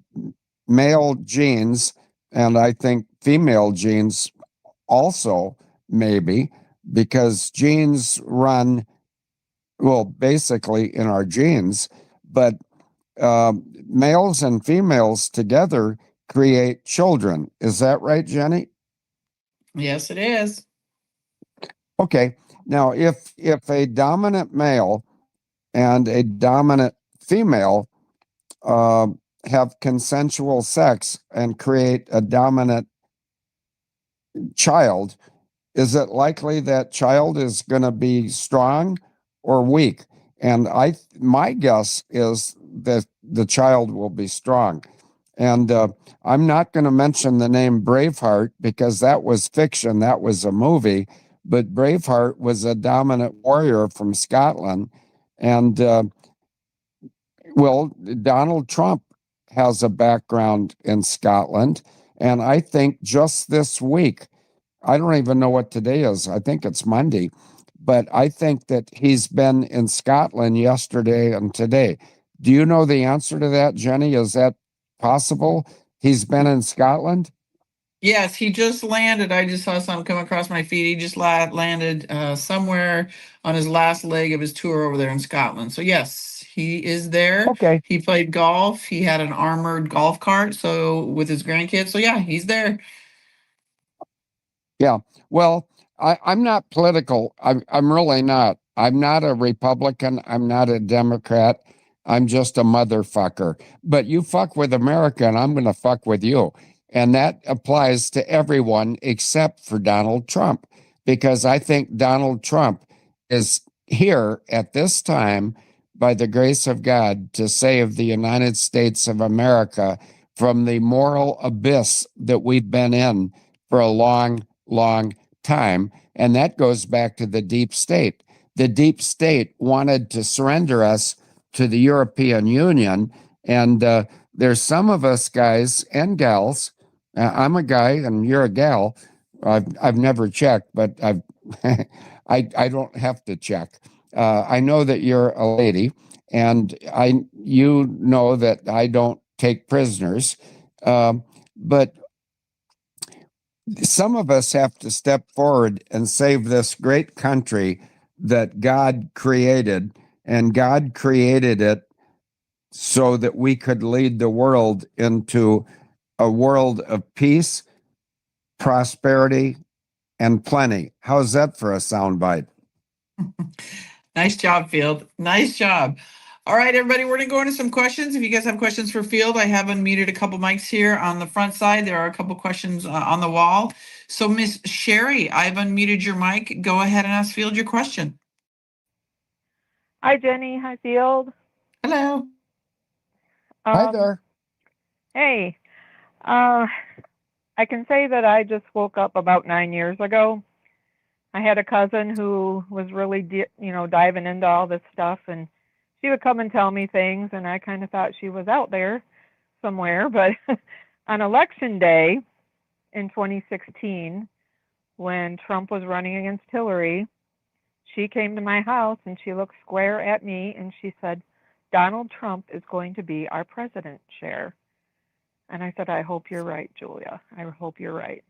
male genes, and I think female genes also, maybe, because genes run, basically in our genes, but males and females together create children. Is that right, Jenny? Yes, it is. Okay. Now, if a dominant male and a dominant female have consensual sex and create a dominant child, is it likely that child is going to be strong or weak? And my guess is that the child will be strong. And I'm not going to mention the name Braveheart because that was fiction. That was a movie. But Braveheart was a dominant warrior from Scotland. And, Donald Trump has a background in Scotland. And I think just this week, I don't even know what today is. I think it's Monday. But I think that he's been in Scotland yesterday and today. Do you know the answer to that, Jenny? Is that possible? He's been in Scotland? Yes, he just landed. I just saw something come across my feed. He just landed somewhere on his last leg of his tour over there in Scotland. So yes, he is there. Okay. He played golf. He had an armored golf cart, so with his grandkids. So yeah, he's there. Yeah. Well, I'm not political. I'm really not. I'm not a Republican. I'm not a Democrat. I'm just a motherfucker. But you fuck with America, and I'm going to fuck with you. And that applies to everyone except for Donald Trump. because I think Donald Trump is here at this time by the grace of God to save the United States of America from the moral abyss that we've been in for a long, long time. And that goes back to the deep state. The deep state wanted to surrender us to the European Union. And there's some of us guys and gals, I'm a guy and you're a gal. I've never checked, but I don't have to check. I know that you're a lady, and you know that I don't take prisoners. But some of us have to step forward and save this great country that God created, and God created it so that we could lead the world into a world of peace, prosperity, and plenty. How's that for a soundbite? Nice job, Field. Nice job. All right, everybody, we're going to go into some questions. If you guys have questions for Field, I have unmuted a couple mics here on the front side. There are a couple questions on the wall. So, Miss Sherry, I've unmuted your mic. Go ahead and ask Field your question. Hi, Jenny. Hi, Field. Hello. Hi there. Hey. I can say that I just woke up about 9 years ago. I had a cousin who was really, diving into all this stuff, and she would come and tell me things, and I kind of thought she was out there somewhere. But on election day in 2016, when Trump was running against Hillary, she came to my house and she looked square at me and she said, "Donald Trump is going to be our president, Cher." And I said, "I hope you're right, Julia. I hope you're right."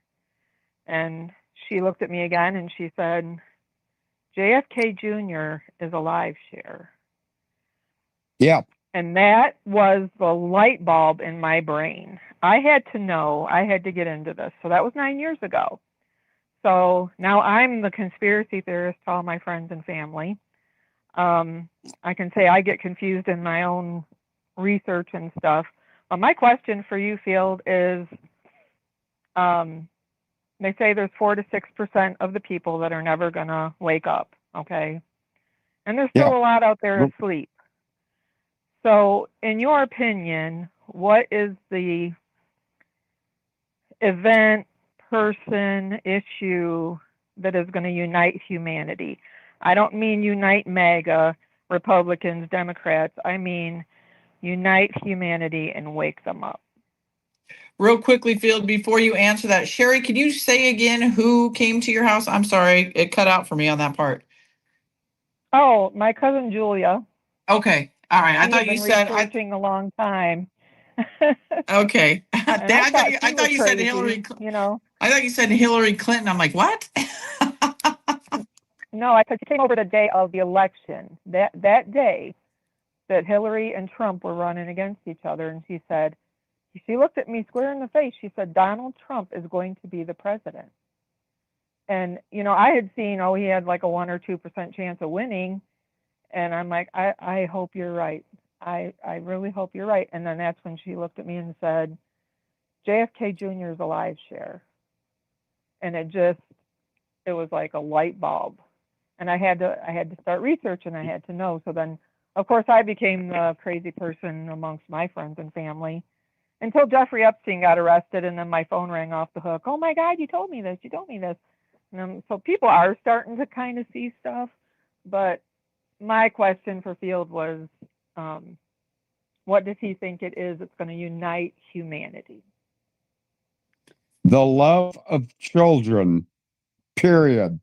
And she looked at me again and she said, "JFK Jr. is alive, Cher." Yeah. And that was the light bulb in my brain. I had to know, I had to get into this. So that was 9 years ago. So now I'm the conspiracy theorist to all my friends and family. I can say I get confused in my own research and stuff. But my question for you, Field, is they say there's 4 to 6% of the people that are never going to wake up, okay? And there's still a lot out there asleep. So in your opinion, what is the event, person, issue that is going to unite humanity? I don't mean unite MAGA, Republicans, Democrats. I mean unite humanity and wake them up. Real quickly, Field, before you answer that, Sherry, can you say again who came to your house? I'm sorry, it cut out for me on that part. Oh, my cousin Julia. Okay, all right. I thought you said researching a long time. Okay, I thought you said Hillary. I thought you said Hillary Clinton. I'm like, what? No, I said she came over the day of the election. That day that Hillary and Trump were running against each other, and she said, she looked at me square in the face. She said, "Donald Trump is going to be the president." And I had seen, he had like a 1 or 2% chance of winning, and I'm like, I hope you're right. I really hope you're right. And then that's when she looked at me and said, "JFK Jr. is alive, Cher." And it was like a light bulb. And I had to start researching. I had to know. So then, of course, I became the crazy person amongst my friends and family until Jeffrey Epstein got arrested, and then my phone rang off the hook. "Oh my God, you told me this. You told me this." And so people are starting to kind of see stuff. But my question for Field was, what does he think it is that's going to unite humanity? The love of children, period.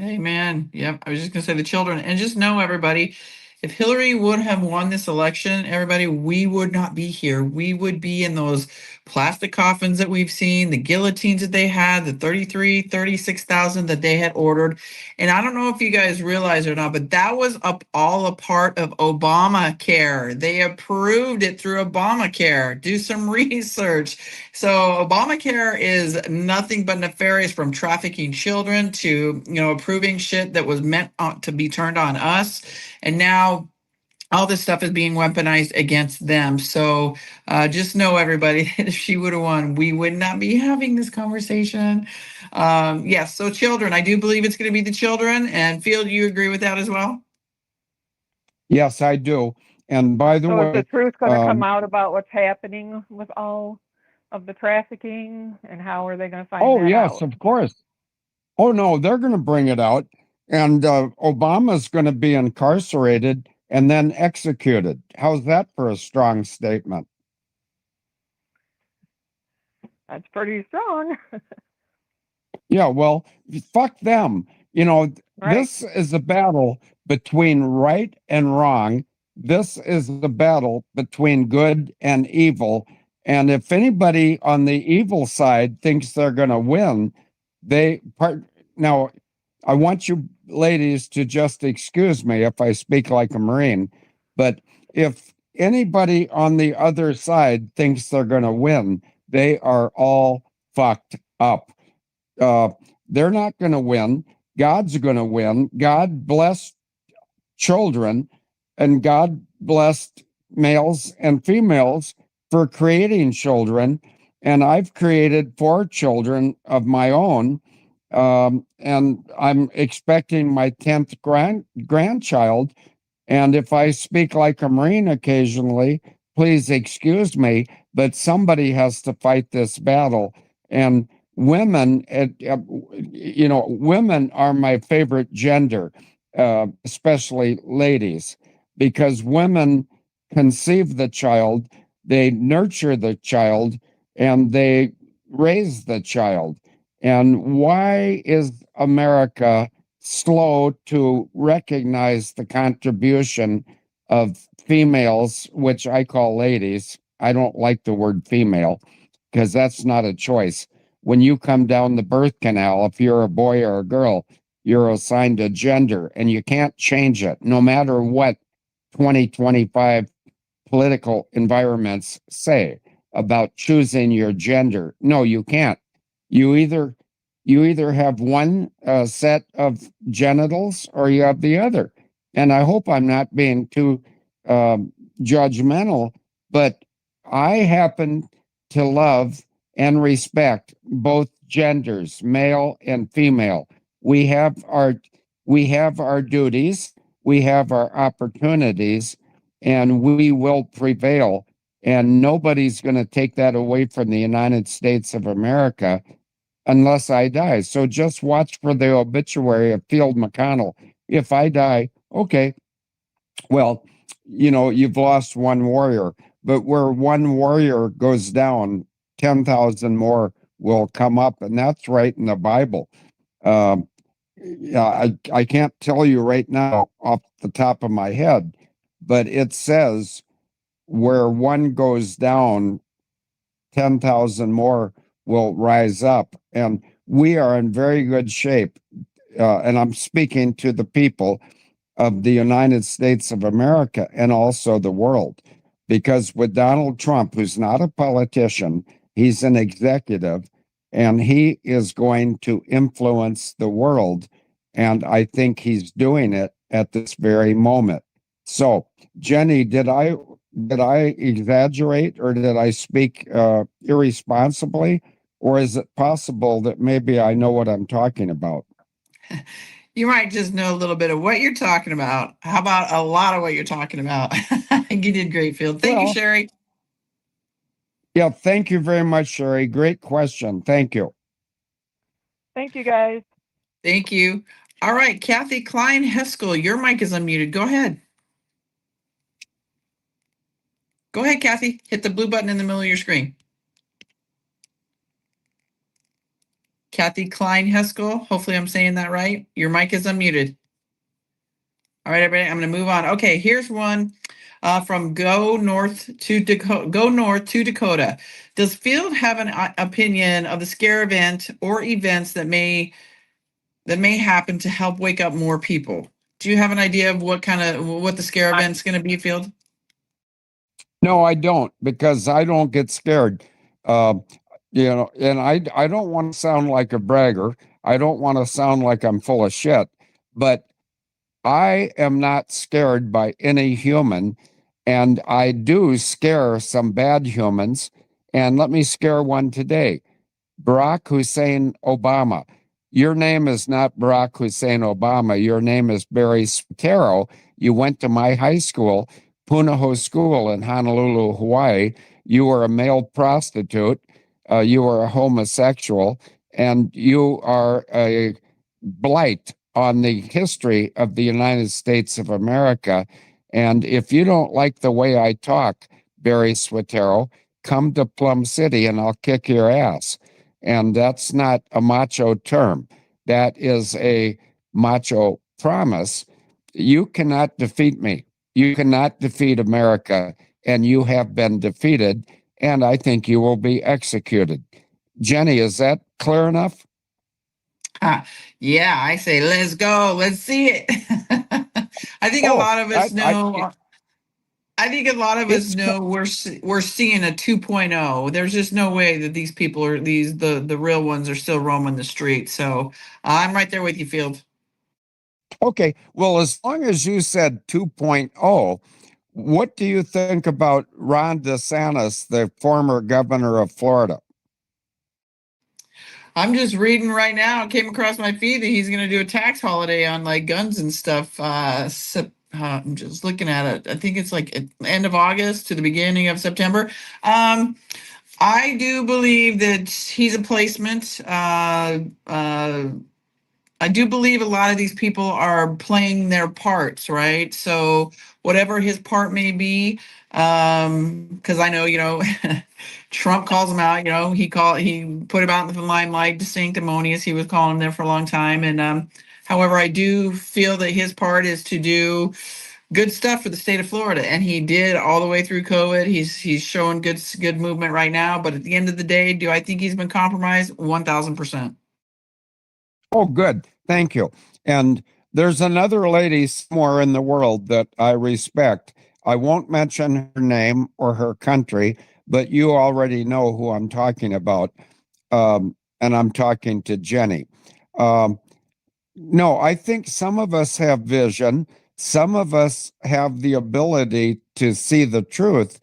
Amen. Yep. I was just going to say the children. And just know, everybody, if Hillary would have won this election, everybody, we would not be here. We would be in those plastic coffins that we've seen, the guillotines that they had, the 36,000 that they had ordered. And I don't know if you guys realize it or not, but that was all a part of Obamacare. They approved it through Obamacare. Do some research. So Obamacare is nothing but nefarious, from trafficking children to, approving shit that was meant to be turned on us. And now all this stuff is being weaponized against them. So just know, everybody, that if she would have won, we would not be having this conversation. Yes, so children, I do believe it's going to be the children. And Field, you agree with that as well? Yes, I do. And by the So is the way, truth going to come out about what's happening with all of the trafficking, and how are they going to find oh, that yes, out? of course. Oh, no, they're going to bring it out. And Obama's going to be incarcerated and then executed. How's that for a strong statement? That's pretty strong. Yeah, well, fuck them. You know, Right. this is a battle between right and wrong. This is the battle between good and evil. And if anybody on the evil side thinks they're going to win, now, I want you ladies to just excuse me if I speak like a Marine, but if anybody on the other side thinks they're going to win, they are all fucked up. They're not going to win. God's going to win. God blessed children, and God blessed males and females for creating children. And I've created 4 children of my own. And I'm expecting my 10th grandchild. And if I speak like a Marine occasionally, please excuse me, but somebody has to fight this battle. And women, women are my favorite gender, especially ladies, because women conceive the child, they nurture the child, and they raise the child. And why is America slow to recognize the contribution of females, which I call ladies? I don't like the word female because that's not a choice. When you come down the birth canal, if you're a boy or a girl, you're assigned a gender and you can't change it, no matter what 2025 political environments say about choosing your gender. No, you can't. You either have one set of genitals or you have the other. And I hope I'm not being too judgmental, but I happen to love and respect both genders, male and female. We have our duties, we have our opportunities, and we will prevail. And nobody's going to take that away from the United States of America unless I die. So just watch for the obituary of Field McConnell. If I die, okay, well, you've lost one warrior, but where one warrior goes down, 10,000 more will come up. And that's right in the Bible. Yeah, I can't tell you right now off the top of my head, but it says where one goes down, 10,000 more will rise up. And we are in very good shape. And I'm speaking to the people of the United States of America and also the world. Because with Donald Trump, who's not a politician, he's an executive, and he is going to influence the world. And I think he's doing it at this very moment. So, Jenny, did I exaggerate, or did I speak irresponsibly? Or is it possible that maybe I know what I'm talking about? You might just know a little bit of what you're talking about. How about a lot of what you're talking about? You did great, Field. Thank you, Sherry. Yeah, thank you very much, Sherry. Great question. Thank you. Thank you, guys. Thank you. All right, Kathy Klein Heskel, your mic is unmuted. Go ahead. Go ahead, Kathy. Hit the blue button in the middle of your screen. Kathy Klein Heskel. Hopefully I'm saying that right. Your mic is unmuted. All right, everybody, I'm going to move on. Okay, here's one from Go North to Dakota. Does Field have an opinion of the scare event or events that may happen to help wake up more people? Do you have an idea of what the scare event's going to be, Field? No, I don't, because I don't get scared. And I don't want to sound like a bragger. I don't want to sound like I'm full of shit, but I am not scared by any human, and I do scare some bad humans. And let me scare one today. Barack Hussein Obama. Your name is not Barack Hussein Obama. Your name is Barry Spatero. You went to my high school, Punahou School in Honolulu, Hawaii. You were a male prostitute. You were a homosexual, and you are a blight on the history of the United States of America. And if you don't like the way I talk, Barry Swatero, come to Plum City and I'll kick your ass. And that's not a macho term. That is a macho promise. You cannot defeat me. You cannot defeat America, and you have been defeated, and I think you will be executed. Jenny, is that clear enough? Yeah, I say, let's go. Let's see it. I think a lot of us know. I think a lot of us know we're seeing a 2.0. There's just no way that these people are the real ones are still roaming the streets. So I'm right there with you, Field. Okay, well, as long as you said 2.0, what do you think about Ron DeSantis, the former governor of Florida? I'm just reading right now. It came across my feed that he's going to do a tax holiday on like guns and stuff. I'm just looking at it. I think it's like end of August to the beginning of September. I do believe that he's a placement. I do believe a lot of these people are playing their parts, right? So whatever his part may be, because I know, Trump calls him out, he put him out in the limelight, sanctimonious. He was calling him there for a long time. And however, I do feel that his part is to do good stuff for the state of Florida, and he did all the way through COVID. He's showing good movement right now. But at the end of the day, do I think he's been compromised? 1,000%. Oh, good. Thank you. And there's another lady somewhere in the world that I respect. I won't mention her name or her country, but you already know who I'm talking about. And I'm talking to Jenny. No, I think some of us have vision. Some of us have the ability to see the truth.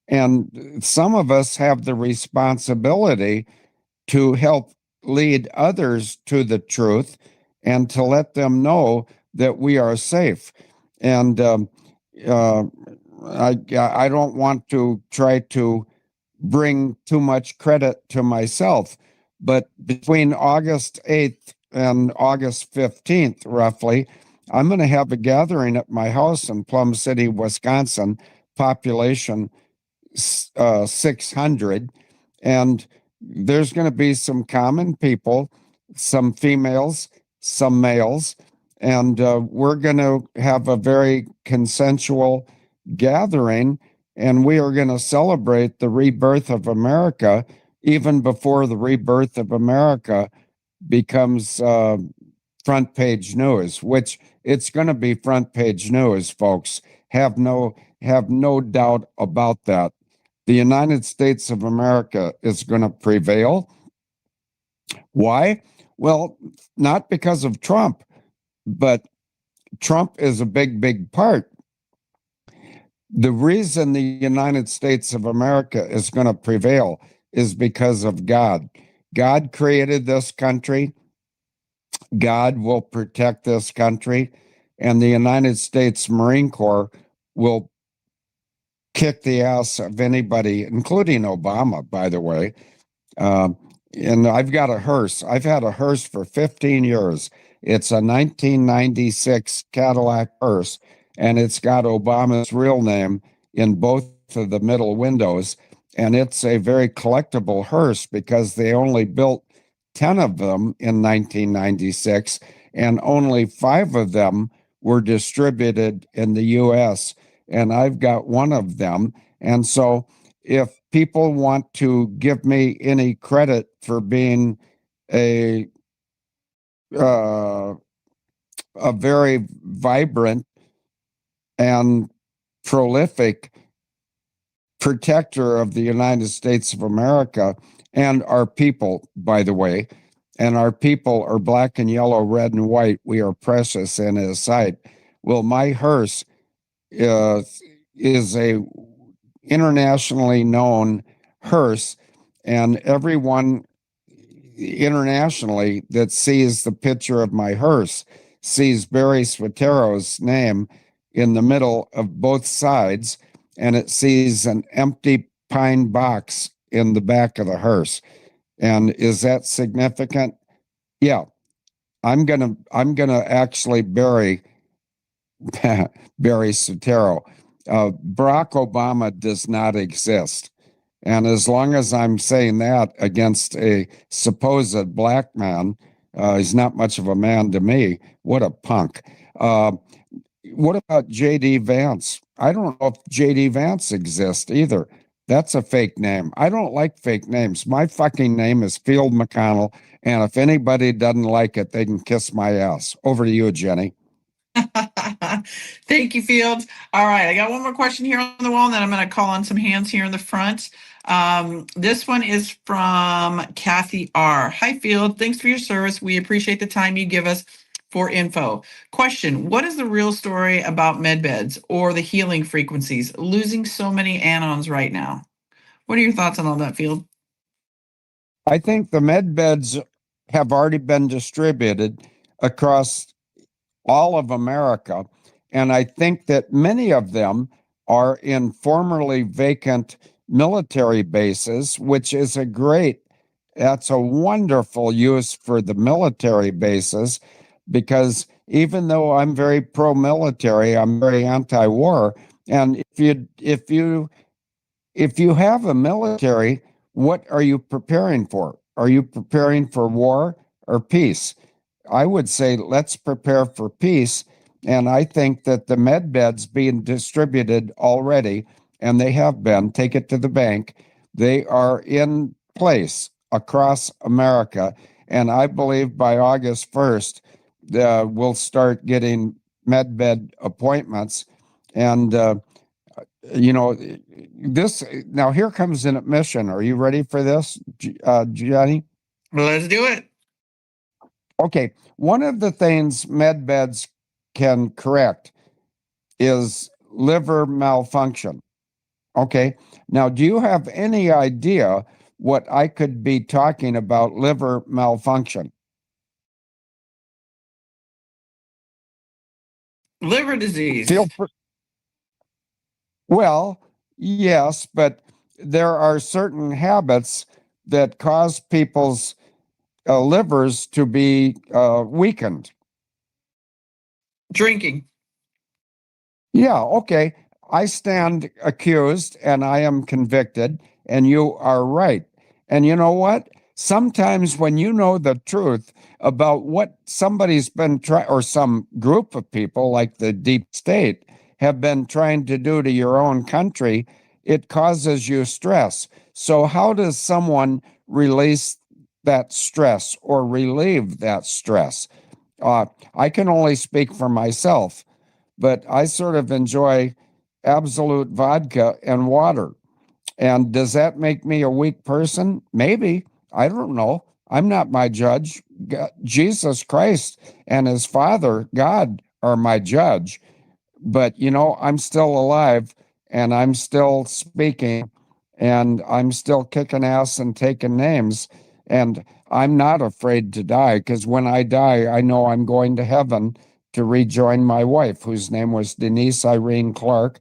And some of us have the responsibility to help lead others to the truth and to let them know that we are safe. And I don't want to try to bring too much credit to myself, but between August 8th and August 15th, roughly, I'm going to have a gathering at my house in Plum City, Wisconsin, population 600. And there's going to be some common people, some females, some males, and we're going to have a very consensual gathering, and we are going to celebrate the rebirth of America even before the rebirth of America becomes front page news, which it's going to be front page news, folks. Have no doubt about that. The United States of America is going to prevail. Why? Well, not because of Trump, but Trump is a big part. The reason the United States of America is going to prevail is because of God. God created this country. God will protect this country, and the United States Marine Corps will kick the ass of anybody, including Obama, by the way. And I've got a hearse. I've had a hearse for 15 years. It's a 1996 Cadillac hearse, and it's got Obama's real name in both of the middle windows. And it's a very collectible hearse because they only built 10 of them in 1996, and only 5 of them were distributed in the U.S., and I've got one of them. And so if people want to give me any credit for being a very vibrant and prolific protector of the United States of America and our people, by the way, and our people are black and yellow, red and white. We are precious in his sight. Well, my hearse is a internationally known hearse, and everyone internationally that sees the picture of my hearse sees Barry Sotero's name in the middle of both sides, and it sees an empty pine box in the back of the hearse. And is that significant? Yeah. I'm gonna actually bury Barry Sotero. Barack Obama does not exist. And as long as I'm saying that against a supposed black man, he's not much of a man to me. What a punk. What about J.D. Vance? I don't know if J.D. Vance exists either. That's a fake name. I don't like fake names. My fucking name is Field McConnell, and if anybody doesn't like it, they can kiss my ass. Over to you, Jenny. Thank you, Field. All right, I got one more question here on the wall, and then I'm going to call on some hands here in the front. This one is from Kathy R. Hi, Field. Thanks for your service. We appreciate the time you give us for info. Question: what is the real story about medbeds or the healing frequencies losing so many anons right now? What are your thoughts on all that, Field? I think the medbeds have already been distributed across all of America, and I think that many of them are in formerly vacant military bases, which is that's a wonderful use for the military bases, because even though I'm very pro-military, I'm very anti-war. And if you have a military, what are you preparing for? Are you preparing for war or peace? I would say let's prepare for peace. And I think that the med beds being distributed already, and they have been, take it to the bank, they are in place across America. And I believe by August 1st, we'll start getting med bed appointments. And, this, now here comes an admission. Are you ready for this, Jenny? Let's do it. Okay. One of the things med beds can correct is liver malfunction. Okay. Now, do you have any idea what I could be talking about liver malfunction? Liver disease. Well, yes, but there are certain habits that cause people's livers to be weakened. Drinking. Yeah, okay. I stand accused and I am convicted, and you are right. And you know what? Sometimes when you know the truth about what somebody's been trying, or some group of people like the deep state have been trying to do to your own country, it causes you stress. So how does someone release that stress or relieve that stress? I can only speak for myself, but I sort of enjoy absolute vodka and water. And does that make me a weak person? Maybe. I don't know. I'm not my judge. Jesus Christ and his Father, God, are my judge. But, I'm still alive, and I'm still speaking, and I'm still kicking ass and taking names. And I'm not afraid to die, because when I die, I know I'm going to heaven to rejoin my wife, whose name was Denise Irene Clark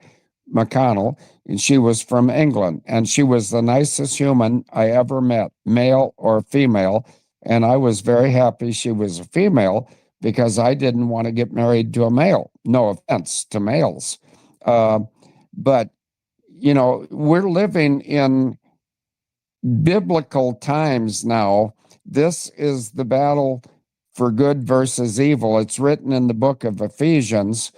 McConnell, and she was from England, and she was the nicest human I ever met, male or female. And I was very happy she was a female, because I didn't want to get married to a male. No offense to males. But, we're living in biblical times now. This is the battle for good versus evil. It's written in the book of Ephesians,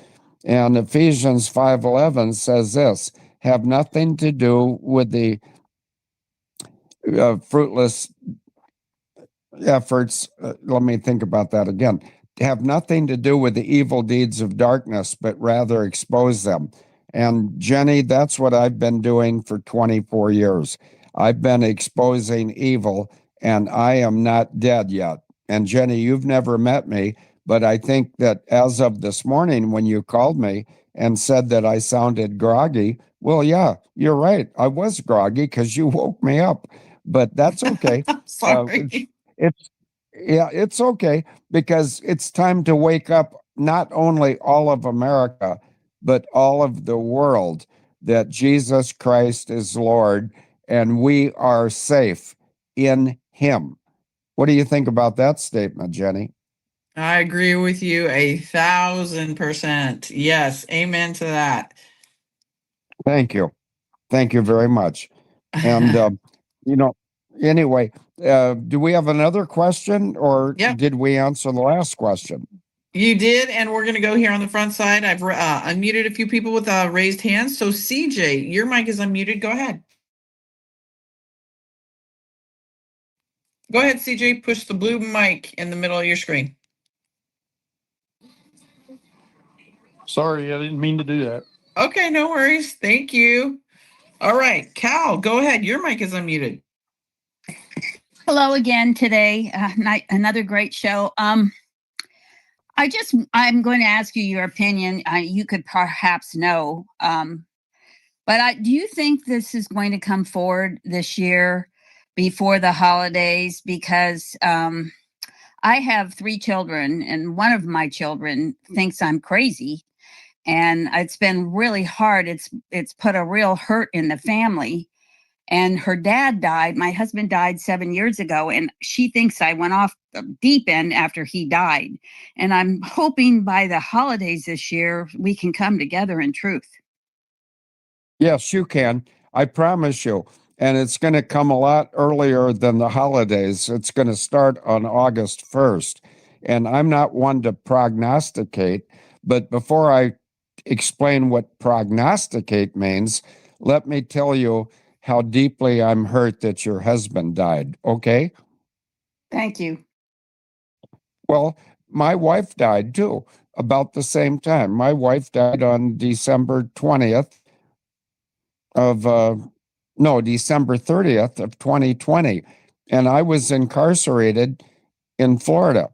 and Ephesians 5:11 says this: have nothing to do with the fruitless efforts. Let me think about that again. Have nothing to do with the evil deeds of darkness, but rather expose them. And Jenny, that's what I've been doing for 24 years. I've been exposing evil, and I am not dead yet. And Jenny, you've never met me, But I think that as of this morning, when you called me and said that I sounded groggy, well, yeah, you're right. I was groggy because you woke me up, but that's okay. Sorry. It's okay, because it's time to wake up not only all of America, but all of the world, that Jesus Christ is Lord and we are safe in him. What do you think about that statement, Jenny? I agree with you 1,000%. Yes. Amen to that. Thank you. Thank you very much. And, anyway, do we have another question, or did we answer the last question? You did, and we're going to go here on the front side. I've unmuted a few people with raised hands. So CJ, your mic is unmuted. Go ahead. Go ahead, CJ. Push the blue mic in the middle of your screen. Sorry, I didn't mean to do that. Okay, no worries. Thank you. All right, Cal, go ahead. Your mic is unmuted. Hello again today. Another great show. I'm going to ask you your opinion. You could perhaps know, but do you think this is going to come forward this year before the holidays? Because I have 3 children, and one of my children thinks I'm crazy, and it's been really hard. It's put a real hurt in the family. And her dad died. My husband died 7 years ago, and she thinks I went off the deep end after he died. And I'm hoping by the holidays this year, we can come together in truth. Yes, you can. I promise you. And it's going to come a lot earlier than the holidays. It's going to start on August 1st. And I'm not one to prognosticate, but before I explain what prognosticate means, let me tell you how deeply I'm hurt that your husband died, okay? Thank you. Well, my wife died too, about the same time. My wife died on December 20th December 30th of 2020. And I was incarcerated in Florida.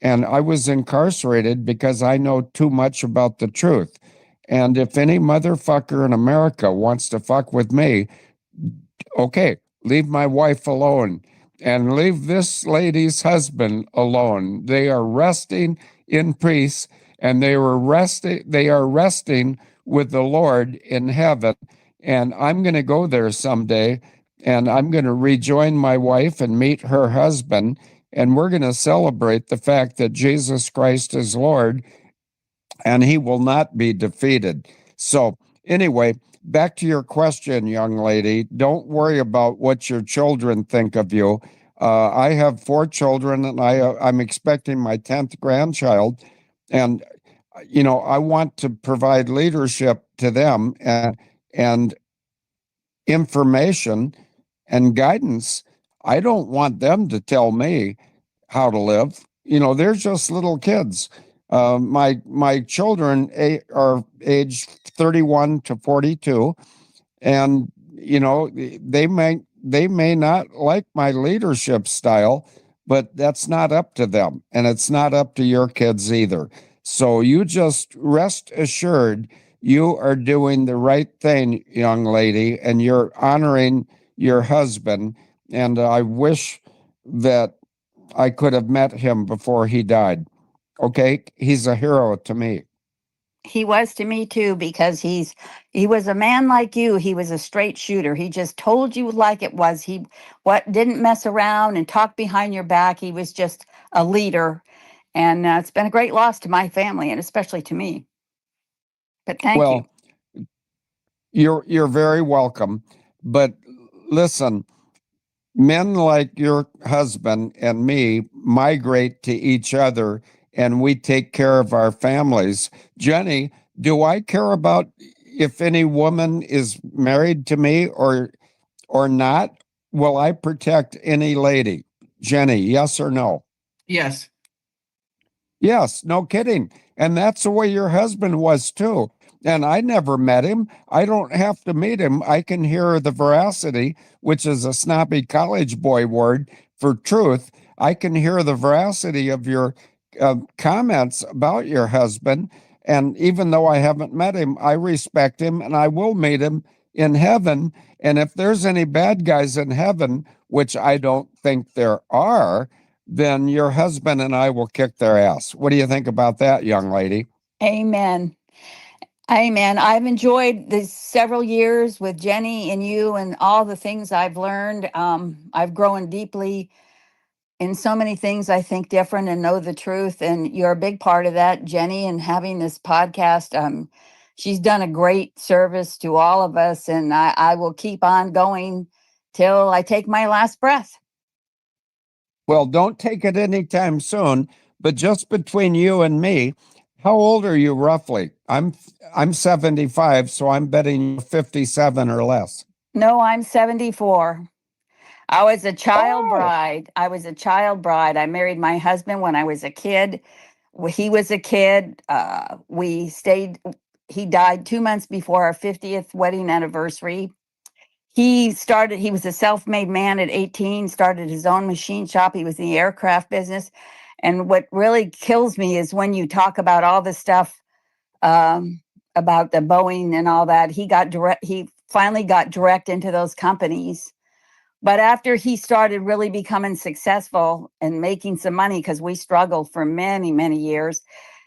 And I was incarcerated because I know too much about the truth. And if any motherfucker in America wants to fuck with me, okay, leave my wife alone and leave this lady's husband alone. They are resting in peace, and they are resting with the Lord in heaven. And I'm going to go there someday, and I'm going to rejoin my wife and meet her husband, and we're going to celebrate the fact that Jesus Christ is Lord, and he will not be defeated. So anyway, back to your question, young lady. Don't worry about what your children think of you. I have 4 children, and I'm expecting my 10th grandchild. And, I want to provide leadership to them and information and guidance. I don't want them to tell me how to live. They're just little kids. My children are aged 31 to 42, and they may not like my leadership style, but that's not up to them, and it's not up to your kids either. So you just rest assured you are doing the right thing, young lady, and you're honoring your husband. And I wish that I could have met him before he died. Okay, he's a hero to me. He was to me too, because he was a man like you. He was a straight shooter. He just told you like it was. He didn't mess around and talk behind your back. He was just a leader, and it's been a great loss to my family, and especially to me. But thank you. You're very welcome. But listen, men like your husband and me migrate to each other, and we take care of our families. Jenny, do I care about if any woman is married to me or not? Will I protect any lady? Jenny, yes or no? Yes. Yes, no kidding. And that's the way your husband was too. And I never met him. I don't have to meet him. I can hear the veracity, which is a snobby college boy word for truth. I can hear the veracity of your comments about your husband. And even though I haven't met him, I respect him and I will meet him in heaven. And if there's any bad guys in heaven, which I don't think there are, then your husband and I will kick their ass. What do you think about that, young lady? Amen. Amen. I've enjoyed these several years with Jenny and you and all the things I've learned. I've grown deeply in so many things, I think different and know the truth. And you're a big part of that, Jenny, and having this podcast. She's done a great service to all of us, and I will keep on going till I take my last breath. Well, don't take it anytime soon, but just between you and me, how old are you roughly? I'm 75, so I'm betting you're 57 or less. No, I'm 74. I was a child bride. I I married my husband when I was a kid. He was a kid. We stayed. He died 2 months before our 50th wedding anniversary. He was a self-made man at 18, started his own machine shop. He was in the aircraft business. And what really kills me is when you talk about all the stuff about the Boeing and all that, he finally got direct into those companies. But after he started really becoming successful and making some money, because we struggled for many, many years,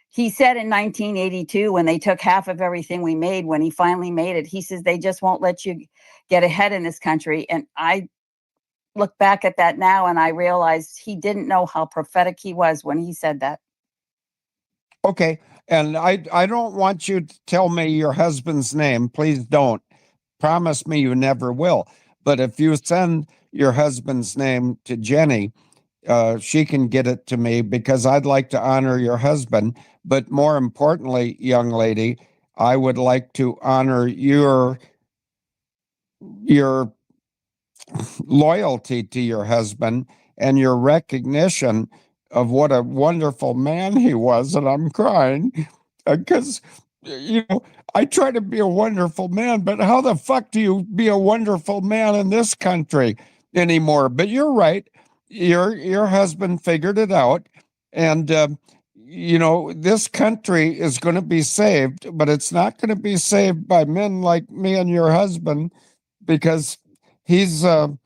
he said in 1982, when they took half of everything we made, when he finally made it, he says, they just won't let you get ahead in this country. And I look back at that now and I realized he didn't know how prophetic he was when he said that. Okay. And I don't want you to tell me your husband's name. Please don't. Promise me you never will. But if you send your husband's name to Jenny, she can get it to me because I'd like to honor your husband. But more importantly, young lady, I would like to honor your loyalty to your husband and your recognition of what a wonderful man he was. And I'm crying because, I try to be a wonderful man, but how the fuck do you be a wonderful man in this country anymore? But you're right. Your husband figured it out. And, this country is going to be saved, but it's not going to be saved by men like me and your husband because he's, out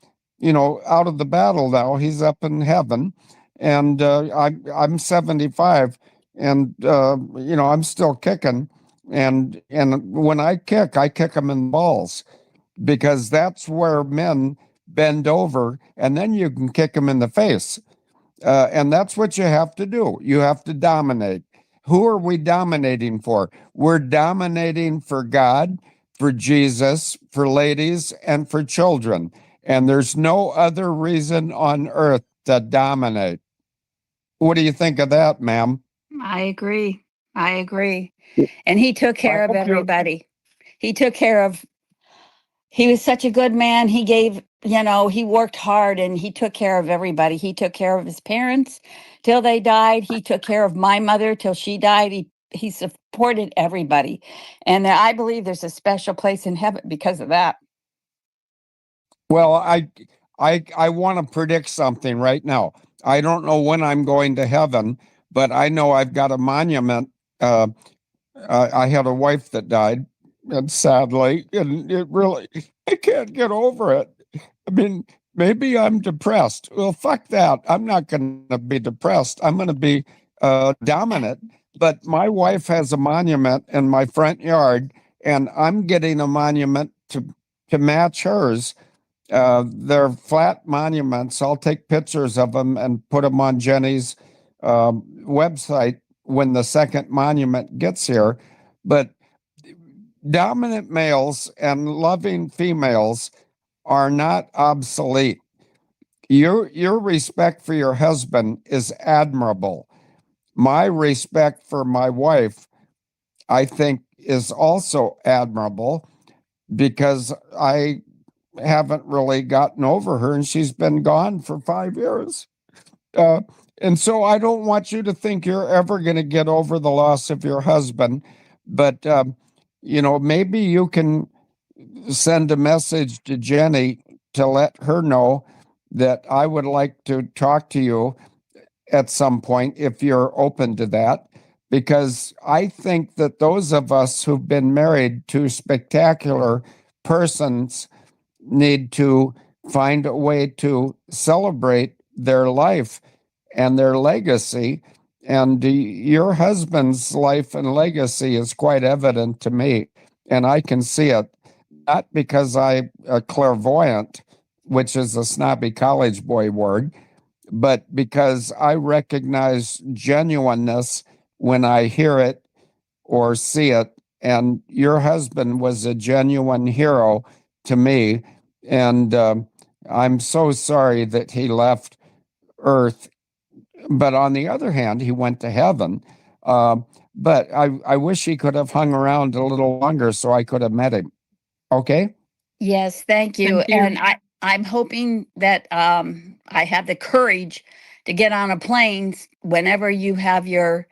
of the battle now. He's up in heaven. And I'm 75 and, I'm still kicking. And when I kick them in the balls because that's where men bend over and then you can kick them in the face. And that's what you have to do. You have to dominate. Who are we dominating for? We're dominating for God, for Jesus, for ladies, and for children. And there's no other reason on earth to dominate. What do you think of that, ma'am? I agree. And he took care of everybody. He was such a good man. He gave, he worked hard and he took care of everybody. He took care of his parents till they died. He took care of my mother till she died. He supported everybody. And I believe there's a special place in heaven because of that. Well, I want to predict something right now. I don't know when I'm going to heaven, but I know I've got a monument. I had a wife that died, and sadly, and I can't get over it. I mean, maybe I'm depressed. Well, fuck that. I'm not going to be depressed. I'm going to be dominant. But my wife has a monument in my front yard, and I'm getting a monument to match hers. They're flat monuments. I'll take pictures of them and put them on Jenny's website when the second monument gets here. But dominant males and loving females are not obsolete. Your respect for your husband is admirable. My respect for my wife, I think, is also admirable because I haven't really gotten over her and she's been gone for 5 years. And so I don't want you to think you're ever going to get over the loss of your husband, but maybe you can send a message to Jenny to let her know that I would like to talk to you at some point if you're open to that, because I think that those of us who've been married to spectacular persons need to find a way to celebrate their life and their legacy. And your husband's life and legacy is quite evident to me, and I can see it, not because I'm a clairvoyant, which is a snobby college boy word, but because I recognize genuineness when I hear it or see it. And your husband was a genuine hero to me. And I'm so sorry that he left Earth. But on the other hand, he went to heaven. But I wish he could have hung around a little longer so I could have met him. Okay? Yes, thank you. Thank you. And I'm hoping that I have the courage to get on a plane whenever you have your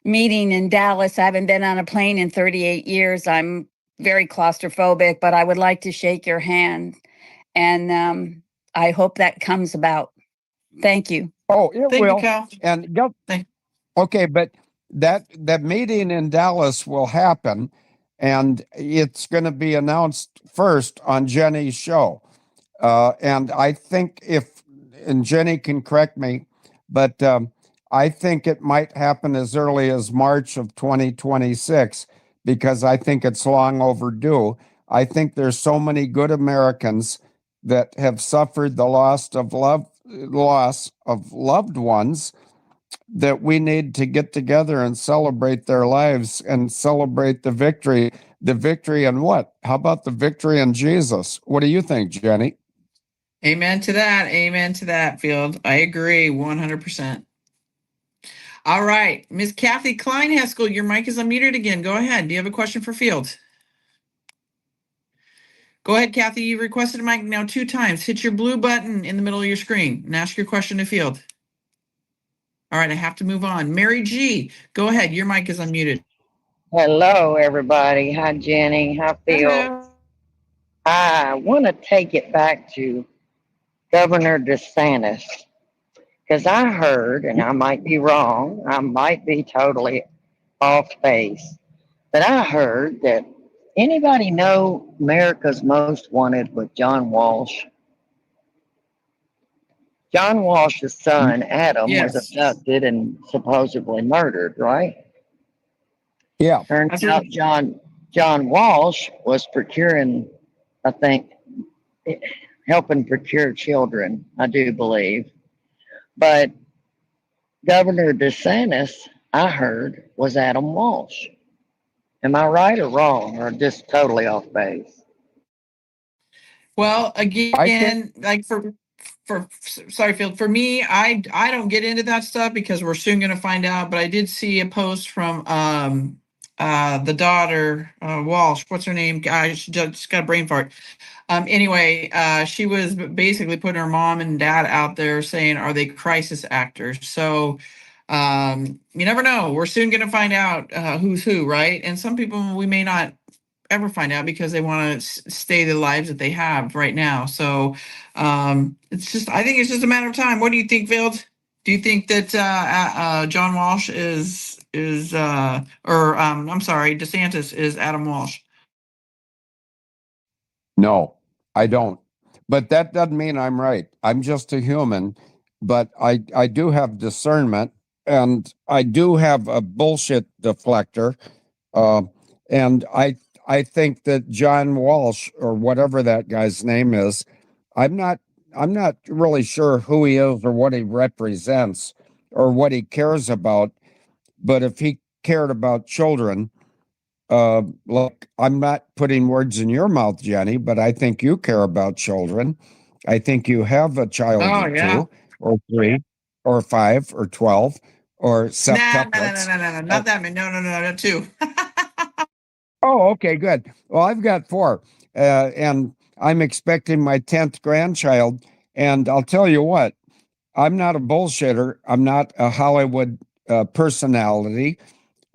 meeting in Dallas. I haven't been on a plane in 38 years. I'm very claustrophobic, but I would like to shake your hand. And I hope that comes about. Thank you. Oh, it Thank will. you, Cal. And go. Thank- Okay, but that meeting in Dallas will happen, and it's going to be announced first on Jenny's show. And I think and Jenny can correct me, but I think it might happen as early as March of 2026, because I think it's long overdue. I think there's so many good Americans that have suffered the loss of loved ones that we need to get together and celebrate their lives and celebrate the victory. The victory in what? How about the victory in Jesus? What do you think, Jenny? Amen to that. Amen to that, Field. I agree 100%. All right. Miss Kathy Kleinheskel, your mic is unmuted again. Go ahead. Do you have a question for Field? Go ahead, Kathy. You requested a mic now 2 times. Hit your blue button in the middle of your screen and ask your question to Field. All right, I have to move on. Mary G, go ahead. Your mic is unmuted. Hello, everybody. Hi, Jenny. Hi, Phil. Hello. I want to take it back to Governor DeSantis, because I heard, and I might be wrong, I might be totally off base, but I heard that anybody know America's Most Wanted with John Walsh? John Walsh's son, Adam, was Yes. abducted and supposedly murdered, right? Yeah. Turns out John Walsh was procuring, I think, helping procure children, I do believe. But Governor DeSantis, I heard, was Adam Walsh. Am I right or wrong, or just totally off base? Well, again, like sorry, Field, for me, I don't get into that stuff because we're soon going to find out. But I did see a post from the daughter, Walsh. What's her name? She just got a brain fart. Anyway, she was basically putting her mom and dad out there saying, are they crisis actors? So you never know. We're soon going to find out who's who, right? And some people we may not ever find out because they want to stay the lives that they have right now. So it's just, I think it's just a matter of time. What do you think, Field? Do you think that John Walsh DeSantis is Adam Walsh? No, I don't. But that doesn't mean I'm right. I'm just a human, but I do have discernment, and I do have a bullshit deflector. And I think that John Walsh, or whatever that guy's name is, I'm not really sure who he is or what he represents or what he cares about. But if he cared about children, look, I'm not putting words in your mouth, Jenny, but I think you care about children. I think you have a child or 2 or 3 or 5 or 12 or septuplets. No, not that many. No, not 2. Oh, okay, good. Well, I've got 4, and I'm expecting my 10th grandchild. And I'll tell you what, I'm not a bullshitter. I'm not a Hollywood personality.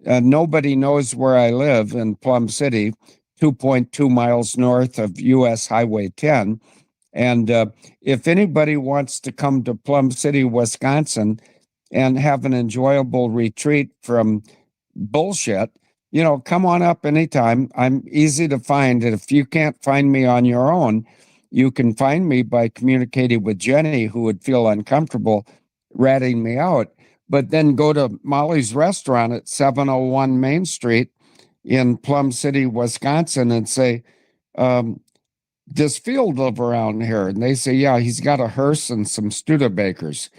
Nobody knows where I live in Plum City, 2.2 miles north of US Highway 10. And if anybody wants to come to Plum City, Wisconsin, and have an enjoyable retreat from bullshit, come on up anytime. I'm easy to find. And if you can't find me on your own, you can find me by communicating with Jenny, who would feel uncomfortable ratting me out. But then go to Molly's Restaurant at 701 Main Street in Plum City, Wisconsin, and say, does Field live around here? And they say, yeah, he's got a hearse and some Studebakers.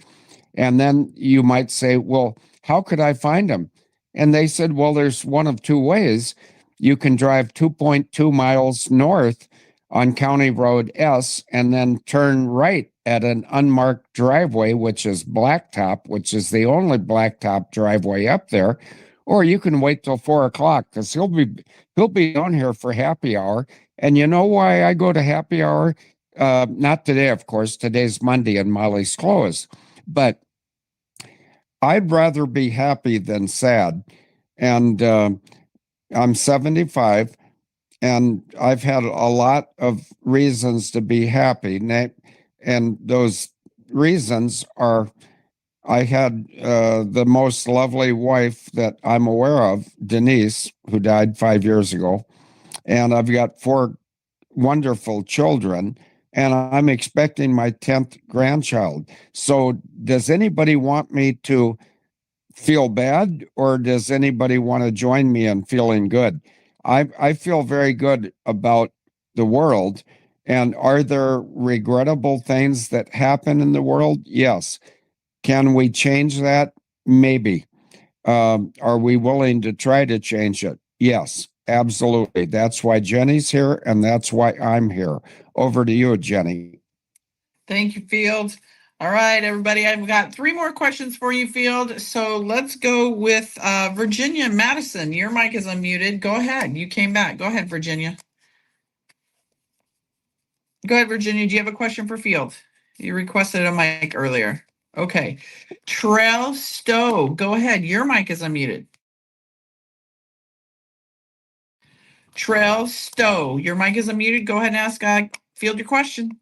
And then you might say, well, how could I find him? And they said, well, there's one of two ways. You can drive 2.2 miles north on County Road S and then turn right at an unmarked driveway, which is blacktop, which is the only blacktop driveway up there. Or you can wait till 4 o'clock because he'll be on here for happy hour. And you know why I go to happy hour? Not today, of course. Today's Monday and Molly's closed. But I'd rather be happy than sad. And I'm 75, and I've had a lot of reasons to be happy. And those reasons are, I had the most lovely wife that I'm aware of, Denise, who died 5 years ago. And I've got 4 wonderful children, and I'm expecting my 10th grandchild. So does anybody want me to feel bad, or does anybody want to join me in feeling good? I feel very good about the world. And are there regrettable things that happen in the world? Yes. Can we change that? Maybe. Are we willing to try to change it? Yes, absolutely. That's why Jenny's here, and that's why I'm here. Over to you, Jenny. Thank you, Field. All right, everybody, I've got 3 more questions for you, Field. So let's go with Virginia Madison. Your mic is unmuted. Go ahead. You came back. Go ahead, Virginia. Go ahead, Virginia. Do you have a question for Field? You requested a mic earlier. Okay. Trail Stowe, go ahead. Your mic is unmuted. Trail Stowe, your mic is unmuted. Go ahead and ask Field your question.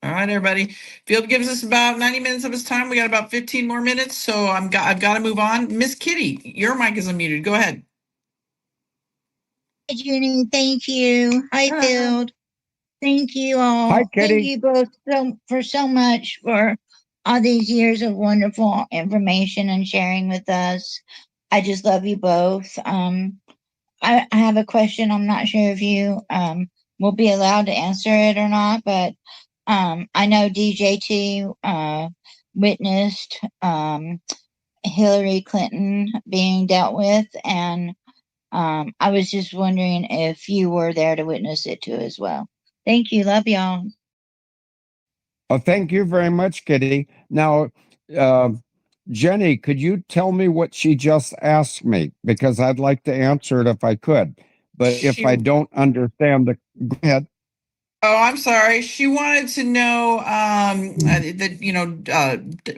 All right, everybody. Field gives us about 90 minutes of his time. We got about 15 more minutes, so I've got to move on. Miss Kitty, your mic is unmuted. Go ahead. Hi, Jenny. Thank you. Hi, Field. Thank you all. Hi, Kitty. Thank you both so much for all these years of wonderful information and sharing with us. I just love you both. I have a question. I'm not sure if you will be allowed to answer it or not, but I know DJT witnessed Hillary Clinton being dealt with, and I was just wondering if you were there to witness it too as well. Thank you. Love y'all. Oh, thank you very much, Kitty. Now, Jenny, could you tell me what she just asked me? Because I'd like to answer it if I could. But if I don't understand go ahead. Oh, I'm sorry. She wanted to know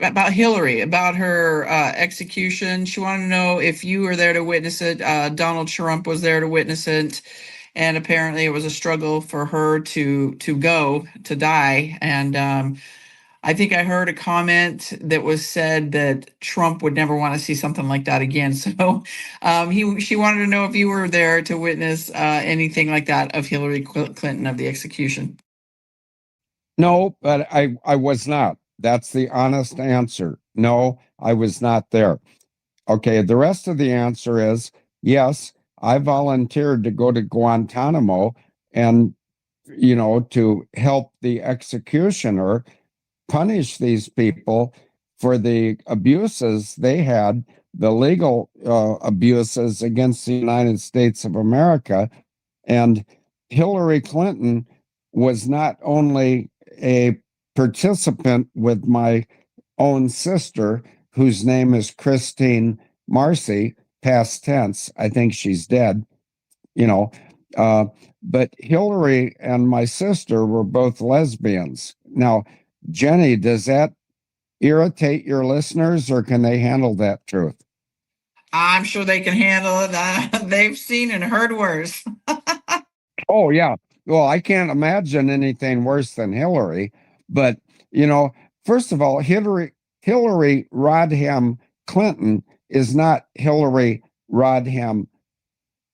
about Hillary, about her execution. She wanted to know if you were there to witness it. Donald Trump was there to witness it, and apparently it was a struggle for her to die. And I think I heard a comment that was said that Trump would never want to see something like that again. So she wanted to know if you were there to witness anything like that of Hillary Clinton, of the execution. No, but I was not. That's the honest answer. No, I was not there. Okay, the rest of the answer is yes, I volunteered to go to Guantanamo and, to help the executioner punish these people for the abuses they had, the legal abuses against the United States of America. And Hillary Clinton was not only a participant with my own sister, whose name is Christine Marcy, past tense. I think she's dead, but Hillary and my sister were both lesbians. Now, Jenny, does that irritate your listeners, or can they handle that truth? I'm sure they can handle it. They've seen and heard worse. Oh, yeah. Well, I can't imagine anything worse than Hillary. But, first of all, Hillary Hillary Rodham Clinton is not Hillary Rodham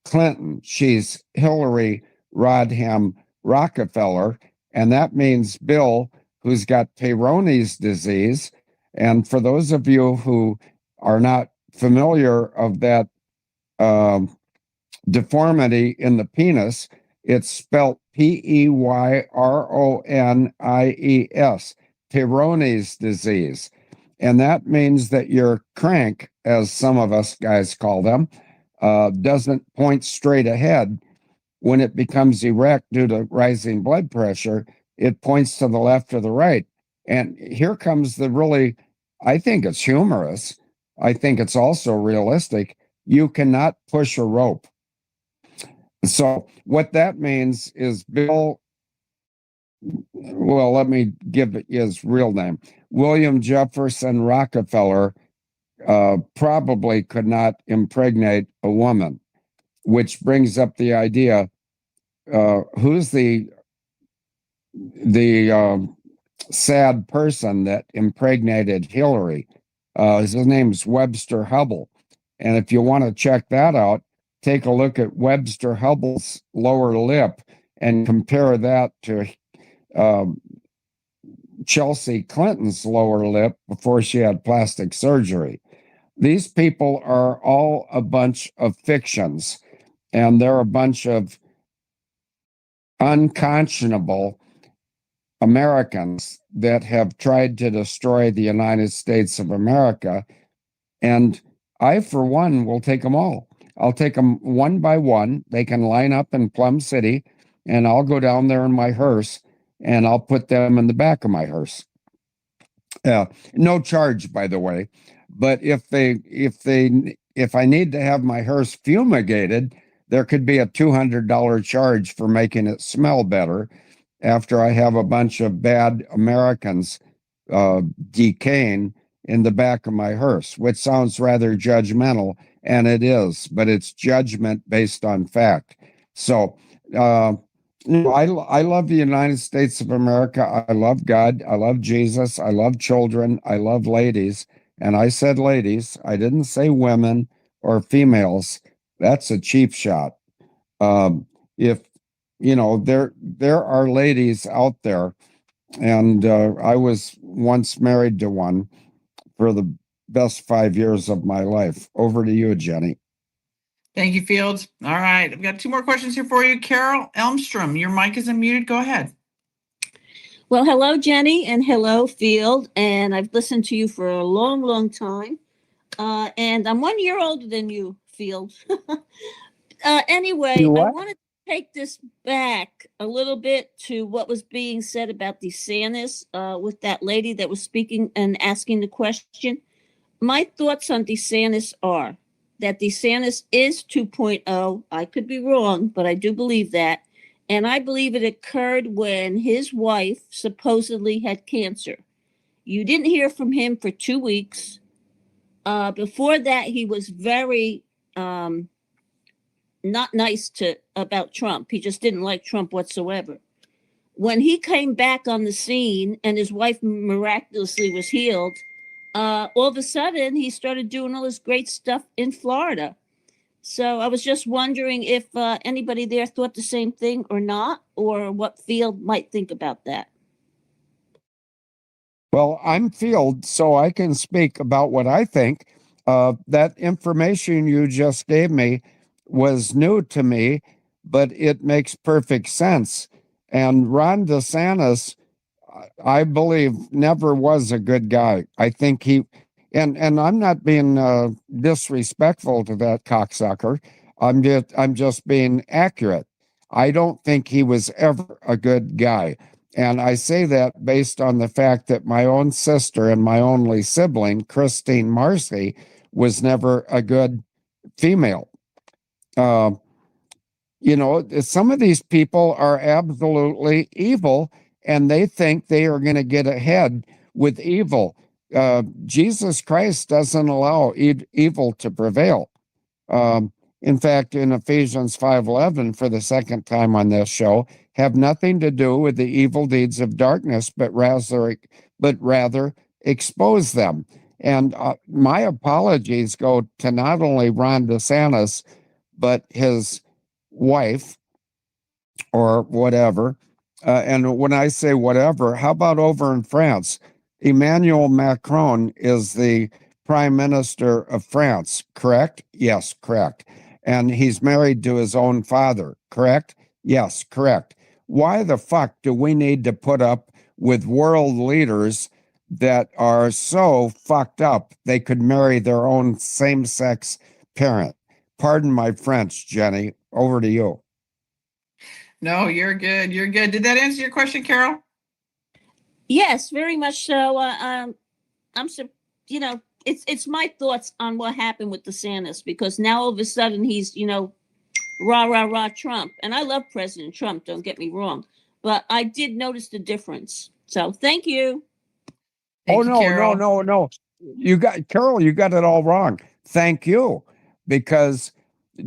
Clinton. She's Hillary Rodham Rockefeller, and that means Bill, who's got Peyronie's disease. And for those of you who are not familiar of that deformity in the penis, it's spelled Peyronie's, Peyronie's disease. And that means that your crank, as some of us guys call them, doesn't point straight ahead. When it becomes erect due to rising blood pressure, it points to the left or the right. And here comes the really, I think it's humorous. I think it's also realistic. You cannot push a rope. So what that means is Bill, well, let me give it his real name. William Jefferson Rockefeller probably could not impregnate a woman, which brings up the idea, who's the sad person that impregnated Hillary? His name's Webster Hubbell. And if you want to check that out, take a look at Webster Hubbell's lower lip and compare that to Chelsea Clinton's lower lip before she had plastic surgery. These people are all a bunch of fictions, and they're a bunch of unconscionable Americans that have tried to destroy the United States of America. And I, for one, will take them all. I'll take them one by one. They can line up in Plum City, and I'll go down there in my hearse, and I'll put them in the back of my hearse. No charge, by the way. But if I need to have my hearse fumigated, there could be a $200 charge for making it smell better after I have a bunch of bad Americans decaying in the back of my hearse, which sounds rather judgmental, and it is, but it's judgment based on fact. So I love the United States of America. I love God. I love Jesus. I love children. I love ladies. And I said ladies. I didn't say women or females. That's a cheap shot. If you know, there are ladies out there, and I was once married to one for the best 5 years of my life. Over to you, Jenny. Thank you, Fields. All right, I've got two more questions here for you. Carol Elmstrom, your mic is unmuted. Go ahead. Well, hello, Jenny, and hello, Field. And I've listened to you for a long, long time. And I'm 1 year older than you, Field. Anyway, I want to take this back a little bit to what was being said about DeSantis with that lady that was speaking and asking the question. My thoughts on DeSantis are that DeSantis is 2.0. I could be wrong, but I do believe that. And I believe it occurred when his wife supposedly had cancer. You didn't hear from him for 2 weeks. Before that, he was very not nice about Trump. He just didn't like Trump whatsoever. When he came back on the scene and his wife miraculously was healed, all of a sudden he started doing all this great stuff in Florida. So I was just wondering if anybody there thought the same thing or not, or what Field might think about that. Well, I'm Field, so I can speak about what I think. That information you just gave me was new to me, but it makes perfect sense. And Ron DeSantis, I believe, never was a good guy. I think he, and I'm not being disrespectful to that cocksucker. I'm just being accurate. I don't think he was ever a good guy. And I say that based on the fact that my own sister and my only sibling, Christine Marcy, was never a good female. You know, some of these people are absolutely evil, and they think they are going to get ahead with evil. Jesus Christ doesn't allow evil to prevail. In fact, in Ephesians 5:11, for the second time on this show, have nothing to do with the evil deeds of darkness, but rather expose them. And my apologies go to not only Ron DeSantis, but his wife or whatever. And when I say whatever, how about over in France? Emmanuel Macron is the Prime Minister of France, correct? Yes, correct. And he's married to his own father, correct? Yes, correct. Why the fuck do we need to put up with world leaders that are so fucked up they could marry their own same-sex parent? Pardon my French, Jenny. Over to you. No, you're good. You're good. Did that answer your question, Carol? Yes, very much so. It's my thoughts on what happened with DeSantis, because now all of a sudden he's, rah, rah, rah, Trump. And I love President Trump, don't get me wrong. But I did notice the difference. So thank you. No. You got Carol, you got it all wrong. Thank you. Because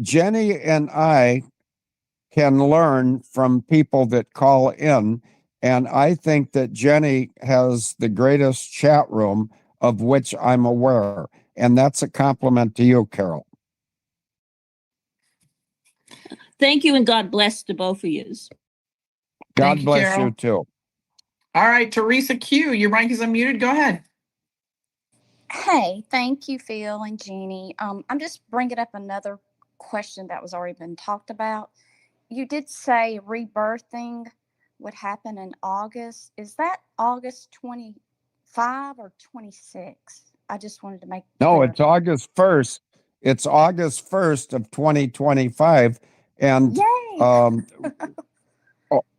Jenny and I can learn from people that call in. And I think that Jenny has the greatest chat room of which I'm aware. And that's a compliment to you, Carol. Thank you, and God bless to both of you. God bless you too. All right, Teresa Q, your mic is unmuted. Go ahead. Hey, thank you, Phil and Jeannie. I'm just bringing up another question that was already been talked about. You did say rebirthing would happen in August. Is that August 25 or 26? I just wanted to make No, clear. it's August 1st. It's August 1st of 2025. And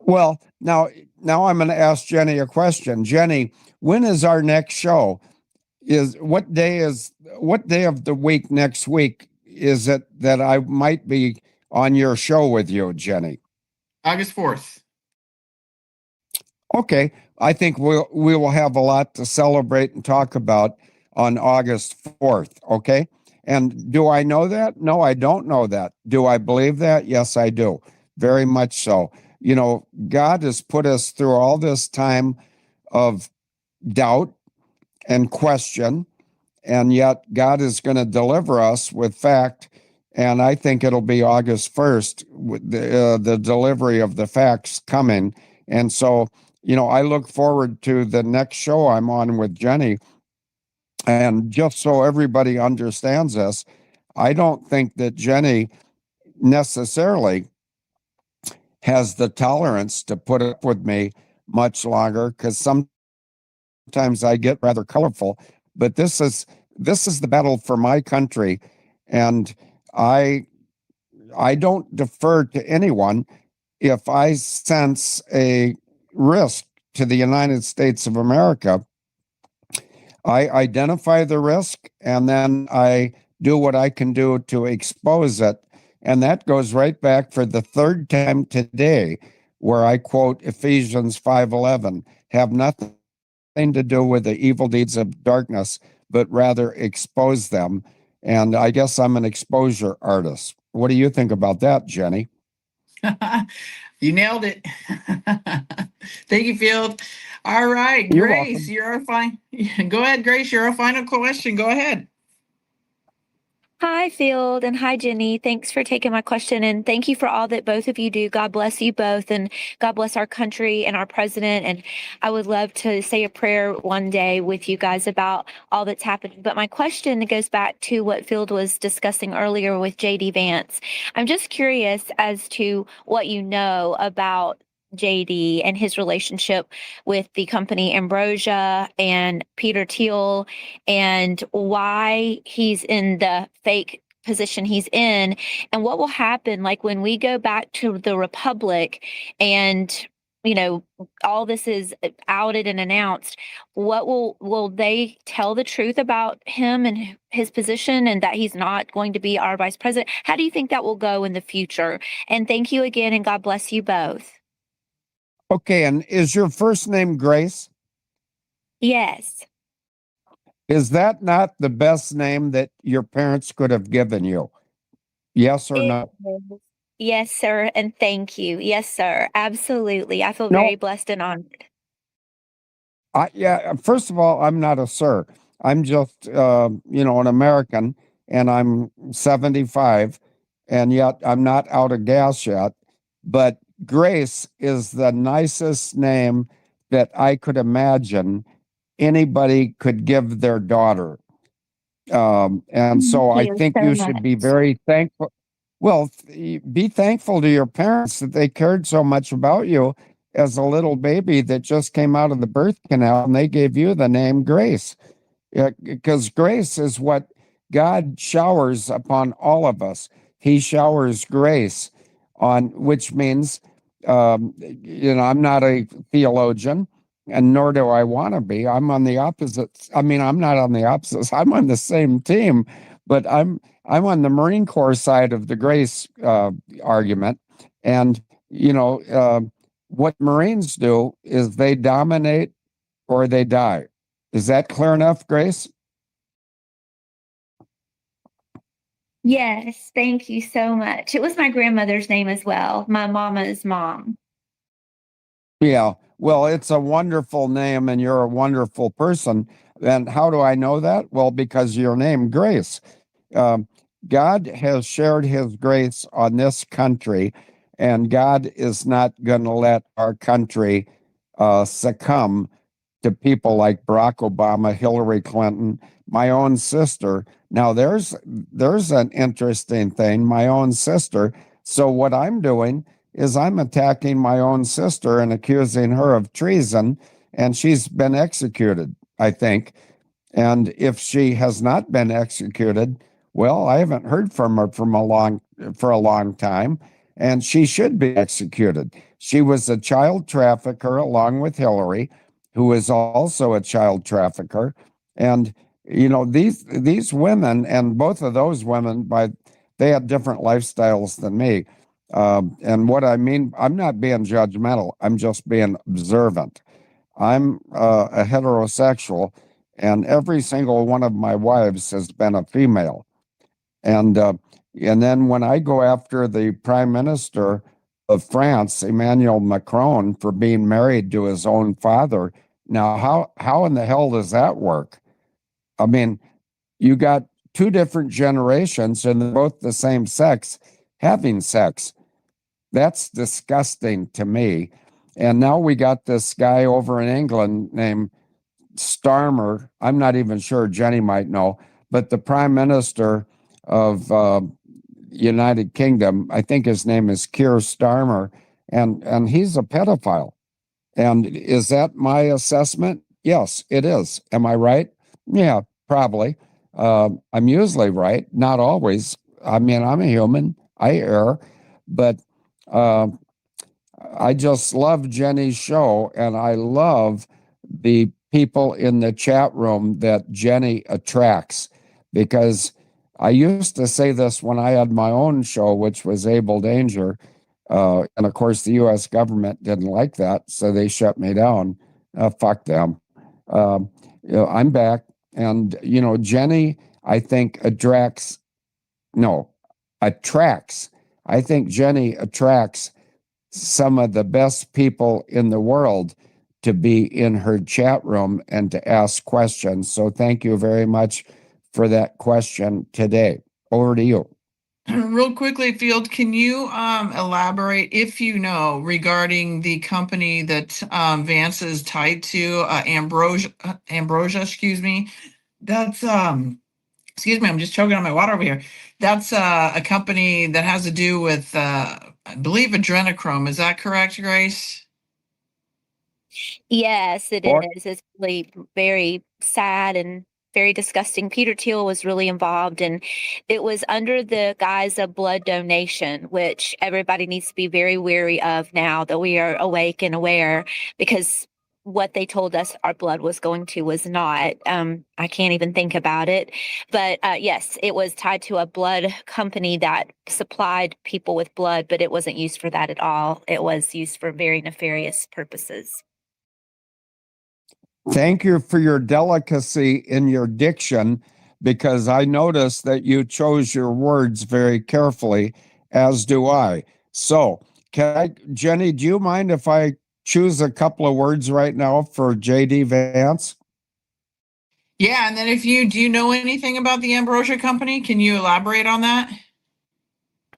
well, now I'm going to ask Jenny a question. Jenny, when is our next show? What day of the week next week is it that I might be on your show with you, Jenny? August 4th. Okay. I think we will have a lot to celebrate and talk about on August 4th. Okay. And do I know that? No, I don't know that. Do I believe that? Yes, I do. Very much so. God has put us through all this time of doubt and question, and yet God is going to deliver us with fact. And I think it'll be August 1st, with the delivery of the facts coming. And so, I look forward to the next show I'm on with Jenny. And just so everybody understands this, I don't think that Jenny necessarily has the tolerance to put up with me much longer, because sometimes I get rather colorful. But this is the battle for my country, and I don't defer to anyone. If I sense a risk to the United States of America, I identify the risk, and then I do what I can do to expose it. And that goes right back for the third time today, where I quote Ephesians 5:11, have nothing to do with the evil deeds of darkness, but rather expose them. And I guess I'm an exposure artist. What do you think about that, Jenny? You nailed it. Thank you, Field. All right, You're Grace, welcome. you're fine. Go ahead, Grace. Your final question. Go ahead. Hi, Field, and hi, Jenny. Thanks for taking my question, and thank you for all that both of you do. God bless you both, and God bless our country and our president. And I would love to say a prayer one day with you guys about all that's happening. But my question goes back to what Field was discussing earlier with JD Vance. I'm just curious as to what you know about JD and his relationship with the company Ambrosia and Peter Thiel, and why he's in the fake position he's in, and what will happen like when we go back to the Republic and all this is outed and announced. What will they tell the truth about him and his position, and that he's not going to be our vice president? How do you think that will go in the future? And thank you again, and God bless you both. Okay, and is your first name Grace? Yes. Is that not the best name that your parents could have given you? Yes or no? Yes, sir, and thank you. Yes, sir. Absolutely. I feel No. very blessed and honored. Yeah, first of all, I'm not a sir. I'm just, an American, and I'm 75, and yet I'm not out of gas yet. But Grace is the nicest name that I could imagine anybody could give their daughter. And so I Thank you think so you should be much. very thankful. Well, be thankful to your parents that they cared so much about you as a little baby that just came out of the birth canal, and they gave you the name Grace. Because grace is what God showers upon all of us. He showers grace on, which means, I'm not a theologian, and nor do I want to be. I'm on the opposite. I mean, I'm not on the opposites. I'm on the same team, but I'm on the Marine Corps side of the grace argument. And what Marines do is they dominate or they die. Is that clear enough, Grace? Yes, thank you so much. It was my grandmother's name as well, my mama's mom. Yeah. Well, it's a wonderful name and you're a wonderful person. And how do I know that? Well, because your name, Grace. God has shared his grace on this country, and God is not going to let our country succumb to people like Barack Obama, Hillary Clinton, my own sister. Now there's an interesting thing, my own sister. So what I'm doing is I'm attacking my own sister and accusing her of treason, and she's been executed, I think. And if she has not been executed, well, I haven't heard from her for a long time, and she should be executed. She was a child trafficker along with Hillary, who is also a child trafficker. And these women, and both of those women, they had different lifestyles than me. And what I mean, I'm not being judgmental. I'm just being observant. I'm a heterosexual, and every single one of my wives has been a female. And then when I go after the Prime Minister of France, Emmanuel Macron, for being married to his own father, now how in the hell does that work? I mean, you got two different generations and they're both the same sex having sex. That's disgusting to me. And now we got this guy over in England named Starmer. I'm not even sure, Jenny might know, but the Prime Minister of United Kingdom, I think his name is Keir Starmer, and he's a pedophile. And is that my assessment? Yes, it is. Am I right? Yeah, probably. I'm usually right, not always. I mean, I'm a human. I err, but I just love Jenny's show, and I love the people in the chat room that Jenny attracts, because I used to say this when I had my own show, which was Able Danger. And of course, the U.S. government didn't like that, so they shut me down. Fuck them. I'm back. And, Jenny, I think attracts. I think Jenny attracts some of the best people in the world to be in her chat room and to ask questions. So thank you very much for that question today. Over to you. Real quickly, Field, can you elaborate, if you know, regarding the company that Vance is tied to, Ambrosia, excuse me. That's excuse me, I'm just choking on my water over here. That's a company that has to do with I believe adrenochrome. Is that correct, Grace? Yes, it is. It's really very sad and very disgusting. Peter Thiel was really involved, and it was under the guise of blood donation, which everybody needs to be very wary of now that we are awake and aware, because what they told us our blood was going to was not. I can't even think about it. But yes, it was tied to a blood company that supplied people with blood, but it wasn't used for that at all. It was used for very nefarious purposes. Thank you for your delicacy in your diction, because I noticed that you chose your words very carefully, as do I. So, Jenny, do you mind if I choose a couple of words right now for J.D. Vance? Yeah, and then do you know anything about the Ambrosia company? Can you elaborate on that?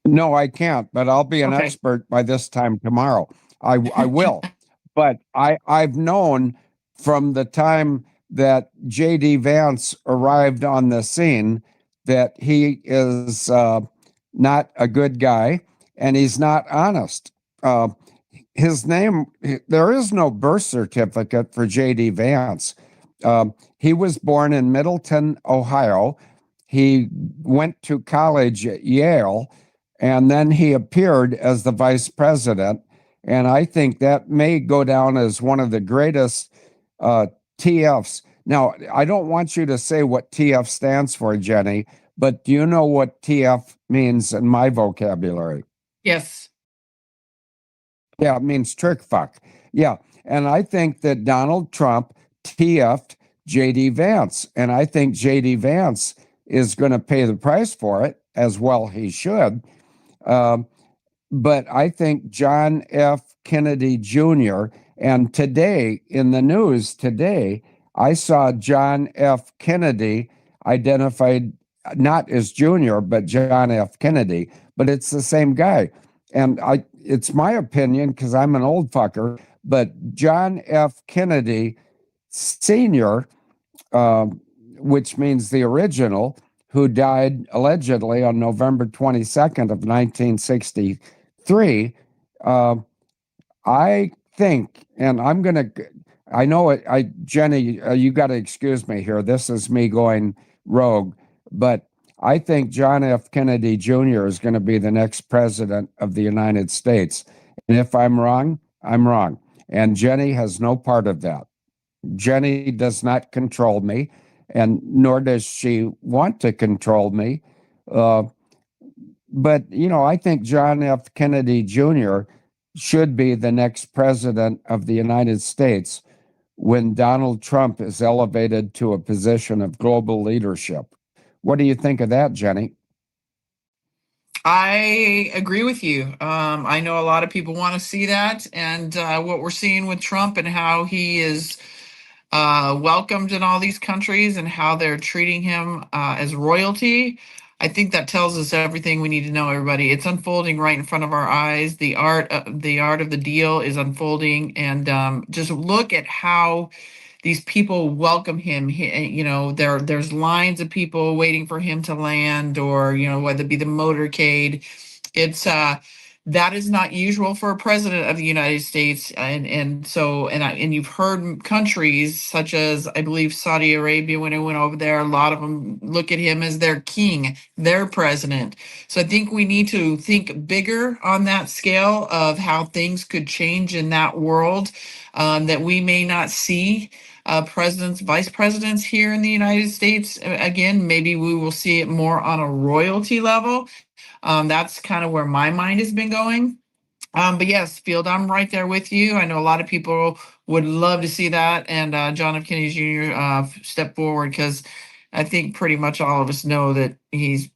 No, I can't, but I'll be an expert by this time tomorrow. I will. But I've known from the time that J.D. Vance arrived on the scene that he is not a good guy and he's not honest. His name, there is no birth certificate for J.D. Vance. He was born in Middleton, Ohio. He went to college at Yale, and then he appeared as the vice president. And I think that may go down as one of the greatest TFs. Now, I don't want you to say what TF stands for, Jenny, but do you know what TF means in my vocabulary? Yes. Yeah, it means trick fuck. Yeah. And I think that Donald Trump TF'd J.D. Vance. And I think J.D. Vance is going to pay the price for it, as well he should. But I think John F. Kennedy Jr., and today in the news today, I saw John F. Kennedy identified not as Jr., but John F. Kennedy, but it's the same guy. And it's my opinion, because I'm an old fucker, but John F. Kennedy Sr., which means the original, who died allegedly on November 22nd of 1963, I think, and I'm going to, I know it, Jenny, you got to excuse me here. This is me going rogue, but I think John F. Kennedy Jr. is going to be the next president of the United States. And if I'm wrong, I'm wrong. And Jenny has no part of that. Jenny does not control me, and nor does she want to control me. But, I think John F. Kennedy Jr. should be the next president of the United States when Donald Trump is elevated to a position of global leadership. What do you think of that, Jenny? I agree with you. I know a lot of people want to see that, and what we're seeing with Trump and how he is welcomed in all these countries and how they're treating him as royalty. I think that tells us everything we need to know, everybody. It's unfolding right in front of our eyes. The art of the deal is unfolding, and just look at how these people welcome him. There's lines of people waiting for him to land, or whether it be the motorcade. It's that is not usual for a president of the United States, and you've heard countries such as, I believe, Saudi Arabia, when I went over there, a lot of them look at him as their king, their president. So I think we need to think bigger on that scale of how things could change in that world, that we may not see presidents, vice presidents here in the United States. Again, maybe we will see it more on a royalty level. That's kind of where my mind has been going. But yes, Field, I'm right there with you. I know a lot of people would love to see that, and John F. Kennedy Jr. Step forward, because I think pretty much all of us know that he's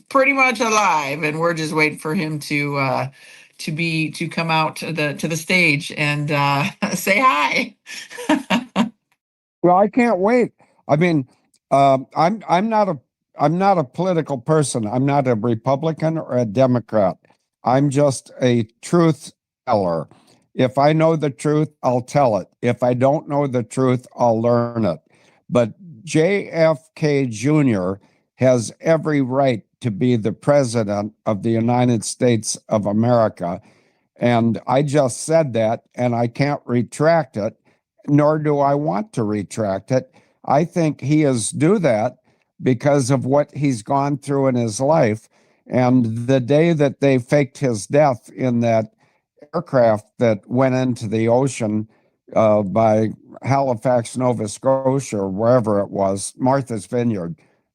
pretty much alive, and we're just waiting for him to come out to the stage and say hi. Well, I can't wait. I mean, I'm not a political person. I'm not a Republican or a Democrat. I'm just a truth teller. If I know the truth, I'll tell it. If I don't know the truth, I'll learn it. But JFK Jr. has every right to be the president of the United States of America. And I just said that, and I can't retract it, nor do I want to retract it. I think he is due that because of what he's gone through in his life. And the day that they faked his death in that aircraft that went into the ocean by Halifax, Nova Scotia, or wherever it was, Martha's Vineyard,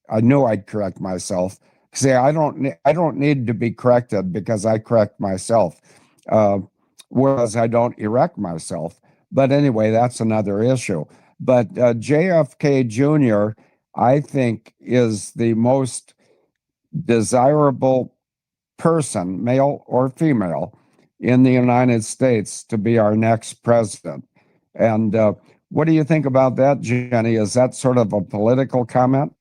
I knew I'd correct myself. See, I don't need to be corrected because I correct myself, whereas I don't erect myself. But anyway, that's another issue. But JFK Jr., I think, is the most desirable person, male or female, in the United States to be our next president. And what do you think about that, Jenny? Is that sort of a political comment?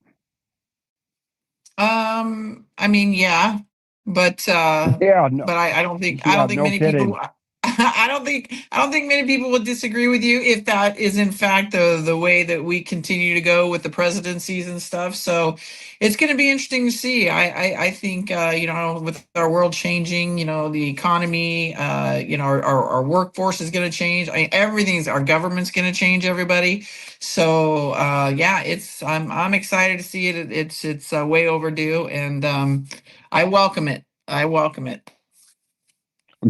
I mean, yeah, but Yeah, no, but I don't think yeah, no many people kidding. I don't think many people would disagree with you if that is in fact the way that we continue to go with the presidencies and stuff. So it's going to be interesting to see. I think you know, with our world changing, you know, the economy, you know, our workforce is going to change. Our government's going to change, everybody. So yeah, I'm excited to see it. It's way overdue, and I welcome it. I welcome it.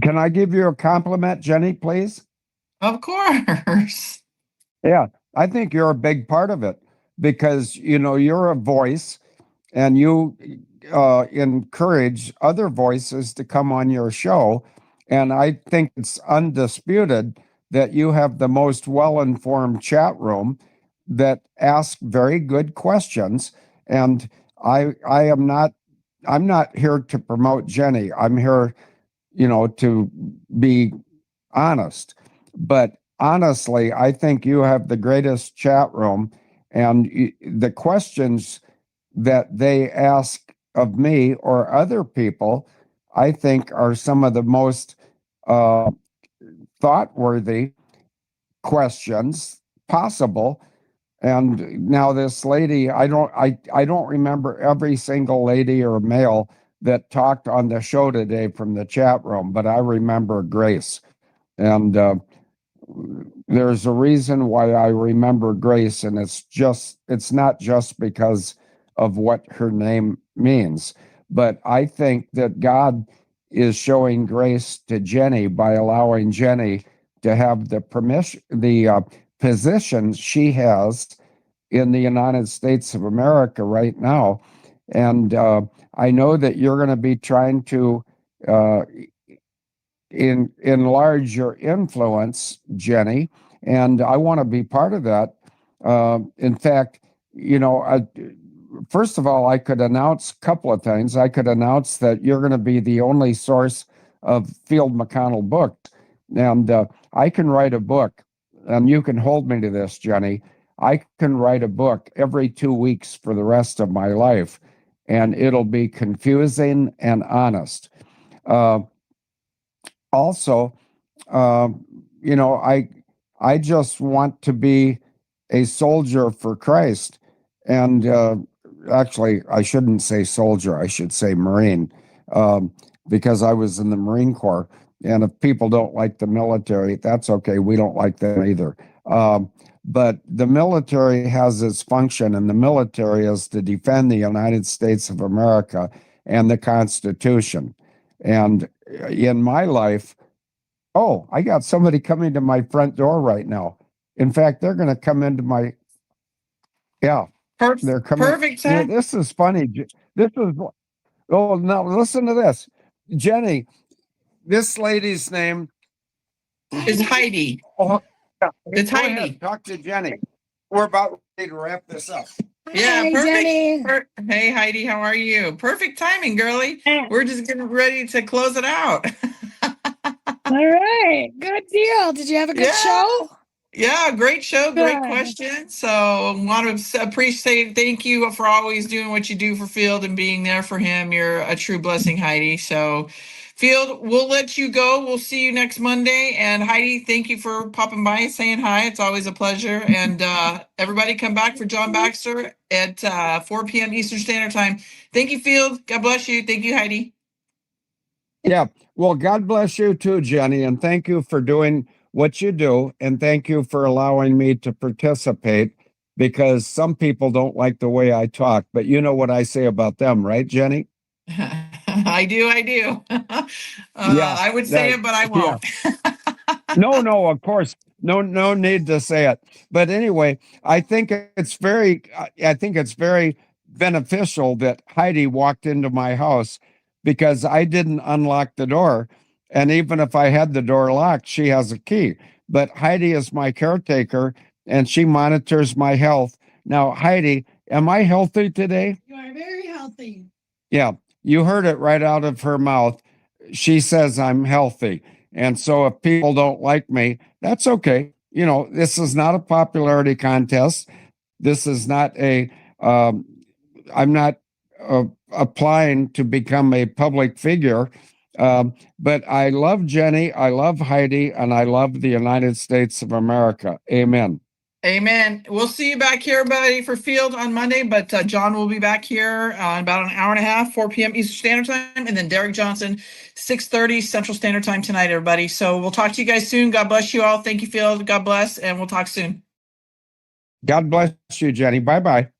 Can I give you a compliment, Jenny, please? Of course. Yeah, I think you're a big part of it because, you know, you're a voice and you encourage other voices to come on your show. And I think it's undisputed that you have the most well-informed chat room that ask very good questions. And I'm not here to promote Jenny. I'm here, you know, to be honest. But honestly, I think you have the greatest chat room, and the questions that they ask of me or other people, I think are some of the most thought-worthy questions possible. And now this lady, I don't remember every single lady or male that talked on the show today from the chat room, but I remember Grace. And there's a reason why I remember Grace, and it's not just because of what her name means, but I think that God is showing grace to Jenny by allowing Jenny to have the permission, the position she has in the United States of America right now. And I know that you're going to be trying to enlarge your influence, Jenny, and I want to be part of that. In fact, you know, first of all, I could announce a couple of things. I could announce that you're going to be the only source of Field McConnell books, and I can write a book, and you can hold me to this, Jenny. I can write a book every 2 weeks for the rest of my life, and it'll be confusing and honest. Also, you know, I just want to be a soldier for Christ. And actually, I shouldn't say soldier, I should say Marine, because I was in the Marine Corps. And if people don't like the military, that's okay. We don't like them either. But the military has its function, and the military is to defend the United States of America and the Constitution. And in my life, oh, I got somebody coming to my front door right now. In fact, they're going to come into my, yeah, they're coming. Perfect Yeah, time. this is funny. This is, oh, now listen to this. Jenny, this lady's name is Heidi. Oh, yeah. It's Go Heidi. ahead, talk to Jenny. We're about ready to wrap this up. Yeah, Hi, perfect. Jenny. Hey, Heidi, how are you? Perfect timing, girly. We're just getting ready to close it out. All right. Good deal. Did you have a good show? Yeah, great show, great Good. question. So want to appreciate, thank you for always doing what you do for Field and being there for him. You're a true blessing, Heidi. So Field, we'll let you go. We'll see you next Monday. And Heidi, thank you for popping by and saying hi. It's always a pleasure. And everybody come back for John Baxter at 4 p.m. Eastern Standard Time. Thank you, Field. God bless you. Thank you, Heidi. Yeah. Well, God bless you too, Jenny. And thank you for doing what you do. And thank you for allowing me to participate, because some people don't like the way I talk, but you know what I say about them, right, Jenny? I do. Yeah, I would say it, but I won't. No, of course. No need to say it. But anyway, I think it's very beneficial that Heidi walked into my house, because I didn't unlock the door. And even if I had the door locked, she has a key. But Heidi is my caretaker, and she monitors my health. Now, Heidi, am I healthy today? You are very healthy. Yeah, you heard it right out of her mouth. She says I'm healthy. And so if people don't like me, that's okay. You know, this is not a popularity contest. This is not I'm not applying to become a public figure. But I love Jenny, I love Heidi, and I love the United States of America. Amen. Amen. We'll see you back here, everybody, for Field on Monday, but John will be back here in about an hour and a half, 4 p.m. Eastern Standard Time, and then Derek Johnson, 6:30 Central Standard Time tonight, everybody. So we'll talk to you guys soon. God bless you all. Thank you, Field. God bless, and we'll talk soon. God bless you, Jenny. Bye-bye.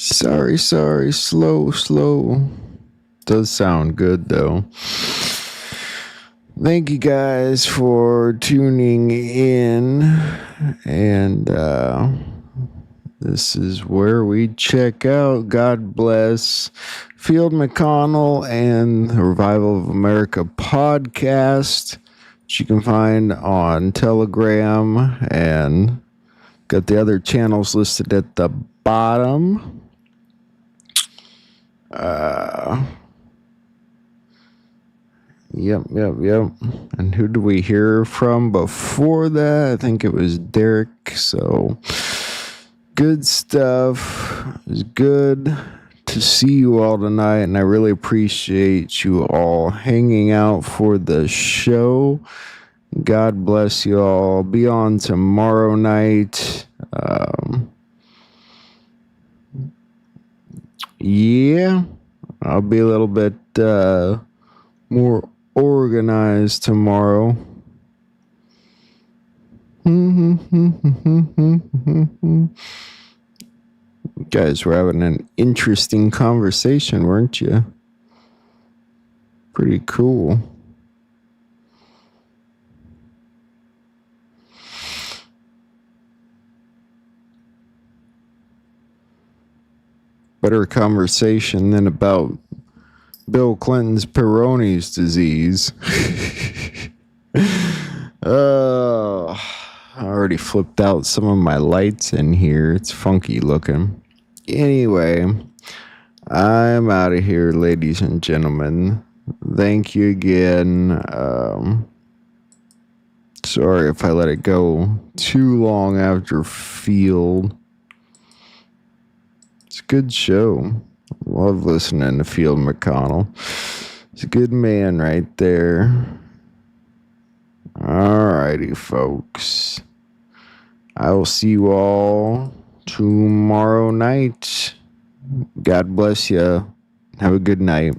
Sorry, slow. Does sound good though. Thank you guys for tuning in, and this is where we check out. God bless Field McConnell and the Revival of America podcast, which you can find on Telegram, and got the other channels listed at the bottom. Yep. And who do we hear from before that? I think it was Derek. So good stuff. It was good to see you all tonight, and I really appreciate you all hanging out for the show. God bless you all. Be on tomorrow night. Yeah, I'll be a little bit more organized tomorrow. You guys were having an interesting conversation, weren't you? Pretty cool. Better conversation than about Bill Clinton's Peyronie's disease. I already flipped out some of my lights in here. It's funky looking. Anyway, I'm out of here, ladies and gentlemen. Thank you again. Sorry if I let it go too long after Field. It's a good show. Love listening to Field McConnell. He's a good man right there. Alrighty, folks. I will see you all tomorrow night. God bless you. Have a good night.